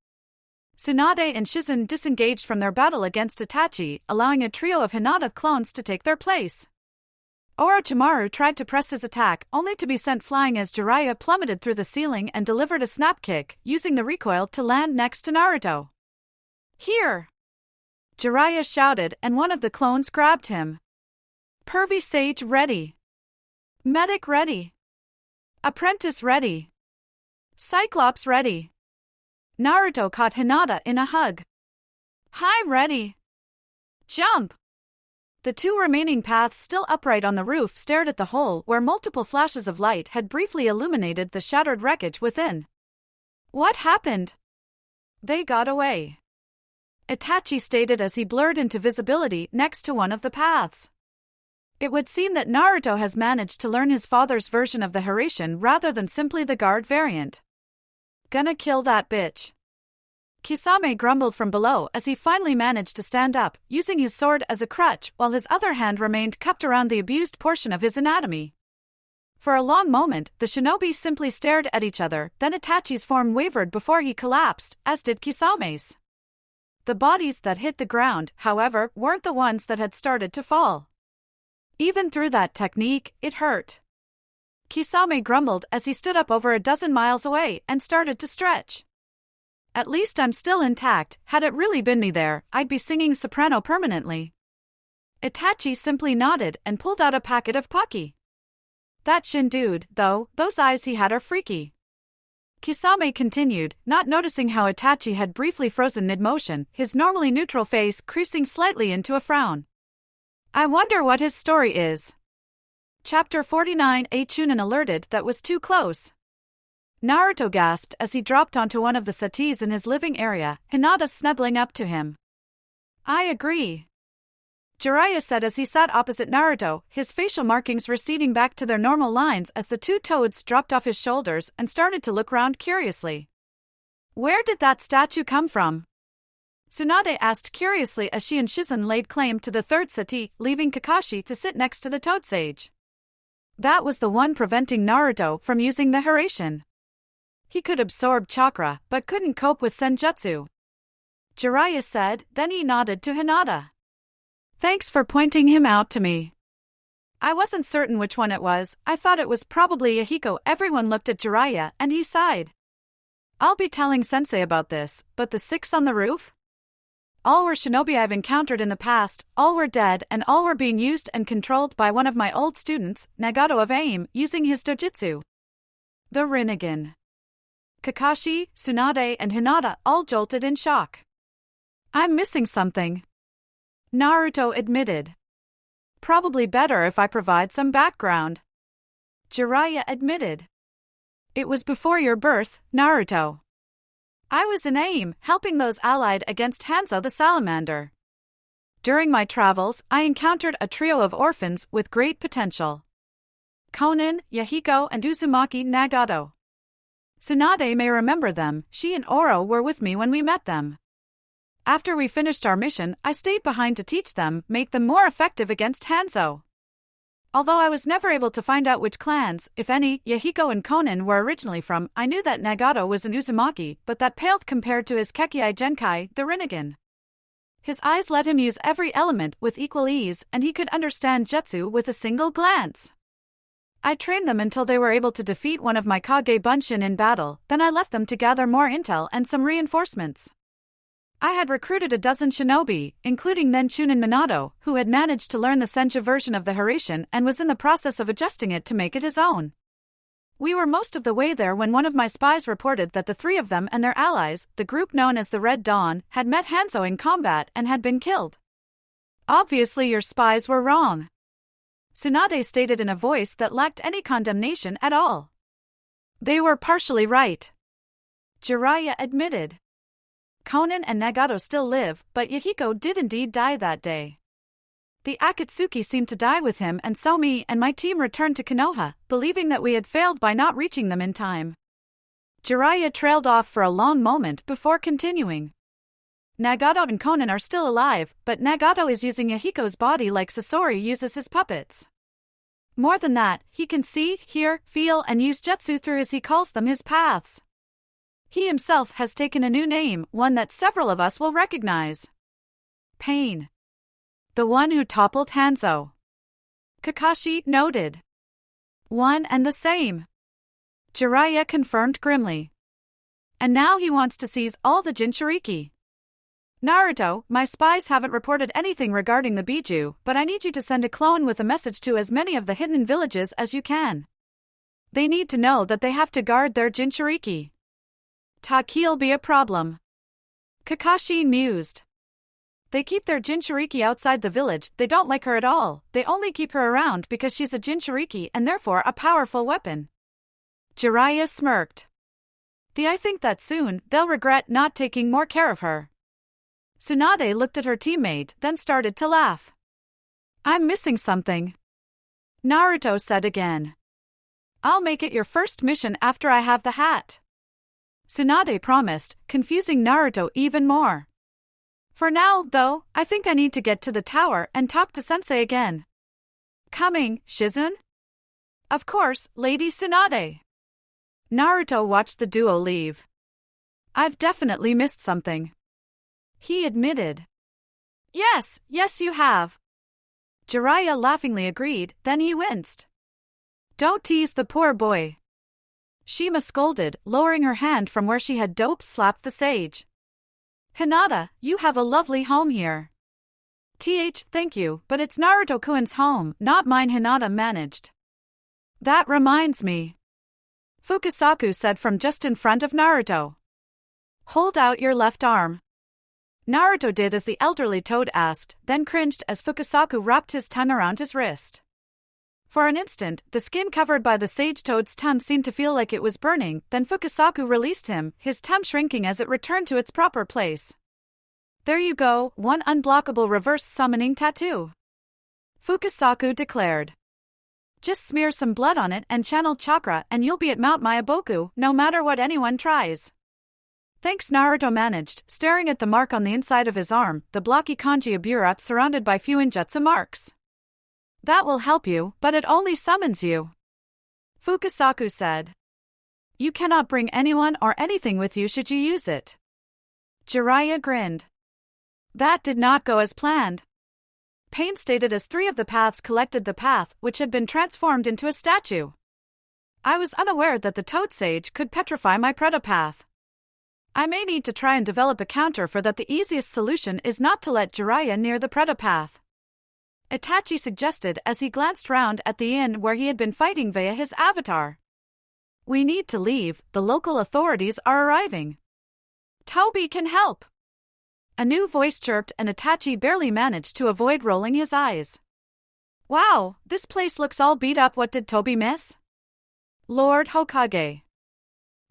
Tsunade and Shizen disengaged from their battle against Itachi, allowing a trio of Hinata clones to take their place. Orochimaru tried to press his attack, only to be sent flying as Jiraiya plummeted through the ceiling and delivered a snap kick, using the recoil to land next to Naruto. Here! Jiraiya shouted and one of the clones grabbed him. Pervy Sage ready! Medic ready! Apprentice ready! Cyclops ready! Naruto caught Hinata in a hug. Hi, ready! Jump! The 2 remaining paths still upright on the roof stared at the hole where multiple flashes of light had briefly illuminated the shattered wreckage within. What happened? They got away. Itachi stated as he blurred into visibility next to one of the paths. It would seem that Naruto has managed to learn his father's version of the Hiraishin rather than simply the guard variant. Gonna kill that bitch. Kisame grumbled from below as he finally managed to stand up, using his sword as a crutch while his other hand remained cupped around the abused portion of his anatomy. For a long moment, the shinobi simply stared at each other, then Itachi's form wavered before he collapsed, as did Kisame's. The bodies that hit the ground, however, weren't the ones that had started to fall. Even through that technique, it hurt. Kisame grumbled as he stood up over a dozen miles away and started to stretch. At least I'm still intact. Had it really been me there, I'd be singing soprano permanently. Itachi simply nodded and pulled out a packet of Pocky. That Shin dude, though, those eyes he had are freaky. Kisame continued, not noticing how Itachi had briefly frozen mid-motion, his normally neutral face creasing slightly into a frown. I wonder what his story is. Chapter 49. A Chunin alerted that was too close. Naruto gasped as he dropped onto one of the settees in his living area, Hinata snuggling up to him. I agree. Jiraiya said as he sat opposite Naruto, his facial markings receding back to their normal lines as the 2 toads dropped off his shoulders and started to look round curiously. Where did that statue come from? Tsunade asked curiously as she and Shizen laid claim to the 3rd settee, leaving Kakashi to sit next to the Toad Sage. That was the one preventing Naruto from using the Hiraishin. He could absorb chakra, but couldn't cope with senjutsu. Jiraiya said, then he nodded to Hinata. Thanks for pointing him out to me. I wasn't certain which one it was, I thought it was probably Yahiko. Everyone looked at Jiraiya and he sighed. I'll be telling Sensei about this, but the 6 on the roof? all were shinobi I've encountered in the past, all were dead, and all were being used and controlled by one of my old students, Nagato of AIM, using his dojutsu. The Rinnegan. Kakashi, Tsunade, and Hinata all jolted in shock. I'm missing something, Naruto admitted. Probably better if I provide some background, Jiraiya admitted. It was before your birth, Naruto. I was in AIM, helping those allied against Hanzo the Salamander. During my travels, I encountered a trio of orphans with great potential. Konan, Yahiko, and Uzumaki Nagato. Tsunade may remember them, she and Oro were with me when we met them. After we finished our mission, I stayed behind to teach them, make them more effective against Hanzo. Although I was never able to find out which clans, if any, Yahiko and Konan were originally from, I knew that Nagato was an Uzumaki, but that paled compared to his Kekkei Genkai, the Rinnegan. His eyes let him use every element with equal ease, and he could understand jutsu with a single glance. I trained them until they were able to defeat one of my Kage Bunshin in battle, then I left them to gather more intel and some reinforcements. I had recruited a dozen shinobi, including Nenchunin Minato, who had managed to learn the Senju version of the Hiraishin and was in the process of adjusting it to make it his own. We were most of the way there when one of my spies reported that the three of them and their allies, the group known as the Red Dawn, had met Hanzo in combat and had been killed. Obviously your spies were wrong, Tsunade stated in a voice that lacked any condemnation at all. They were partially right, Jiraiya admitted. Konan and Nagato still live, but Yahiko did indeed die that day. The Akatsuki seemed to die with him, and so me and my team returned to Konoha, believing that we had failed by not reaching them in time. Jiraiya trailed off for a long moment before continuing. Nagato and Konan are still alive, but Nagato is using Yahiko's body like Sasori uses his puppets. More than that, he can see, hear, feel, and use jutsu through, as he calls them, his paths. He himself has taken a new name, one that several of us will recognize. Pain. The one who toppled Hanzo, Kakashi noted. One and the same, Jiraiya confirmed grimly. And now he wants to seize all the Jinchuriki. Naruto, my spies haven't reported anything regarding the Biju, but I need you to send a clone with a message to as many of the hidden villages as you can. They need to know that they have to guard their Jinchuriki. Taki'll be a problem, Kakashi mused. They keep their Jinchuriki outside the village, they don't like her at all, they only keep her around because she's a Jinchuriki and therefore a powerful weapon. Jiraiya smirked. I think that soon, they'll regret not taking more care of her. Tsunade looked at her teammate, then started to laugh. I'm missing something, Naruto said again. I'll make it your first mission after I have the hat, Tsunade promised, confusing Naruto even more. For now, though, I think I need to get to the tower and talk to Sensei again. Coming, Shizun? Of course, Lady Tsunade. Naruto watched the duo leave. I've definitely missed something, he admitted. Yes, you have, Jiraiya laughingly agreed, then he winced. Don't tease the poor boy, Shima scolded, lowering her hand from where she had dope-slapped the sage. Hinata, you have a lovely home here. Thank you, but it's Naruto-kun's home, not mine, Hinata managed. That reminds me, Fukasaku said from just in front of Naruto. Hold out your left arm. Naruto did as the elderly toad asked, then cringed as Fukasaku wrapped his tongue around his wrist. For an instant, the skin covered by the sage toad's tongue seemed to feel like it was burning, then Fukasaku released him, his tongue shrinking as it returned to its proper place. There you go, one unblockable reverse summoning tattoo, Fukasaku declared. Just smear some blood on it and channel chakra and you'll be at Mount Myaboku, no matter what anyone tries. Thanks, Naruto managed, staring at the mark on the inside of his arm, the blocky kanji Aburat surrounded by few injutsu marks. That will help you, but it only summons you, Fukasaku said. You cannot bring anyone or anything with you should you use it. Jiraiya grinned. That did not go as planned, Pain stated as three of the paths collected the path, which had been transformed into a statue. I was unaware that the Toad Sage could petrify my Predapath. I may need to try and develop a counter for that. The easiest solution is not to let Jiraiya near the Predator path, Itachi suggested as he glanced round at the inn where he had been fighting via his avatar. We need to leave, the local authorities are arriving. Toby can help. A new voice chirped and Itachi barely managed to avoid rolling his eyes. Wow, this place looks all beat up. What did Toby miss? Lord Hokage,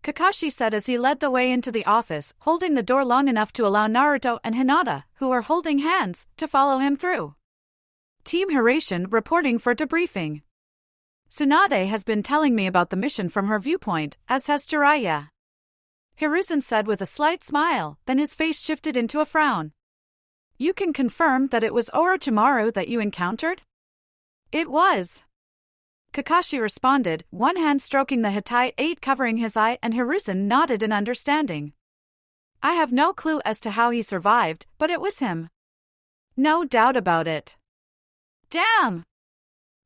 Kakashi said as he led the way into the office, holding the door long enough to allow Naruto and Hinata, who were holding hands, to follow him through. Team Hiration reporting for debriefing. Tsunade has been telling me about the mission from her viewpoint, as has Jiraiya, Hiruzen said with a slight smile, then his face shifted into a frown. You can confirm that it was Orochimaru that you encountered? It was, Kakashi responded, one hand stroking the Hittite covering his eye, and Hiruzen nodded in understanding. I have no clue as to how he survived, but it was him. No doubt about it. Damn!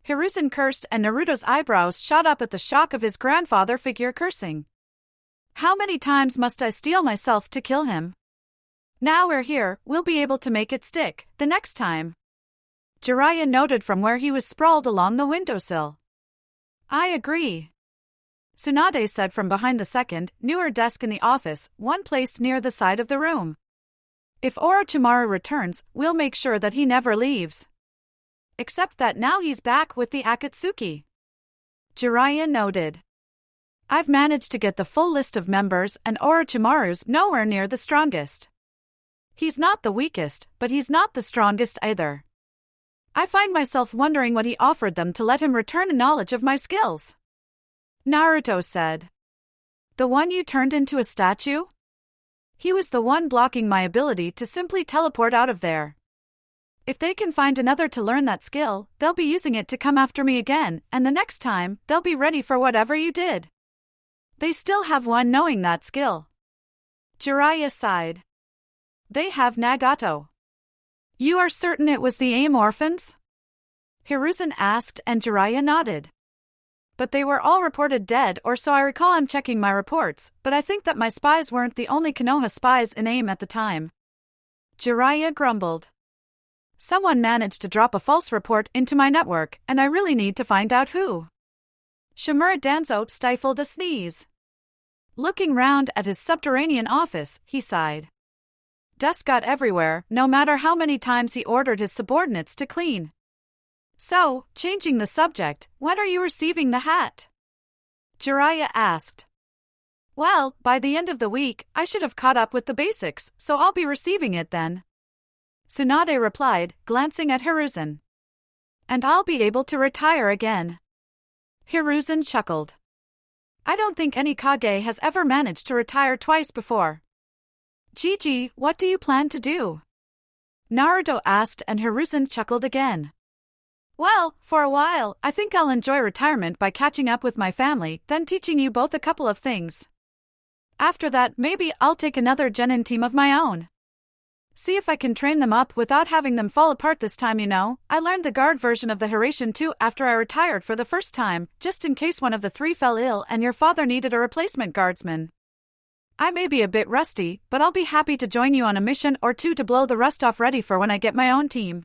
Hiruzen cursed and Naruto's eyebrows shot up at the shock of his grandfather figure cursing. How many times must I steel myself to kill him? Now we're here, we'll be able to make it stick, the next time. Jiraiya noted from where he was sprawled along the windowsill. I agree, Tsunade said from behind the second, newer desk in the office, one placed near the side of the room. If Orochimaru returns, we'll make sure that he never leaves. Except that now he's back with the Akatsuki, Jiraiya noted. I've managed to get the full list of members and Orochimaru's nowhere near the strongest. He's not the weakest, but he's not the strongest either. I find myself wondering what he offered them to let him return a knowledge of my skills. Naruto said. The one you turned into a statue? He was the one blocking my ability to simply teleport out of there. If they can find another to learn that skill, they'll be using it to come after me again, and the next time, they'll be ready for whatever you did. They still have one knowing that skill. Jiraiya sighed. They have Nagato. You are certain it was the AIM orphans? Hiruzen asked and Jiraiya nodded. But they were all reported dead, or so I recall. I'm checking my reports, but I think that my spies weren't the only Konoha spies in AIM at the time. Jiraiya grumbled. Someone managed to drop a false report into my network, and I really need to find out who. Shimura Danzo stifled a sneeze. Looking round at his subterranean office, he sighed. Dust got everywhere, no matter how many times he ordered his subordinates to clean. So, changing the subject, when are you receiving the hat? Jiraiya asked. Well, by the end of the week, I should have caught up with the basics, so I'll be receiving it then. Tsunade replied, glancing at Hiruzen. And I'll be able to retire again. Hiruzen chuckled. I don't think any Kage has ever managed to retire twice before. Gigi, what do you plan to do? Naruto asked and Hiruzen chuckled again. Well, for a while, I think I'll enjoy retirement by catching up with my family, then teaching you both a couple of things. After that, maybe I'll take another genin team of my own. See if I can train them up without having them fall apart this time, you know. I learned the guard version of the Hiration too after I retired for the first time, just in case one of the three fell ill and your father needed a replacement guardsman. I may be a bit rusty, but I'll be happy to join you on a mission or two to blow the rust off ready for when I get my own team.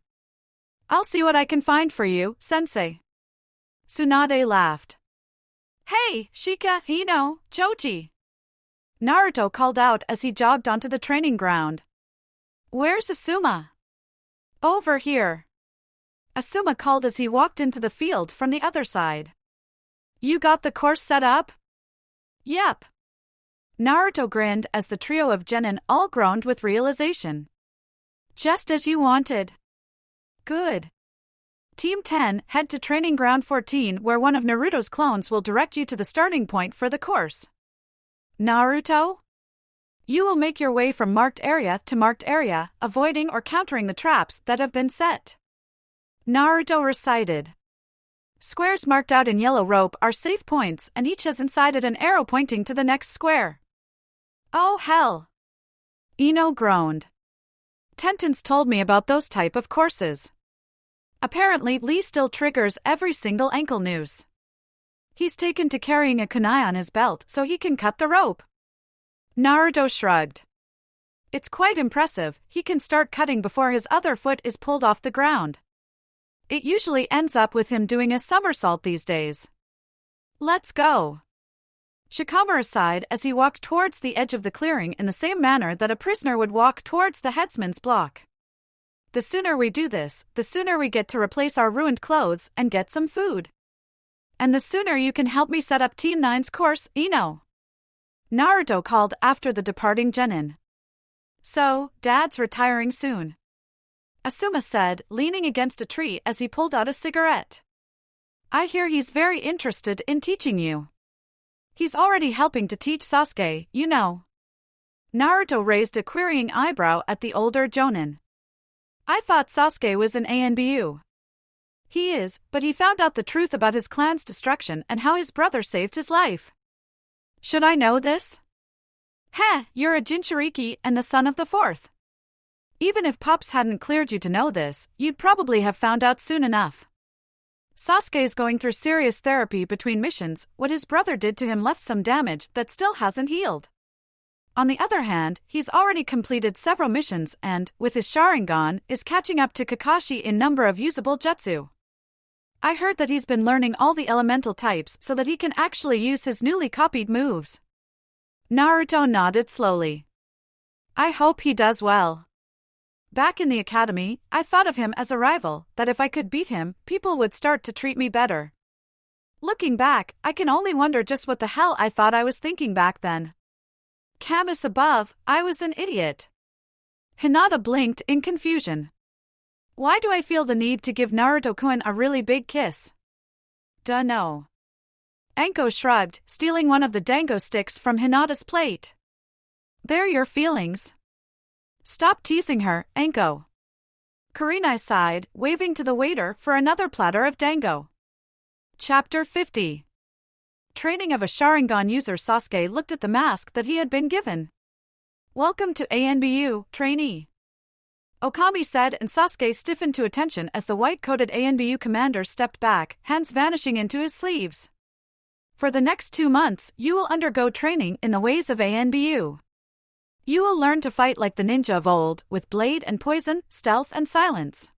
I'll see what I can find for you, sensei. Tsunade laughed. Hey, Shika, Hino, Choji. Naruto called out as he jogged onto the training ground. Where's Asuma? Over here. Asuma called as he walked into the field from the other side. You got the course set up? Yep. Naruto grinned as the trio of genin all groaned with realization. Just as you wanted. Good. Team 10, head to Training Ground 14 where one of Naruto's clones will direct you to the starting point for the course. Naruto? You will make your way from marked area to marked area, avoiding or countering the traps that have been set. Naruto recited. Squares marked out in yellow rope are safe points and each has inside it an arrow pointing to the next square. Oh hell! Ino groaned. Tenten's told me about those type of courses. Apparently Lee still triggers every single ankle noose. He's taken to carrying a kunai on his belt so he can cut the rope. Naruto shrugged. It's quite impressive, he can start cutting before his other foot is pulled off the ground. It usually ends up with him doing a somersault these days. Let's go. Shikamaru sighed as he walked towards the edge of the clearing in the same manner that a prisoner would walk towards the headsman's block. The sooner we do this, the sooner we get to replace our ruined clothes and get some food. And the sooner you can help me set up Team 9's course, Ino. Naruto called after the departing genin. So, Dad's retiring soon. Asuma said, leaning against a tree as he pulled out a cigarette. I hear he's very interested in teaching you. He's already helping to teach Sasuke, you know. Naruto raised a querying eyebrow at the older jonin. I thought Sasuke was an ANBU. He is, but he found out the truth about his clan's destruction and how his brother saved his life. Should I know this? Heh, you're a Jinchuriki and the son of the fourth. Even if Pops hadn't cleared you to know this, you'd probably have found out soon enough. Sasuke's going through serious therapy between missions. What his brother did to him left some damage that still hasn't healed. On the other hand, he's already completed several missions and, with his Sharingan, is catching up to Kakashi in number of usable jutsu. I heard that he's been learning all the elemental types so that he can actually use his newly copied moves. Naruto nodded slowly. I hope he does well. Back in the academy, I thought of him as a rival, that if I could beat him, people would start to treat me better. Looking back, I can only wonder just what the hell I thought I was thinking back then. Camus above, I was an idiot. Hinata blinked in confusion. Why do I feel the need to give Naruto-kun a really big kiss? Dunno. Anko shrugged, stealing one of the dango sticks from Hinata's plate. They're your feelings. Stop teasing her, Anko. Kurenai sighed, waving to the waiter for another platter of dango. Chapter 50. Training of a Sharingan user. Sasuke looked at the mask that he had been given. Welcome to ANBU, trainee. Okami said, and Sasuke stiffened to attention as the white-coated ANBU commander stepped back, hands vanishing into his sleeves. For the next 2 months, you will undergo training in the ways of ANBU. You will learn to fight like the ninja of old, with blade and poison, stealth and silence.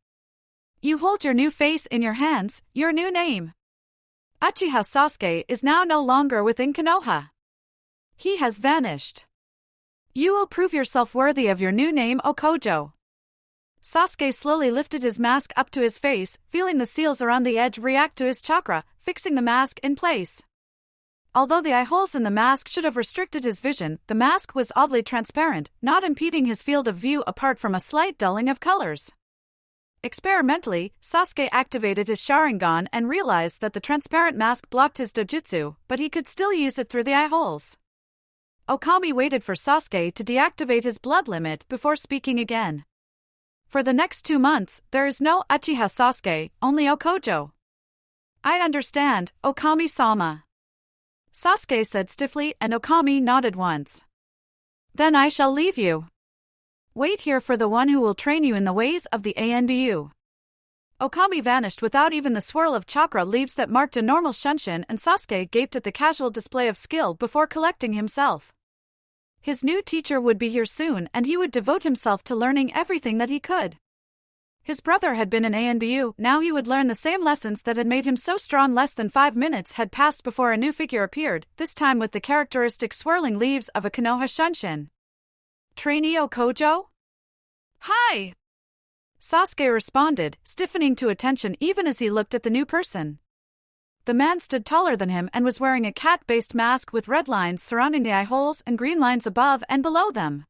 You hold your new face in your hands, your new name. Uchiha Sasuke is now no longer within Konoha. He has vanished. You will prove yourself worthy of your new name, Okojo. Sasuke slowly lifted his mask up to his face, feeling the seals around the edge react to his chakra, fixing the mask in place. Although the eye holes in the mask should have restricted his vision, the mask was oddly transparent, not impeding his field of view apart from a slight dulling of colors. Experimentally, Sasuke activated his Sharingan and realized that the transparent mask blocked his dojutsu, but he could still use it through the eye holes. Okami waited for Sasuke to deactivate his blood limit before speaking again. For the next 2 months, there is no Uchiha Sasuke, only Okojo. I understand, Okami-sama. Sasuke said stiffly, and Okami nodded once. Then I shall leave you. Wait here for the one who will train you in the ways of the ANBU. Okami vanished without even the swirl of chakra leaves that marked a normal Shunshin, and Sasuke gaped at the casual display of skill before collecting himself. His new teacher would be here soon and he would devote himself to learning everything that he could. His brother had been an ANBU, now he would learn the same lessons that had made him so strong. Less than 5 minutes had passed before a new figure appeared, this time with the characteristic swirling leaves of a Konoha Shunshin. Trainee Okojo? Hi! Sasuke responded, stiffening to attention even as he looked at the new person. The man stood taller than him and was wearing a cat-based mask with red lines surrounding the eye holes and green lines above and below them.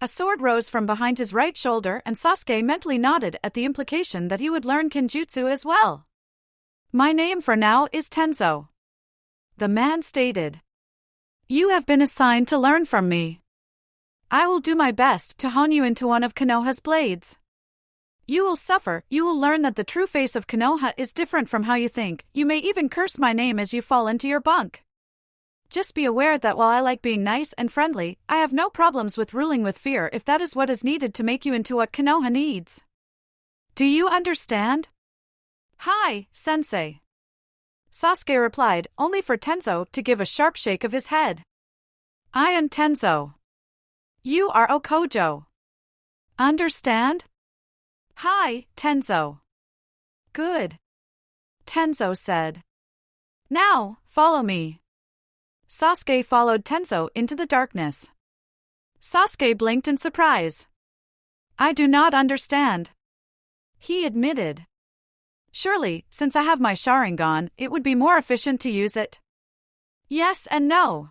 A sword rose from behind his right shoulder and Sasuke mentally nodded at the implication that he would learn Kenjutsu as well. My name for now is Tenzo. The man stated. You have been assigned to learn from me. I will do my best to hone you into one of Konoha's blades. You will suffer, you will learn that the true face of Konoha is different from how you think, you may even curse my name as you fall into your bunk. Just be aware that while I like being nice and friendly, I have no problems with ruling with fear if that is what is needed to make you into what Konoha needs. Do you understand? Hi, sensei. Sasuke replied, only for Tenzo to give a sharp shake of his head. I am Tenzo. You are Okojo. Understand? Hi, Tenzo. Good. Tenzo said. Now, follow me. Sasuke followed Tenzo into the darkness. Sasuke blinked in surprise. I do not understand. He admitted. Surely, since I have my Sharingan, it would be more efficient to use it. Yes and no.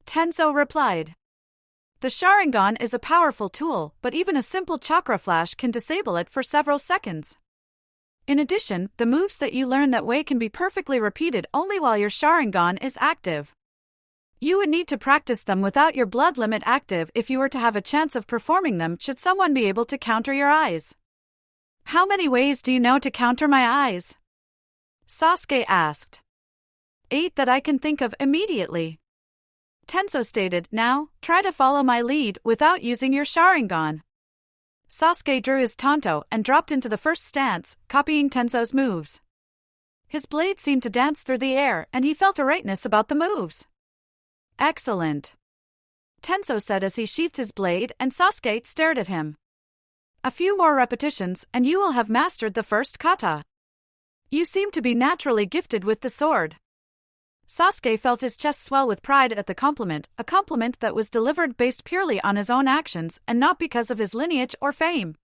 Tenzo replied. The Sharingan is a powerful tool, but even a simple chakra flash can disable it for several seconds. In addition, the moves that you learn that way can be perfectly repeated only while your Sharingan is active. You would need to practice them without your blood limit active if you were to have a chance of performing them should someone be able to counter your eyes. How many ways do you know to counter my eyes? Sasuke asked. 8 that I can think of immediately. Tenzo stated, now, try to follow my lead without using your Sharingan. Sasuke drew his tanto and dropped into the first stance, copying Tenzo's moves. His blade seemed to dance through the air and he felt a rightness about the moves. Excellent. Tenzo said as he sheathed his blade and Sasuke stared at him. A few more repetitions and you will have mastered the first kata. You seem to be naturally gifted with the sword. Sasuke felt his chest swell with pride at the compliment, a compliment that was delivered based purely on his own actions and not because of his lineage or fame.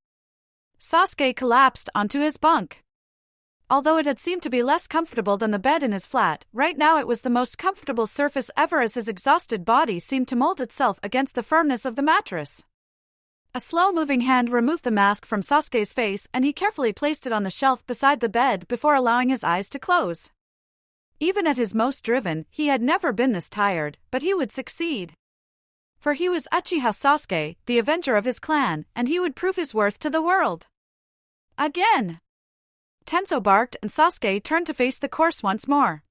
Sasuke collapsed onto his bunk. Although it had seemed to be less comfortable than the bed in his flat, right now it was the most comfortable surface ever as his exhausted body seemed to mold itself against the firmness of the mattress. A slow-moving hand removed the mask from Sasuke's face and he carefully placed it on the shelf beside the bed before allowing his eyes to close. Even at his most driven, he had never been this tired, but he would succeed. For he was Uchiha Sasuke, the avenger of his clan, and he would prove his worth to the world. Again! Tenzo barked and Sasuke turned to face the course once more.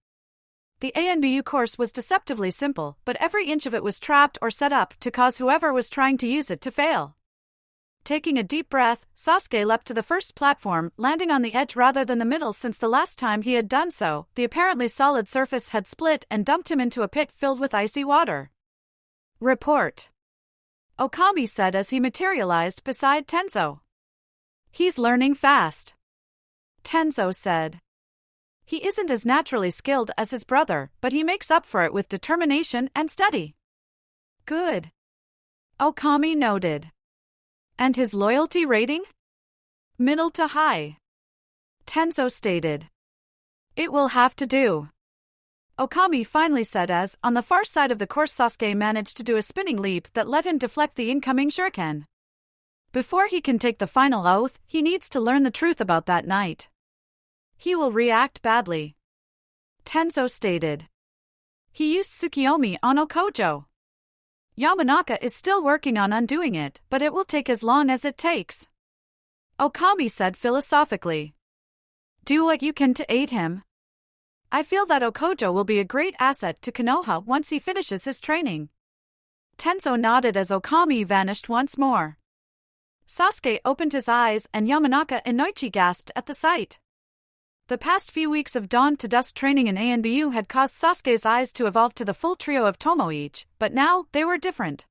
The ANBU course was deceptively simple, but every inch of it was trapped or set up to cause whoever was trying to use it to fail. Taking a deep breath, Sasuke leapt to the first platform, landing on the edge rather than the middle since the last time he had done so, the apparently solid surface had split and dumped him into a pit filled with icy water. Report. Okami said as he materialized beside Tenzo. He's learning fast. Tenzo said. He isn't as naturally skilled as his brother, but he makes up for it with determination and study. Good. Okami noted. And his loyalty rating? Middle to high. Tenzo stated. It will have to do. Okami finally said as, on the far side of the course Sasuke managed to do a spinning leap that let him deflect the incoming shuriken. Before he can take the final oath, he needs to learn the truth about that night. He will react badly. Tenzo stated. He used Tsukiyomi on Okojo. Yamanaka is still working on undoing it, but it will take as long as it takes. Okami said philosophically. Do what you can to aid him. I feel that Okojo will be a great asset to Konoha once he finishes his training. Tenzo nodded as Okami vanished once more. Sasuke opened his eyes and Yamanaka and Noichi gasped at the sight. The past few weeks of dawn to dusk training in ANBU had caused Sasuke's eyes to evolve to the full trio of Tomoichi, but now they were different.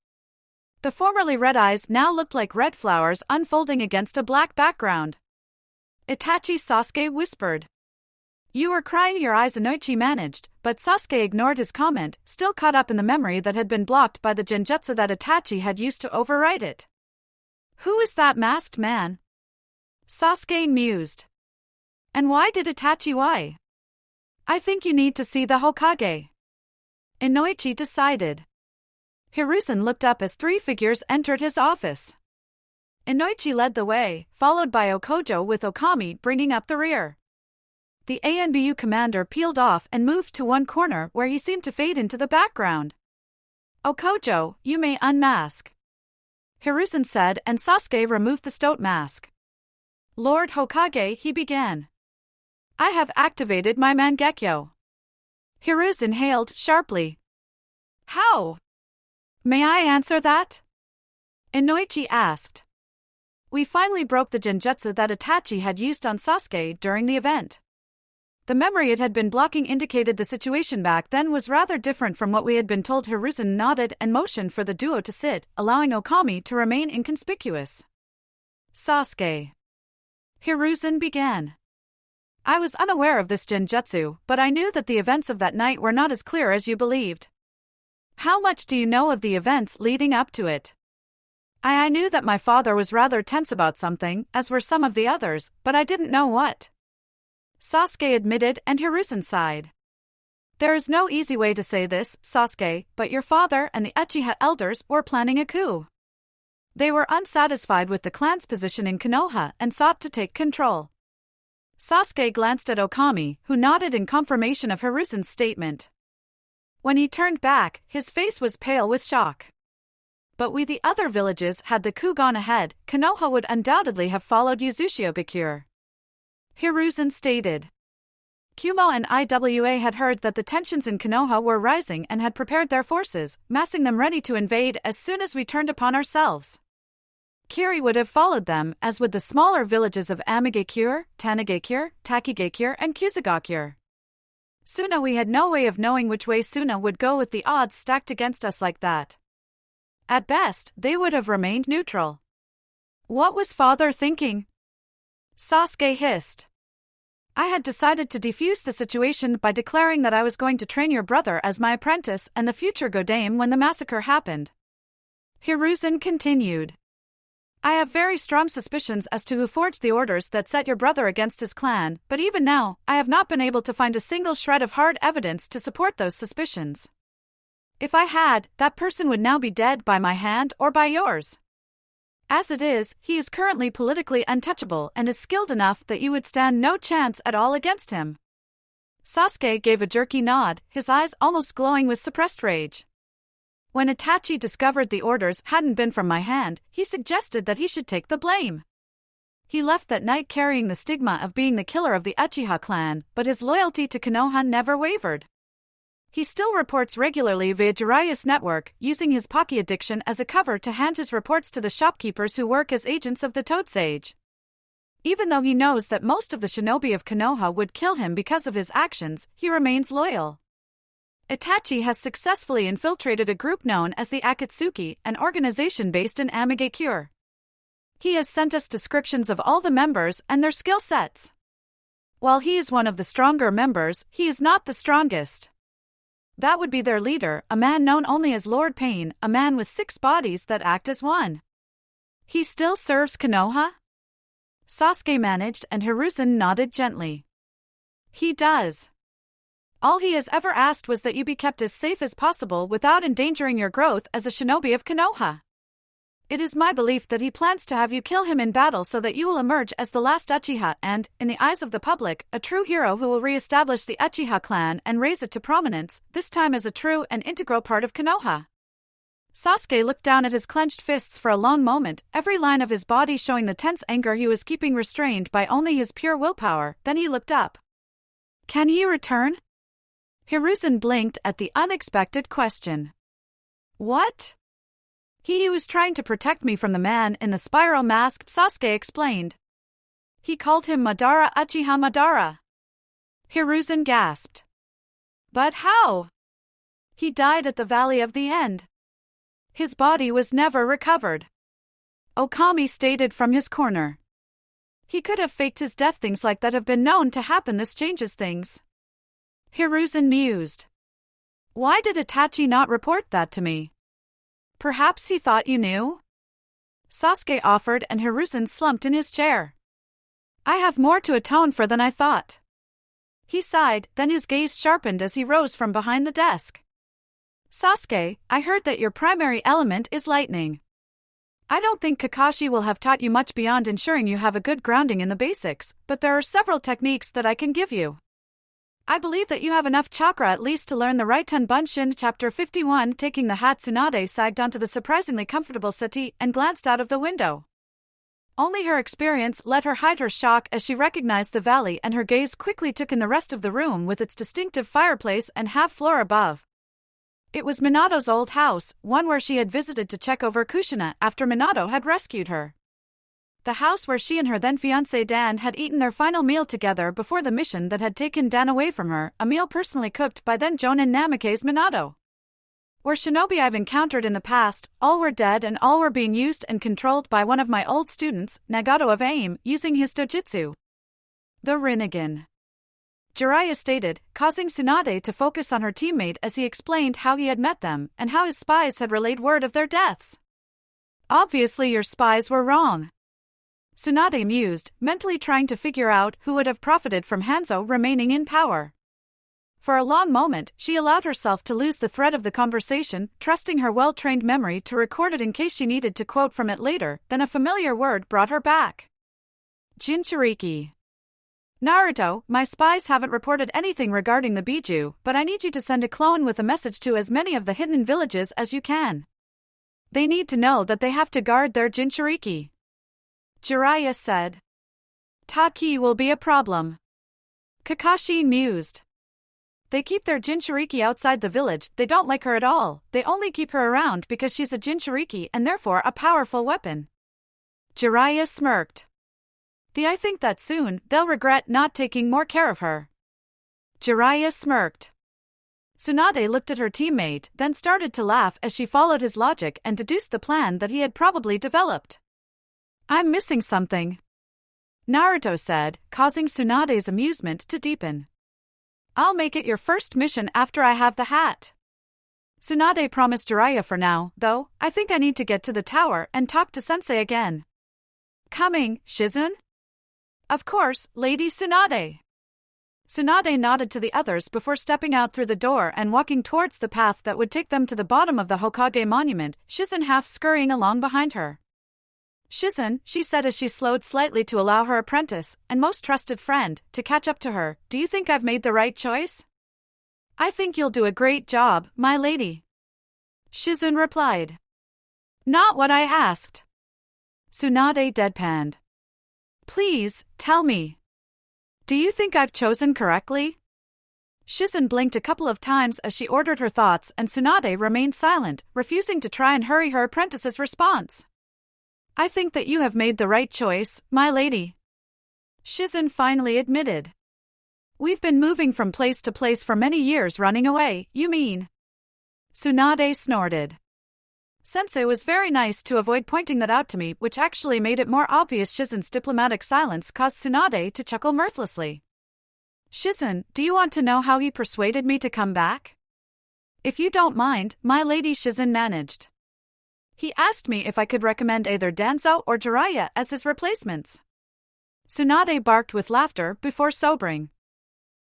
The formerly red eyes now looked like red flowers unfolding against a black background. Itachi Sasuke whispered. You were crying your eyes, Noichi managed, but Sasuke ignored his comment, still caught up in the memory that had been blocked by the genjutsu that Itachi had used to overwrite it. Who is that masked man? Sasuke mused. And why did Itachi why? I think you need to see the Hokage. Inoichi decided. Hiruzen looked up as 3 figures entered his office. Inoichi led the way, followed by Okojo with Okami bringing up the rear. The ANBU commander peeled off and moved to one corner where he seemed to fade into the background. Okojo, you may unmask. Hiruzen said and Sasuke removed the stoat mask. Lord Hokage, he began. I have activated my Mangekyo. Hiruzen hailed sharply. How? May I answer that? Inoichi asked. We finally broke the genjutsu that Itachi had used on Sasuke during the event. The memory it had been blocking indicated the situation back then was rather different from what we had been told. Hiruzen nodded and motioned for the duo to sit, allowing Okami to remain inconspicuous. Sasuke. Hiruzen began. I was unaware of this genjutsu, but I knew that the events of that night were not as clear as you believed. How much do you know of the events leading up to it? I knew that my father was rather tense about something, as were some of the others, but I didn't know what. Sasuke admitted, and Hiruzen sighed. There is no easy way to say this, Sasuke, but your father and the Uchiha elders were planning a coup. They were unsatisfied with the clan's position in Konoha and sought to take control. Sasuke glanced at Okami, who nodded in confirmation of Hiruzen's statement. When he turned back, his face was pale with shock. But we the other villages had the coup gone ahead, Konoha would undoubtedly have followed Uzushiogakure. Hiruzen stated. Kumo and Iwa had heard that the tensions in Konoha were rising and had prepared their forces, massing them ready to invade as soon as we turned upon ourselves. Kiri would have followed them, as would the smaller villages of Amigakure, Tanigakure, Takigakure, and Kusagakure. Suna we had no way of knowing which way Suna would go with the odds stacked against us like that. At best, they would have remained neutral. What was father thinking? Sasuke hissed. I had decided to defuse the situation by declaring that I was going to train your brother as my apprentice and the future Godame when the massacre happened. Hiruzen continued. I have very strong suspicions as to who forged the orders that set your brother against his clan, but even now, I have not been able to find a single shred of hard evidence to support those suspicions. If I had, that person would now be dead by my hand or by yours. As it is, he is currently politically untouchable and is skilled enough that you would stand no chance at all against him. Sasuke gave a jerky nod, his eyes almost glowing with suppressed rage. When Itachi discovered the orders hadn't been from my hand, he suggested that he should take the blame. He left that night carrying the stigma of being the killer of the Uchiha clan, but his loyalty to Konoha never wavered. He still reports regularly via Jiraiya's network, using his Pocky addiction as a cover to hand his reports to the shopkeepers who work as agents of the Toad Sage. Even though he knows that most of the shinobi of Konoha would kill him because of his actions, he remains loyal. Itachi has successfully infiltrated a group known as the Akatsuki, an organization based in Amigakure. He has sent us descriptions of all the members and their skill sets. While he is one of the stronger members, he is not the strongest. That would be their leader, a man known only as Lord Pain, a man with 6 bodies that act as one. He still serves Konoha? Sasuke managed and Hiruzen nodded gently. He does. All he has ever asked was that you be kept as safe as possible without endangering your growth as a shinobi of Konoha. It is my belief that he plans to have you kill him in battle so that you will emerge as the last Uchiha and, in the eyes of the public, a true hero who will re-establish the Uchiha clan and raise it to prominence, this time as a true and integral part of Konoha. Sasuke looked down at his clenched fists for a long moment, every line of his body showing the tense anger he was keeping restrained by only his pure willpower. Then he looked up. Can he return? Hiruzen blinked at the unexpected question. What? He was trying to protect me from the man in the spiral mask, Sasuke explained. He called him Madara Uchiha Madara. Hiruzen gasped. But how? He died at the Valley of the End. His body was never recovered. Okami stated from his corner. He could have faked his death. Things like that have been known to happen. This changes things. Hiruzen mused. Why did Itachi not report that to me? Perhaps he thought you knew? Sasuke offered and Hiruzen slumped in his chair. I have more to atone for than I thought. He sighed, then his gaze sharpened as he rose from behind the desk. Sasuke, I heard that your primary element is lightning. I don't think Kakashi will have taught you much beyond ensuring you have a good grounding in the basics, but there are several techniques that I can give you. I believe that you have enough chakra at least to learn the Raiten Bunshin. Chapter 51. Taking the hat, Tsunade sagged onto the surprisingly comfortable settee and glanced out of the window. Only her experience let her hide her shock as she recognized the valley, and her gaze quickly took in the rest of the room with its distinctive fireplace and half-floor above. It was Minato's old house, one where she had visited to check over Kushina after Minato had rescued her. the house where she and her then-fiancé Dan had eaten their final meal together before the mission that had taken Dan away from her, a meal personally cooked by then Jonin Namake's Minato. Were shinobi I've encountered in the past, all were dead and all were being used and controlled by one of my old students, Nagato of AIM, using his dojutsu. The Rinnegan. Jiraiya stated, causing Tsunade to focus on her teammate as he explained how he had met them and how his spies had relayed word of their deaths. Obviously your spies were wrong. Tsunade mused, mentally trying to figure out who would have profited from Hanzo remaining in power. For a long moment, she allowed herself to lose the thread of the conversation, trusting her well-trained memory to record it in case she needed to quote from it later, then a familiar word brought her back. Jinchuriki. Naruto, my spies haven't reported anything regarding the Biju, but I need you to send a clone with a message to as many of the hidden villages as you can. They need to know that they have to guard their Jinchuriki. Jiraiya said. Taki will be a problem. Kakashi mused. They keep their Jinchuriki outside the village, they don't like her at all, they only keep her around because she's a Jinchuriki and therefore a powerful weapon. Jiraiya smirked. I think that soon, they'll regret not taking more care of her. Jiraiya smirked. Tsunade looked at her teammate, then started to laugh as she followed his logic and deduced the plan that he had probably developed. I'm missing something, Naruto said, causing Tsunade's amusement to deepen. I'll make it your first mission after I have the hat. Tsunade promised Jiraiya for now, though, I think I need to get to the tower and talk to Sensei again. Coming, Shizun? Of course, Lady Tsunade. Tsunade nodded to the others before stepping out through the door and walking towards the path that would take them to the bottom of the Hokage monument, Shizun half scurrying along behind her. Shizun, she said as she slowed slightly to allow her apprentice, and most trusted friend, to catch up to her, do you think I've made the right choice? I think you'll do a great job, my lady. Shizun replied. Not what I asked. Tsunade deadpanned. Please, tell me. Do you think I've chosen correctly? Shizun blinked a couple of times as she ordered her thoughts and Tsunade remained silent, refusing to try and hurry her apprentice's response. I think that you have made the right choice, my lady. Shizun finally admitted. We've been moving from place to place for many years running away, you mean? Tsunade snorted. Sensei was very nice to avoid pointing that out to me, which actually made it more obvious. Shizun's diplomatic silence caused Tsunade to chuckle mirthlessly. Shizun, do you want to know how he persuaded me to come back? If you don't mind, my lady, Shizun managed. He asked me if I could recommend either Danzo or Jiraiya as his replacements. Tsunade barked with laughter before sobering.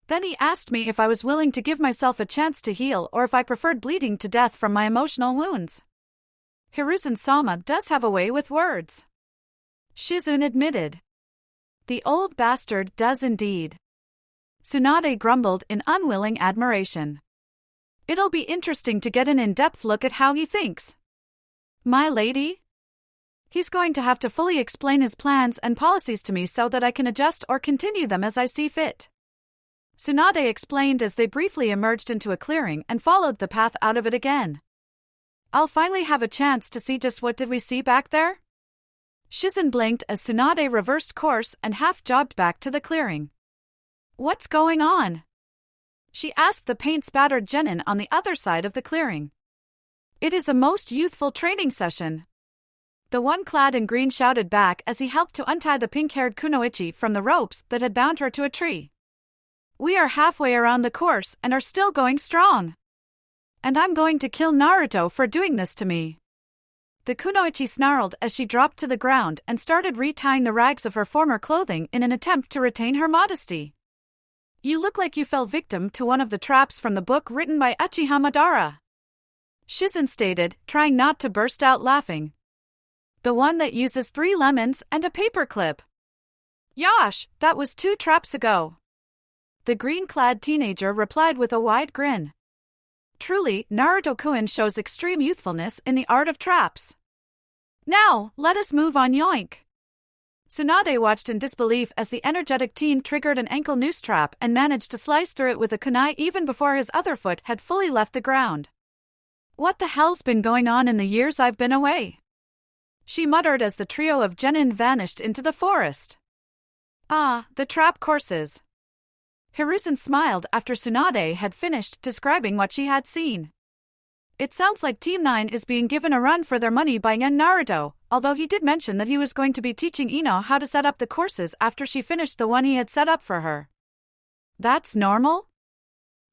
Then he asked me if I was willing to give myself a chance to heal or if I preferred bleeding to death from my emotional wounds. Hiruzen-sama does have a way with words. Shizun admitted. The old bastard does indeed. Tsunade grumbled in unwilling admiration. It'll be interesting to get an in-depth look at how he thinks. My lady? He's going to have to fully explain his plans and policies to me so that I can adjust or continue them as I see fit. Tsunade explained as they briefly emerged into a clearing and followed the path out of it again. I'll finally have a chance to see just what did we see back there? Shizun blinked as Tsunade reversed course and half-jogged back to the clearing. What's going on? She asked the paint-spattered genin on the other side of the clearing. It is a most youthful training session. The one clad in green shouted back as he helped to untie the pink-haired kunoichi from the ropes that had bound her to a tree. We are halfway around the course and are still going strong. And I'm going to kill Naruto for doing this to me. The kunoichi snarled as she dropped to the ground and started retying the rags of her former clothing in an attempt to retain her modesty. You look like you fell victim to one of the traps from the book written by Uchiha Madara. Shizun stated, trying not to burst out laughing. The one that uses 3 lemons and a paperclip. Yosh, that was 2 traps ago. The green-clad teenager replied with a wide grin. Truly, Naruto-kun shows extreme youthfulness in the art of traps. Now, let us move on, yoink. Tsunade watched in disbelief as the energetic teen triggered an ankle noose trap and managed to slice through it with a kunai even before his other foot had fully left the ground. What the hell's been going on in the years I've been away? she muttered as the trio of genin vanished into the forest. Ah, the trap courses. Hiruzen smiled after Tsunade had finished describing what she had seen. It sounds like Team 9 is being given a run for their money by young Naruto, although he did mention that he was going to be teaching Ino how to set up the courses after she finished the one he had set up for her. That's normal?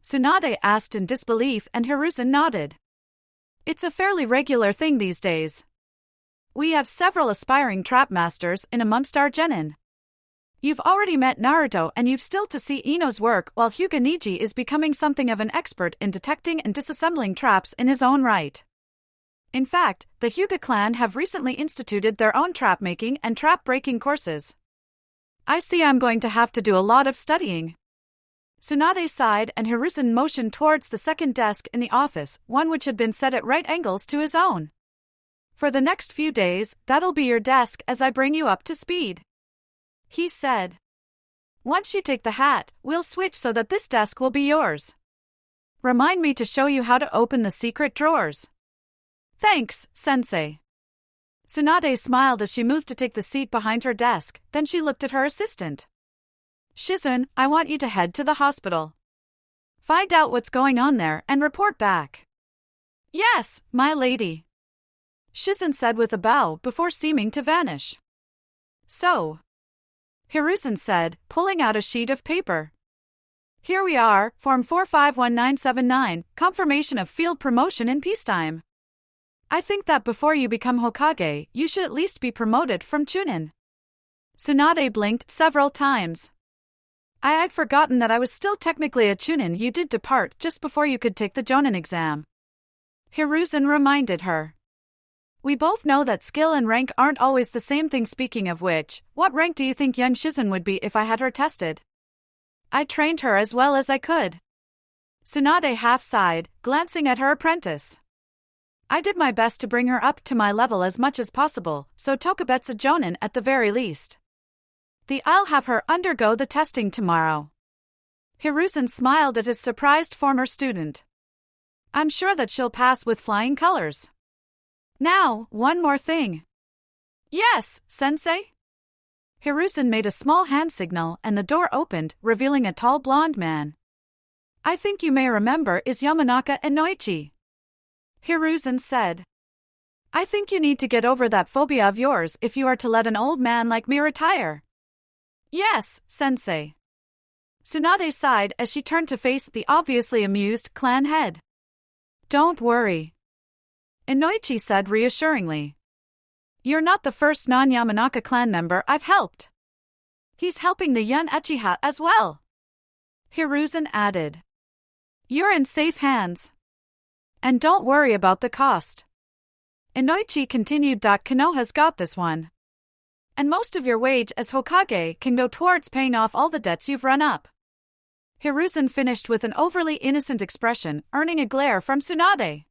Tsunade asked in disbelief and Hiruzen nodded. It's a fairly regular thing these days. We have several aspiring trap masters in amongst our genin. You've already met Naruto and you've still to see Ino's work, while Hyuga Niji is becoming something of an expert in detecting and disassembling traps in his own right. In fact, the Hyuga clan have recently instituted their own trap-making and trap-breaking courses. I see I'm going to have to do a lot of studying. Tsunade sighed and Hiruzen motioned towards the second desk in the office, one which had been set at right angles to his own. For the next few days, that'll be your desk as I bring you up to speed. He said. Once you take the hat, we'll switch so that this desk will be yours. Remind me to show you how to open the secret drawers. Thanks, sensei. Tsunade smiled as she moved to take the seat behind her desk, then she looked at her assistant. Shizun, I want you to head to the hospital. Find out what's going on there and report back. Yes, my lady. Shizun said with a bow before seeming to vanish. So, Hiruzen said, pulling out a sheet of paper. Here we are, Form 451979, confirmation of field promotion in peacetime. I think that before you become Hokage, you should at least be promoted from Chunin. Tsunade blinked several times. I'd forgotten that I was still technically a Chunin. You did depart just before you could take the Jonin exam. Hiruzen reminded her. We both know that skill and rank aren't always the same thing. Speaking of which, what rank do you think young Shizun would be if I had her tested? I trained her as well as I could. Tsunade half sighed, glancing at her apprentice. I did my best to bring her up to my level as much as possible, so Tokubetsu a Jonin at the very least. I'll have her undergo the testing tomorrow. Hiruzen smiled at his surprised former student. I'm sure that she'll pass with flying colors. Now, one more thing. Yes, sensei? Hiruzen made a small hand signal and the door opened, revealing a tall blonde man. I think you may remember is Yamanaka and Noichi. Hiruzen said. I think you need to get over that phobia of yours if you are to let an old man like me retire. Yes, sensei. Tsunade sighed as she turned to face the obviously amused clan head. Don't worry. Inoichi said reassuringly. You're not the first non-Yamanaka clan member I've helped. He's helping the young Uchiha as well. Hiruzen added. You're in safe hands. And don't worry about the cost. Inoichi continued. Konoha's got this one. And most of your wage as Hokage can go towards paying off all the debts you've run up. Hiruzen finished with an overly innocent expression, earning a glare from Tsunade.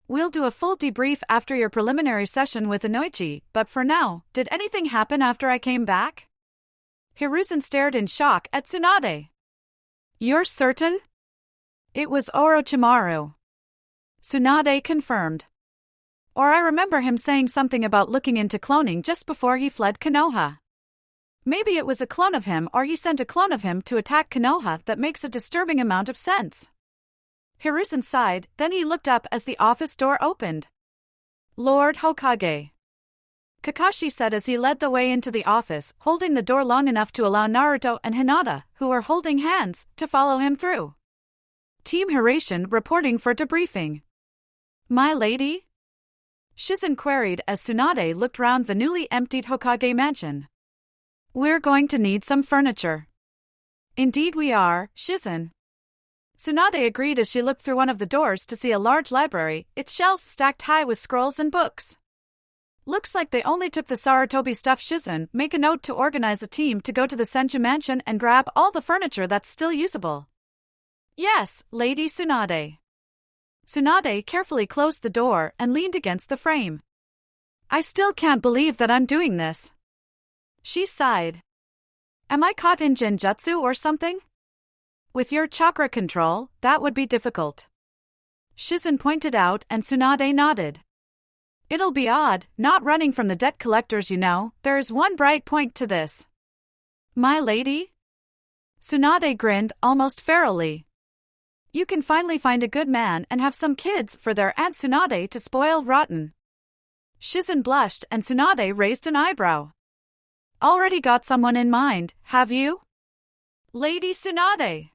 We'll do a full debrief after your preliminary session with Inoichi, but for now, did anything happen after I came back? Hiruzen stared in shock at Tsunade. You're certain? It was Orochimaru. Tsunade confirmed. Or I remember him saying something about looking into cloning just before he fled Konoha. Maybe it was a clone of him or he sent a clone of him to attack Konoha. That makes a disturbing amount of sense. Hiruzen sighed, then he looked up as the office door opened. Lord Hokage. Kakashi said as he led the way into the office, holding the door long enough to allow Naruto and Hinata, who were holding hands, to follow him through. Team Hiration reporting for debriefing. My lady? Shizun queried as Tsunade looked round the newly emptied Hokage mansion. We're going to need some furniture. Indeed we are, Shizun. Tsunade agreed as she looked through one of the doors to see a large library, its shelves stacked high with scrolls and books. Looks like they only took the Sarutobi stuff. Shizun, make a note to organize a team to go to the Senju mansion and grab all the furniture that's still usable. Yes, Lady Tsunade. Tsunade carefully closed the door and leaned against the frame. I still can't believe that I'm doing this. She sighed. Am I caught in genjutsu or something? With your chakra control, that would be difficult. Shizun pointed out and Tsunade nodded. It'll be odd, not running from the debt collectors, you know. There is one bright point to this. My lady? Tsunade grinned, almost ferally. You can finally find a good man and have some kids for their Aunt Tsunade to spoil rotten. Shizen blushed and Tsunade raised an eyebrow. Already got someone in mind, have you? Lady Tsunade.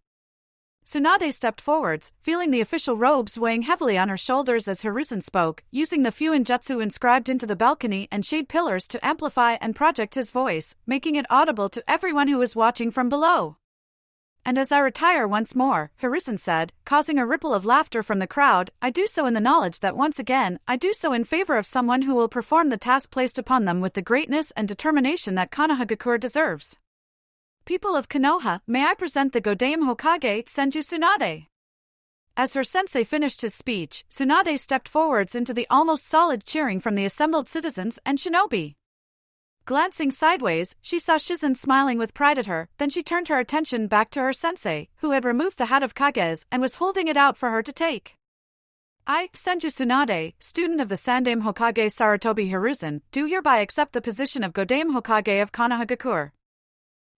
Tsunade stepped forwards, feeling the official robes weighing heavily on her shoulders as Hiruzen spoke, using the Fuinjutsu inscribed into the balcony and shade pillars to amplify and project his voice, making it audible to everyone who was watching from below. And as I retire once more, Hiruzen said, causing a ripple of laughter from the crowd, I do so in the knowledge that once again, I do so in favor of someone who will perform the task placed upon them with the greatness and determination that Konohagakure deserves. People of Konoha, may I present the Godaim Hokage Senju Tsunade? As her sensei finished his speech, Tsunade stepped forwards into the almost solid cheering from the assembled citizens and shinobi. Glancing sideways, she saw Shizen smiling with pride at her, then she turned her attention back to her sensei, who had removed the hat of Kage's and was holding it out for her to take. I, Senju Tsunade, student of the Sandaime Hokage Sarutobi Hiruzen, do hereby accept the position of Godaim Hokage of Konohagakure.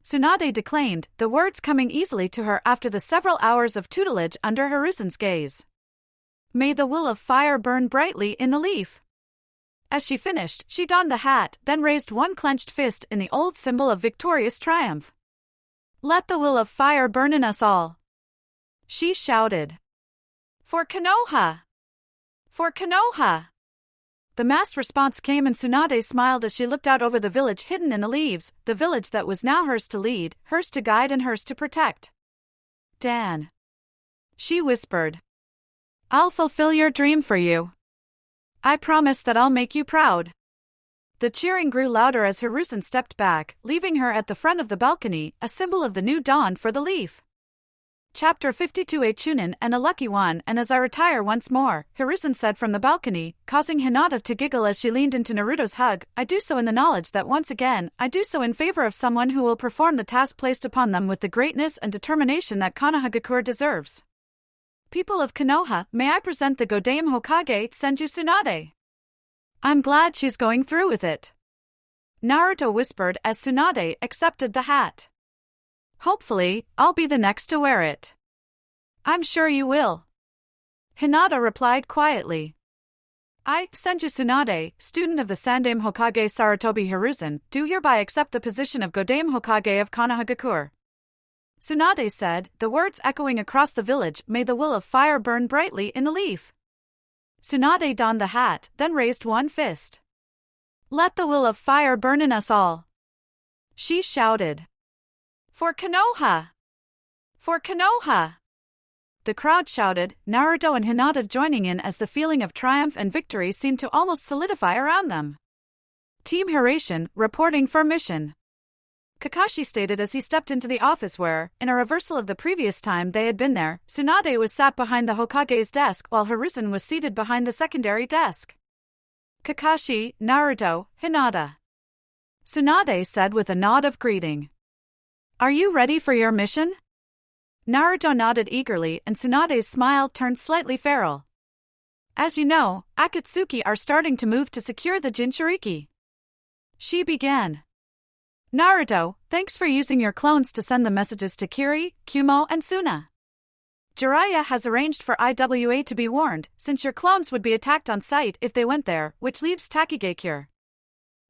Tsunade declaimed, the words coming easily to her after the several hours of tutelage under Hiruzen's gaze. May the will of fire burn brightly in the leaf. As she finished, she donned the hat, then raised one clenched fist in the old symbol of victorious triumph. Let the will of fire burn in us all. She shouted. For Konoha! For Konoha! The mass response came and Tsunade smiled as she looked out over the village hidden in the leaves, the village that was now hers to lead, hers to guide and hers to protect. Dan. She whispered. I'll fulfill your dream for you. I promise that I'll make you proud. The cheering grew louder as Hiruzen stepped back, leaving her at the front of the balcony, a symbol of the new dawn for the leaf. Chapter 52 A Chunin and a Lucky One. And as I retire once more, Hiruzen said from the balcony, causing Hinata to giggle as she leaned into Naruto's hug, I do so in the knowledge that once again, I do so in favor of someone who will perform the task placed upon them with the greatness and determination that Konohagakure deserves. People of Konoha, may I present the Godaim Hokage Senju Tsunade? I'm glad she's going through with it. Naruto whispered as Tsunade accepted the hat. Hopefully, I'll be the next to wear it. I'm sure you will. Hinata replied quietly. I, Senju Tsunade, student of the Sandaime Hokage Sarutobi Hiruzen, do hereby accept the position of Godaim Hokage of Konohagakure. Tsunade said, the words echoing across the village, may the will of fire burn brightly in the leaf. Tsunade donned the hat, then raised one fist. Let the will of fire burn in us all. She shouted. For Konoha! For Konoha! The crowd shouted, Naruto and Hinata joining in as the feeling of triumph and victory seemed to almost solidify around them. Team Hiration, reporting for mission. Kakashi stated as he stepped into the office where, in a reversal of the previous time they had been there, Tsunade was sat behind the Hokage's desk while Hiruzen was seated behind the secondary desk. Kakashi, Naruto, Hinata. Tsunade said with a nod of greeting. Are you ready for your mission? Naruto nodded eagerly and Tsunade's smile turned slightly feral. As you know, Akatsuki are starting to move to secure the Jinchuriki. She began. Naruto, thanks for using your clones to send the messages to Kiri, Kumo and Suna. Jiraiya has arranged for IWA to be warned, since your clones would be attacked on sight if they went there, which leaves Takigakure.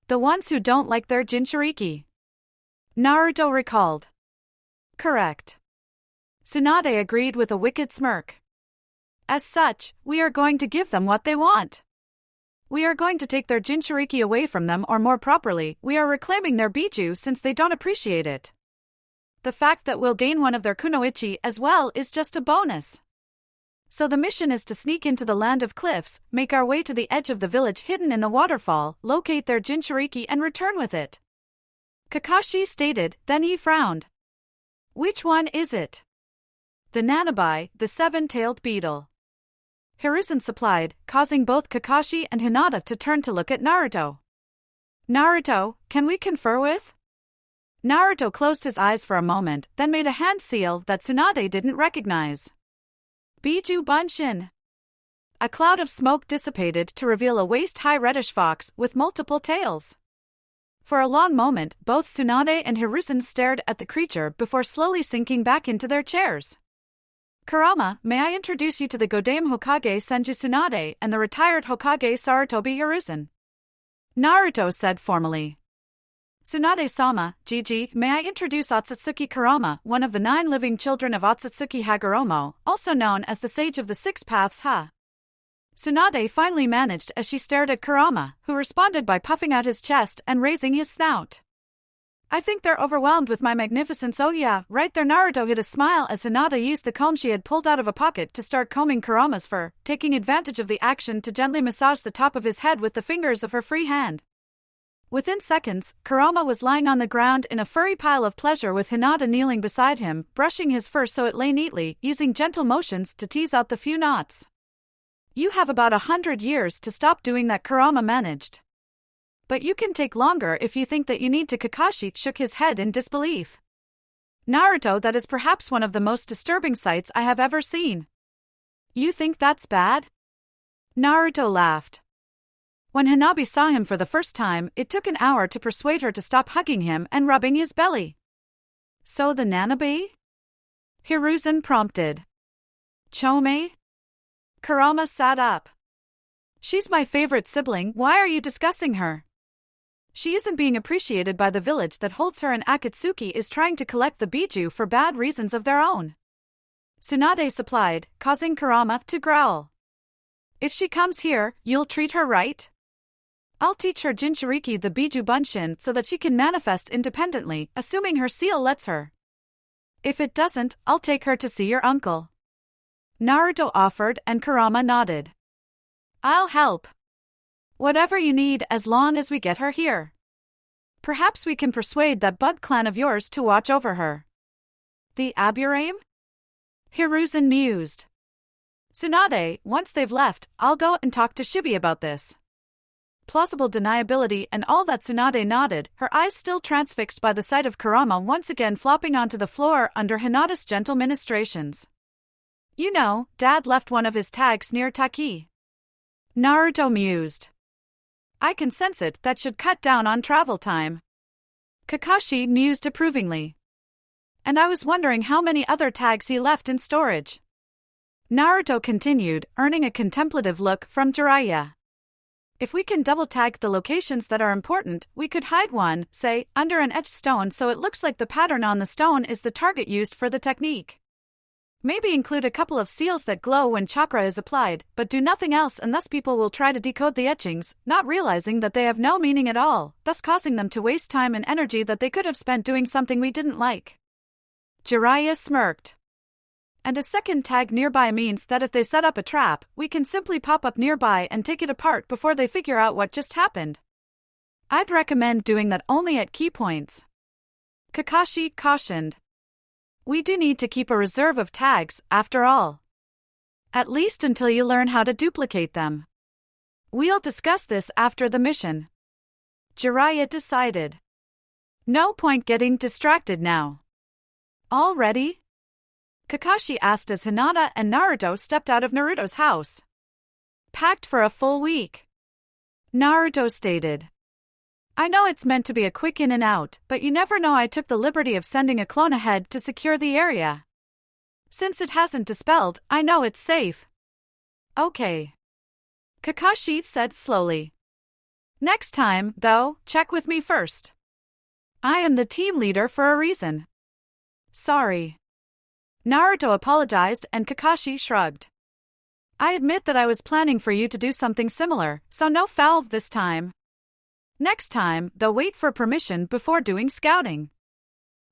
The ones who don't like their Jinchuriki. Naruto recalled. Correct. Tsunade agreed with a wicked smirk. As such, we are going to give them what they want. We are going to take their Jinchuriki away from them, or more properly, we are reclaiming their Biju since they don't appreciate it. The fact that we'll gain one of their Kunoichi as well is just a bonus. So the mission is to sneak into the land of cliffs, make our way to the edge of the village hidden in the waterfall, locate their Jinchuriki and return with it. Kakashi stated, then he frowned. Which one is it? The Nanabai, the seven-tailed beetle. Hiruzen supplied, causing both Kakashi and Hinata to turn to look at Naruto. Naruto, can we confer with? Naruto closed his eyes for a moment, then made a hand seal that Tsunade didn't recognize. Biju Bunshin. a cloud of smoke dissipated to reveal a waist-high reddish fox with multiple tails. For a long moment, both Tsunade and Hiruzen stared at the creature before slowly sinking back into their chairs. Kurama, may I introduce you to the Godaime Hokage Senju Tsunade and the retired Hokage Sarutobi Hiruzen? Naruto said formally. Tsunade-sama, Gigi, may I introduce Otsutsuki Kurama, one of the 9 living children of Otsutsuki Hagoromo, also known as the Sage of the Six Paths Tsunade finally managed as she stared at Kurama, who responded by puffing out his chest and raising his snout. I think they're overwhelmed with my magnificence. Oh yeah, right there. Naruto hid a smile as Hinata used the comb she had pulled out of a pocket to start combing Kurama's fur, taking advantage of the action to gently massage the top of his head with the fingers of her free hand. Within seconds, Kurama was lying on the ground in a furry pile of pleasure with Hinata kneeling beside him, brushing his fur so it lay neatly, using gentle motions to tease out the few knots. You have about 100 years to stop doing that, Kurama managed. But you can take longer if you think that you need to. Kakashi shook his head in disbelief. Naruto, that is perhaps one of the most disturbing sights I have ever seen. You think that's bad? Naruto laughed. When Hanabi saw him for the first time, it took an hour to persuade her to stop hugging him and rubbing his belly. So the Nanabe? Hiruzen prompted. Chome? Kurama sat up. She's my favorite sibling, why are you discussing her? She isn't being appreciated by the village that holds her, and Akatsuki is trying to collect the Biju for bad reasons of their own. Tsunade supplied, causing Kurama to growl. If she comes here, you'll treat her right? I'll teach her Jinchuriki the Biju Bunshin so that she can manifest independently, assuming her seal lets her. If it doesn't, I'll take her to see your uncle. Naruto offered and Kurama nodded. I'll help. Whatever you need as long as we get her here. Perhaps we can persuade that bug clan of yours to watch over her. The Aburame? Hiruzen mused. Tsunade, once they've left, I'll go and talk to Shibi about this. Plausible deniability and all that. Tsunade nodded, her eyes still transfixed by the sight of Kurama once again flopping onto the floor under Hinata's gentle ministrations. You know, Dad left one of his tags near Taki. Naruto mused. I can sense it, that should cut down on travel time. Kakashi mused approvingly. And I was wondering how many other tags he left in storage. Naruto continued, earning a contemplative look from Jiraiya. If we can double-tag the locations that are important, we could hide one, say, under an etched stone so it looks like the pattern on the stone is the target used for the technique. Maybe include a couple of seals that glow when chakra is applied, but do nothing else, and thus people will try to decode the etchings, not realizing that they have no meaning at all, thus causing them to waste time and energy that they could have spent doing something we didn't like. Jiraiya smirked. And a second tag nearby means that if they set up a trap, we can simply pop up nearby and take it apart before they figure out what just happened. I'd recommend doing that only at key points. Kakashi cautioned. We do need to keep a reserve of tags, after all. At least until you learn how to duplicate them. We'll discuss this after the mission. Jiraiya decided. No point getting distracted now. All ready? Kakashi asked as Hinata and Naruto stepped out of Naruto's house. Packed for a full week. Naruto stated. I know it's meant to be a quick in and out, but you never know. I took the liberty of sending a clone ahead to secure the area. Since it hasn't dispelled, I know it's safe. Okay. Kakashi said slowly. Next time, though, check with me first. I am the team leader for a reason. Sorry. Naruto apologized and Kakashi shrugged. I admit that I was planning for you to do something similar, so no foul this time. Next time, though, wait for permission before doing scouting.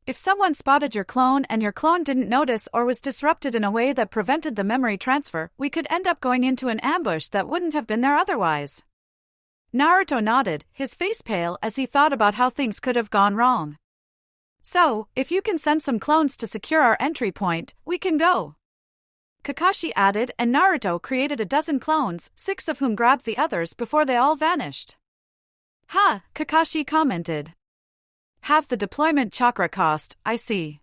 If someone spotted your clone and your clone didn't notice or was disrupted in a way that prevented the memory transfer, we could end up going into an ambush that wouldn't have been there otherwise. Naruto nodded, his face pale as he thought about how things could have gone wrong. So, if you can send some clones to secure our entry point, we can go. Kakashi added, and Naruto created a dozen clones, 6 of whom grabbed the others before they all vanished. Ha, Kakashi commented. Half the deployment chakra cost, I see.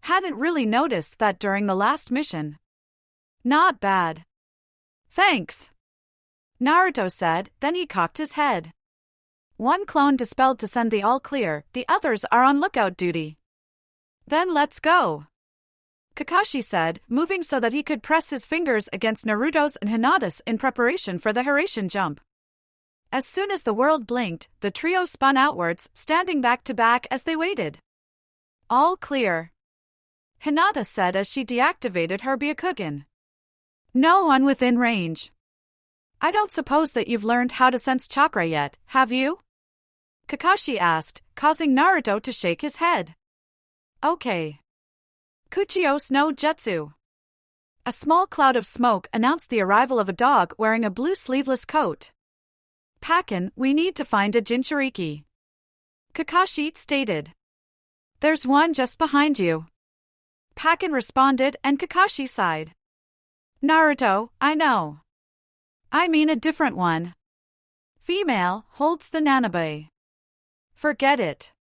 Hadn't really noticed that during the last mission. Not bad. Thanks, Naruto said, then he cocked his head. One clone dispelled to send the all clear, the others are on lookout duty. Then let's go, Kakashi said, moving so that he could press his fingers against Naruto's and Hinata's in preparation for the Hiraishin jump. As soon as the world blinked, the trio spun outwards, standing back to back as they waited. All clear, Hinata said as she deactivated her Byakugan. No one within range. I don't suppose that you've learned how to sense chakra yet, have you? Kakashi asked, causing Naruto to shake his head. Okay. Kuchios no Jutsu. A small cloud of smoke announced the arrival of a dog wearing a blue sleeveless coat. Pakin, we need to find a Jinchuriki, Kakashi stated. There's one just behind you, Pakin responded, and Kakashi sighed. Naruto, I know. I mean a different one. Female, holds the Nanabe. Forget it,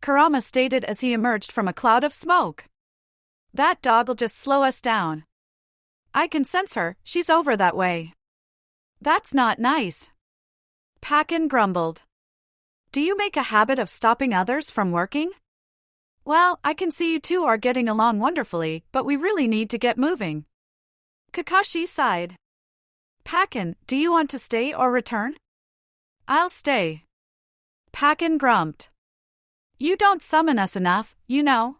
Kurama stated as he emerged from a cloud of smoke. That dog'll just slow us down. I can sense her, she's over that way. That's not nice, Pakin grumbled. Do you make a habit of stopping others from working? Well, I can see you two are getting along wonderfully, but we really need to get moving. Kakashi sighed. Pakin, do you want to stay or return? I'll stay, Pakin grumped. You don't summon us enough, you know.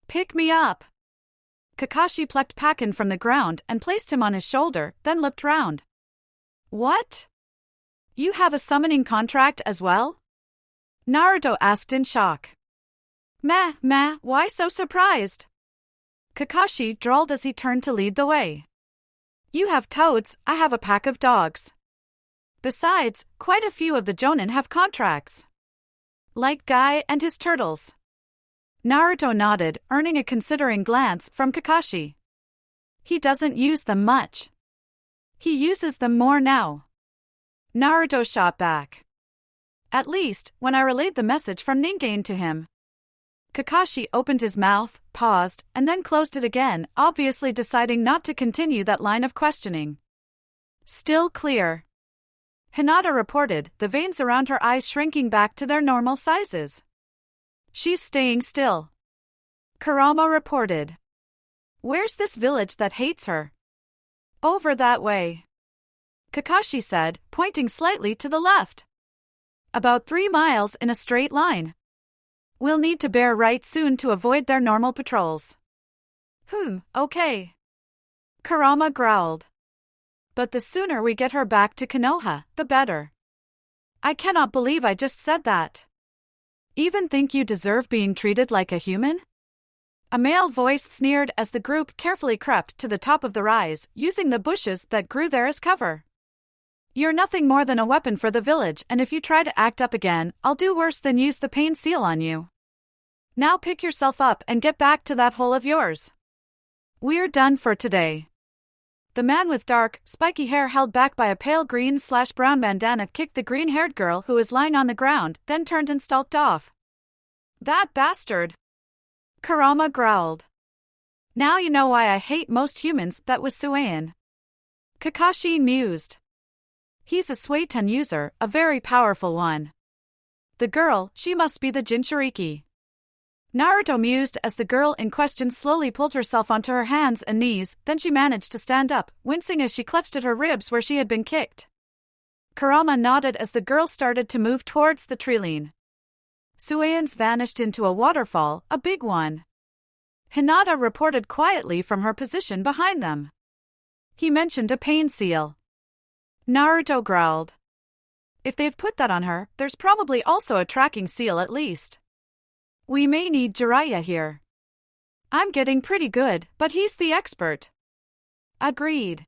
Pick me up. Kakashi plucked Pakin from the ground and placed him on his shoulder, then looked round. What? You have a summoning contract as well? Naruto asked in shock. Meh, why so surprised? Kakashi drawled as he turned to lead the way. You have toads, I have a pack of dogs. Besides, quite a few of the Jonin have contracts. Like Guy and his turtles. Naruto nodded, earning a considering glance from Kakashi. He doesn't use them much. He uses them more now, Naruto shot back. At least, when I relayed the message from Ningen to him. Kakashi opened his mouth, paused, and then closed it again, obviously deciding not to continue that line of questioning. Still clear, Hinata reported, the veins around her eyes shrinking back to their normal sizes. She's staying still, Kurama reported. Where's this village that hates her? Over that way, Kakashi said, pointing slightly to the left. About 3 miles in a straight line. We'll need to bear right soon to avoid their normal patrols. Okay, Kurama growled. But the sooner we get her back to Konoha, the better. I cannot believe I just said that. Even think you deserve being treated like a human? A male voice sneered as the group carefully crept to the top of the rise, using the bushes that grew there as cover. You're nothing more than a weapon for the village, and if you try to act up again, I'll do worse than use the pain seal on you. Now pick yourself up and get back to that hole of yours. We're done for today. The man with dark, spiky hair held back by a pale green/brown bandana kicked the green-haired girl who was lying on the ground, then turned and stalked off. That bastard, Kurama growled. Now you know why I hate most humans, that was Suian. Kakashi mused. He's a Suiten user, a very powerful one. The girl, she must be the Jinchuriki. Naruto mused as the girl in question slowly pulled herself onto her hands and knees, then she managed to stand up, wincing as she clutched at her ribs where she had been kicked. Kurama nodded as the girl started to move towards the treeline. Suians vanished into a waterfall, a big one. Hinata reported quietly from her position behind them. He mentioned a pain seal. Naruto growled. If they've put that on her, there's probably also a tracking seal at least. We may need Jiraiya here. I'm getting pretty good, but he's the expert. Agreed,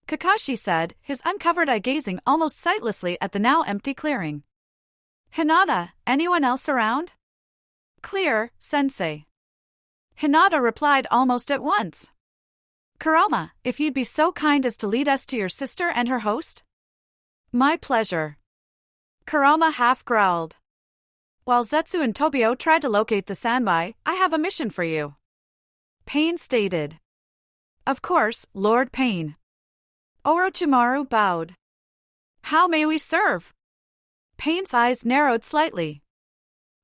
Kakashi said, his uncovered eye gazing almost sightlessly at the now empty clearing. Hinata, anyone else around? Clear, sensei. Hinata replied almost at once. Kurama, if you'd be so kind as to lead us to your sister and her host? My pleasure. Kurama half growled. While Zetsu and Tobio tried to locate the Sanbai, I have a mission for you. Pain stated. Of course, Lord Pain. Orochimaru bowed. How may we serve? Pain's eyes narrowed slightly.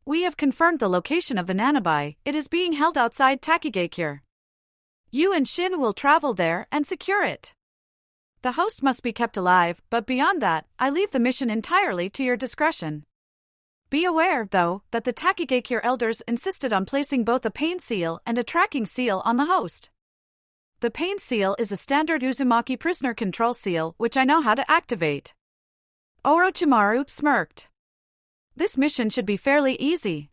We have confirmed the location of the Nanabai. It is being held outside Takigakure. You and Shin will travel there and secure it. The host must be kept alive, but beyond that, I leave the mission entirely to your discretion. Be aware, though, that the Takigakure elders insisted on placing both a pain seal and a tracking seal on the host. The pain seal is a standard Uzumaki prisoner control seal which I know how to activate. Orochimaru smirked. This mission should be fairly easy.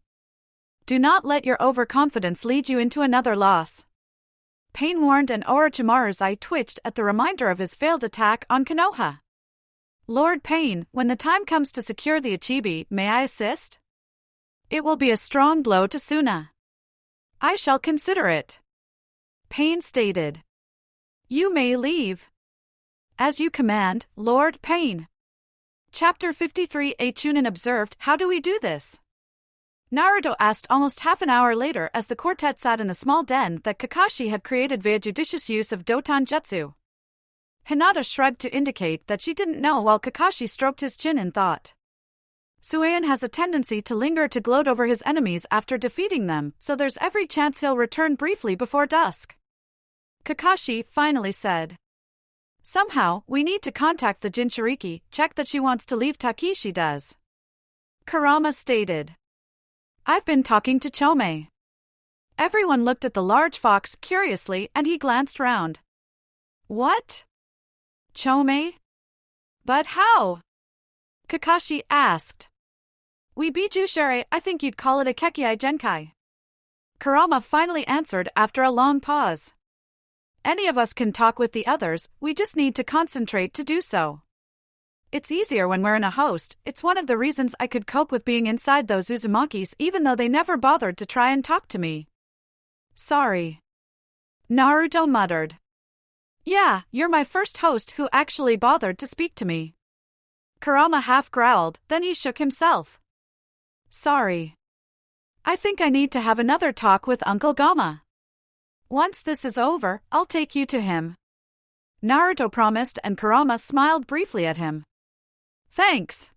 Do not let your overconfidence lead you into another loss. Pain warned, and Orochimaru's eye twitched at the reminder of his failed attack on Konoha. Lord Pain, when the time comes to secure the Ichibi, may I assist? It will be a strong blow to Suna. I shall consider it. Pain stated. You may leave. As you command, Lord Pain. Chapter 53. A Chunin observed, how do we do this? Naruto asked almost half an hour later as the quartet sat in the small den that Kakashi had created via judicious use of Doton Jutsu. Hinata shrugged to indicate that she didn't know while Kakashi stroked his chin in thought. Suion has a tendency to linger to gloat over his enemies after defeating them, so there's every chance he'll return briefly before dusk. Kakashi finally said. Somehow, we need to contact the Jinchuriki, check that she wants to leave. Takeshi does. Kurama stated. I've been talking to Chome. Everyone looked at the large fox curiously and he glanced round. What? Chome? But how? Kakashi asked. We bijushere, I think you'd call it a kekiai genkai. Kurama finally answered after a long pause. Any of us can talk with the others, we just need to concentrate to do so. It's easier when we're in a host. It's one of the reasons I could cope with being inside those Uzumakis even though they never bothered to try and talk to me. Sorry. Naruto muttered. Yeah, you're my first host who actually bothered to speak to me. Kurama half growled, then he shook himself. Sorry. I think I need to have another talk with Uncle Gama. Once this is over, I'll take you to him. Naruto promised, and Kurama smiled briefly at him. Thanks.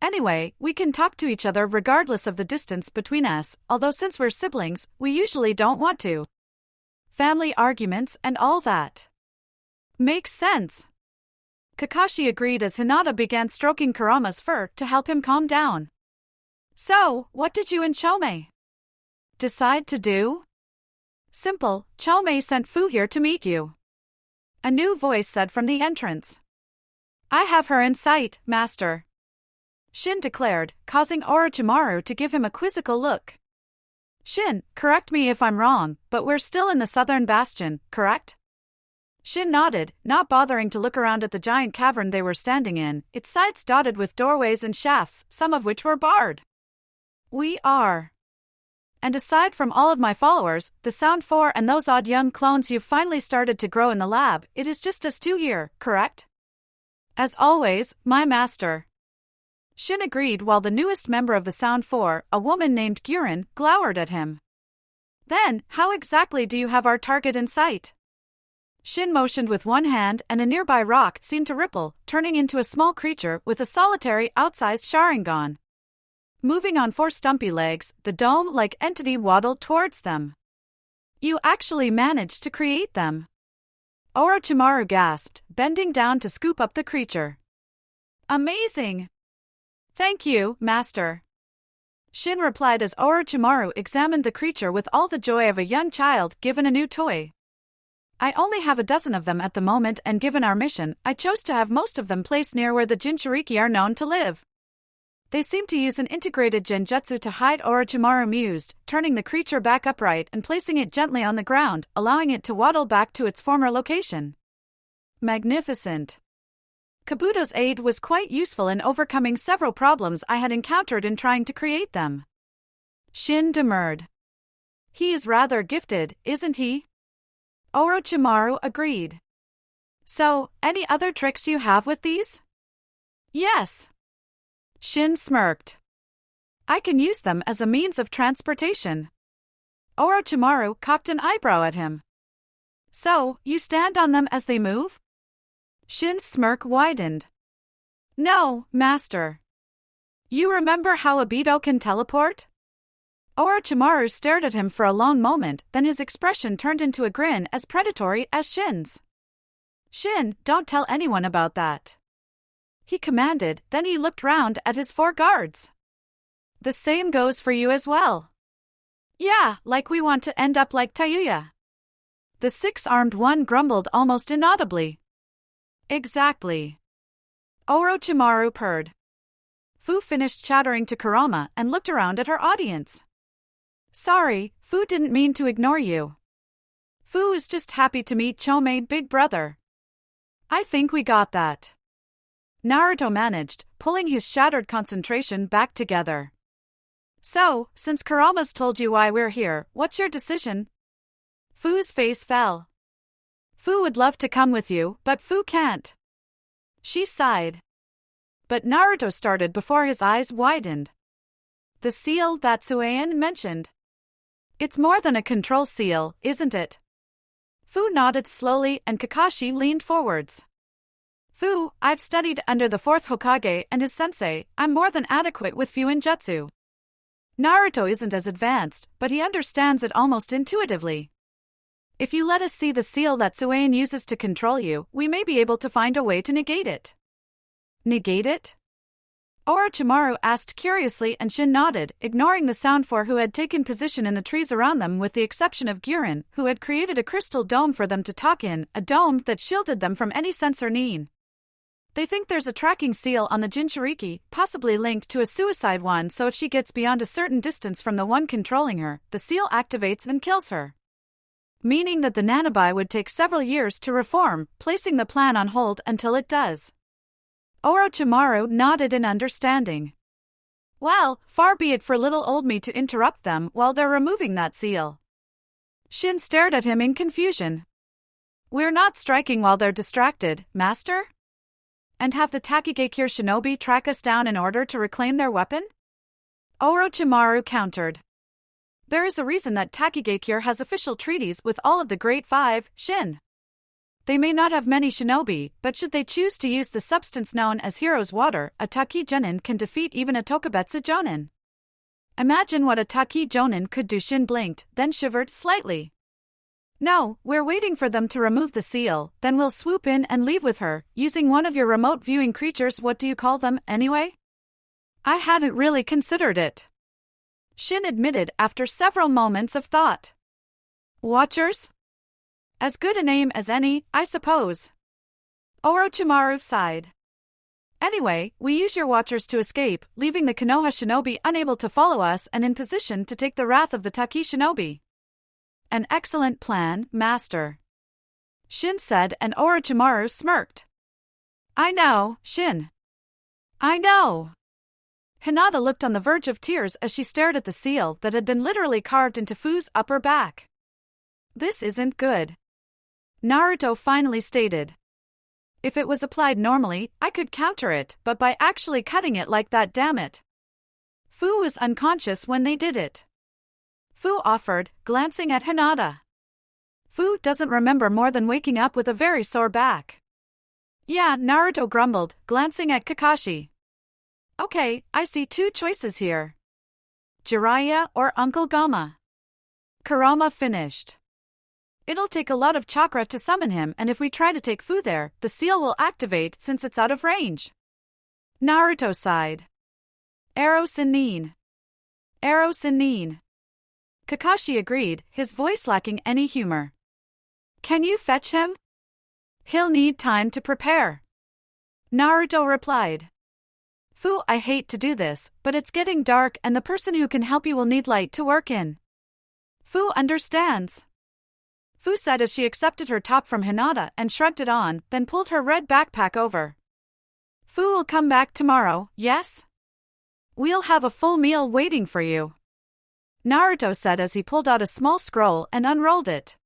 Anyway, we can talk to each other regardless of the distance between us, although since we're siblings, we usually don't want to. Family arguments and all that. Makes sense. Kakashi agreed as Hinata began stroking Kurama's fur to help him calm down. So, what did you and Chome decide to do? Simple, Chome sent Fu here to meet you. A new voice said from the entrance. I have her in sight, master. Shin declared, causing Orochimaru to give him a quizzical look. Shin, correct me if I'm wrong, but we're still in the southern bastion, correct? Shin nodded, not bothering to look around at the giant cavern they were standing in, its sides dotted with doorways and shafts, some of which were barred. We are. And aside from all of my followers, the Sound 4 and those odd young clones you've finally started to grow in the lab, it is just us two here, correct? As always, my master. Shin agreed while the newest member of the Sound 4, a woman named Guren, glowered at him. Then, how exactly do you have our target in sight? Shin motioned with one hand and a nearby rock seemed to ripple, turning into a small creature with a solitary outsized Sharingan. Moving on four stumpy legs, the dome-like entity waddled towards them. You actually managed to create them. Orochimaru gasped, bending down to scoop up the creature. Amazing! Thank you, master. Shin replied as Orochimaru examined the creature with all the joy of a young child given a new toy. I only have a dozen of them at the moment, and given our mission, I chose to have most of them placed near where the Jinchuriki are known to live. They seem to use an integrated genjutsu to hide. Orochimaru mused, turning the creature back upright and placing it gently on the ground, allowing it to waddle back to its former location. Magnificent. Kabuto's aid was quite useful in overcoming several problems I had encountered in trying to create them. Shin demurred. He is rather gifted, isn't he? Orochimaru agreed. So, any other tricks you have with these? Yes. Shin smirked. I can use them as a means of transportation. Orochimaru cocked an eyebrow at him. So, you stand on them as they move? Shin's smirk widened. No, master. You remember how Obito can teleport? Orochimaru stared at him for a long moment, then his expression turned into a grin as predatory as Shin's. Shin, don't tell anyone about that. He commanded, then he looked round at his 4 guards. The same goes for you as well. Yeah, like we want to end up like Tayuya. The 6-armed one grumbled almost inaudibly. Exactly. Orochimaru purred. Fu finished chattering to Kurama and looked around at her audience. Sorry, Fu didn't mean to ignore you. Fu is just happy to meet Chomei big brother. I think we got that. Naruto managed, pulling his shattered concentration back together. So, since Kurama's told you why we're here, what's your decision? Fu's face fell. Fu would love to come with you, but Fu can't. She sighed. But Naruto started before his eyes widened. The seal that Suian mentioned. It's more than a control seal, isn't it? Fu nodded slowly and Kakashi leaned forwards. Fu, I've studied under the 4th Hokage and his sensei. I'm more than adequate with Fuinjutsu. Naruto isn't as advanced, but he understands it almost intuitively. If you let us see the seal that Suian uses to control you, we may be able to find a way to negate it. Negate it? Orochimaru asked curiously and Shin nodded, ignoring the sound four who had taken position in the trees around them with the exception of Guren, who had created a crystal dome for them to talk in, a dome that shielded them from any sense or need. They think there's a tracking seal on the Jinchuriki, possibly linked to a suicide one, so if she gets beyond a certain distance from the one controlling her, the seal activates and kills her. Meaning that the Nanabi would take several years to reform, placing the plan on hold until it does. Orochimaru nodded in understanding. Well, far be it for little old me to interrupt them while they're removing that seal. Shin stared at him in confusion. We're not striking while they're distracted, master? And have the Takigakure shinobi track us down in order to reclaim their weapon? Orochimaru countered. There is a reason that Takigakure has official treaties with all of the Great Five, Shin. They may not have many shinobi, but should they choose to use the substance known as Hero's Water, a Taki Jonin can defeat even a Tokubetsu Jonin. Imagine what a Taki Jonin could do. Shin blinked, then shivered slightly. No, we're waiting for them to remove the seal, then we'll swoop in and leave with her, using one of your remote viewing creatures. What do you call them, anyway? I hadn't really considered it. Shin admitted after several moments of thought. Watchers? As good a name as any, I suppose. Orochimaru sighed. Anyway, we use your watchers to escape, leaving the Konoha shinobi unable to follow us and in position to take the wrath of the Taki shinobi. An excellent plan, master. Shin said and Orochimaru smirked. I know, Shin. I know. Hinata looked on the verge of tears as she stared at the seal that had been literally carved into Fu's upper back. This isn't good. Naruto finally stated. If it was applied normally, I could counter it, but by actually cutting it like that, damn it. Fu was unconscious when they did it. Fu offered, glancing at Hinata. Fu doesn't remember more than waking up with a very sore back. Yeah, Naruto grumbled, glancing at Kakashi. Okay, I see 2 choices here. Jiraiya or Uncle Goma. Kurama finished. It'll take a lot of chakra to summon him, and if we try to take Fu there, the seal will activate since it's out of range. Naruto sighed. Arrow Sinin. Arrow Sinin. Kakashi agreed, his voice lacking any humor. Can you fetch him? He'll need time to prepare. Naruto replied. Fu, I hate to do this, but it's getting dark and the person who can help you will need light to work in. Fu understands. Fu said as she accepted her top from Hinata and shrugged it on, then pulled her red backpack over. Fu will come back tomorrow, yes? We'll have a full meal waiting for you. Naruto said as he pulled out a small scroll and unrolled it.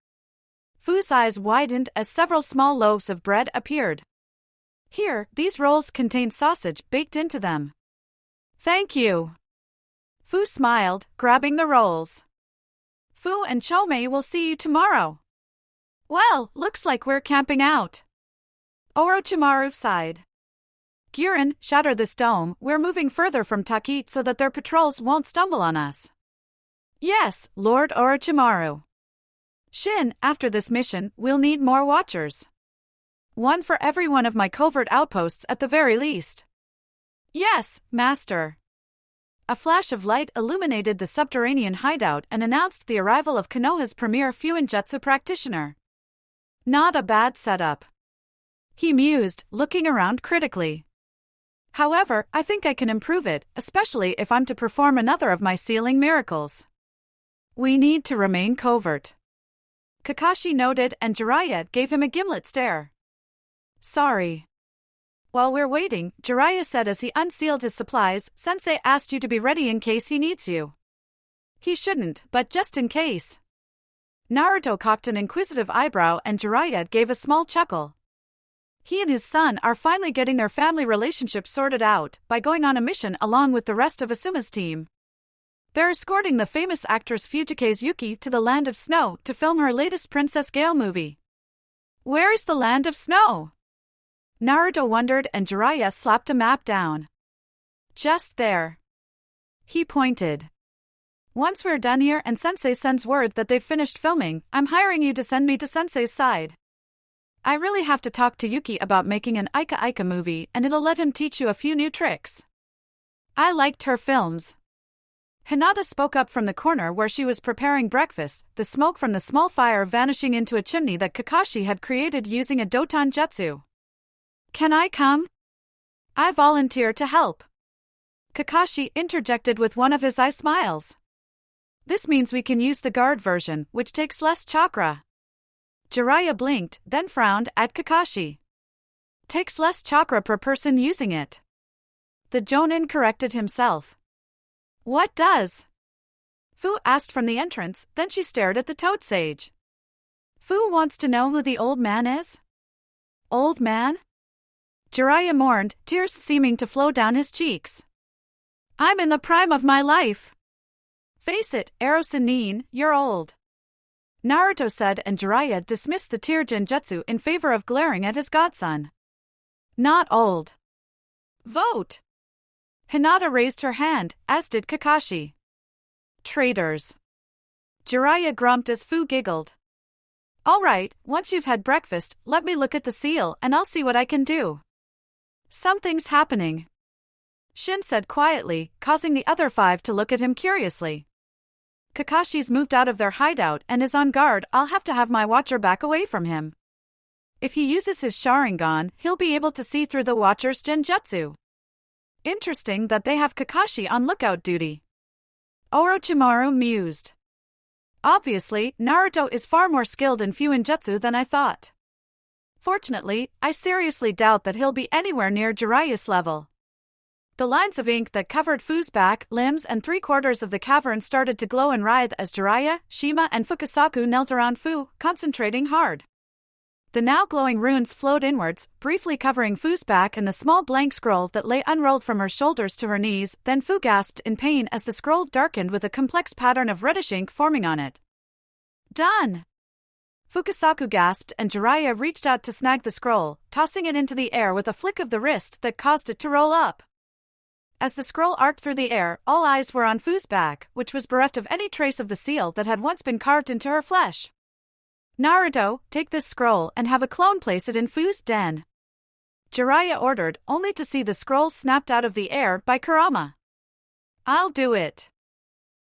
Fu's eyes widened as several small loaves of bread appeared. Here, these rolls contain sausage baked into them. Thank you. Fu smiled, grabbing the rolls. Fu and Chomei will see you tomorrow. Well, looks like we're camping out. Orochimaru sighed. Gurren, shatter this dome, we're moving further from Takit so that their patrols won't stumble on us. Yes, Lord Orochimaru. Shin, after this mission, we'll need more watchers. One for every one of my covert outposts at the very least. Yes, Master. A flash of light illuminated the subterranean hideout and announced the arrival of Konoha's premier Fuinjutsu practitioner. Not a bad setup. He mused, looking around critically. However, I think I can improve it, especially if I'm to perform another of my sealing miracles. We need to remain covert. Kakashi noted and Jiraiya gave him a gimlet stare. Sorry. While we're waiting, Jiraiya said as he unsealed his supplies, Sensei asked you to be ready in case he needs you. He shouldn't, but just in case. Naruto cocked an inquisitive eyebrow and Jiraiya gave a small chuckle. He and his son are finally getting their family relationship sorted out by going on a mission along with the rest of Asuma's team. They're escorting the famous actress Fujikaze Yuki to the Land of Snow to film her latest Princess Gale movie. Where's the Land of Snow? Naruto wondered and Jiraiya slapped a map down. Just there. He pointed. Once we're done here and Sensei sends word that they've finished filming, I'm hiring you to send me to Sensei's side. I really have to talk to Yuki about making an Ika Ika movie and it'll let him teach you a few new tricks. I liked her films. Hinata spoke up from the corner where she was preparing breakfast, the smoke from the small fire vanishing into a chimney that Kakashi had created using a Doton Jutsu. Can I come? I volunteer to help. Kakashi interjected with one of his eye smiles. This means we can use the guard version, which takes less chakra. Jiraiya blinked, then frowned at Kakashi. Takes less chakra per person using it. The Jonin corrected himself. What does? Fu asked from the entrance, then she stared at the toad sage. Fu wants to know who the old man is? Old man? Jiraiya mourned, tears seeming to flow down his cheeks. I'm in the prime of my life. Face it, Erosin, you're old. Naruto said and Jiraiya dismissed the tear genjutsu in favor of glaring at his godson. Not old. Vote! Hinata raised her hand, as did Kakashi. Traitors. Jiraiya grumped as Fu giggled. All right, once you've had breakfast, let me look at the seal and I'll see what I can do. Something's happening. Shin said quietly, causing the other five to look at him curiously. Kakashi's moved out of their hideout and is on guard. I'll have to have my watcher back away from him. If he uses his Sharingan, he'll be able to see through the watcher's genjutsu. Interesting that they have Kakashi on lookout duty. Orochimaru mused. Obviously, Naruto is far more skilled in Fuinjutsu than I thought. Fortunately, I seriously doubt that he'll be anywhere near Jiraiya's level. The lines of ink that covered Fu's back, limbs and 3/4 of the cavern started to glow and writhe as Jiraiya, Shima and Fukasaku knelt around Fu, concentrating hard. The now glowing runes flowed inwards, briefly covering Fu's back and the small blank scroll that lay unrolled from her shoulders to her knees, then Fu gasped in pain as the scroll darkened with a complex pattern of reddish ink forming on it. Done! Fukasaku gasped and Jiraiya reached out to snag the scroll, tossing it into the air with a flick of the wrist that caused it to roll up. As the scroll arced through the air, all eyes were on Fu's back, which was bereft of any trace of the seal that had once been carved into her flesh. Naruto, take this scroll and have a clone place it in Fu's den. Jiraiya ordered, only to see the scroll snapped out of the air by Kurama. I'll do it.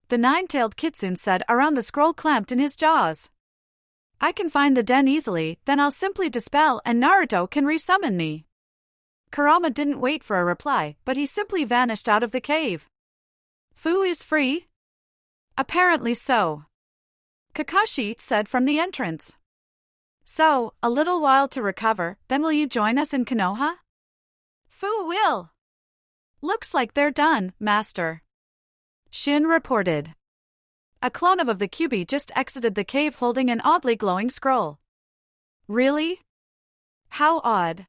The nine-tailed kitsune said around the scroll clamped in his jaws. I can find the den easily, then I'll simply dispel and Naruto can resummon me. Kurama didn't wait for a reply, but he simply vanished out of the cave. Fu is free? Apparently so. Kakashi said from the entrance. So, a little while to recover, then will you join us in Konoha? Fu will. Looks like they're done, Master. Shin reported. A clone of the Kyuubi just exited the cave holding an oddly glowing scroll. Really? How odd.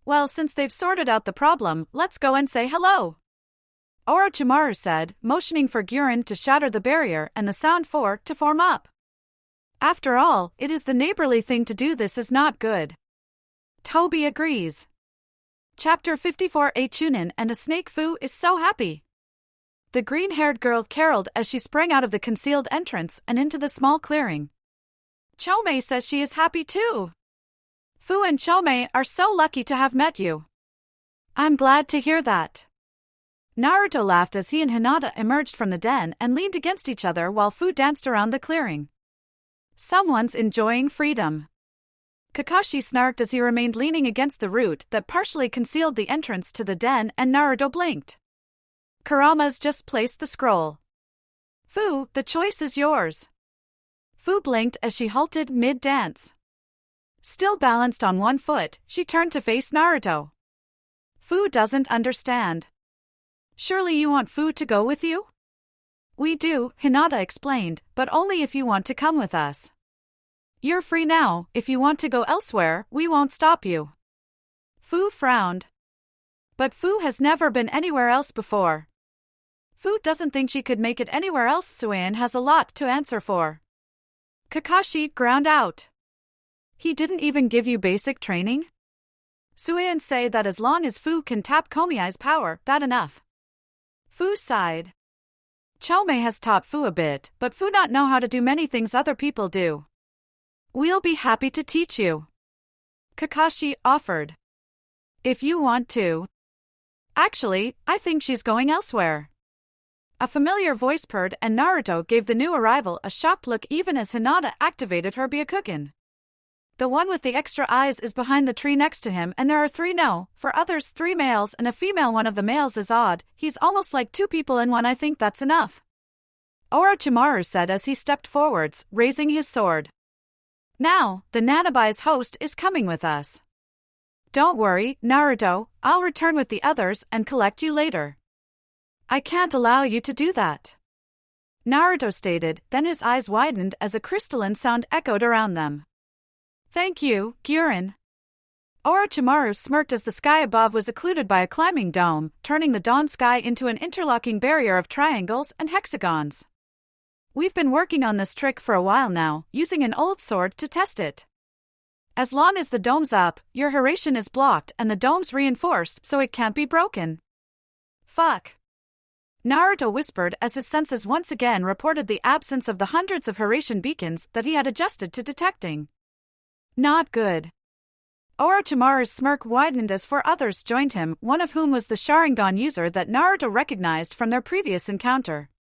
Well, since they've sorted out the problem, let's go and say hello. Orochimaru said, motioning for Gurren to shatter the barrier and the Sound Four to form up. After all, it is the neighborly thing to do. This is not good. Toby agrees. Chapter 54. A Chunin and a snake. Fu is so happy. The green-haired girl caroled as she sprang out of the concealed entrance and into the small clearing. Chomei says she is happy too. Fu and Chomei are so lucky to have met you. I'm glad to hear that. Naruto laughed as he and Hinata emerged from the den and leaned against each other while Fu danced around the clearing. Someone's enjoying freedom. Kakashi snarked as he remained leaning against the root that partially concealed the entrance to the den, and Naruto blinked. Kurama's just placed the scroll. Fu, the choice is yours. Fu blinked as she halted mid-dance. Still balanced on one foot, she turned to face Naruto. Fu doesn't understand. Surely you want Fu to go with you? We do, Hinata explained, but only if you want to come with us. You're free now. If you want to go elsewhere, we won't stop you. Fu frowned. But Fu has never been anywhere else before. Fu doesn't think she could make it anywhere else. Suin has a lot to answer for. Kakashi ground out. He didn't even give you basic training? Suin say that as long as Fu can tap Komiai's power, that enough. Fu sighed. Chomei has taught Fu a bit, but Fu not know how to do many things other people do. We'll be happy to teach you. Kakashi offered. If you want to. Actually, I think she's going elsewhere. A familiar voice purred and Naruto gave the new arrival a shocked look even as Hinata activated her Byakugan. The one with the extra eyes is behind the tree next to him and there are 3 for others 3 males and a female. One of the males is odd, he's almost like 2 people in one. I think that's enough. Orochimaru said as he stepped forwards, raising his sword. Now, the Nanabai's host is coming with us. Don't worry, Naruto, I'll return with the others and collect you later. I can't allow you to do that. Naruto stated, then his eyes widened as a crystalline sound echoed around them. Thank you, Gyurin. Orochimaru smirked as the sky above was occluded by a climbing dome, turning the dawn sky into an interlocking barrier of triangles and hexagons. We've been working on this trick for a while now, using an old sword to test it. As long as the dome's up, your Hiraishin is blocked and the dome's reinforced so it can't be broken. Fuck. Naruto whispered as his senses once again reported the absence of the hundreds of Hiraishin beacons that he had adjusted to detecting. Not good. Orochimaru's smirk widened as 4 others joined him, one of whom was the Sharingan user that Naruto recognized from their previous encounter.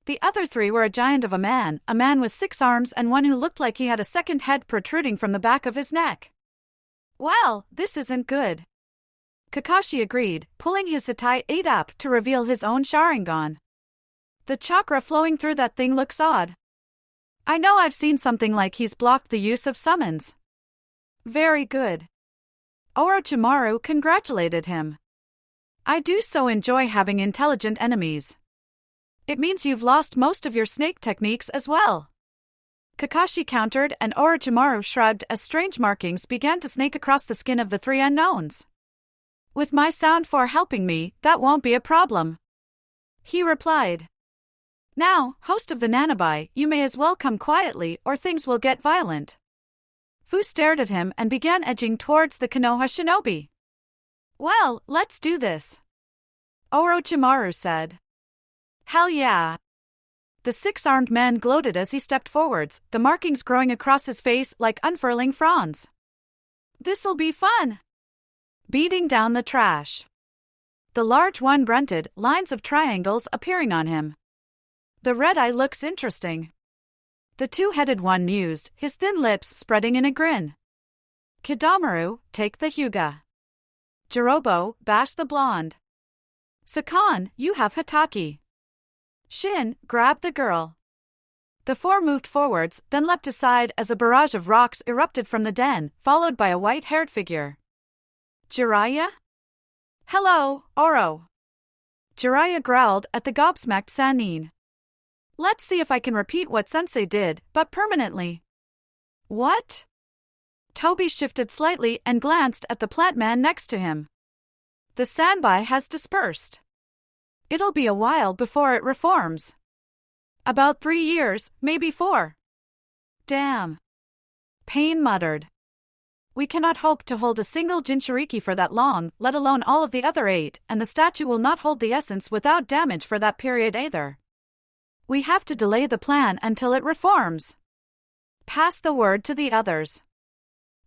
The other 3 were a giant of a man with 6 arms and one who looked like he had a second head protruding from the back of his neck. Well, this isn't good. Kakashi agreed, pulling his Hitai 8 up to reveal his own Sharingan. The chakra flowing through that thing looks odd. I know I've seen something like he's blocked the use of summons. Very good. Orochimaru congratulated him. I do so enjoy having intelligent enemies. It means you've lost most of your snake techniques as well. Kakashi countered and Orochimaru shrugged as strange markings began to snake across the skin of the 3 unknowns. With my sound 4 helping me, that won't be a problem. He replied. Now, host of the Nanabai, you may as well come quietly or things will get violent. Fu stared at him and began edging towards the Konoha shinobi. Well, let's do this. Orochimaru said. Hell yeah. The 6-armed man gloated as he stepped forwards, the markings growing across his face like unfurling fronds. This'll be fun. Beating down the trash. The large one grunted, lines of triangles appearing on him. The red eye looks interesting. The 2-headed one mused, his thin lips spreading in a grin. Kidomaru, take the Hyuga. Jirobo, bash the blonde. Sakan, you have Hataki. Shin, grab the girl. The 4 moved forwards, then leapt aside as a barrage of rocks erupted from the den, followed by a white-haired figure. Jiraiya? Hello, Oro. Jiraiya growled at the gobsmacked Sannin. Let's see if I can repeat what Sensei did, but permanently. What? Toby shifted slightly and glanced at the plant man next to him. The Sanbai has dispersed. It'll be a while before it reforms. About 3 years, maybe 4. Damn. Pain muttered. We cannot hope to hold a single Jinchuriki for that long, let alone all of the other 8, and the statue will not hold the essence without damage for that period either. We have to delay the plan until it reforms. Pass the word to the others.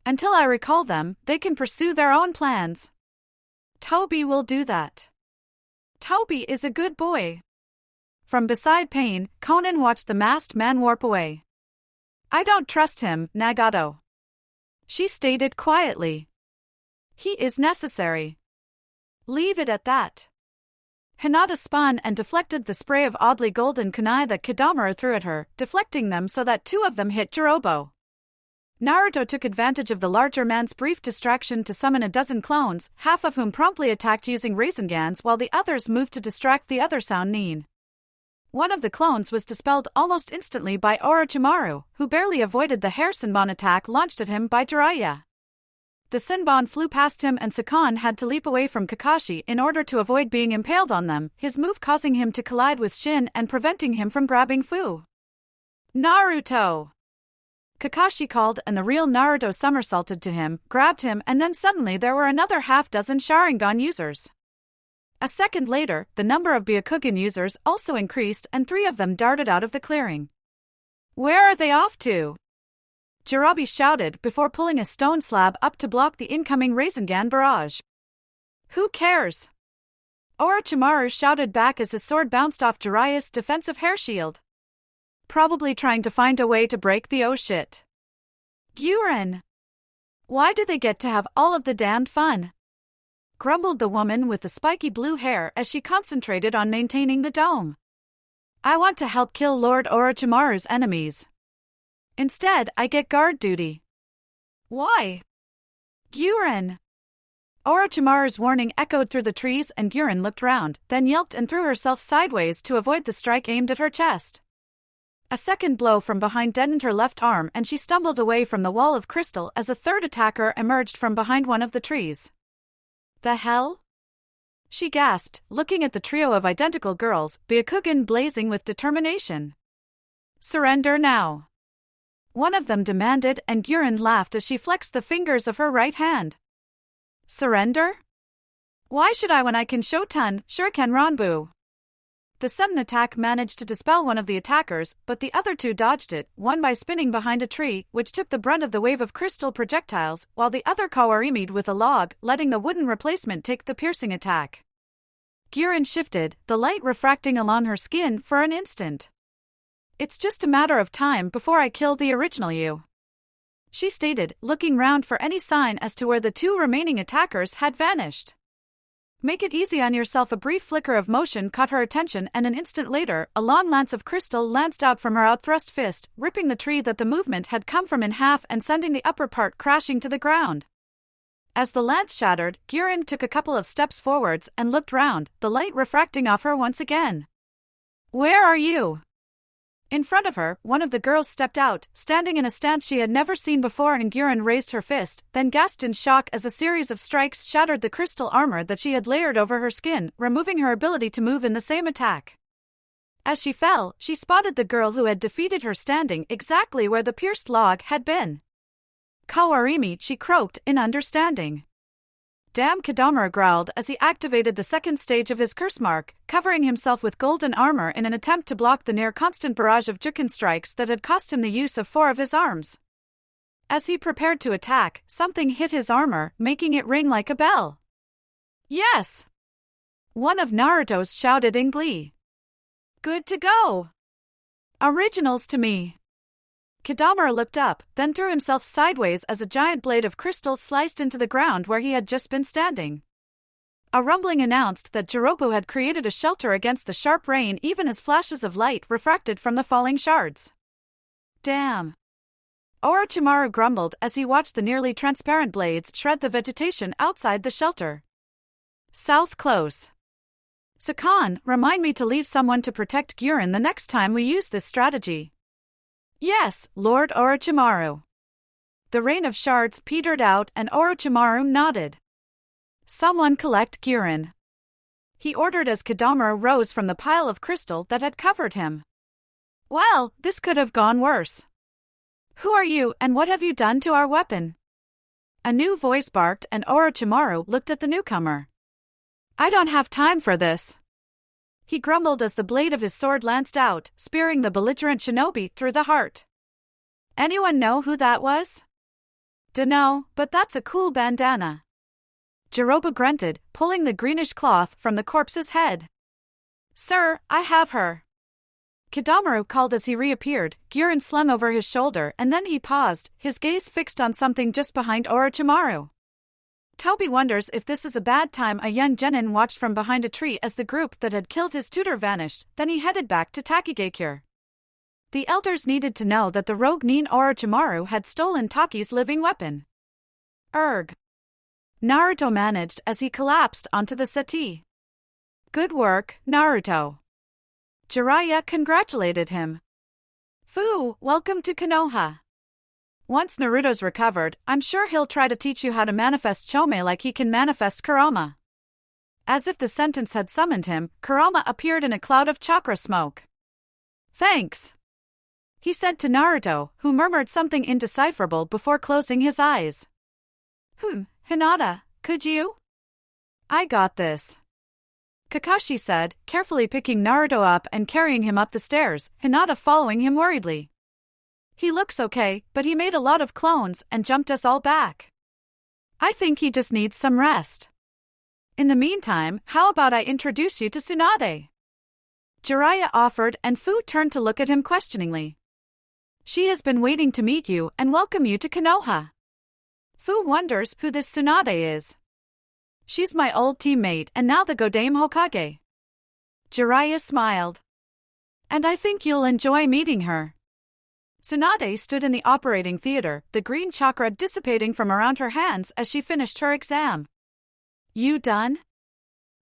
Until I recall them, they can pursue their own plans. Toby will do that. Toby is a good boy. From beside Pain, Conan watched the masked man warp away. I don't trust him, Nagato. She stated quietly. He is necessary. Leave it at that. Hinata spun and deflected the spray of oddly golden kunai that Kidomaru threw at her, deflecting them so that 2 of them hit Jirobo. Naruto took advantage of the larger man's brief distraction to summon a dozen clones, half of whom promptly attacked using Razengans while the others moved to distract the other Sannin. One of the clones was dispelled almost instantly by Orochimaru, who barely avoided the hair Senbon attack launched at him by Jiraiya. The Senbon flew past him and Sakan had to leap away from Kakashi in order to avoid being impaled on them, his move causing him to collide with Shin and preventing him from grabbing Fu. Naruto! Kakashi called and the real Naruto somersaulted to him, grabbed him, and then suddenly there were another half-dozen Sharingan users. A second later, the number of Byakugan users also increased and 3 of them darted out of the clearing. Where are they off to? Jirabi shouted before pulling a stone slab up to block the incoming Rasengan barrage. Who cares? Orochimaru shouted back as his sword bounced off Jiraiya's defensive hair shield. Probably trying to find a way to break the oh shit. Guren! Why do they get to have all of the damned fun? Grumbled the woman with the spiky blue hair as she concentrated on maintaining the dome. I want to help kill Lord Orochimaru's enemies. Instead, I get guard duty. Why? Guren! Orochimaru's warning echoed through the trees and Guren looked round, then yelped and threw herself sideways to avoid the strike aimed at her chest. A second blow from behind deadened her left arm and she stumbled away from the wall of crystal as a third attacker emerged from behind one of the trees. The hell? She gasped, looking at the trio of identical girls, Byakugan blazing with determination. Surrender now. One of them demanded and Guren laughed as she flexed the fingers of her right hand. Surrender? Why should I when I can Shoten, Shuriken Ranbu? The sudden attack managed to dispel one of the attackers, but the other 2 dodged it, one by spinning behind a tree, which took the brunt of the wave of crystal projectiles, while the other Kawarimi'd with a log, letting the wooden replacement take the piercing attack. Guren shifted, the light refracting along her skin for an instant. It's just a matter of time before I kill the original you. She stated, looking round for any sign as to where the 2 remaining attackers had vanished. Make it easy on yourself. A brief flicker of motion caught her attention and an instant later, a long lance of crystal lanced out from her outthrust fist, ripping the tree that the movement had come from in half and sending the upper part crashing to the ground. As the lance shattered, Guren took a couple of steps forwards and looked round, the light refracting off her once again. Where are you? In front of her, one of the girls stepped out, standing in a stance she had never seen before, and Guren raised her fist, then gasped in shock as a series of strikes shattered the crystal armor that she had layered over her skin, removing her ability to move in the same attack. As she fell, she spotted the girl who had defeated her standing exactly where the pierced log had been. Kawarimi, she croaked in understanding. Damn, Kidomaru growled as he activated the second stage of his curse mark, covering himself with golden armor in an attempt to block the near-constant barrage of Juken strikes that had cost him the use of 4 of his arms. As he prepared to attack, something hit his armor, making it ring like a bell. Yes! One of Naruto's shouted in glee. Good to go! Originals to me! Kidomaru looked up, then threw himself sideways as a giant blade of crystal sliced into the ground where he had just been standing. A rumbling announced that Jirobo had created a shelter against the sharp rain even as flashes of light refracted from the falling shards. Damn! Orochimaru grumbled as he watched the nearly transparent blades shred the vegetation outside the shelter. South close. Sakan, remind me to leave someone to protect Guren the next time we use this strategy. Yes, Lord Orochimaru. The rain of shards petered out and Orochimaru nodded. Someone collect Guren. He ordered as Kidomaru rose from the pile of crystal that had covered him. Well, this could have gone worse. Who are you and what have you done to our weapon? A new voice barked and Orochimaru looked at the newcomer. I don't have time for this. He grumbled as the blade of his sword lanced out, spearing the belligerent shinobi through the heart. Anyone know who that was? Dunno, but that's a cool bandana. Jiroba grunted, pulling the greenish cloth from the corpse's head. Sir, I have her. Kidomaru called as he reappeared, Guren slung over his shoulder, and then he paused, his gaze fixed on something just behind Orochimaru. Toby wonders if this is a bad time. A young genin watched from behind a tree as the group that had killed his tutor vanished, then he headed back to Takigakure. The elders needed to know that the rogue Nin Orochimaru had stolen Taki's living weapon. Erg. Naruto managed as he collapsed onto the settee. Good work, Naruto. Jiraiya congratulated him. Fu, welcome to Konoha. Once Naruto's recovered, I'm sure he'll try to teach you how to manifest Chome like he can manifest Kurama. As if the sentence had summoned him, Kurama appeared in a cloud of chakra smoke. Thanks, he said to Naruto, who murmured something indecipherable before closing his eyes. Hinata, could you? I got this, Kakashi said, carefully picking Naruto up and carrying him up the stairs, Hinata following him worriedly. He looks okay, but he made a lot of clones and jumped us all back. I think he just needs some rest. In the meantime, how about I introduce you to Tsunade? Jiraiya offered and Fu turned to look at him questioningly. She has been waiting to meet you and welcome you to Konoha. Fu wonders who this Tsunade is. She's my old teammate and now the Godame Hokage. Jiraiya smiled. And I think you'll enjoy meeting her. Tsunade stood in the operating theater, the green chakra dissipating from around her hands as she finished her exam. You done?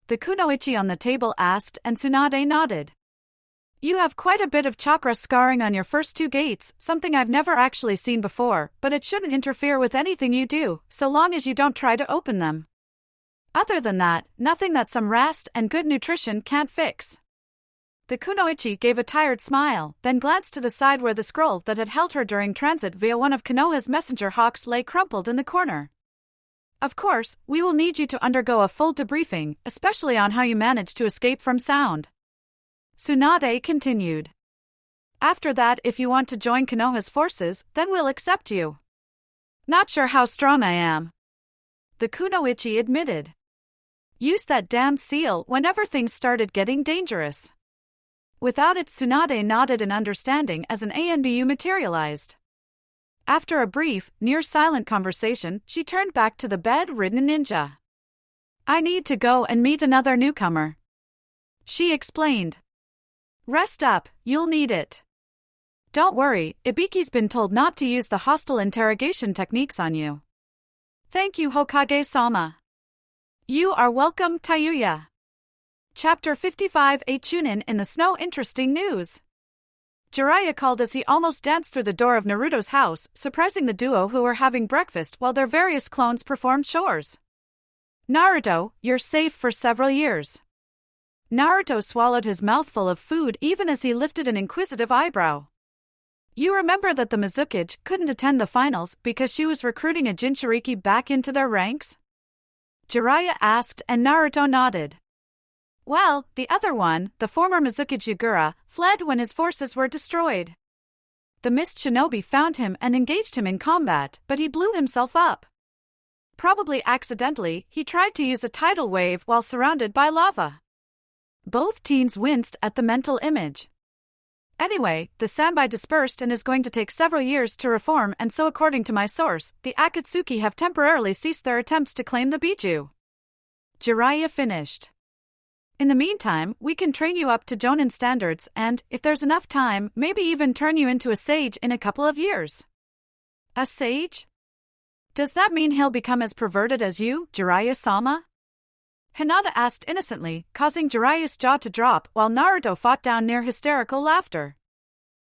The kunoichi on the table asked and Tsunade nodded. You have quite a bit of chakra scarring on your first two gates, something I've never actually seen before, but it shouldn't interfere with anything you do, so long as you don't try to open them. Other than that, nothing that some rest and good nutrition can't fix. The kunoichi gave a tired smile, then glanced to the side where the scroll that had held her during transit via one of Konoha's messenger hawks lay crumpled in the corner. Of course, we will need you to undergo a full debriefing, especially on how you managed to escape from sound. Tsunade continued. After that, if you want to join Konoha's forces, then we'll accept you. Not sure how strong I am, the kunoichi admitted. Use that damn seal whenever things started getting dangerous. Without it, Tsunade nodded in understanding as an ANBU materialized. After a brief, near-silent conversation, she turned back to the bed-ridden ninja. I need to go and meet another newcomer, she explained. Rest up, you'll need it. Don't worry, Ibiki's been told not to use the hostile interrogation techniques on you. Thank you, Hokage-sama. You are welcome, Tayuya. Chapter 55. A Chunin in the snow. Interesting news. Jiraiya called as he almost danced through the door of Naruto's house, surprising the duo who were having breakfast while their various clones performed chores. Naruto, you're safe for several years. Naruto swallowed his mouthful of food even as he lifted an inquisitive eyebrow. You remember that the Mizukage couldn't attend the finals because she was recruiting a Jinchuriki back into their ranks? Jiraiya asked and Naruto nodded. Well, the other one, the former Mizukage Yagura, fled when his forces were destroyed. The Mist Shinobi found him and engaged him in combat, but he blew himself up. Probably accidentally, he tried to use a tidal wave while surrounded by lava. Both teens winced at the mental image. Anyway, the Sanbai dispersed and is going to take several years to reform, and so according to my source, the Akatsuki have temporarily ceased their attempts to claim the Biju. Jiraiya finished. In the meantime, we can train you up to Jonin standards and, if there's enough time, maybe even turn you into a sage in a couple of years. A sage? Does that mean he'll become as perverted as you, Jiraiya-sama? Hinata asked innocently, causing Jiraiya's jaw to drop while Naruto fought down near hysterical laughter.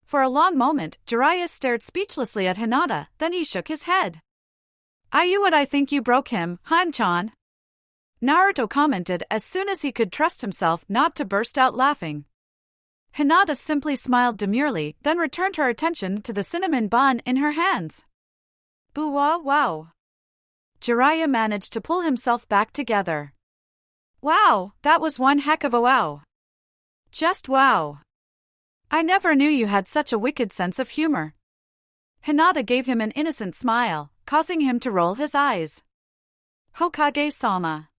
For a long moment, Jiraiya stared speechlessly at Hinata, then he shook his head. "You what I think you broke him, Han-chan?" Naruto commented as soon as he could trust himself not to burst out laughing. Hinata simply smiled demurely, then returned her attention to the cinnamon bun in her hands. Boo-wah wow. Jiraiya managed to pull himself back together. Wow, that was one heck of a wow. Just wow. I never knew you had such a wicked sense of humor. Hinata gave him an innocent smile, causing him to roll his eyes. Hokage-sama.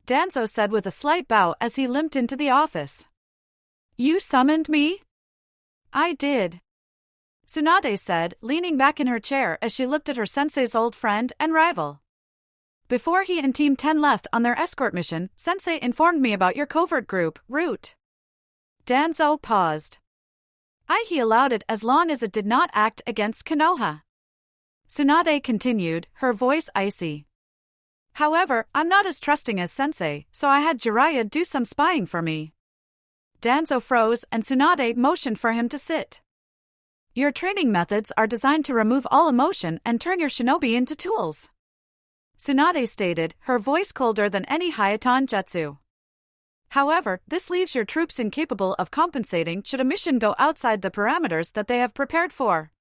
Danzo said with a slight bow as he limped into the office. You summoned me? I did. Tsunade said, leaning back in her chair as she looked at her sensei's old friend and rival. Before he and Team 10 left on their escort mission, Sensei informed me about your covert group, Root. Danzo paused. He allowed it as long as it did not act against Konoha. Tsunade continued, her voice icy. However, I'm not as trusting as Sensei, so I had Jiraiya do some spying for me. Danzo froze and Tsunade motioned for him to sit. Your training methods are designed to remove all emotion and turn your shinobi into tools. Tsunade stated, her voice colder than any Hayaton jutsu. However, this leaves your troops incapable of compensating should a mission go outside the parameters that they have prepared for.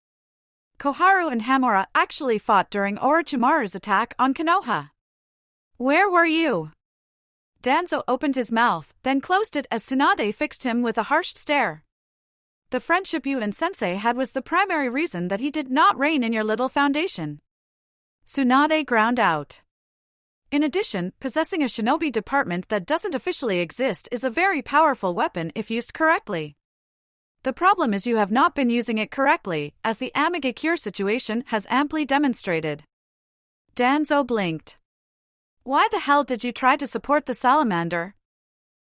Koharu and Hamura actually fought during Orochimaru's attack on Konoha. Where were you? Danzo opened his mouth, then closed it as Tsunade fixed him with a harsh stare. The friendship you and Sensei had was the primary reason that he did not reign in your little foundation. Tsunade ground out. In addition, possessing a shinobi department that doesn't officially exist is a very powerful weapon if used correctly. The problem is you have not been using it correctly, as the Amigakure situation has amply demonstrated. Danzo blinked. Why the hell did you try to support the salamander?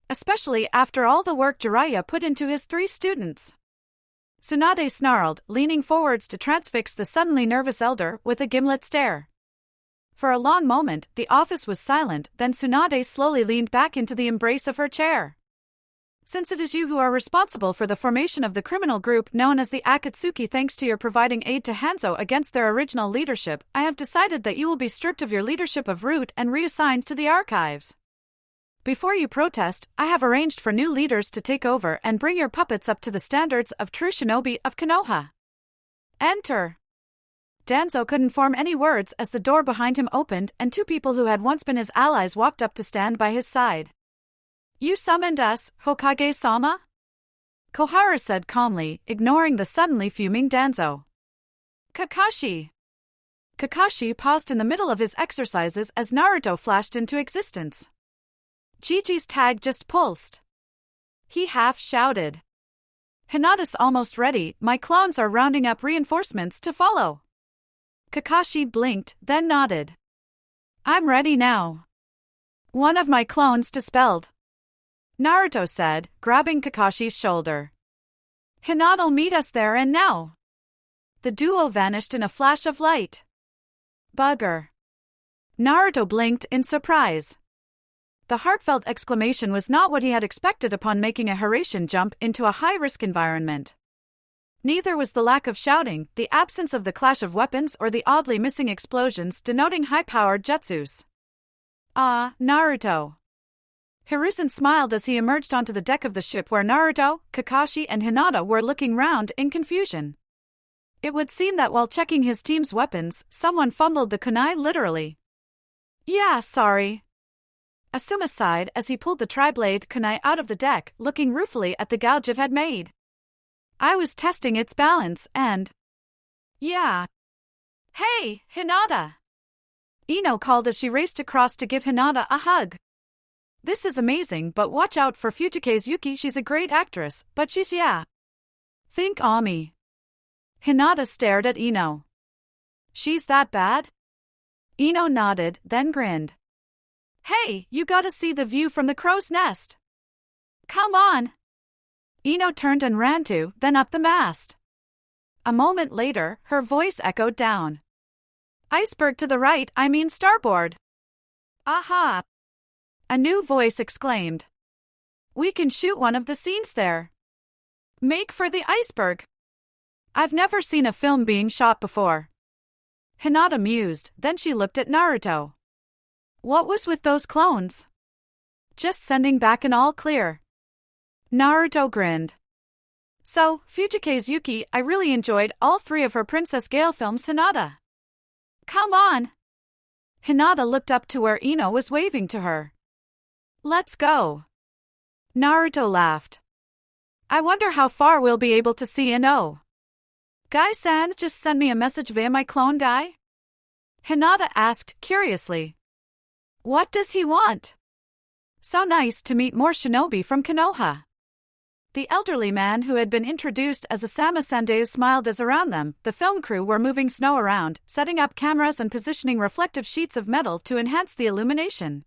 Especially after all the work Jiraiya put into his 3 students. Tsunade snarled, leaning forwards to transfix the suddenly nervous elder with a gimlet stare. For a long moment, the office was silent, then Tsunade slowly leaned back into the embrace of her chair. Since it is you who are responsible for the formation of the criminal group known as the Akatsuki thanks to your providing aid to Hanzo against their original leadership, I have decided that you will be stripped of your leadership of Root and reassigned to the archives. Before you protest, I have arranged for new leaders to take over and bring your puppets up to the standards of true shinobi of Konoha. Enter. Danzo couldn't form any words as the door behind him opened and 2 people who had once been his allies walked up to stand by his side. You summoned us, Hokage-sama? Koharu said calmly, ignoring the suddenly fuming Danzo. Kakashi. Kakashi paused in the middle of his exercises as Naruto flashed into existence. Gigi's tag just pulsed. He half shouted. Hinata's almost ready, my clones are rounding up reinforcements to follow. Kakashi blinked, then nodded. I'm ready now. One of my clones dispelled. Naruto said, grabbing Kakashi's shoulder. Hinata'll meet us there and now. The duo vanished in a flash of light. Bugger. Naruto blinked in surprise. The heartfelt exclamation was not what he had expected upon making a Hiraishin jump into a high-risk environment. Neither was the lack of shouting, the absence of the clash of weapons or the oddly missing explosions denoting high-powered jutsus. Ah, Naruto. Hiruzen smiled as he emerged onto the deck of the ship where Naruto, Kakashi and Hinata were looking round in confusion. It would seem that while checking his team's weapons, someone fumbled the kunai literally. Yeah, sorry. Asuma sighed as he pulled the tri-blade kunai out of the deck, looking ruefully at the gouge it had made. I was testing its balance and... Yeah. Hey, Hinata! Ino called as she raced across to give Hinata a hug. This is amazing, but watch out for Fujike's Yuki. She's a great actress, but she's Think Ami. Hinata stared at Ino. She's that bad? Ino nodded, then grinned. Hey, you gotta see the view from the crow's nest. Come on. Ino turned and ran to, then up the mast. A moment later, her voice echoed down. Iceberg to the right, I mean starboard. Aha! A new voice exclaimed. We can shoot one of the scenes there. Make for the iceberg. I've never seen a film being shot before. Hinata mused, then she looked at Naruto. What was with those clones? Just sending back an all clear. Naruto grinned. So, Fujike's Yuki, I really enjoyed all 3 of her Princess Gale films. Hinata. Come on. Hinata looked up to where Ino was waving to her. Let's go. Naruto laughed. I wonder how far we'll be able to see Ino. Guy-san just send me a message via my clone guy? Hinata asked curiously. What does he want? So nice to meet more shinobi from Konoha. The elderly man who had been introduced as Asama Sandeu smiled as around them, the film crew were moving snow around, setting up cameras and positioning reflective sheets of metal to enhance the illumination.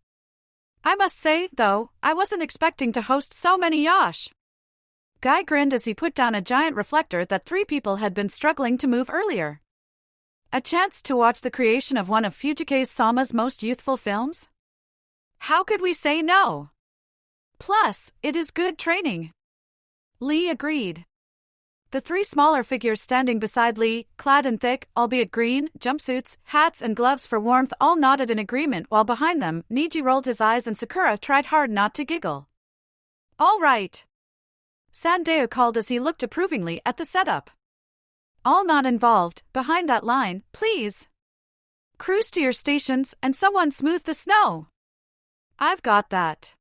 I must say, though, I wasn't expecting to host so many Yosh. Guy grinned as he put down a giant reflector that 3 people had been struggling to move earlier. A chance to watch the creation of one of Fujike Sama's most youthful films? How could we say no? Plus, it is good training. Lee agreed. The 3 smaller figures standing beside Lee, clad in thick, albeit green, jumpsuits, hats and gloves for warmth all nodded in agreement while behind them, Niji rolled his eyes and Sakura tried hard not to giggle. All right. Sandeo called as he looked approvingly at the setup. All not involved, behind that line, please. Cruise to your stations and someone smooth the snow. I've got that.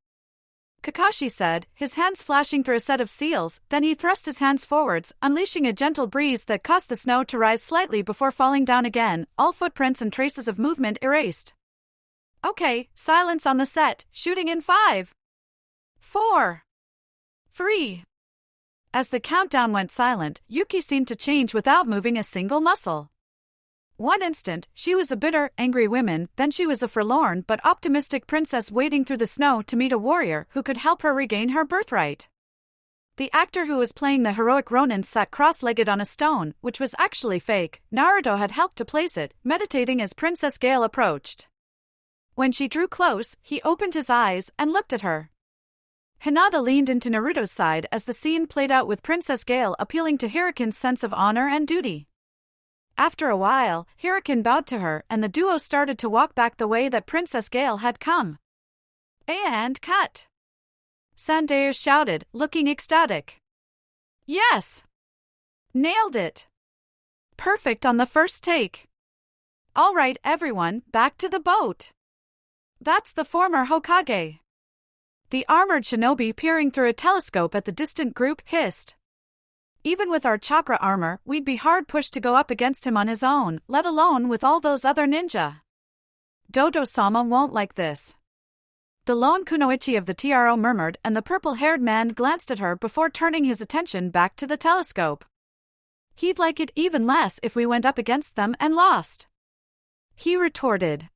Kakashi said, his hands flashing through a set of seals, then he thrust his hands forwards, unleashing a gentle breeze that caused the snow to rise slightly before falling down again, all footprints and traces of movement erased. Okay, silence on the set, shooting in 5, 4, 3. As the countdown went silent, Yuki seemed to change without moving a single muscle. One instant, she was a bitter, angry woman, then she was a forlorn but optimistic princess wading through the snow to meet a warrior who could help her regain her birthright. The actor who was playing the heroic Ronin sat cross-legged on a stone, which was actually fake. Naruto had helped to place it, meditating as Princess Gale approached. When she drew close, he opened his eyes and looked at her. Hinata leaned into Naruto's side as the scene played out with Princess Gale appealing to Hirukin's sense of honor and duty. After a while, Hirukin bowed to her and the duo started to walk back the way that Princess Gale had come. And cut! Sandeo shouted, looking ecstatic. Yes! Nailed it! Perfect on the first take. All right, everyone, back to the boat. That's the former Hokage. The armored shinobi peering through a telescope at the distant group hissed. Even with our chakra armor, we'd be hard-pushed to go up against him on his own, let alone with all those other ninja. Dodo-sama won't like this. The lone kunoichi of the TRO murmured and the purple-haired man glanced at her before turning his attention back to the telescope. He'd like it even less if we went up against them and lost. He retorted.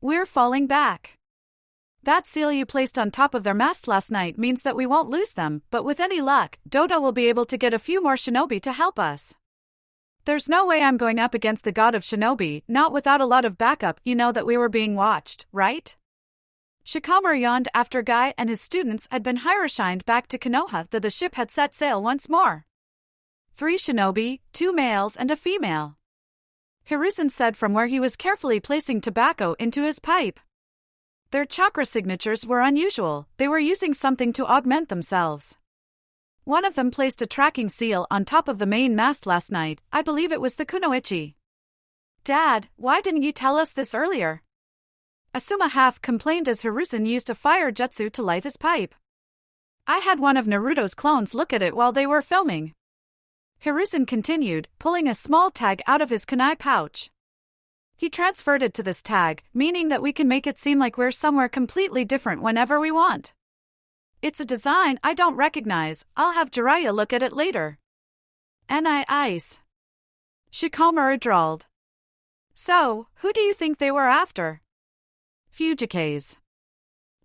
We're falling back. That seal you placed on top of their mast last night means that we won't lose them, but with any luck, Dodo will be able to get a few more shinobi to help us. There's no way I'm going up against the god of shinobi, not without a lot of backup. You know that we were being watched, right? Shikamaru yawned after Guy and his students had been hiroshined back to Konoha that the ship had set sail once more. 3 shinobi, 2 males and a female. Hiruzen said from where he was carefully placing tobacco into his pipe. Their chakra signatures were unusual, they were using something to augment themselves. One of them placed a tracking seal on top of the main mast last night. I believe it was the kunoichi. Dad, why didn't you tell us this earlier? Asuma half complained as Hiruzen used a fire jutsu to light his pipe. I had one of Naruto's clones look at it while they were filming. Hiruzen continued, pulling a small tag out of his kunai pouch. He transferred it to this tag, meaning that we can make it seem like we're somewhere completely different whenever we want. It's a design I don't recognize. I'll have Jiraiya look at it later. Ice. Shikamaru drawled. So, who do you think they were after? Fujikes.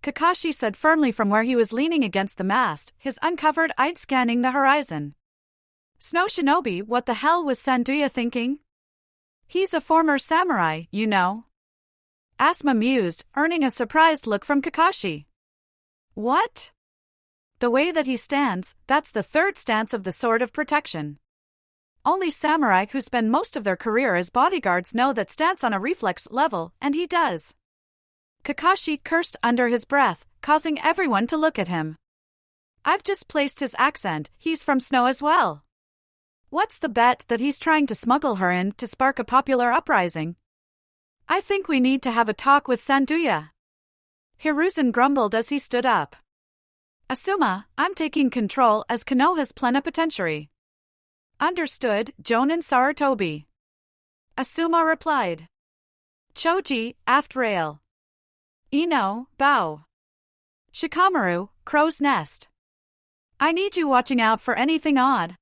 Kakashi said firmly from where he was leaning against the mast, his uncovered eye scanning the horizon. Snow Shinobi, what the hell was Sanduya thinking? He's a former samurai, you know. Asuma mused, earning a surprised look from Kakashi. What? The way that he stands, that's the 3rd stance of the Sword of Protection. Only samurai who spend most of their career as bodyguards know that stance on a reflex level, and he does. Kakashi cursed under his breath, causing everyone to look at him. I've just placed his accent, he's from Snow as well. What's the bet that he's trying to smuggle her in to spark a popular uprising? I think we need to have a talk with Sanduya. Hiruzen grumbled as he stood up. Asuma, I'm taking control as Konoha's plenipotentiary. Understood, Jonin Sarutobi. Asuma replied. Choji, aft rail. Ino, bow. Shikamaru, crow's nest. I need you watching out for anything odd.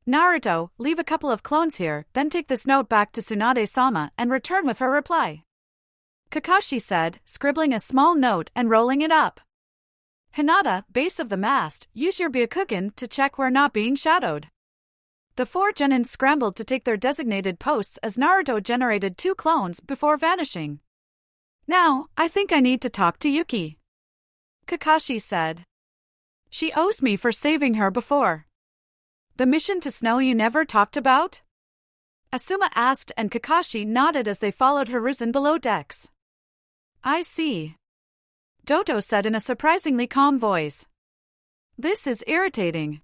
Naruto, leave a couple of clones here, then take this note back to Tsunade-sama and return with her reply. Kakashi said, scribbling a small note and rolling it up. Hinata, base of the mast, use your Byakugan to check we're not being shadowed. The 4 Genins scrambled to take their designated posts as Naruto generated 2 clones before vanishing. Now, I think I need to talk to Yuki. Kakashi said. She owes me for saving her before. The mission to Snow you never talked about? Asuma asked and Kakashi nodded as they followed Hiruzen below decks. I see. Doto said in a surprisingly calm voice. This is irritating.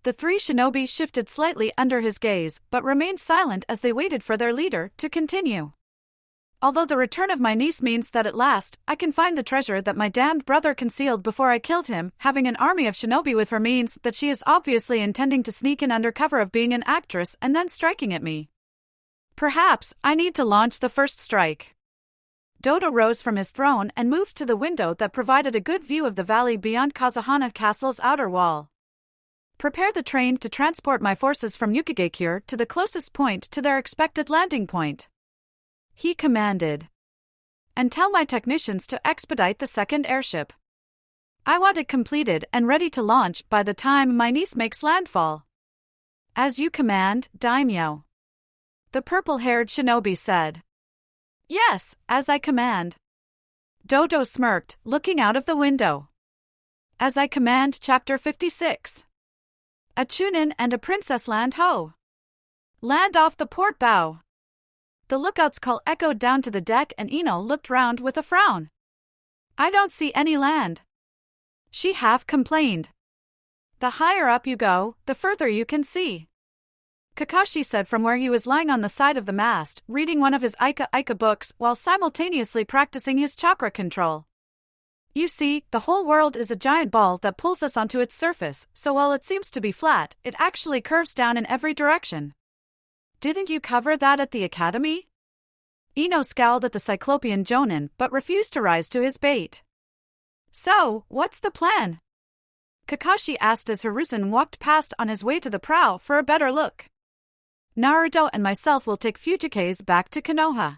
The 3 shinobi shifted slightly under his gaze, but remained silent as they waited for their leader to continue. Although the return of my niece means that at last, I can find the treasure that my damned brother concealed before I killed him, having an army of shinobi with her means that she is obviously intending to sneak in under cover of being an actress and then striking at me. Perhaps, I need to launch the first strike. Dodo rose from his throne and moved to the window that provided a good view of the valley beyond Kazuhana Castle's outer wall. Prepare the train to transport my forces from Yukigakure to the closest point to their expected landing point. He commanded. And tell my technicians to expedite the second airship. I want it completed and ready to launch by the time my niece makes landfall. As you command, Daimyo. The purple-haired shinobi said. Yes, as I command. Dodo smirked, looking out of the window. As I command, Chapter 56. A Chunin and a princess land ho. Land off the port bow. The lookout's call echoed down to the deck and Ino looked round with a frown. I don't see any land. She half complained. The higher up you go, the further you can see. Kakashi said from where he was lying on the side of the mast, reading one of his Aika books while simultaneously practicing his chakra control. You see, the whole world is a giant ball that pulls us onto its surface, so while it seems to be flat, it actually curves down in every direction. Didn't you cover that at the academy? Ino scowled at the Cyclopean Jonin but refused to rise to his bait. So, what's the plan? Kakashi asked as Hiruzen walked past on his way to the prow for a better look. Naruto and myself will take Fujikaze back to Konoha.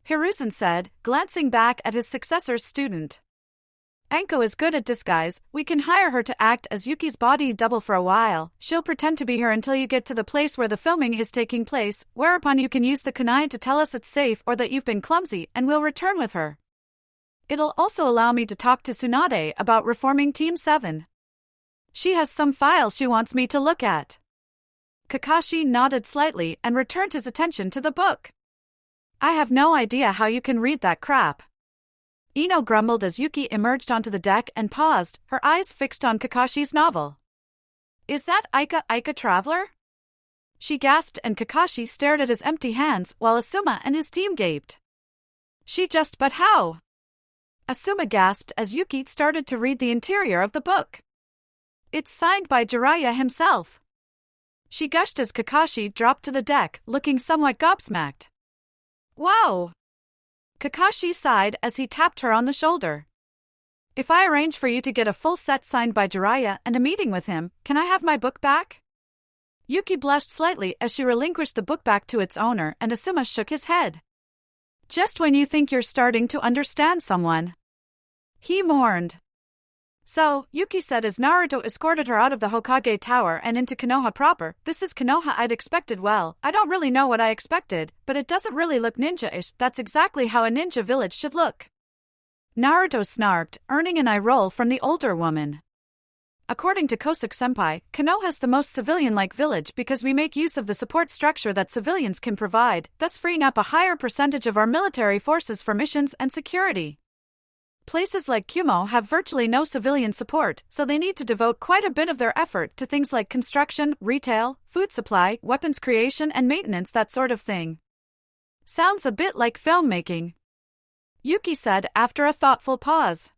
Hiruzen said, glancing back at his successor's student. Anko is good at disguise, we can hire her to act as Yuki's body double for a while, she'll pretend to be her until you get to the place where the filming is taking place, whereupon you can use the kunai to tell us it's safe or that you've been clumsy and we'll return with her. It'll also allow me to talk to Tsunade about reforming Team 7. She has some files she wants me to look at. Kakashi nodded slightly and returned his attention to the book. I have no idea how you can read that crap. Ino grumbled as Yuki emerged onto the deck and paused, her eyes fixed on Kakashi's novel. Is that Aika Traveler? She gasped and Kakashi stared at his empty hands while Asuma and his team gaped. But how? Asuma gasped as Yuki started to read the interior of the book. It's signed by Jiraiya himself. She gushed as Kakashi dropped to the deck, looking somewhat gobsmacked. Wow! Kakashi sighed as he tapped her on the shoulder. If I arrange for you to get a full set signed by Jiraiya and a meeting with him, can I have my book back? Yuki blushed slightly as she relinquished the book back to its owner and Asuma shook his head. Just when you think you're starting to understand someone. He mourned. So, Yuki said as Naruto escorted her out of the Hokage Tower and into Konoha proper, this is Konoha I'd expected. Well, I don't really know what I expected, but it doesn't really look ninja-ish. That's exactly how a ninja village should look. Naruto snarked, earning an eye roll from the older woman. According to Kosuke-senpai, Konoha's the most civilian-like village because we make use of the support structure that civilians can provide, thus freeing up a higher percentage of our military forces for missions and security. Places like Kumo have virtually no civilian support, so they need to devote quite a bit of their effort to things like construction, retail, food supply, weapons creation and maintenance, that sort of thing. Sounds a bit like filmmaking, Yuki said after a thoughtful pause.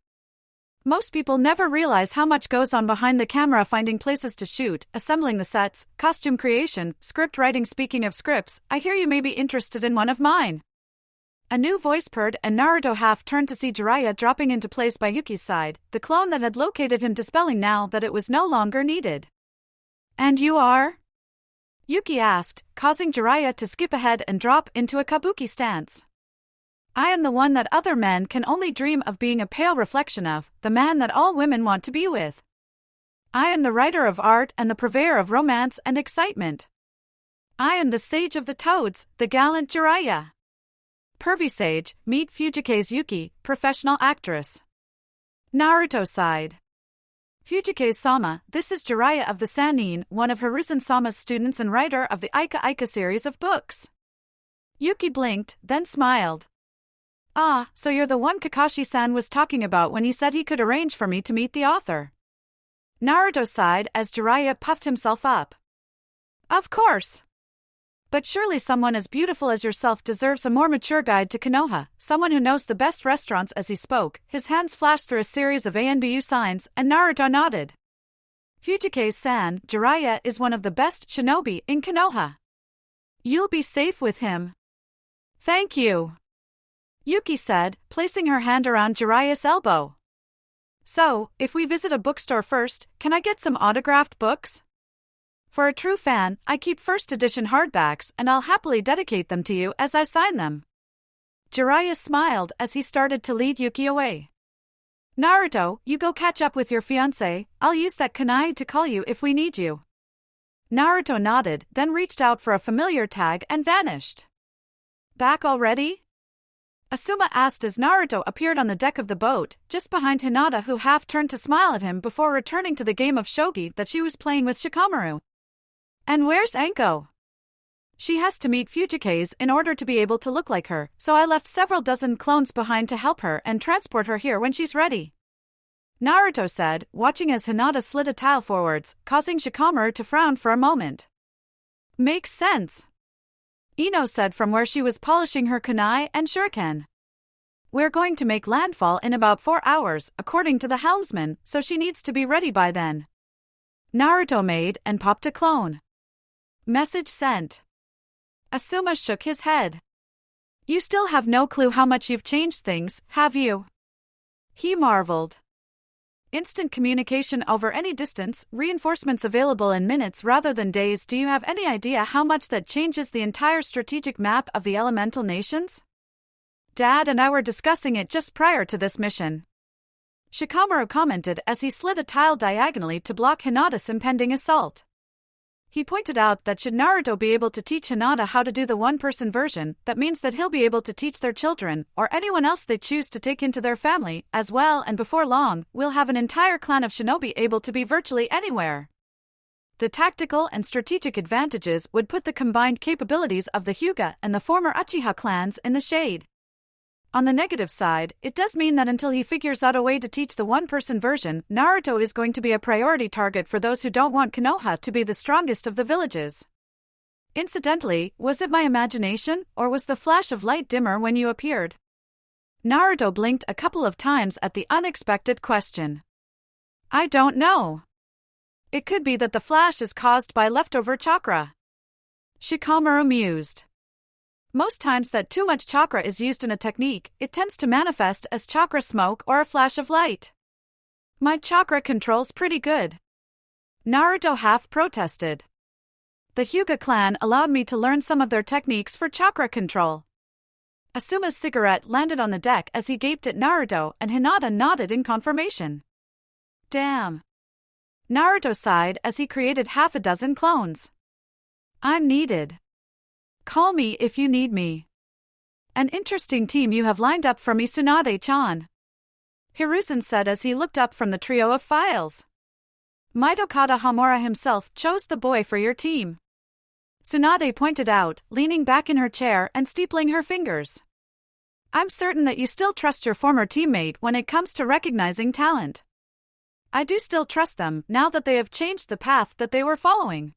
Most people never realize how much goes on behind the camera, finding places to shoot, assembling the sets, costume creation, script writing. Speaking of scripts, I hear you may be interested in one of mine. A new voice purred, and Naruto half turned to see Jiraiya dropping into place by Yuki's side, the clone that had located him dispelling now that it was no longer needed. And you are? Yuki asked, causing Jiraiya to skip ahead and drop into a kabuki stance. I am the one that other men can only dream of being a pale reflection of, the man that all women want to be with. I am the writer of art and the purveyor of romance and excitement. I am the sage of the toads, the gallant Jiraiya. Pervy sage, meet Fujike's Yuki, professional actress. Naruto sighed. Fujike-sama, this is Jiraiya of the Sannin, one of Hiruzen-sama's students and writer of the Aika Aika series of books. Yuki blinked, then smiled. Ah, so you're the one Kakashi-san was talking about when he said he could arrange for me to meet the author. Naruto sighed as Jiraiya puffed himself up. Of course. But surely someone as beautiful as yourself deserves a more mature guide to Konoha, someone who knows the best restaurants. As he spoke, his hands flashed through a series of ANBU signs, and Naruto nodded. Fujike-san, Jiraiya is one of the best shinobi in Konoha. You'll be safe with him. Thank you, Yuki said, placing her hand around Jiraiya's elbow. So, if we visit a bookstore first, can I get some autographed books? For a true fan, I keep first edition hardbacks and I'll happily dedicate them to you as I sign them. Jiraiya smiled as he started to lead Yuki away. Naruto, you go catch up with your fiancé, I'll use that kunai to call you if we need you. Naruto nodded, then reached out for a familiar tag and vanished. Back already? Asuma asked as Naruto appeared on the deck of the boat, just behind Hinata, who half turned to smile at him before returning to the game of shogi that she was playing with Shikamaru. And where's Anko? She has to meet Fujike's in order to be able to look like her, so I left several dozen clones behind to help her and transport her here when she's ready. Naruto said, watching as Hinata slid a tile forwards, causing Shikamaru to frown for a moment. Makes sense, Ino said from where she was polishing her kunai and shuriken. We're going to make landfall in about 4 hours, according to the helmsman, so she needs to be ready by then. Naruto made and popped a clone. Message sent. Asuma shook his head. You still have no clue how much you've changed things, have you? He marveled. Instant communication over any distance, reinforcements available in minutes rather than days. Do you have any idea how much that changes the entire strategic map of the elemental nations? Dad and I were discussing it just prior to this mission, Shikamaru commented as he slid a tile diagonally to block Hinata's impending assault. He pointed out that should Naruto be able to teach Hinata how to do the one-person version, that means that he'll be able to teach their children, or anyone else they choose to take into their family, as well, and before long, we'll have an entire clan of shinobi able to be virtually anywhere. The tactical and strategic advantages would put the combined capabilities of the Hyuga and the former Uchiha clans in the shade. On the negative side, it does mean that until he figures out a way to teach the one-person version, Naruto is going to be a priority target for those who don't want Konoha to be the strongest of the villages. Incidentally, was it my imagination, or was the flash of light dimmer when you appeared? Naruto blinked a couple of times at the unexpected question. I don't know. It could be that the flash is caused by leftover chakra, Shikamaru mused. Most times that too much chakra is used in a technique, it tends to manifest as chakra smoke or a flash of light. My chakra control's pretty good, Naruto half protested. The Hyuga clan allowed me to learn some of their techniques for chakra control. Asuma's cigarette landed on the deck as he gaped at Naruto, and Hinata nodded in confirmation. Damn. Naruto sighed as he created half a dozen clones. I'm needed. Call me if you need me. An interesting team you have lined up for me, Tsunade-chan, Hiruzen said as he looked up from the trio of files. Mitokata Hamura himself chose the boy for your team, Tsunade pointed out, leaning back in her chair and steepling her fingers. I'm certain that you still trust your former teammate when it comes to recognizing talent. I do still trust them now that they have changed the path that they were following,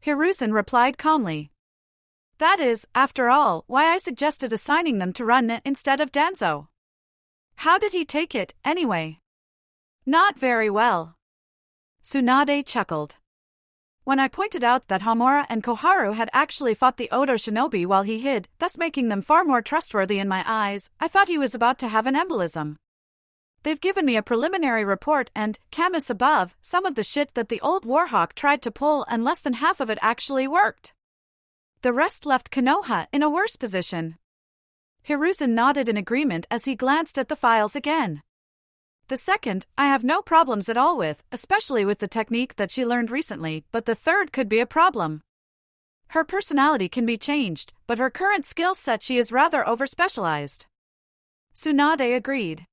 Hiruzen replied calmly. That is, after all, why I suggested assigning them to Run instead of Danzo. How did he take it, anyway? Not very well. Tsunade chuckled. When I pointed out that Hamura and Koharu had actually fought the Odo shinobi while he hid, thus making them far more trustworthy in my eyes, I thought he was about to have an embolism. They've given me a preliminary report and, Camus above, some of the shit that the old Warhawk tried to pull and less than half of it actually worked. The rest left Konoha in a worse position. Hiruzen nodded in agreement as he glanced at the files again. The second, I have no problems at all with, especially with the technique that she learned recently, but the third could be a problem. Her personality can be changed, but her current skill set she is rather overspecialized. Tsunade agreed.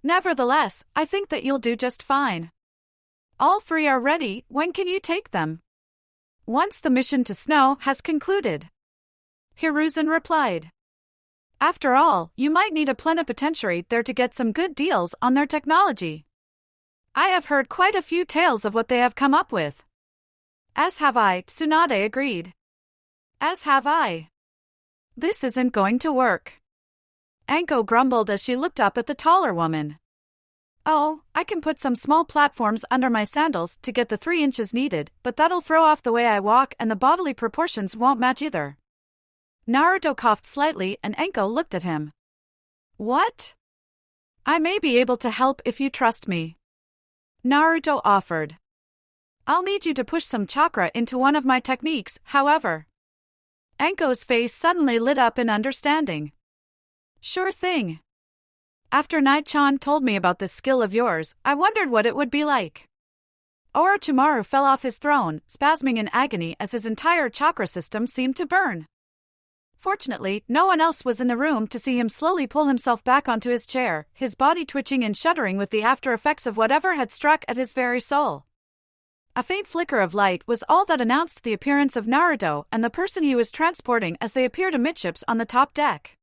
Nevertheless, I think that you'll do just fine. All three are ready, when can you take them? Once the mission to Snow has concluded. Hiruzen replied. After all, you might need a plenipotentiary there to get some good deals on their technology. I have heard quite a few tales of what they have come up with. As have I, Tsunade agreed. As have I. This isn't going to work. Anko grumbled as she looked up at the taller woman. Oh, I can put some small platforms under my sandals to get the 3 inches needed, but that'll throw off the way I walk and the bodily proportions won't match either. Naruto coughed slightly and Anko looked at him. What? I may be able to help if you trust me. Naruto offered. I'll need you to push some chakra into one of my techniques, however. Anko's face suddenly lit up in understanding. Sure thing. After Night-chan told me about this skill of yours, I wondered what it would be like. Orochimaru fell off his throne, spasming in agony as his entire chakra system seemed to burn. Fortunately, no one else was in the room to see him slowly pull himself back onto his chair, his body twitching and shuddering with the after effects of whatever had struck at his very soul. A faint flicker of light was all that announced the appearance of Naruto and the person he was transporting as they appeared amidships on the top deck.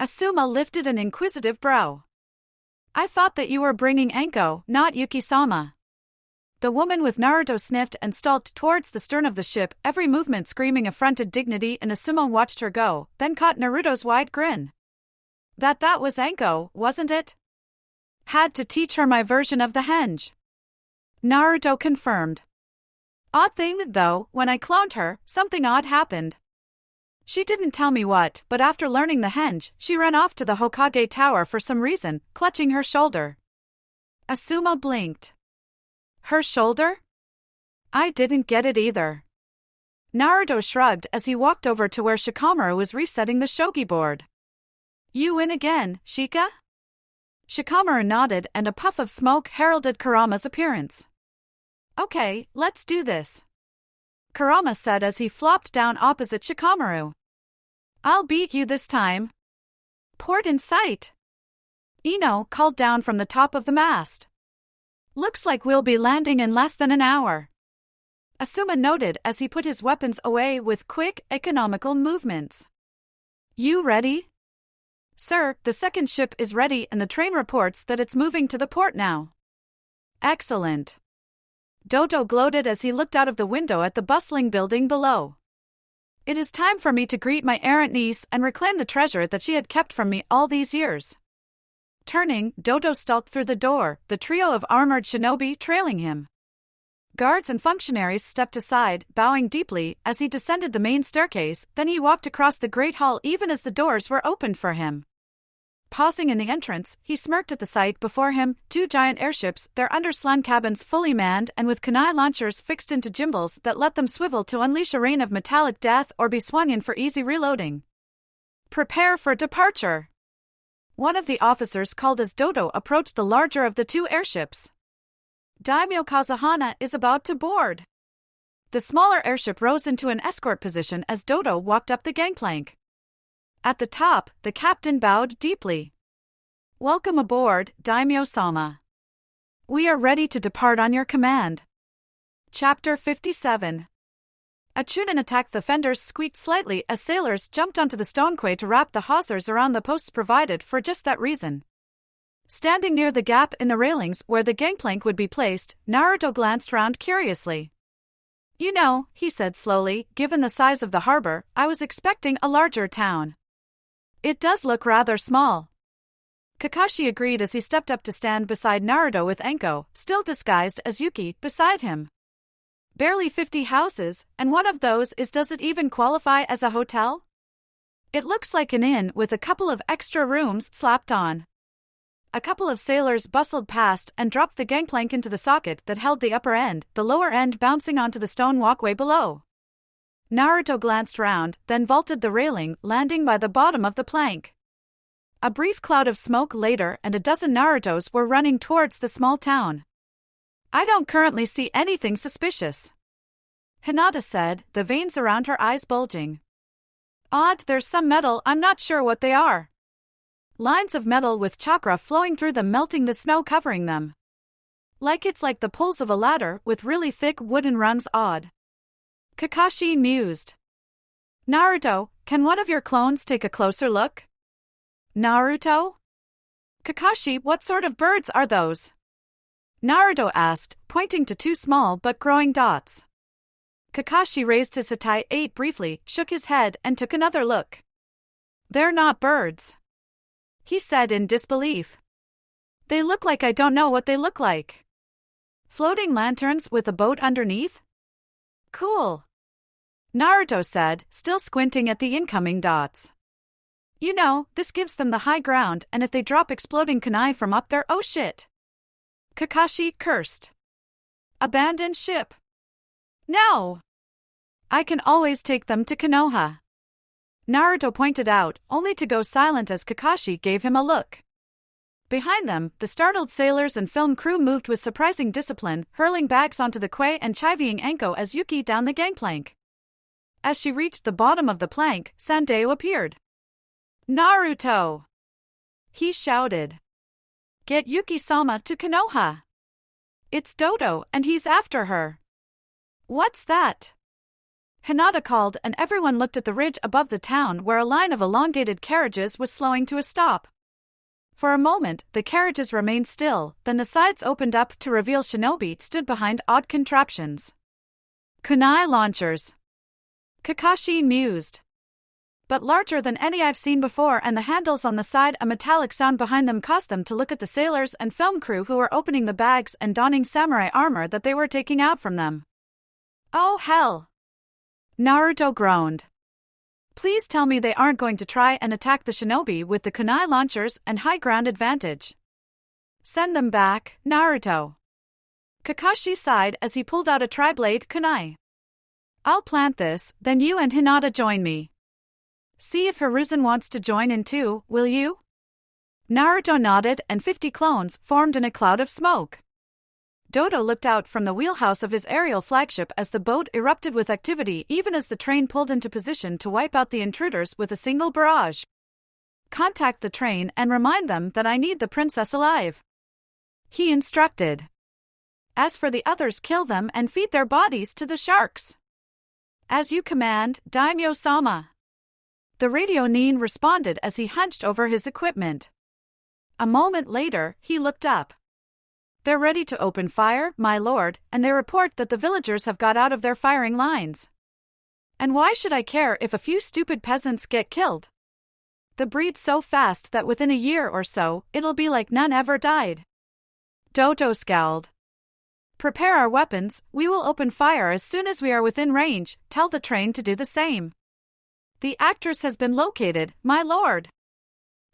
Asuma lifted an inquisitive brow. I thought that you were bringing Anko, not Yuki-sama. The woman with Naruto sniffed and stalked towards the stern of the ship, every movement screaming affronted dignity, and Asuma watched her go, then caught Naruto's wide grin. That was Anko, wasn't it? Had to teach her my version of the henge. Naruto confirmed. Odd thing though, when I cloned her, something odd happened. She didn't tell me what, but after learning the henge, she ran off to the Hokage Tower for some reason, clutching her shoulder. Asuma blinked. Her shoulder? I didn't get it either. Naruto shrugged as he walked over to where Shikamaru was resetting the shogi board. You win again, Shika? Shikamaru nodded and a puff of smoke heralded Kurama's appearance. Okay, let's do this. Kurama said as he flopped down opposite Shikamaru. I'll beat you this time. Port in sight. Ino called down from the top of the mast. Looks like we'll be landing in less than an hour. Asuma noted as he put his weapons away with quick, economical movements. You ready? Sir, the second ship is ready and the train reports that it's moving to the port now. Excellent. Dodo gloated as he looked out of the window at the bustling building below. It is time for me to greet my errant niece and reclaim the treasure that she had kept from me all these years. Turning, Dodo stalked through the door, the trio of armored shinobi trailing him. Guards and functionaries stepped aside, bowing deeply, as he descended the main staircase, then he walked across the great hall even as the doors were opened for him. Pausing in the entrance, he smirked at the sight before him, 2 giant airships, their underslung cabins fully manned and with kunai launchers fixed into gimbals that let them swivel to unleash a rain of metallic death or be swung in for easy reloading. Prepare for departure. One of the officers called as Dodo approached the larger of the 2 airships. Daimyo Kazuhana is about to board. The smaller airship rose into an escort position as Dodo walked up the gangplank. At the top, the captain bowed deeply. Welcome aboard, Daimyo-sama. We are ready to depart on your command. Chapter 57. A chunin attacked the fenders squeaked slightly as sailors jumped onto the stone quay to wrap the hawsers around the posts provided for just that reason. Standing near the gap in the railings where the gangplank would be placed, Naruto glanced round curiously. You know, he said slowly, given the size of the harbor, I was expecting a larger town. It does look rather small. Kakashi agreed as he stepped up to stand beside Naruto with Enko, still disguised as Yuki, beside him. Barely 50 houses, and one of those is does it even qualify as a hotel? It looks like an inn with a couple of extra rooms slapped on. A couple of sailors bustled past and dropped the gangplank into the socket that held the upper end, the lower end bouncing onto the stone walkway below. Naruto glanced round, then vaulted the railing, landing by the bottom of the plank. A brief cloud of smoke later and a dozen Narutos were running towards the small town. I don't currently see anything suspicious, Hinata said, the veins around her eyes bulging. Odd, there's some metal, I'm not sure what they are. Lines of metal with chakra flowing through them melting the snow covering them. It's like the poles of a ladder with really thick wooden rungs odd. Kakashi mused. Naruto, can one of your clones take a closer look? Naruto? Kakashi, what sort of birds are those? Naruto asked, pointing to two small but growing dots. Kakashi raised his Hitai 8 briefly, shook his head and took another look. They're not birds, he said in disbelief. They look like I don't know what they look like. Floating lanterns with a boat underneath? Cool, Naruto said, still squinting at the incoming dots. You know, this gives them the high ground, and if they drop exploding kunai from up there, oh shit. Kakashi cursed. Abandon ship. No! I can always take them to Konoha, Naruto pointed out, only to go silent as Kakashi gave him a look. Behind them, the startled sailors and film crew moved with surprising discipline, hurling bags onto the quay and chivying Enko as Yuki down the gangplank. As she reached the bottom of the plank, Sandeo appeared. Naruto! He shouted. Get Yuki-sama to Konoha. It's Dodo, and he's after her. What's that? Hinata called, and everyone looked at the ridge above the town where a line of elongated carriages was slowing to a stop. For a moment, the carriages remained still, then the sides opened up to reveal shinobi stood behind odd contraptions. Kunai launchers. Kakashi mused. But larger than any I've seen before, and the handles on the side, a metallic sound behind them caused them to look at the sailors and film crew who were opening the bags and donning samurai armor that they were taking out from them. Oh hell! Naruto groaned. Please tell me they aren't going to try and attack the shinobi with the kunai launchers and high ground advantage. Send them back, Naruto. Kakashi sighed as he pulled out a tri-blade kunai. I'll plant this, then you and Hinata join me. See if Hiruzen wants to join in too, will you? Naruto nodded and 50 clones formed in a cloud of smoke. Dodo looked out from the wheelhouse of his aerial flagship as the boat erupted with activity even as the train pulled into position to wipe out the intruders with a single barrage. Contact the train and remind them that I need the princess alive, he instructed. As for the others, kill them and feed their bodies to the sharks. As you command, Daimyo-sama. The radio Nin responded as he hunched over his equipment. A moment later, he looked up. They're ready to open fire, my lord, and they report that the villagers have got out of their firing lines. And why should I care if a few stupid peasants get killed? The breed's so fast that within a year or so, it'll be like none ever died. Dodo scowled. Prepare our weapons, we will open fire as soon as we are within range, tell the train to do the same. The actress has been located, my lord.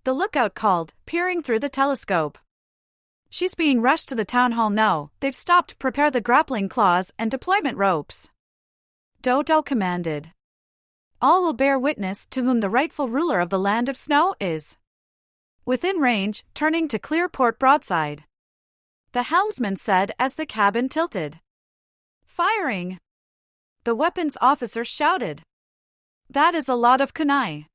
The lookout called, peering through the telescope. She's being rushed to the town hall. No, they've stopped. Prepare the grappling claws and deployment ropes. Dodo commanded. All will bear witness to whom the rightful ruler of the land of snow is. Within range, turning to clear port broadside, the helmsman said as the cabin tilted. Firing! The weapons officer shouted. That is a lot of kunai.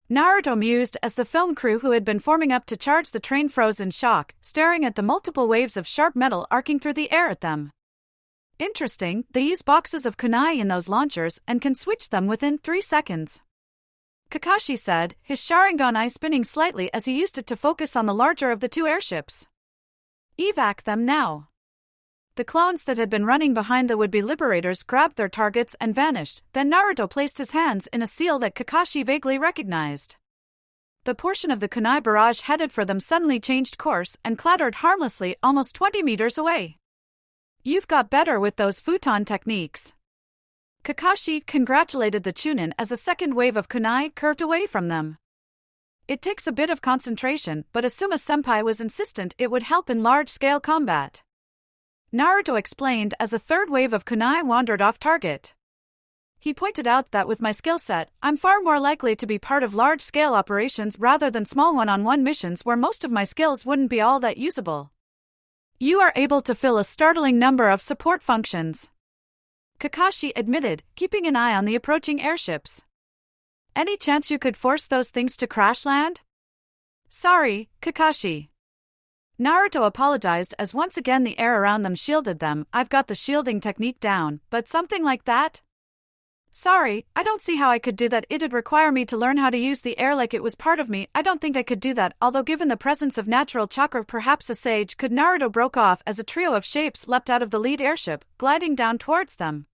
Naruto mused as the film crew who had been forming up to charge the train froze in shock, staring at the multiple waves of sharp metal arcing through the air at them. Interesting, they use boxes of kunai in those launchers and can switch them within 3 seconds. Kakashi said, his Sharingan eye spinning slightly as he used it to focus on the larger of the two airships. Evac them now. The clones that had been running behind the would-be liberators grabbed their targets and vanished. Then Naruto placed his hands in a seal that Kakashi vaguely recognized. The portion of the kunai barrage headed for them suddenly changed course and clattered harmlessly almost 20 meters away. "You've got better with those futon techniques." Kakashi congratulated the Chunin as a second wave of kunai curved away from them. "It takes a bit of concentration, but Asuma-senpai was insistent it would help in large-scale combat," Naruto explained as a third wave of kunai wandered off target. He pointed out that with my skill set, I'm far more likely to be part of large-scale operations rather than small one-on-one missions where most of my skills wouldn't be all that usable. "You are able to fill a startling number of support functions," Kakashi admitted, keeping an eye on the approaching airships. "Any chance you could force those things to crash land?" "Sorry, Kakashi." Naruto apologized as once again the air around them shielded them. "I've got the shielding technique down, but something like that? Sorry, I don't see how I could do that. It'd require me to learn how to use the air like it was part of me. I don't think I could do that, although given the presence of natural chakra perhaps a sage could." Naruto broke off as a trio of shapes leapt out of the lead airship, gliding down towards them.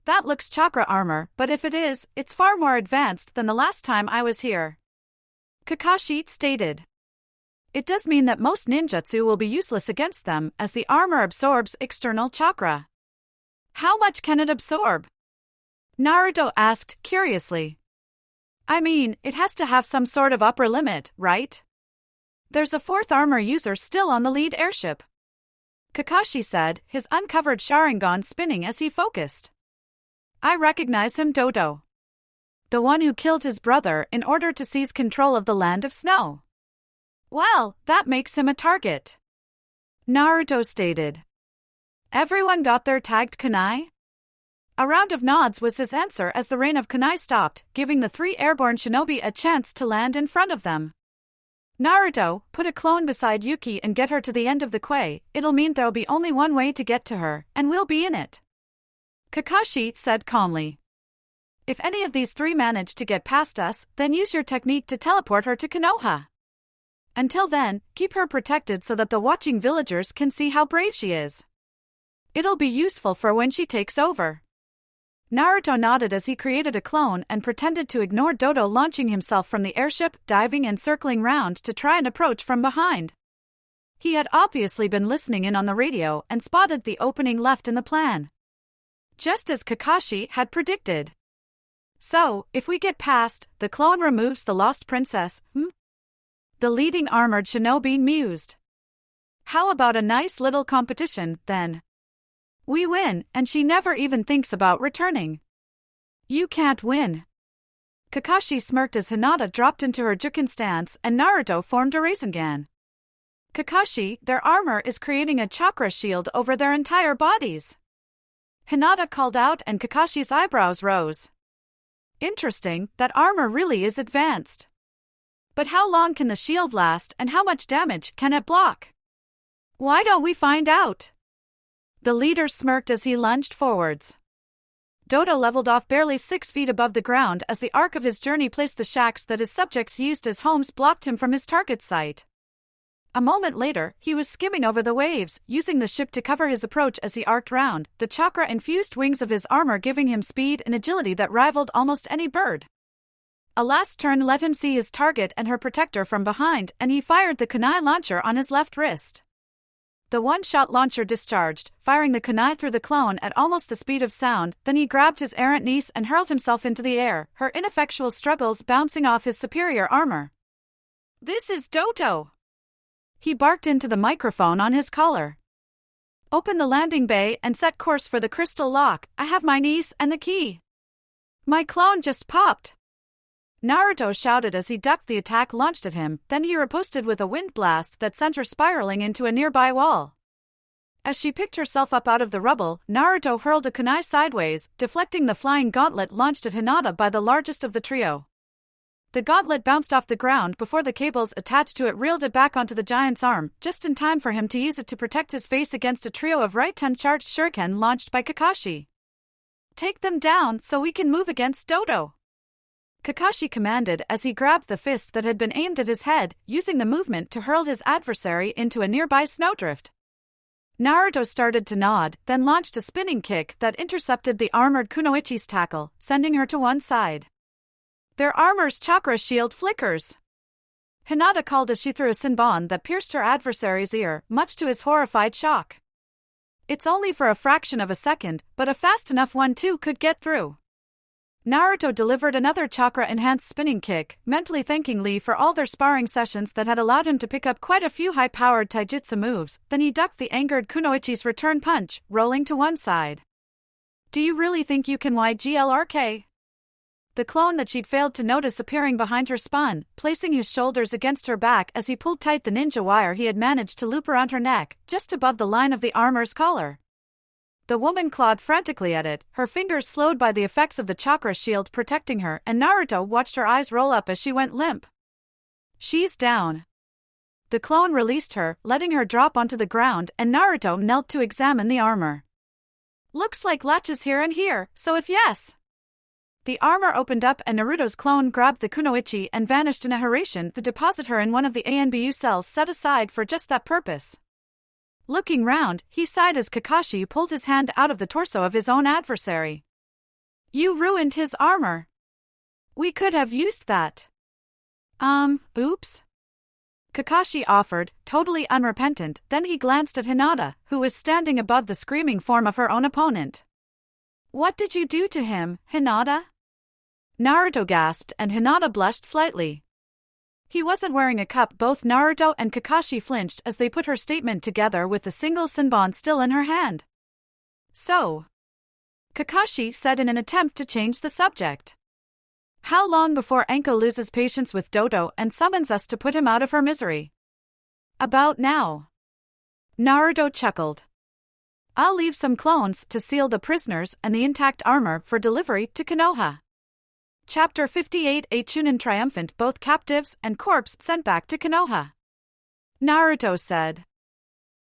"That looks chakra armor, but if it is, it's far more advanced than the last time I was here," Kakashi stated. "It does mean that most ninjutsu will be useless against them, as the armor absorbs external chakra." "How much can it absorb?" Naruto asked curiously. "I mean, it has to have some sort of upper limit, right? There's a fourth armor user still on the lead airship," Kakashi said, his uncovered Sharingan spinning as he focused. "I recognize him, Dodo. The one who killed his brother in order to seize control of the Land of Snow." "Well, that makes him a target," Naruto stated. "Everyone got their tagged kunai?" A round of nods was his answer as the rain of kunai stopped, giving the three airborne shinobi a chance to land in front of them. "Naruto, put a clone beside Yuki and get her to the end of the quay. It'll mean there'll be only one way to get to her, and we'll be in it," Kakashi said calmly. "If any of these three manage to get past us, then use your technique to teleport her to Konoha. Until then, keep her protected so that the watching villagers can see how brave she is. It'll be useful for when she takes over." Naruto nodded as he created a clone and pretended to ignore Dodo, launching himself from the airship, diving and circling round to try and approach from behind. He had obviously been listening in on the radio and spotted the opening left in the plan, just as Kakashi had predicted. "So, if we get past, the clone removes the lost princess, the leading armored shinobi mused. "How about a nice little competition, then? We win, and she never even thinks about returning." "You can't win." Kakashi smirked as Hinata dropped into her Juken stance and Naruto formed a Rasengan. "Kakashi, their armor is creating a chakra shield over their entire bodies," Hinata called out, and Kakashi's eyebrows rose. "Interesting, that armor really is advanced. But how long can the shield last and how much damage can it block? Why don't we find out?" The leader smirked as he lunged forwards. Dodo leveled off barely 6 feet above the ground as the arc of his journey placed the shacks that his subjects used as homes blocked him from his target site. A moment later, he was skimming over the waves, using the ship to cover his approach as he arced round, the chakra-infused wings of his armor giving him speed and agility that rivaled almost any bird. A last turn let him see his target and her protector from behind, and he fired the kunai launcher on his left wrist. The one-shot launcher discharged, firing the kunai through the clone at almost the speed of sound. Then he grabbed his errant niece and hurled himself into the air, her ineffectual struggles bouncing off his superior armor. "This is Dodo!" He barked into the microphone on his collar. "Open the landing bay and set course for the crystal lock. I have my niece and the key." "My clone just popped!" Naruto shouted as he ducked the attack launched at him, then he riposted with a wind blast that sent her spiraling into a nearby wall. As she picked herself up out of the rubble, Naruto hurled a kunai sideways, deflecting the flying gauntlet launched at Hinata by the largest of the trio. The gauntlet bounced off the ground before the cables attached to it reeled it back onto the giant's arm, just in time for him to use it to protect his face against a trio of right-hand charged shuriken launched by Kakashi. "Take them down so we can move against Dodo," Kakashi commanded as he grabbed the fist that had been aimed at his head, using the movement to hurl his adversary into a nearby snowdrift. Naruto started to nod, then launched a spinning kick that intercepted the armored Kunoichi's tackle, sending her to one side. Their armor's chakra shield flickers. Hinata called as she threw a Sinbon that pierced her adversary's ear, much to his horrified shock. It's only for a fraction of a second, but a fast enough one too could get through. Naruto delivered another chakra-enhanced spinning kick, mentally thanking Lee for all their sparring sessions that had allowed him to pick up quite a few high-powered taijutsu moves, then he ducked the angered Kunoichi's return punch, rolling to one side. Do you really think you can YGLRK? The clone that she'd failed to notice appearing behind her spun, placing his shoulders against her back as he pulled tight the ninja wire he had managed to loop around her neck, just above the line of the armor's collar. The woman clawed frantically at it, her fingers slowed by the effects of the chakra shield protecting her, and Naruto watched her eyes roll up as she went limp. She's down. The clone released her, letting her drop onto the ground, and Naruto knelt to examine the armor. Looks like latches here and here, so if yes. The armor opened up and Naruto's clone grabbed the Kunoichi and vanished in a hurriedly to deposit her in one of the ANBU cells set aside for just that purpose. Looking round, he sighed as Kakashi pulled his hand out of the torso of his own adversary. You ruined his armor. We could have used that. Oops? Kakashi offered, totally unrepentant, then he glanced at Hinata, who was standing above the screaming form of her own opponent. What did you do to him, Hinata? Naruto gasped and Hinata blushed slightly. He wasn't wearing a cup. Both Naruto and Kakashi flinched as they put her statement together with the single Sinbon still in her hand. So, Kakashi said in an attempt to change the subject. How long before Anko loses patience with Dodo and summons us to put him out of her misery? About now. Naruto chuckled. I'll leave some clones to seal the prisoners and the intact armor for delivery to Konoha. Chapter 58 A Chunin triumphant, both captives and corpse sent back to Konoha. Naruto said.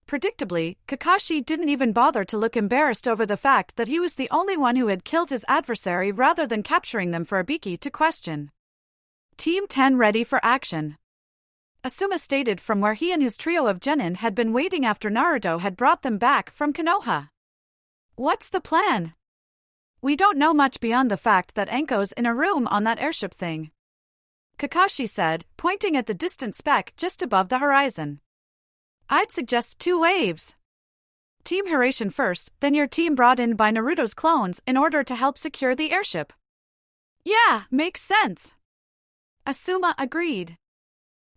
Predictably, Kakashi didn't even bother to look embarrassed over the fact that he was the only one who had killed his adversary rather than capturing them for Ibiki to question. Team 10 ready for action. Asuma stated from where he and his trio of genin had been waiting after Naruto had brought them back from Konoha. What's the plan? We don't know much beyond the fact that Anko's in a room on that airship thing. Kakashi said, pointing at the distant speck just above the horizon. I'd suggest 2 waves. Team Hiraishin first, then your team brought in by Naruto's clones in order to help secure the airship. Yeah, makes sense. Asuma agreed.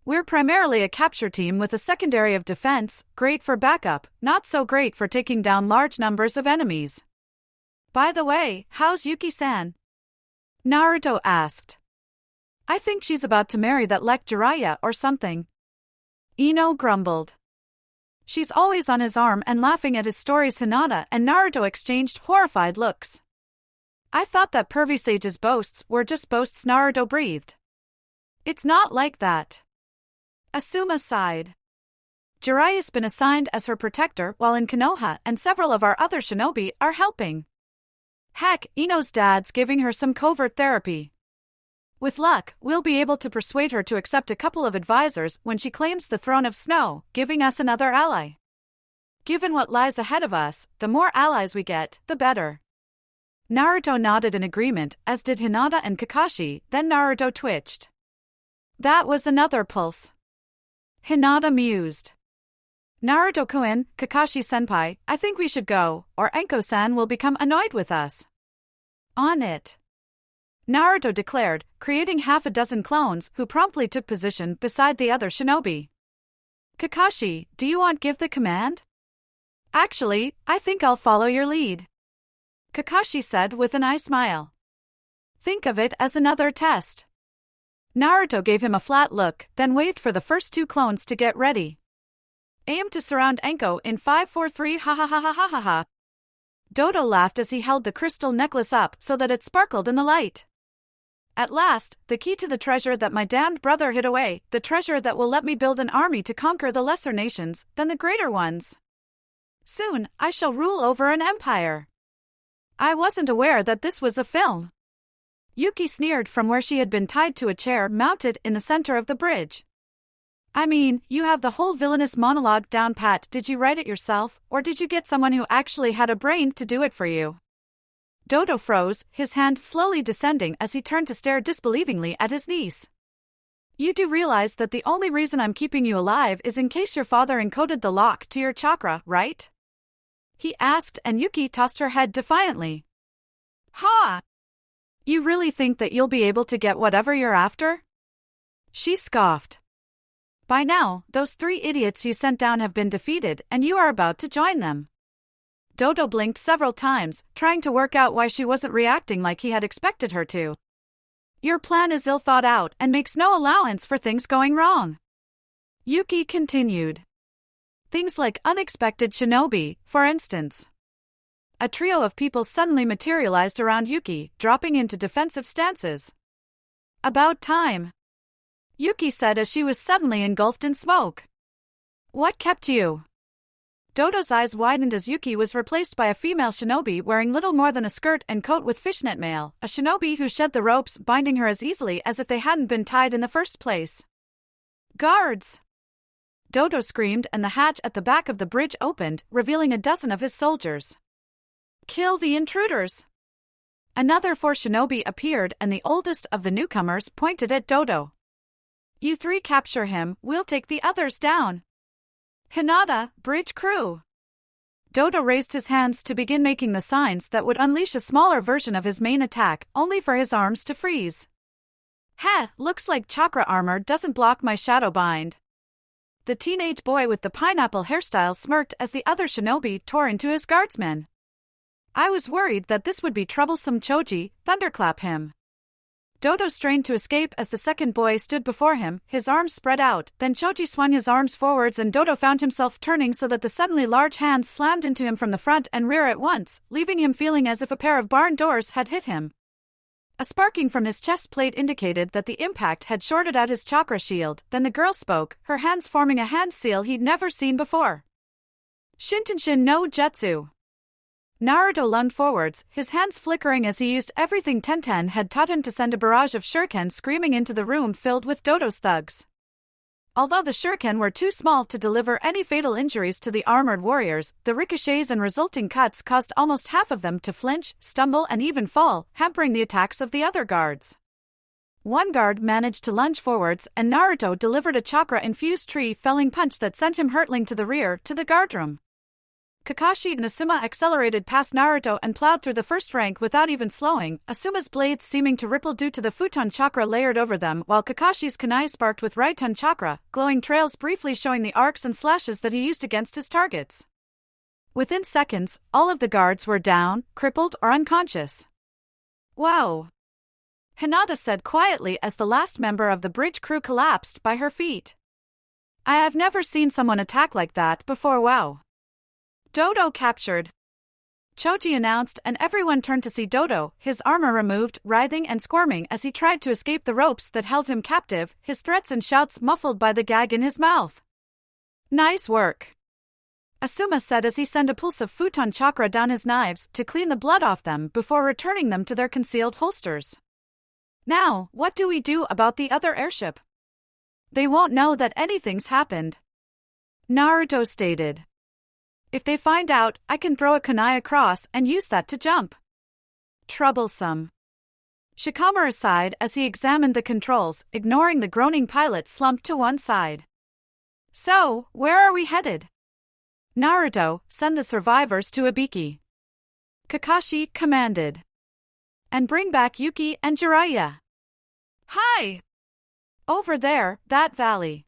We're primarily a capture team with a secondary of defense, great for backup, not so great for taking down large numbers of enemies. By the way, how's Yuki-san? Naruto asked. I think she's about to marry that Lek Jiraiya or something. Ino grumbled. She's always on his arm and laughing at his stories. Hinata and Naruto exchanged horrified looks. I thought that pervy sage's boasts were just boasts. Naruto breathed. It's not like that. Asuma sighed. Jiraiya's been assigned as her protector while in Konoha and several of our other shinobi are helping. Heck, Ino's dad's giving her some covert therapy. With luck, we'll be able to persuade her to accept a couple of advisors when she claims the throne of snow, giving us another ally. Given what lies ahead of us, the more allies we get, the better. Naruto nodded in agreement, as did Hinata and Kakashi, then Naruto twitched. That was another pulse. Hinata mused. Naruto-kun, Kakashi-senpai, I think we should go, or Anko-san will become annoyed with us. On it. Naruto declared, creating half a dozen clones who promptly took position beside the other shinobi. Kakashi, do you want give the command? Actually, I think I'll follow your lead. Kakashi said with an eye smile. Think of it as another test. Naruto gave him a flat look, then waved for the first 2 clones to get ready. Aim to surround Anko in 5, 4, 3 ha ha ha ha ha ha ha. Dodo laughed as he held the crystal necklace up so that it sparkled in the light. At last, the key to the treasure that my damned brother hid away, the treasure that will let me build an army to conquer the lesser nations than the greater ones. Soon, I shall rule over an empire. I wasn't aware that this was a film. Yuki sneered from where she had been tied to a chair mounted in the center of the bridge. I mean, you have the whole villainous monologue down pat. Did you write it yourself, or did you get someone who actually had a brain to do it for you? Dodo froze, his hand slowly descending as he turned to stare disbelievingly at his niece. You do realize that the only reason I'm keeping you alive is in case your father encoded the lock to your chakra, right? He asked, and Yuki tossed her head defiantly. Ha! You really think that you'll be able to get whatever you're after? She scoffed. By now, those 3 idiots you sent down have been defeated, and you are about to join them. Dodo blinked several times, trying to work out why she wasn't reacting like he had expected her to. Your plan is ill thought out and makes no allowance for things going wrong. Yuki continued. Things like unexpected shinobi, for instance. A trio of people suddenly materialized around Yuki, dropping into defensive stances. About time, Yuki said as she was suddenly engulfed in smoke. What kept you? Dodo's eyes widened as Yuki was replaced by a female shinobi wearing little more than a skirt and coat with fishnet mail, a shinobi who shed the ropes binding her as easily as if they hadn't been tied in the first place. Guards! Dodo screamed, and the hatch at the back of the bridge opened, revealing a dozen of his soldiers. Kill the intruders! Another 4 shinobi appeared, and the oldest of the newcomers pointed at Dodo. You 3 capture him, we'll take the others down. Hinata, bridge crew. Dodo raised his hands to begin making the signs that would unleash a smaller version of his main attack, only for his arms to freeze. Heh, looks like chakra armor doesn't block my shadow bind. The teenage boy with the pineapple hairstyle smirked as the other shinobi tore into his guardsmen. I was worried that this would be troublesome. Choji, thunderclap him. Dodo strained to escape as the second boy stood before him, his arms spread out, then Choji swung his arms forwards and Dodo found himself turning so that the suddenly large hands slammed into him from the front and rear at once, leaving him feeling as if a pair of barn doors had hit him. A sparking from his chest plate indicated that the impact had shorted out his chakra shield, then the girl spoke, her hands forming a hand seal he'd never seen before. Shintenshin no Jutsu. Naruto lunged forwards, his hands flickering as he used everything Tenten had taught him to send a barrage of shuriken screaming into the room filled with Dodo's thugs. Although the shuriken were too small to deliver any fatal injuries to the armored warriors, the ricochets and resulting cuts caused almost half of them to flinch, stumble and even fall, hampering the attacks of the other guards. One guard managed to lunge forwards and Naruto delivered a chakra-infused tree-felling punch that sent him hurtling to the rear, to the guardroom. Kakashi and Asuma accelerated past Naruto and plowed through the first rank without even slowing, Asuma's blades seeming to ripple due to the futon chakra layered over them, while Kakashi's kunai sparked with Raiton chakra, glowing trails briefly showing the arcs and slashes that he used against his targets. Within seconds, all of the guards were down, crippled or unconscious. Wow! Hinata said quietly as the last member of the bridge crew collapsed by her feet. I have never seen someone attack like that before. Wow! Dodo captured, Choji announced, and everyone turned to see Dodo, his armor removed, writhing and squirming as he tried to escape the ropes that held him captive, his threats and shouts muffled by the gag in his mouth. Nice work, Asuma said as he sent a pulse of futon chakra down his knives to clean the blood off them before returning them to their concealed holsters. Now, what do we do about the other airship? They won't know that anything's happened, Naruto stated. If they find out, I can throw a kunai across and use that to jump. Troublesome, Shikamaru sighed as he examined the controls, ignoring the groaning pilot slumped to one side. So, where are we headed? Naruto, send the survivors to Ibiki, Kakashi commanded. And bring back Yuki and Jiraiya. Hi! Over there, that valley.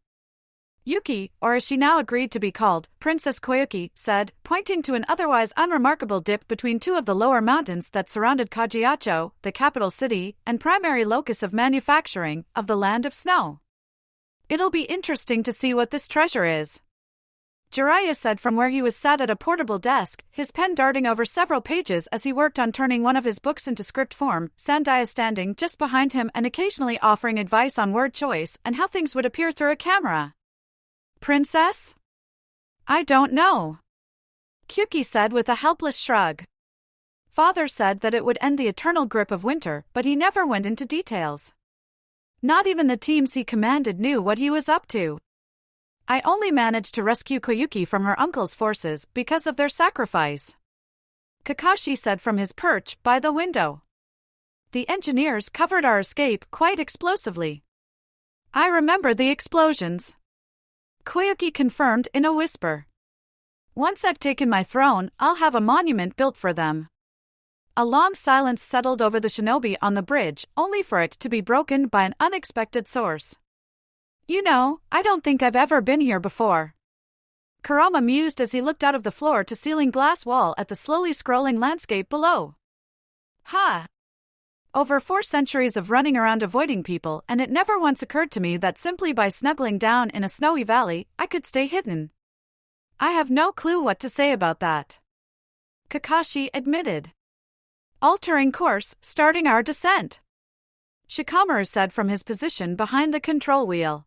Yuki, or as she now agreed to be called, Princess Koyuki, said, pointing to an otherwise unremarkable dip between two of the lower mountains that surrounded Kajiacho, the capital city, and primary locus of manufacturing, of the land of snow. It'll be interesting to see what this treasure is, Jiraiya said from where he was sat at a portable desk, his pen darting over several pages as he worked on turning one of his books into script form, Sandia standing just behind him and occasionally offering advice on word choice and how things would appear through a camera. Princess? I don't know, Kyuki said with a helpless shrug. Father said that it would end the eternal grip of winter, but he never went into details. Not even the teams he commanded knew what he was up to. I only managed to rescue Koyuki from her uncle's forces because of their sacrifice," Kakashi said from his perch by the window. "The engineers covered our escape quite explosively." "I remember the explosions," Koyuki confirmed in a whisper. "Once I've taken my throne, I'll have a monument built for them." A long silence settled over the shinobi on the bridge, only for it to be broken by an unexpected source. "You know, I don't think I've ever been here before," Kurama mused as he looked out of the floor-to-ceiling glass wall at the slowly scrolling landscape below. "Ha! Over 4 centuries of running around avoiding people, and it never once occurred to me that simply by snuggling down in a snowy valley, I could stay hidden. I have no clue what to say about that," Kakashi admitted. "Altering course, starting our descent," Shikamaru said from his position behind the control wheel.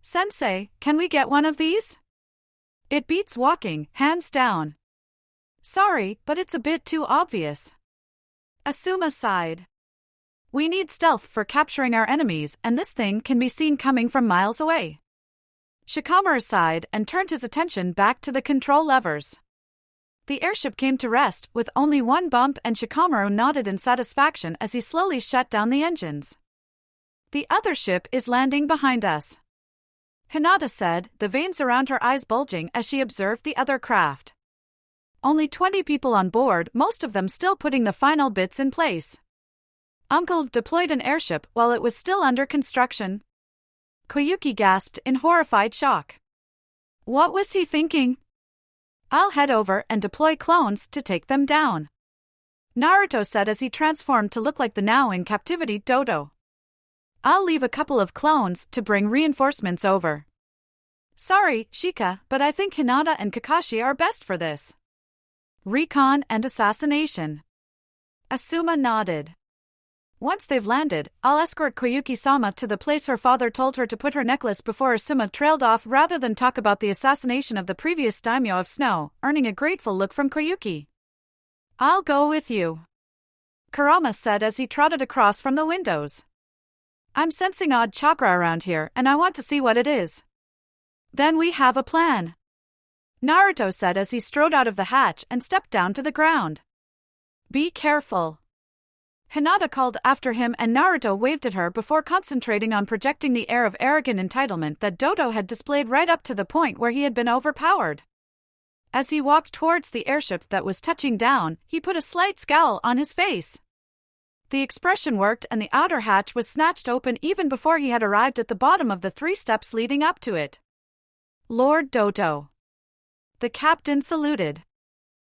"Sensei, can we get one of these? It beats walking, hands down." "Sorry, but it's a bit too obvious," Asuma sighed. "We need stealth for capturing our enemies, and this thing can be seen coming from miles away." Shikamaru sighed and turned his attention back to the control levers. The airship came to rest with only one bump, and Shikamaru nodded in satisfaction as he slowly shut down the engines. "The other ship is landing behind us," Hinata said, the veins around her eyes bulging as she observed the other craft. "Only 20 people on board, most of them still putting the final bits in place. Uncle deployed an airship while it was still under construction," Koyuki gasped in horrified shock. "What was he thinking?" "I'll head over and deploy clones to take them down," Naruto said as he transformed to look like the now in captivity Dodo. "I'll leave a couple of clones to bring reinforcements over." "Sorry, Shika, but I think Hinata and Kakashi are best for this." "Recon and assassination," Asuma nodded. "Once they've landed, I'll escort Koyuki-sama to the place her father told her to put her necklace before Asuma trailed off rather than talk about the assassination of the previous daimyo of Snow, earning a grateful look from Koyuki. "I'll go with you," Kurama said as he trotted across from the windows. "I'm sensing odd chakra around here and I want to see what it is." "Then we have a plan," Naruto said as he strode out of the hatch and stepped down to the ground. "Be careful," Hinata called after him, and Naruto waved at her before concentrating on projecting the air of arrogant entitlement that Dodo had displayed right up to the point where he had been overpowered. As he walked towards the airship that was touching down, he put a slight scowl on his face. The expression worked and the outer hatch was snatched open even before he had arrived at the bottom of the 3 steps leading up to it. "Lord Dodo," the captain saluted.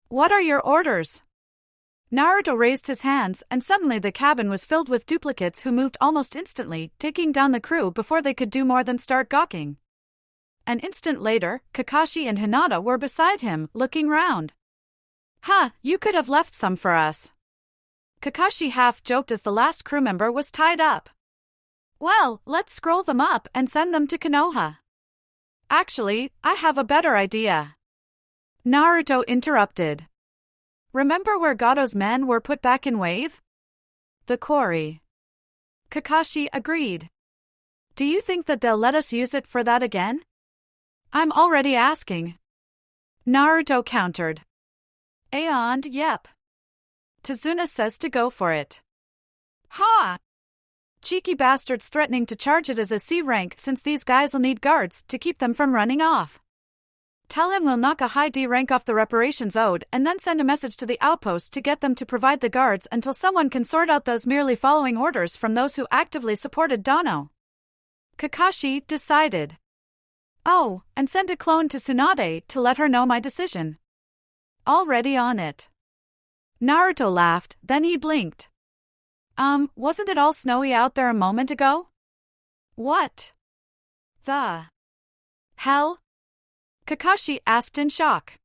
"What are your orders?" Naruto raised his hands, and suddenly the cabin was filled with duplicates who moved almost instantly, taking down the crew before they could do more than start gawking. An instant later, Kakashi and Hinata were beside him, looking round. "Ha, you could have left some for us," Kakashi half-joked as the last crew member was tied up. "Well, let's scroll them up and send them to Konoha." "Actually, I have a better idea," Naruto interrupted. "Remember where Gado's men were put back in Wave? The quarry." Kakashi agreed. "Do you think that they'll let us use it for that again?" "I'm already asking," Naruto countered. "And yep. Tazuna says to go for it." "Ha! Cheeky bastards threatening to charge it as a C rank since these guys'll need guards to keep them from running off. Tell him we'll knock a high D rank off the reparations owed and then send a message to the outpost to get them to provide the guards until someone can sort out those merely following orders from those who actively supported Dono," Kakashi decided. "Oh, and send a clone to Tsunade to let her know my decision." "Already on it." Naruto laughed, then he blinked. Wasn't it all snowy out there a moment ago?" "What the hell?" Kakashi asked in shock.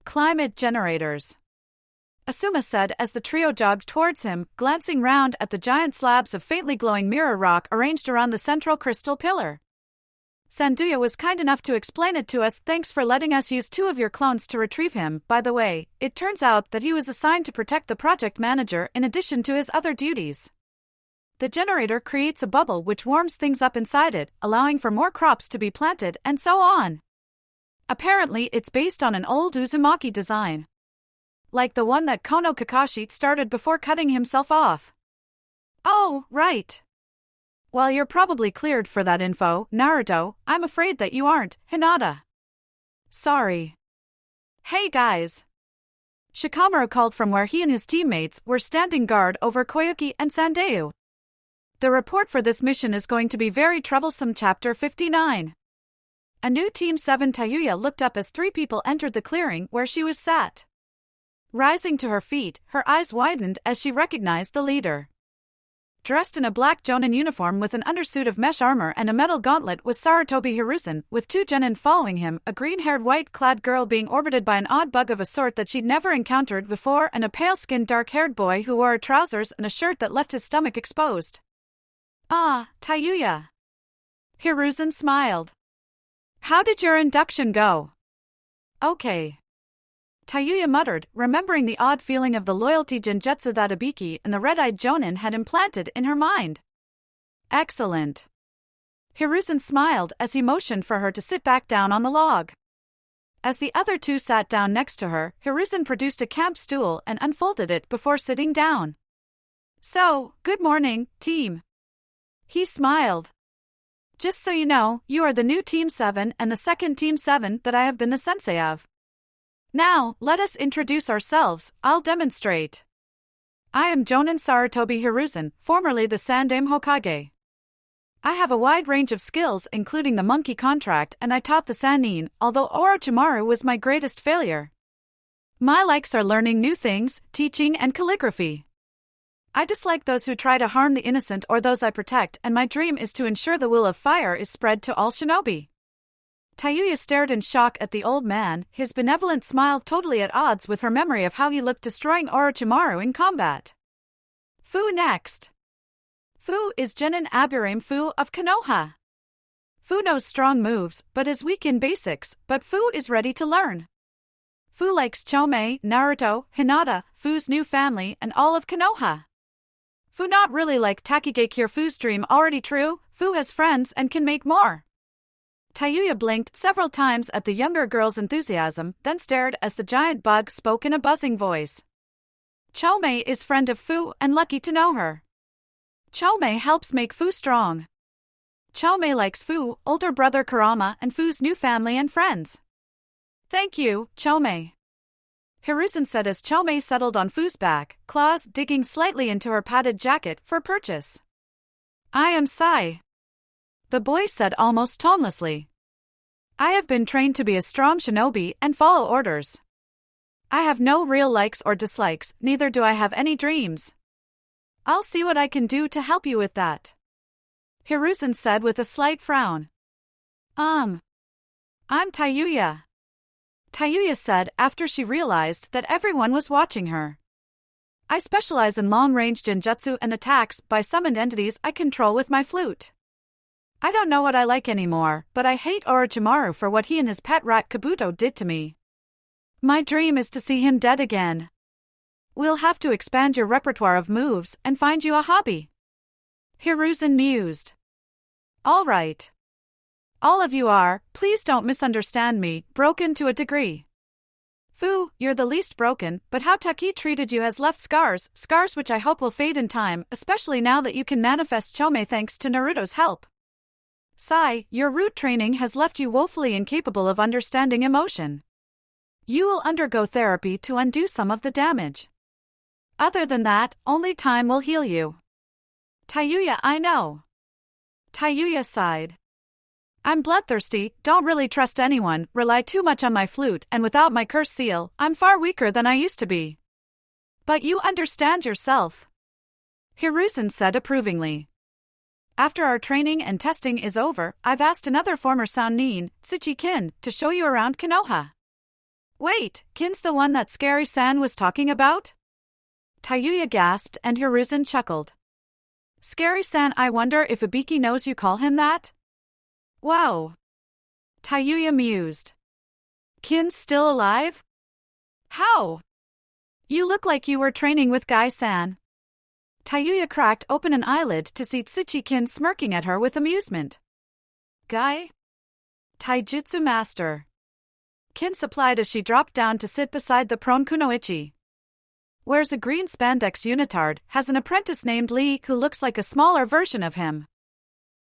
"Climate generators," Asuma said as the trio jogged towards him, glancing round at the giant slabs of faintly glowing mirror rock arranged around the central crystal pillar. "Sanduya was kind enough to explain it to us. Thanks for letting us use 2 of your clones to retrieve him. By the way, it turns out that he was assigned to protect the project manager in addition to his other duties." The generator creates a bubble which warms things up inside it, allowing for more crops to be planted, and so on. Apparently, it's based on an old Uzumaki design, like the one that Kono Kakashi started before cutting himself off. Oh, right. Well, you're probably cleared for that info, Naruto. I'm afraid that you aren't, Hinata. Sorry. Hey guys. Shikamaru called from where he and his teammates were standing guard over Koyuki and Sandeu. The report for this mission is going to be very troublesome. Chapter 59. A new Team 7 Tayuya looked up as three people entered the clearing where she was sat. Rising to her feet, her eyes widened as she recognized the leader. Dressed in a black jonin uniform with an undersuit of mesh armor and a metal gauntlet was Sarutobi Hiruzen, with two genin following him, a green-haired white-clad girl being orbited by an odd bug of a sort that she'd never encountered before, and a pale-skinned dark-haired boy who wore trousers and a shirt that left his stomach exposed. Ah, Tayuya. Hiruzen smiled. How did your induction go? Okay. Tayuya muttered, remembering the odd feeling of the loyalty genjutsu that Ibiki and the red-eyed jonin had implanted in her mind. Excellent. Hiruzen smiled as he motioned for her to sit back down on the log. As the other two sat down next to her, Hiruzen produced a camp stool and unfolded it before sitting down. So, good morning, team. He smiled. Just so you know, you are the new Team 7 and the second Team 7 that I have been the sensei of. Now, let us introduce ourselves. I'll demonstrate. I am Jonin Sarutobi Hiruzen, formerly the Sandaime Hokage. I have a wide range of skills including the monkey contract, and I taught the Sannin, although Orochimaru was my greatest failure. My likes are learning new things, teaching, and calligraphy. I dislike those who try to harm the innocent or those I protect, and my dream is to ensure the will of fire is spread to all shinobi. Tayuya stared in shock at the old man, his benevolent smile totally at odds with her memory of how he looked destroying Orochimaru in combat. Fu next. Fu is Genin Aburame Fu of Konoha. Fu knows strong moves, but is weak in basics, but Fu is ready to learn. Fu likes Chome, Naruto, Hinata, Fu's new family, and all of Konoha. Fu not really like Takigakure. Fu's dream already true, Fu has friends and can make more. Tayuya blinked several times at the younger girl's enthusiasm, then stared as the giant bug spoke in a buzzing voice. Chome is friend of Fu and lucky to know her. Chome helps make Fu strong. Chome likes Fu, older brother Kurama, and Fu's new family and friends. Thank you, Chome. Hiruzen said as Chome settled on Fu's back, claws digging slightly into her padded jacket for purchase. I am Sai. The boy said almost tonelessly. I have been trained to be a strong shinobi and follow orders. I have no real likes or dislikes, neither do I have any dreams. I'll see what I can do to help you with that. Hiruzen said with a slight frown. I'm Tayuya. Tayuya said after she realized that everyone was watching her. I specialize in long-range genjutsu and attacks by summoned entities I control with my flute. I don't know what I like anymore, but I hate Orochimaru for what he and his pet rat Kabuto did to me. My dream is to see him dead again. We'll have to expand your repertoire of moves and find you a hobby. Hiruzen mused. All right. All of you are, please don't misunderstand me, broken to a degree. Fu, you're the least broken, but how Taki treated you has left scars which I hope will fade in time, especially now that you can manifest Chome thanks to Naruto's help. Sai, your root training has left you woefully incapable of understanding emotion. You will undergo therapy to undo some of the damage. Other than that, only time will heal you. Tayuya, I know. Tayuya sighed. I'm bloodthirsty, don't really trust anyone, rely too much on my flute, and without my curse seal, I'm far weaker than I used to be. But you understand yourself. Hiruzen said approvingly. After our training and testing is over, I've asked another former Sannin, Tsuchi-kin, to show you around Konoha. Wait, Kin's the one that Scary-san was talking about? Tayuya gasped and Hiruzen chuckled. Scary-san, I wonder if Ibiki knows you call him that? Wow. Tayuya mused. Kin's still alive? How? You look like you were training with Gai-san. Tayuya cracked open an eyelid to see Tsuchi-kin smirking at her with amusement. Guy? Taijutsu master. Kin supplied as she dropped down to sit beside the prone kunoichi. Wears a green spandex unitard, has an apprentice named Lee who looks like a smaller version of him.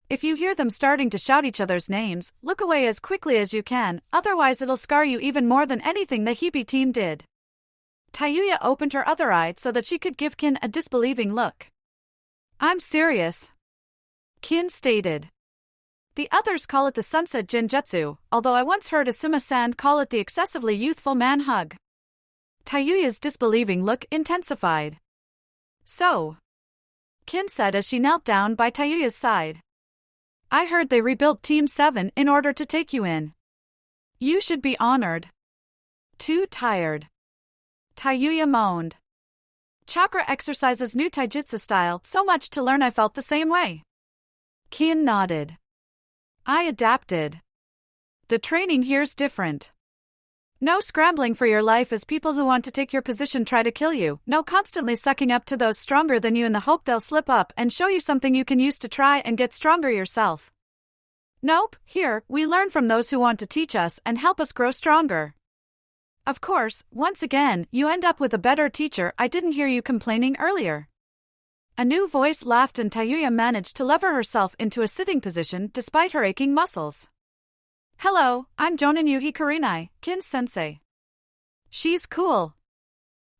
If you hear them starting to shout each other's names, look away as quickly as you can, otherwise it'll scar you even more than anything the Hebe team did. Tayuya opened her other eye so that she could give Kin a disbelieving look. I'm serious, Kin stated. The others call it the sunset jinjutsu, although I once heard Asuma-san call it the excessively youthful man hug. Tayuya's disbelieving look intensified. So, Kin said as she knelt down by Tayuya's side. I heard they rebuilt Team 7 in order to take you in. You should be honored. Too tired. Tayuya moaned. Chakra exercises new taijutsu style so much to learn I felt the same way. Kin nodded. I adapted. The training here's different. No scrambling for your life as people who want to take your position try to kill you, no constantly sucking up to those stronger than you in the hope they'll slip up and show you something you can use to try and get stronger yourself. Nope, here, we learn from those who want to teach us and help us grow stronger. Of course, once again, you end up with a better teacher. I didn't hear you complaining earlier. A new voice laughed and Tayuya managed to lever herself into a sitting position despite her aching muscles. Hello, I'm Jonin Yuhi Kurenai, Kin's sensei. She's cool.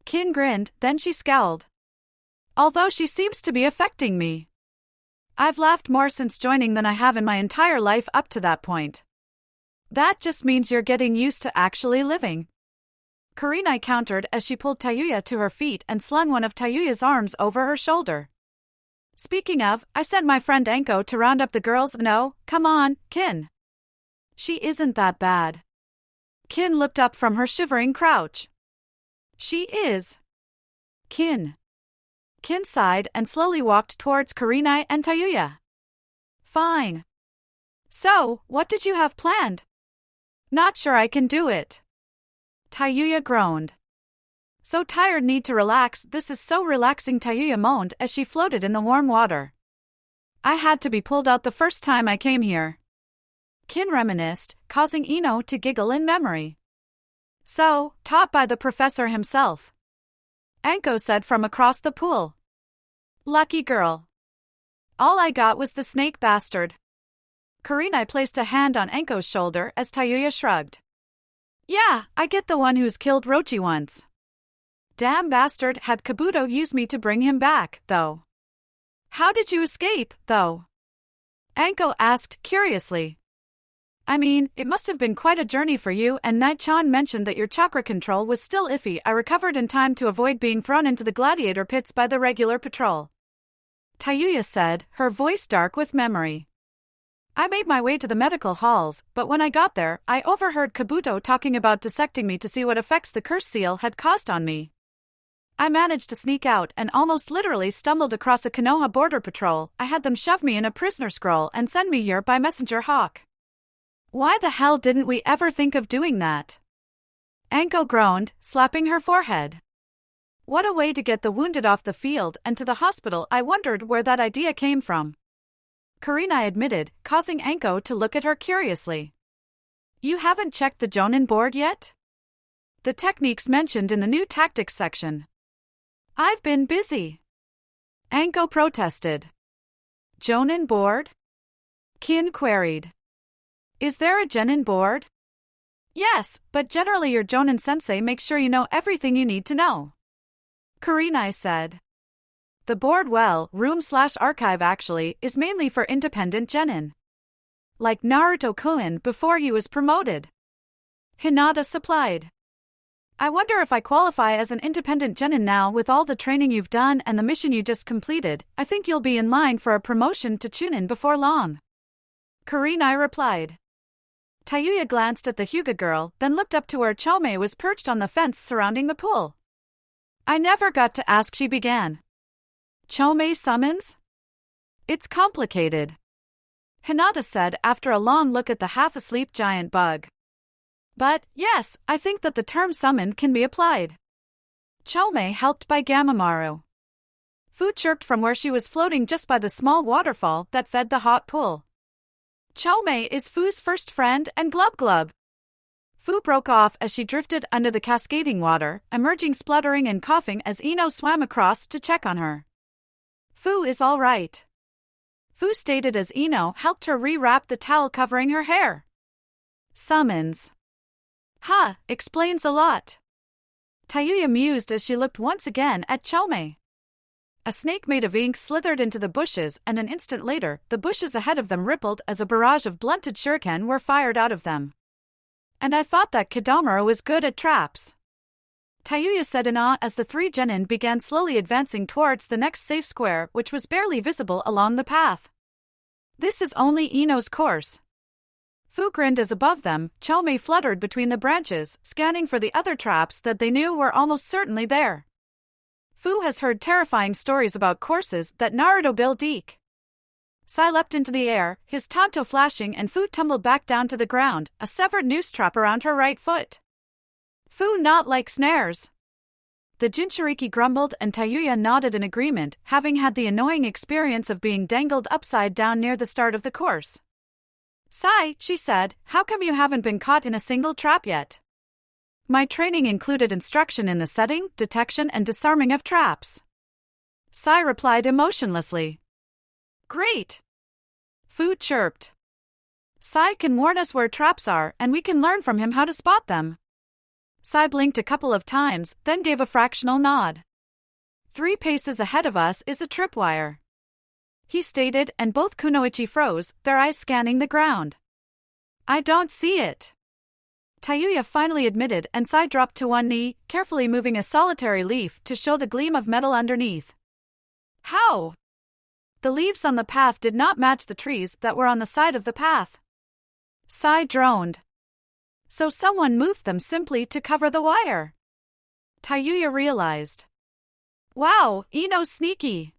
Kin grinned, then she scowled. Although she seems to be affecting me. I've laughed more since joining than I have in my entire life up to that point. That just means you're getting used to actually living. Kurenai countered as she pulled Tayuya to her feet and slung one of Tayuya's arms over her shoulder. Speaking of, I sent my friend Anko to round up the girls. No, come on, Kin. She isn't that bad. Kin looked up from her shivering crouch. She is. Kin. Kin sighed and slowly walked towards Kurenai and Tayuya. Fine. So, what did you have planned? Not sure I can do it. Tayuya groaned. So tired, need to relax. This is so relaxing, Tayuya moaned as she floated in the warm water. I had to be pulled out the first time I came here. Kin reminisced, causing Ino to giggle in memory. So, taught by the professor himself. Anko said from across the pool. Lucky girl. All I got was the snake bastard. Kurenai placed a hand on Anko's shoulder as Tayuya shrugged. Yeah, I get the one who's killed Rochi once. Damn bastard, had Kabuto used me to bring him back, though. How did you escape, though? Anko asked curiously. I mean, it must have been quite a journey for you, and Night-chan mentioned that your chakra control was still iffy. I recovered in time to avoid being thrown into the gladiator pits by the regular patrol. Tayuya said, her voice dark with memory. I made my way to the medical halls, but when I got there, I overheard Kabuto talking about dissecting me to see what effects the curse seal had caused on me. I managed to sneak out and almost literally stumbled across a Konoha border patrol. I had them shove me in a prisoner scroll and send me here by messenger hawk. Why the hell didn't we ever think of doing that? Anko groaned, slapping her forehead. What a way to get the wounded off the field and to the hospital. I wondered where that idea came from. Kurenai admitted, causing Anko to look at her curiously. You haven't checked the Jonin board yet? The techniques mentioned in the new tactics section. I've been busy. Anko protested. Jonin board? Kin queried. Is there a Genin board? Yes, but generally your Jonin sensei makes sure you know everything you need to know. Kurenai said. The board, well, room/archive actually, is mainly for independent genin. Like Naruto-kun before he was promoted. Hinata supplied. I wonder if I qualify as an independent genin now with all the training you've done and the mission you just completed. I think you'll be in line for a promotion to Chunin before long. Kurenai replied. Tayuya glanced at the Hyuga girl, then looked up to where Chome was perched on the fence surrounding the pool. I never got to ask, she began. Chome summons? It's complicated. Hinata said after a long look at the half-asleep giant bug. But, yes, I think that the term summon can be applied. Chome helped by Gamamaru. Fu chirped from where she was floating just by the small waterfall that fed the hot pool. Chome is Fu's first friend and glub glub. Fu broke off as she drifted under the cascading water, emerging spluttering and coughing as Ino swam across to check on her. Fu is all right, Fu stated as Ino helped her rewrap the towel covering her hair. Summons. Ha, explains a lot. Tayuya mused as she looked once again at Chome. A snake made of ink slithered into the bushes, and an instant later, the bushes ahead of them rippled as a barrage of blunted shuriken were fired out of them. And I thought that Kidomaro was good at traps, Tayuya said in awe as the three genin began slowly advancing towards the next safe square, which was barely visible along the path. This is only Ino's course. Fu grinned as above them, Chome fluttered between the branches, scanning for the other traps that they knew were almost certainly there. Fu has heard terrifying stories about courses that Naruto built. Sai leapt into the air, his tanto flashing, and Fu tumbled back down to the ground, a severed noose trap around her right foot. Fu not like snares. The Jinchuriki grumbled and Tayuya nodded in agreement, having had the annoying experience of being dangled upside down near the start of the course. Sai, she said, how come you haven't been caught in a single trap yet? My training included instruction in the setting, detection, and disarming of traps. Sai replied emotionlessly. Great! Fu chirped. Sai can warn us where traps are, and we can learn from him how to spot them. Sai blinked a couple of times, then gave a fractional nod. 3 paces ahead of us is a tripwire, he stated, and both kunoichi froze, their eyes scanning the ground. I don't see it, Tayuya finally admitted, and Sai dropped to one knee, carefully moving a solitary leaf to show the gleam of metal underneath. How? The leaves on the path did not match the trees that were on the side of the path. Sai droned. So someone moved them simply to cover the wire, Tayuya realized. Wow, Ino's sneaky.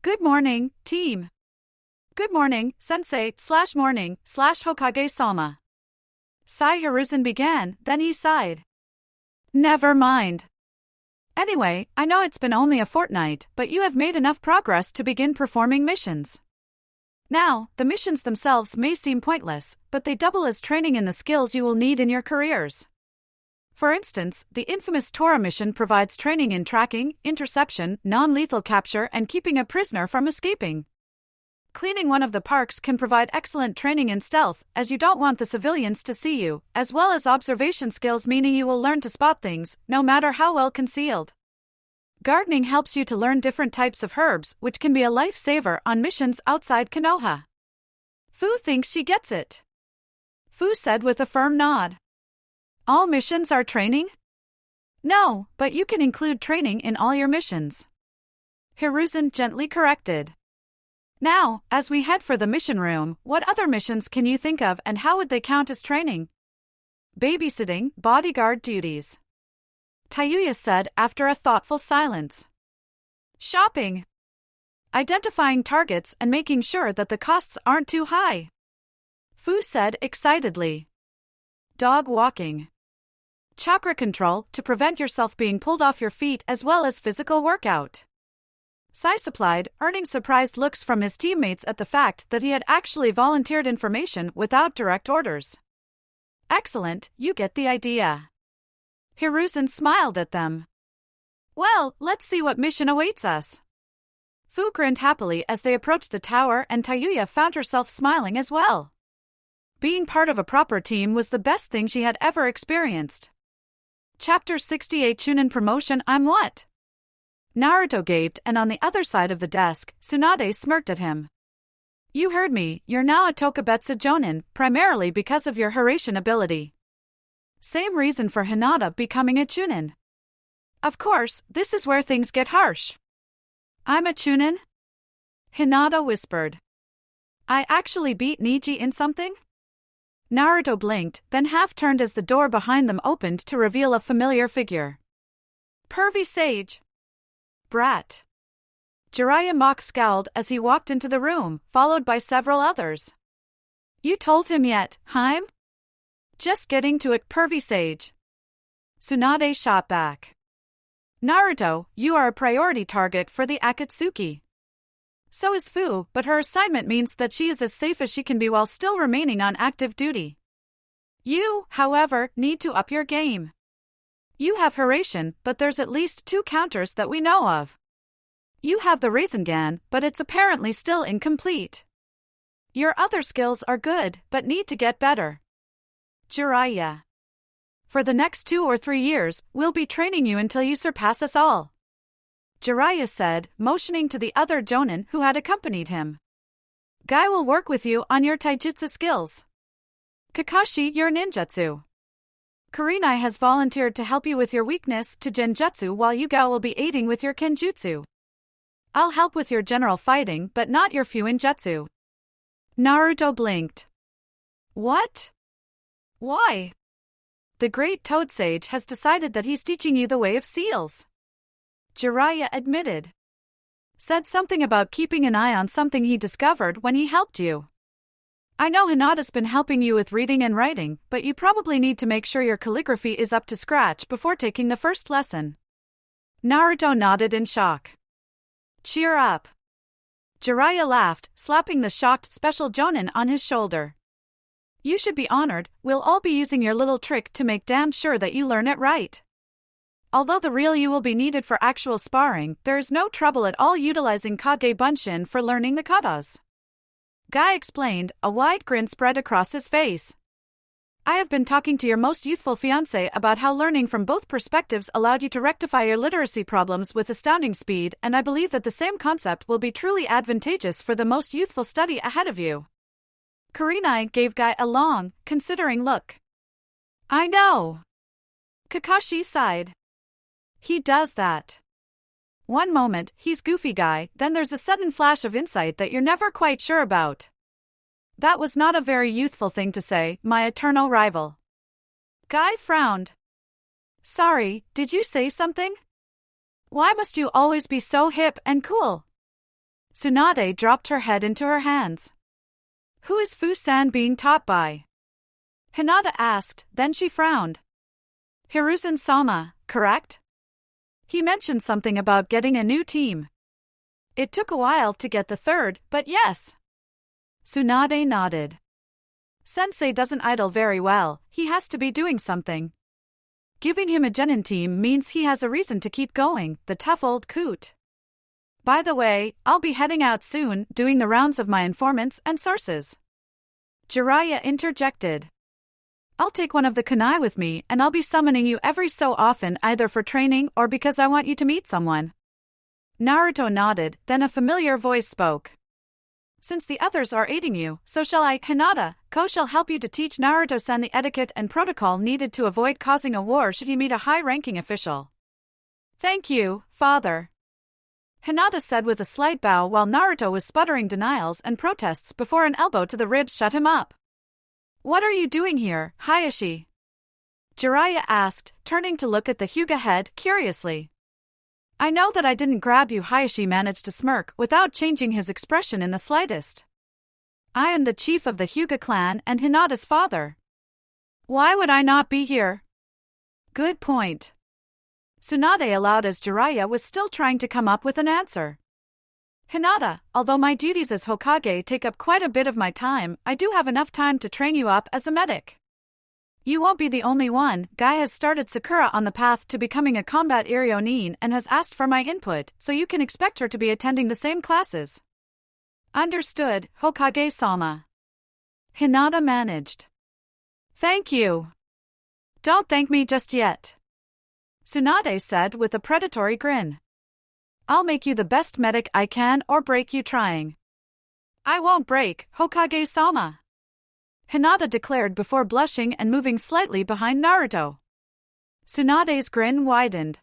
Good morning, team. Good morning, sensei/morning/Hokage-sama. Sai Hiruzen began, then he sighed. Never mind. Anyway, I know it's been only a fortnight, but you have made enough progress to begin performing missions. Now, the missions themselves may seem pointless, but they double as training in the skills you will need in your careers. For instance, the infamous Tora mission provides training in tracking, interception, non-lethal capture, and keeping a prisoner from escaping. Cleaning one of the parks can provide excellent training in stealth, as you don't want the civilians to see you, as well as observation skills, meaning you will learn to spot things, no matter how well concealed. Gardening helps you to learn different types of herbs, which can be a lifesaver on missions outside Konoha. Fu thinks she gets it, Fu said with a firm nod. All missions are training? No, but you can include training in all your missions, Hiruzen gently corrected. Now, as we head for the mission room, what other missions can you think of and how would they count as training? Babysitting, bodyguard duties, Tayuya said after a thoughtful silence. Shopping. Identifying targets and making sure that the costs aren't too high, Fu said excitedly. Dog walking. Chakra control to prevent yourself being pulled off your feet, as well as physical workout, Sai supplied, earning surprised looks from his teammates at the fact that he had actually volunteered information without direct orders. Excellent, you get the idea. Hiruzen smiled at them. Well, let's see what mission awaits us. Fu grinned happily as they approached the tower, and Tayuya found herself smiling as well. Being part of a proper team was the best thing she had ever experienced. Chapter 68 Chunin Promotion. I'm what? Naruto gaped, and on the other side of the desk, Tsunade smirked at him. You heard me, you're now a Tokubetsu Jonin, primarily because of your Hiraishin ability. Same reason for Hinata becoming a Chunin. Of course, this is where things get harsh. I'm a Chunin? Hinata whispered. I actually beat Niji in something? Naruto blinked, then half-turned as the door behind them opened to reveal a familiar figure. Pervy Sage. Brat. Jiraiya mock scowled as he walked into the room, followed by several others. You told him yet, Haim? Just getting to it, Pervy Sage. Tsunade shot back. Naruto, you are a priority target for the Akatsuki. So is Fu, but her assignment means that she is as safe as she can be while still remaining on active duty. You, however, need to up your game. You have Hiraishin, but there's at least 2 counters that we know of. You have the Rasengan, but it's apparently still incomplete. Your other skills are good, but need to get better. Jiraiya. For the next 2 or 3 years, we'll be training you until you surpass us all. Jiraiya said, motioning to the other Jonin who had accompanied him. Guy will work with you on your taijutsu skills. Kakashi, your ninjutsu. Kurenai has volunteered to help you with your weakness to genjutsu while Yugao will be aiding with your kenjutsu. I'll help with your general fighting but not your fuinjutsu. Naruto blinked. What? Why? The great Toad Sage has decided that he's teaching you the way of seals. Jiraiya admitted. Said something about keeping an eye on something he discovered when he helped you. I know Hinata's been helping you with reading and writing, but you probably need to make sure your calligraphy is up to scratch before taking the first lesson. Naruto nodded in shock. Cheer up. Jiraiya laughed, slapping the shocked special Jonin on his shoulder. You should be honored, we'll all be using your little trick to make damn sure that you learn it right. Although the real you will be needed for actual sparring, there is no trouble at all utilizing Kage Bunshin for learning the katas. Guy explained, a wide grin spread across his face. I have been talking to your most youthful fiancé about how learning from both perspectives allowed you to rectify your literacy problems with astounding speed, and I believe that the same concept will be truly advantageous for the most youthful study ahead of you. Kurenai gave Guy a long, considering look. I know. Kakashi sighed. He does that. One moment, he's goofy guy, then there's a sudden flash of insight that you're never quite sure about. That was not a very youthful thing to say, my eternal rival. Guy frowned. Sorry, did you say something? Why must you always be so hip and cool? Tsunade dropped her head into her hands. Who is Fu-san being taught by? Hinata asked, then she frowned. Hiruzen-sama, correct? He mentioned something about getting a new team. It took a while to get the third, but yes. Tsunade nodded. Sensei doesn't idle very well, he has to be doing something. Giving him a genin team means he has a reason to keep going, the tough old coot. By the way, I'll be heading out soon, doing the rounds of my informants and sources. Jiraiya interjected. I'll take one of the kunai with me and I'll be summoning you every so often either for training or because I want you to meet someone. Naruto nodded, then a familiar voice spoke. Since the others are aiding you, so shall I. Hinata, Ko shall help you to teach Naruto-san the etiquette and protocol needed to avoid causing a war should he meet a high-ranking official. Thank you, father. Hinata said with a slight bow while Naruto was sputtering denials and protests before an elbow to the ribs shut him up. What are you doing here, Hayashi? Jiraiya asked, turning to look at the Hyuga head curiously. I know that I didn't grab you. Hayashi managed to smirk without changing his expression in the slightest. I am the chief of the Hyuga clan and Hinata's father. Why would I not be here? Good point. Tsunade allowed as Jiraiya was still trying to come up with an answer. Hinata, although my duties as Hokage take up quite a bit of my time, I do have enough time to train you up as a medic. You won't be the only one. Guy has started Sakura on the path to becoming a combat Irionin and has asked for my input, so you can expect her to be attending the same classes. Understood, Hokage-sama. Hinata managed. Thank you. Don't thank me just yet. Tsunade said with a predatory grin. I'll make you the best medic I can or break you trying. I won't break, Hokage-sama. Hinata declared before blushing and moving slightly behind Naruto. Tsunade's grin widened.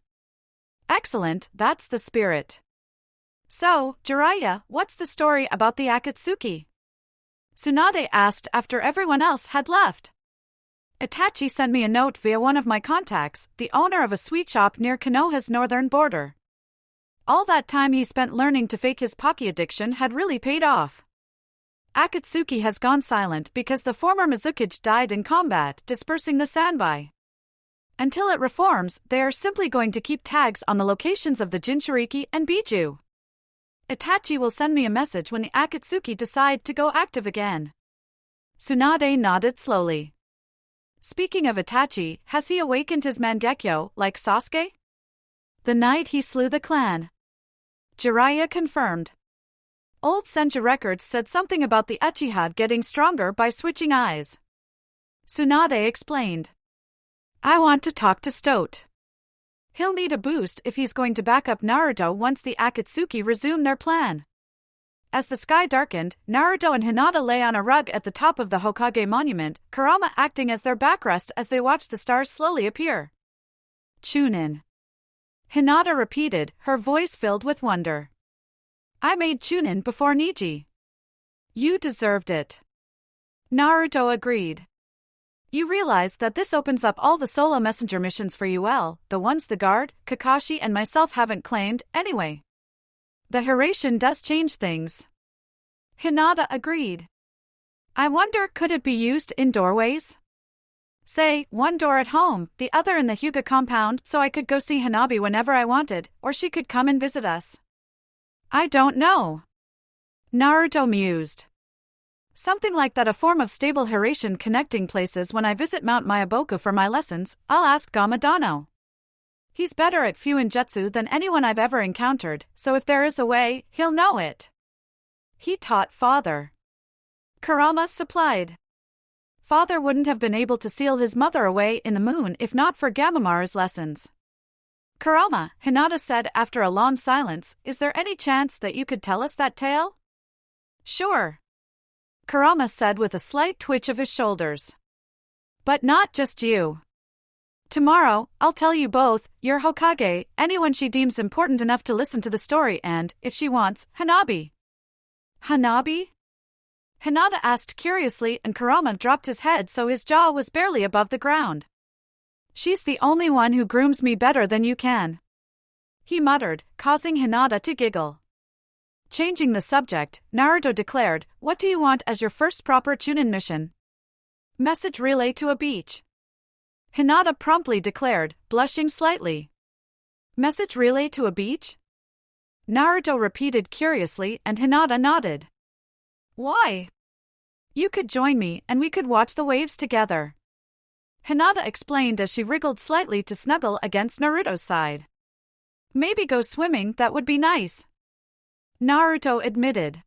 Excellent, that's the spirit. So, Jiraiya, what's the story about the Akatsuki? Tsunade asked after everyone else had left. Itachi sent me a note via one of my contacts, the owner of a sweet shop near Konoha's northern border. All that time he spent learning to fake his Pocky addiction had really paid off. Akatsuki has gone silent because the former Mizukage died in combat, dispersing the Sanbai. Until it reforms, they are simply going to keep tags on the locations of the Jinchuriki and Biju. Itachi will send me a message when the Akatsuki decide to go active again. Tsunade nodded slowly. Speaking of Itachi, has he awakened his Mangekyo, like Sasuke? The night he slew the clan. Jiraiya confirmed. Old Senju records said something about the Uchiha getting stronger by switching eyes. Tsunade explained. I want to talk to Stote. He'll need a boost if he's going to back up Naruto once the Akatsuki resume their plan. As the sky darkened, Naruto and Hinata lay on a rug at the top of the Hokage monument, Kurama acting as their backrest as they watched the stars slowly appear. Chunin. Hinata repeated, her voice filled with wonder. I made Chunin before Niji. You deserved it. Naruto agreed. You realize that this opens up all the solo messenger missions for you, the ones the guard, Kakashi and myself haven't claimed, anyway. The Hiraishin does change things. Hinata agreed. I wonder, could it be used in doorways? Say, one door at home, the other in the Hyuga compound, so I could go see Hanabi whenever I wanted, or she could come and visit us. I don't know. Naruto mused. Something like that, a form of stable Hiraishin connecting places. When I visit Mount Mayaboku for my lessons, I'll ask Gamadano. He's better at Fuinjutsu than anyone I've ever encountered, so if there is a way, he'll know it. He taught Father. Kurama supplied. Father wouldn't have been able to seal his mother away in the moon if not for Gamamaru's lessons. Kurama, Hinata said after a long silence, is there any chance that you could tell us that tale? Sure. Kurama said with a slight twitch of his shoulders. But not just you. Tomorrow, I'll tell you both, your Hokage, anyone she deems important enough to listen to the story, and, if she wants, Hanabi. Hanabi? Hinata asked curiously, and Kurama dropped his head so his jaw was barely above the ground. She's the only one who grooms me better than you can. He muttered, causing Hinata to giggle. Changing the subject, Naruto declared, what do you want as your first proper Chunin mission? Message relay to a beach. Hinata promptly declared, blushing slightly. Message relay to a beach? Naruto repeated curiously and Hinata nodded. Why? You could join me and we could watch the waves together. Hinata explained as she wriggled slightly to snuggle against Naruto's side. Maybe go swimming, that would be nice. Naruto admitted.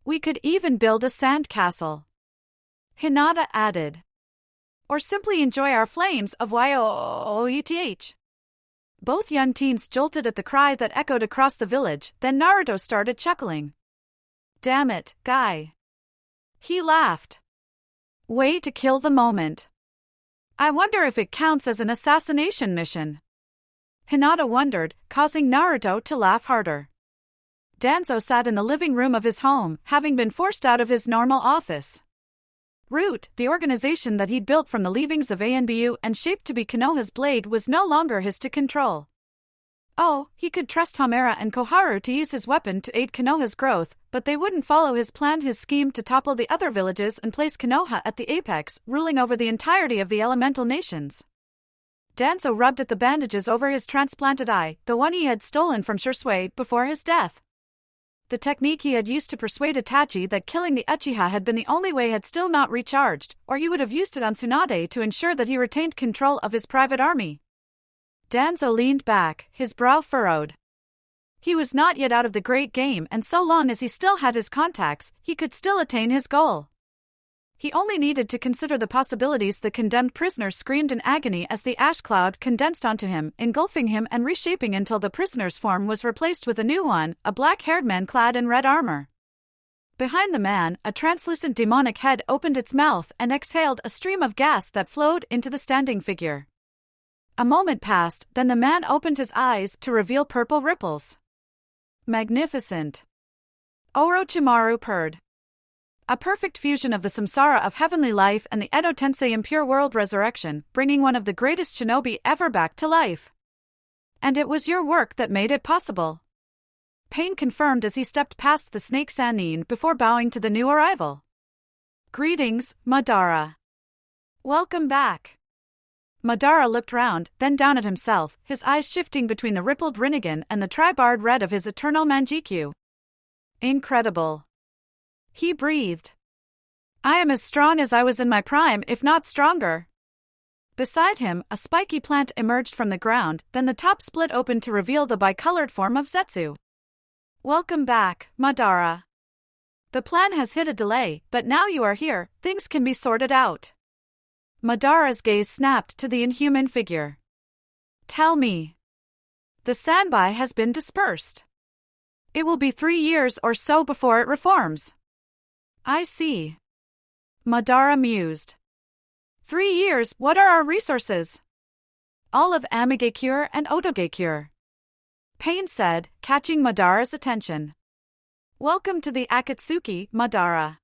We could even build a sand castle. Hinata added. Or simply enjoy our flames of YOETH. Both young teens jolted at the cry that echoed across the village, then Naruto started chuckling. Damn it, guy. He laughed. Way to kill the moment. I wonder if it counts as an assassination mission. Hinata wondered, causing Naruto to laugh harder. Danzo sat in the living room of his home, having been forced out of his normal office. Root, the organization that he'd built from the leavings of ANBU and shaped to be Konoha's blade, was no longer his to control. Oh, he could trust Homera and Koharu to use his weapon to aid Konoha's growth, but they wouldn't follow his plan, his scheme to topple the other villages and place Konoha at the apex, ruling over the entirety of the elemental nations. Danzo rubbed at the bandages over his transplanted eye, the one he had stolen from Shisui before his death. The technique he had used to persuade Itachi that killing the Uchiha had been the only way had still not recharged, or he would have used it on Tsunade to ensure that he retained control of his private army. Danzo leaned back, his brow furrowed. He was not yet out of the great game, and so long as he still had his contacts, he could still attain his goal. He only needed to consider the possibilities. The condemned prisoner screamed in agony as the ash cloud condensed onto him, engulfing him and reshaping until the prisoner's form was replaced with a new one, a black-haired man clad in red armor. Behind the man, a translucent demonic head opened its mouth and exhaled a stream of gas that flowed into the standing figure. A moment passed, then the man opened his eyes to reveal purple ripples. Magnificent. Orochimaru purred. A perfect fusion of the samsara of heavenly life and the Edo Tensei impure world resurrection, bringing one of the greatest shinobi ever back to life. And it was your work that made it possible. Pain confirmed as he stepped past the snake Sannin before bowing to the new arrival. Greetings, Madara. Welcome back. Madara looked round, then down at himself, his eyes shifting between the rippled Rinnegan and the tri-barred red of his eternal Manjikyu. Incredible. He breathed. I am as strong as I was in my prime, if not stronger. Beside him, a spiky plant emerged from the ground, then the top split open to reveal the bicolored form of Zetsu. Welcome back, Madara. The plan has hit a delay, but now you are here, things can be sorted out. Madara's gaze snapped to the inhuman figure. Tell me. The Sanbai has been dispersed. It will be 3 years or so before it reforms. I see. Madara mused. 3 years, what are our resources? All of Amigakure and Otogakure. Pain said, catching Madara's attention. Welcome to the Akatsuki, Madara.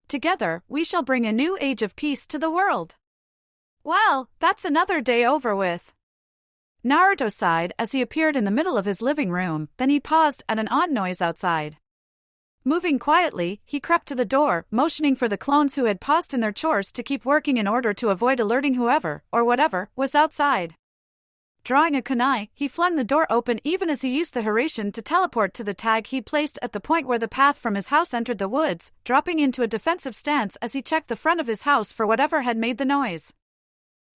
Together, we shall bring a new age of peace to the world. Well, that's another day over with. Naruto sighed as he appeared in the middle of his living room, then he paused at an odd noise outside. Moving quietly, he crept to the door, motioning for the clones who had paused in their chores to keep working in order to avoid alerting whoever, or whatever, was outside. Drawing a kunai, he flung the door open even as he used the Hiraishin to teleport to the tag he'd placed at the point where the path from his house entered the woods, dropping into a defensive stance as he checked the front of his house for whatever had made the noise.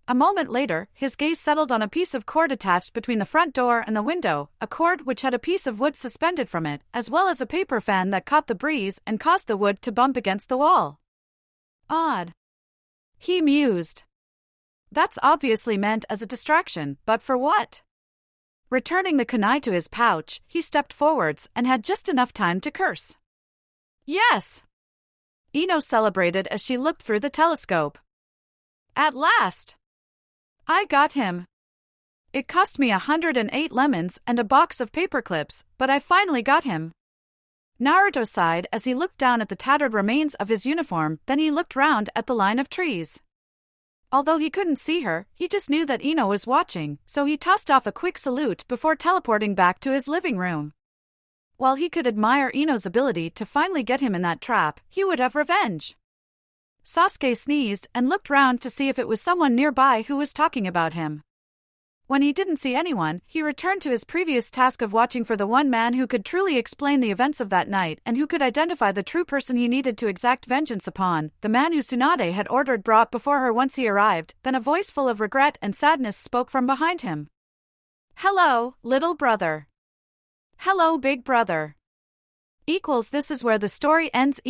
A moment later, his gaze settled on a piece of cord attached between the front door and the window, a cord which had a piece of wood suspended from it, as well as a paper fan that caught the breeze and caused the wood to bump against the wall. Odd. He mused. That's obviously meant as a distraction, but for what? Returning the kunai to his pouch, he stepped forwards and had just enough time to curse. Yes! Ino celebrated as she looked through the telescope. At last! I got him. It cost me 108 lemons and a box of paperclips, but I finally got him. Naruto sighed as he looked down at the tattered remains of his uniform, then he looked round at the line of trees. Although he couldn't see her, he just knew that Ino was watching, so he tossed off a quick salute before teleporting back to his living room. While he could admire Ino's ability to finally get him in that trap, he would have revenge. Sasuke sneezed and looked round to see if it was someone nearby who was talking about him. When he didn't see anyone, he returned to his previous task of watching for the one man who could truly explain the events of that night and who could identify the true person he needed to exact vengeance upon, the man who Tsunade had ordered brought before her once he arrived. Then a voice full of regret and sadness spoke from behind him. Hello, little brother. Hello, big brother. This is where the story ends.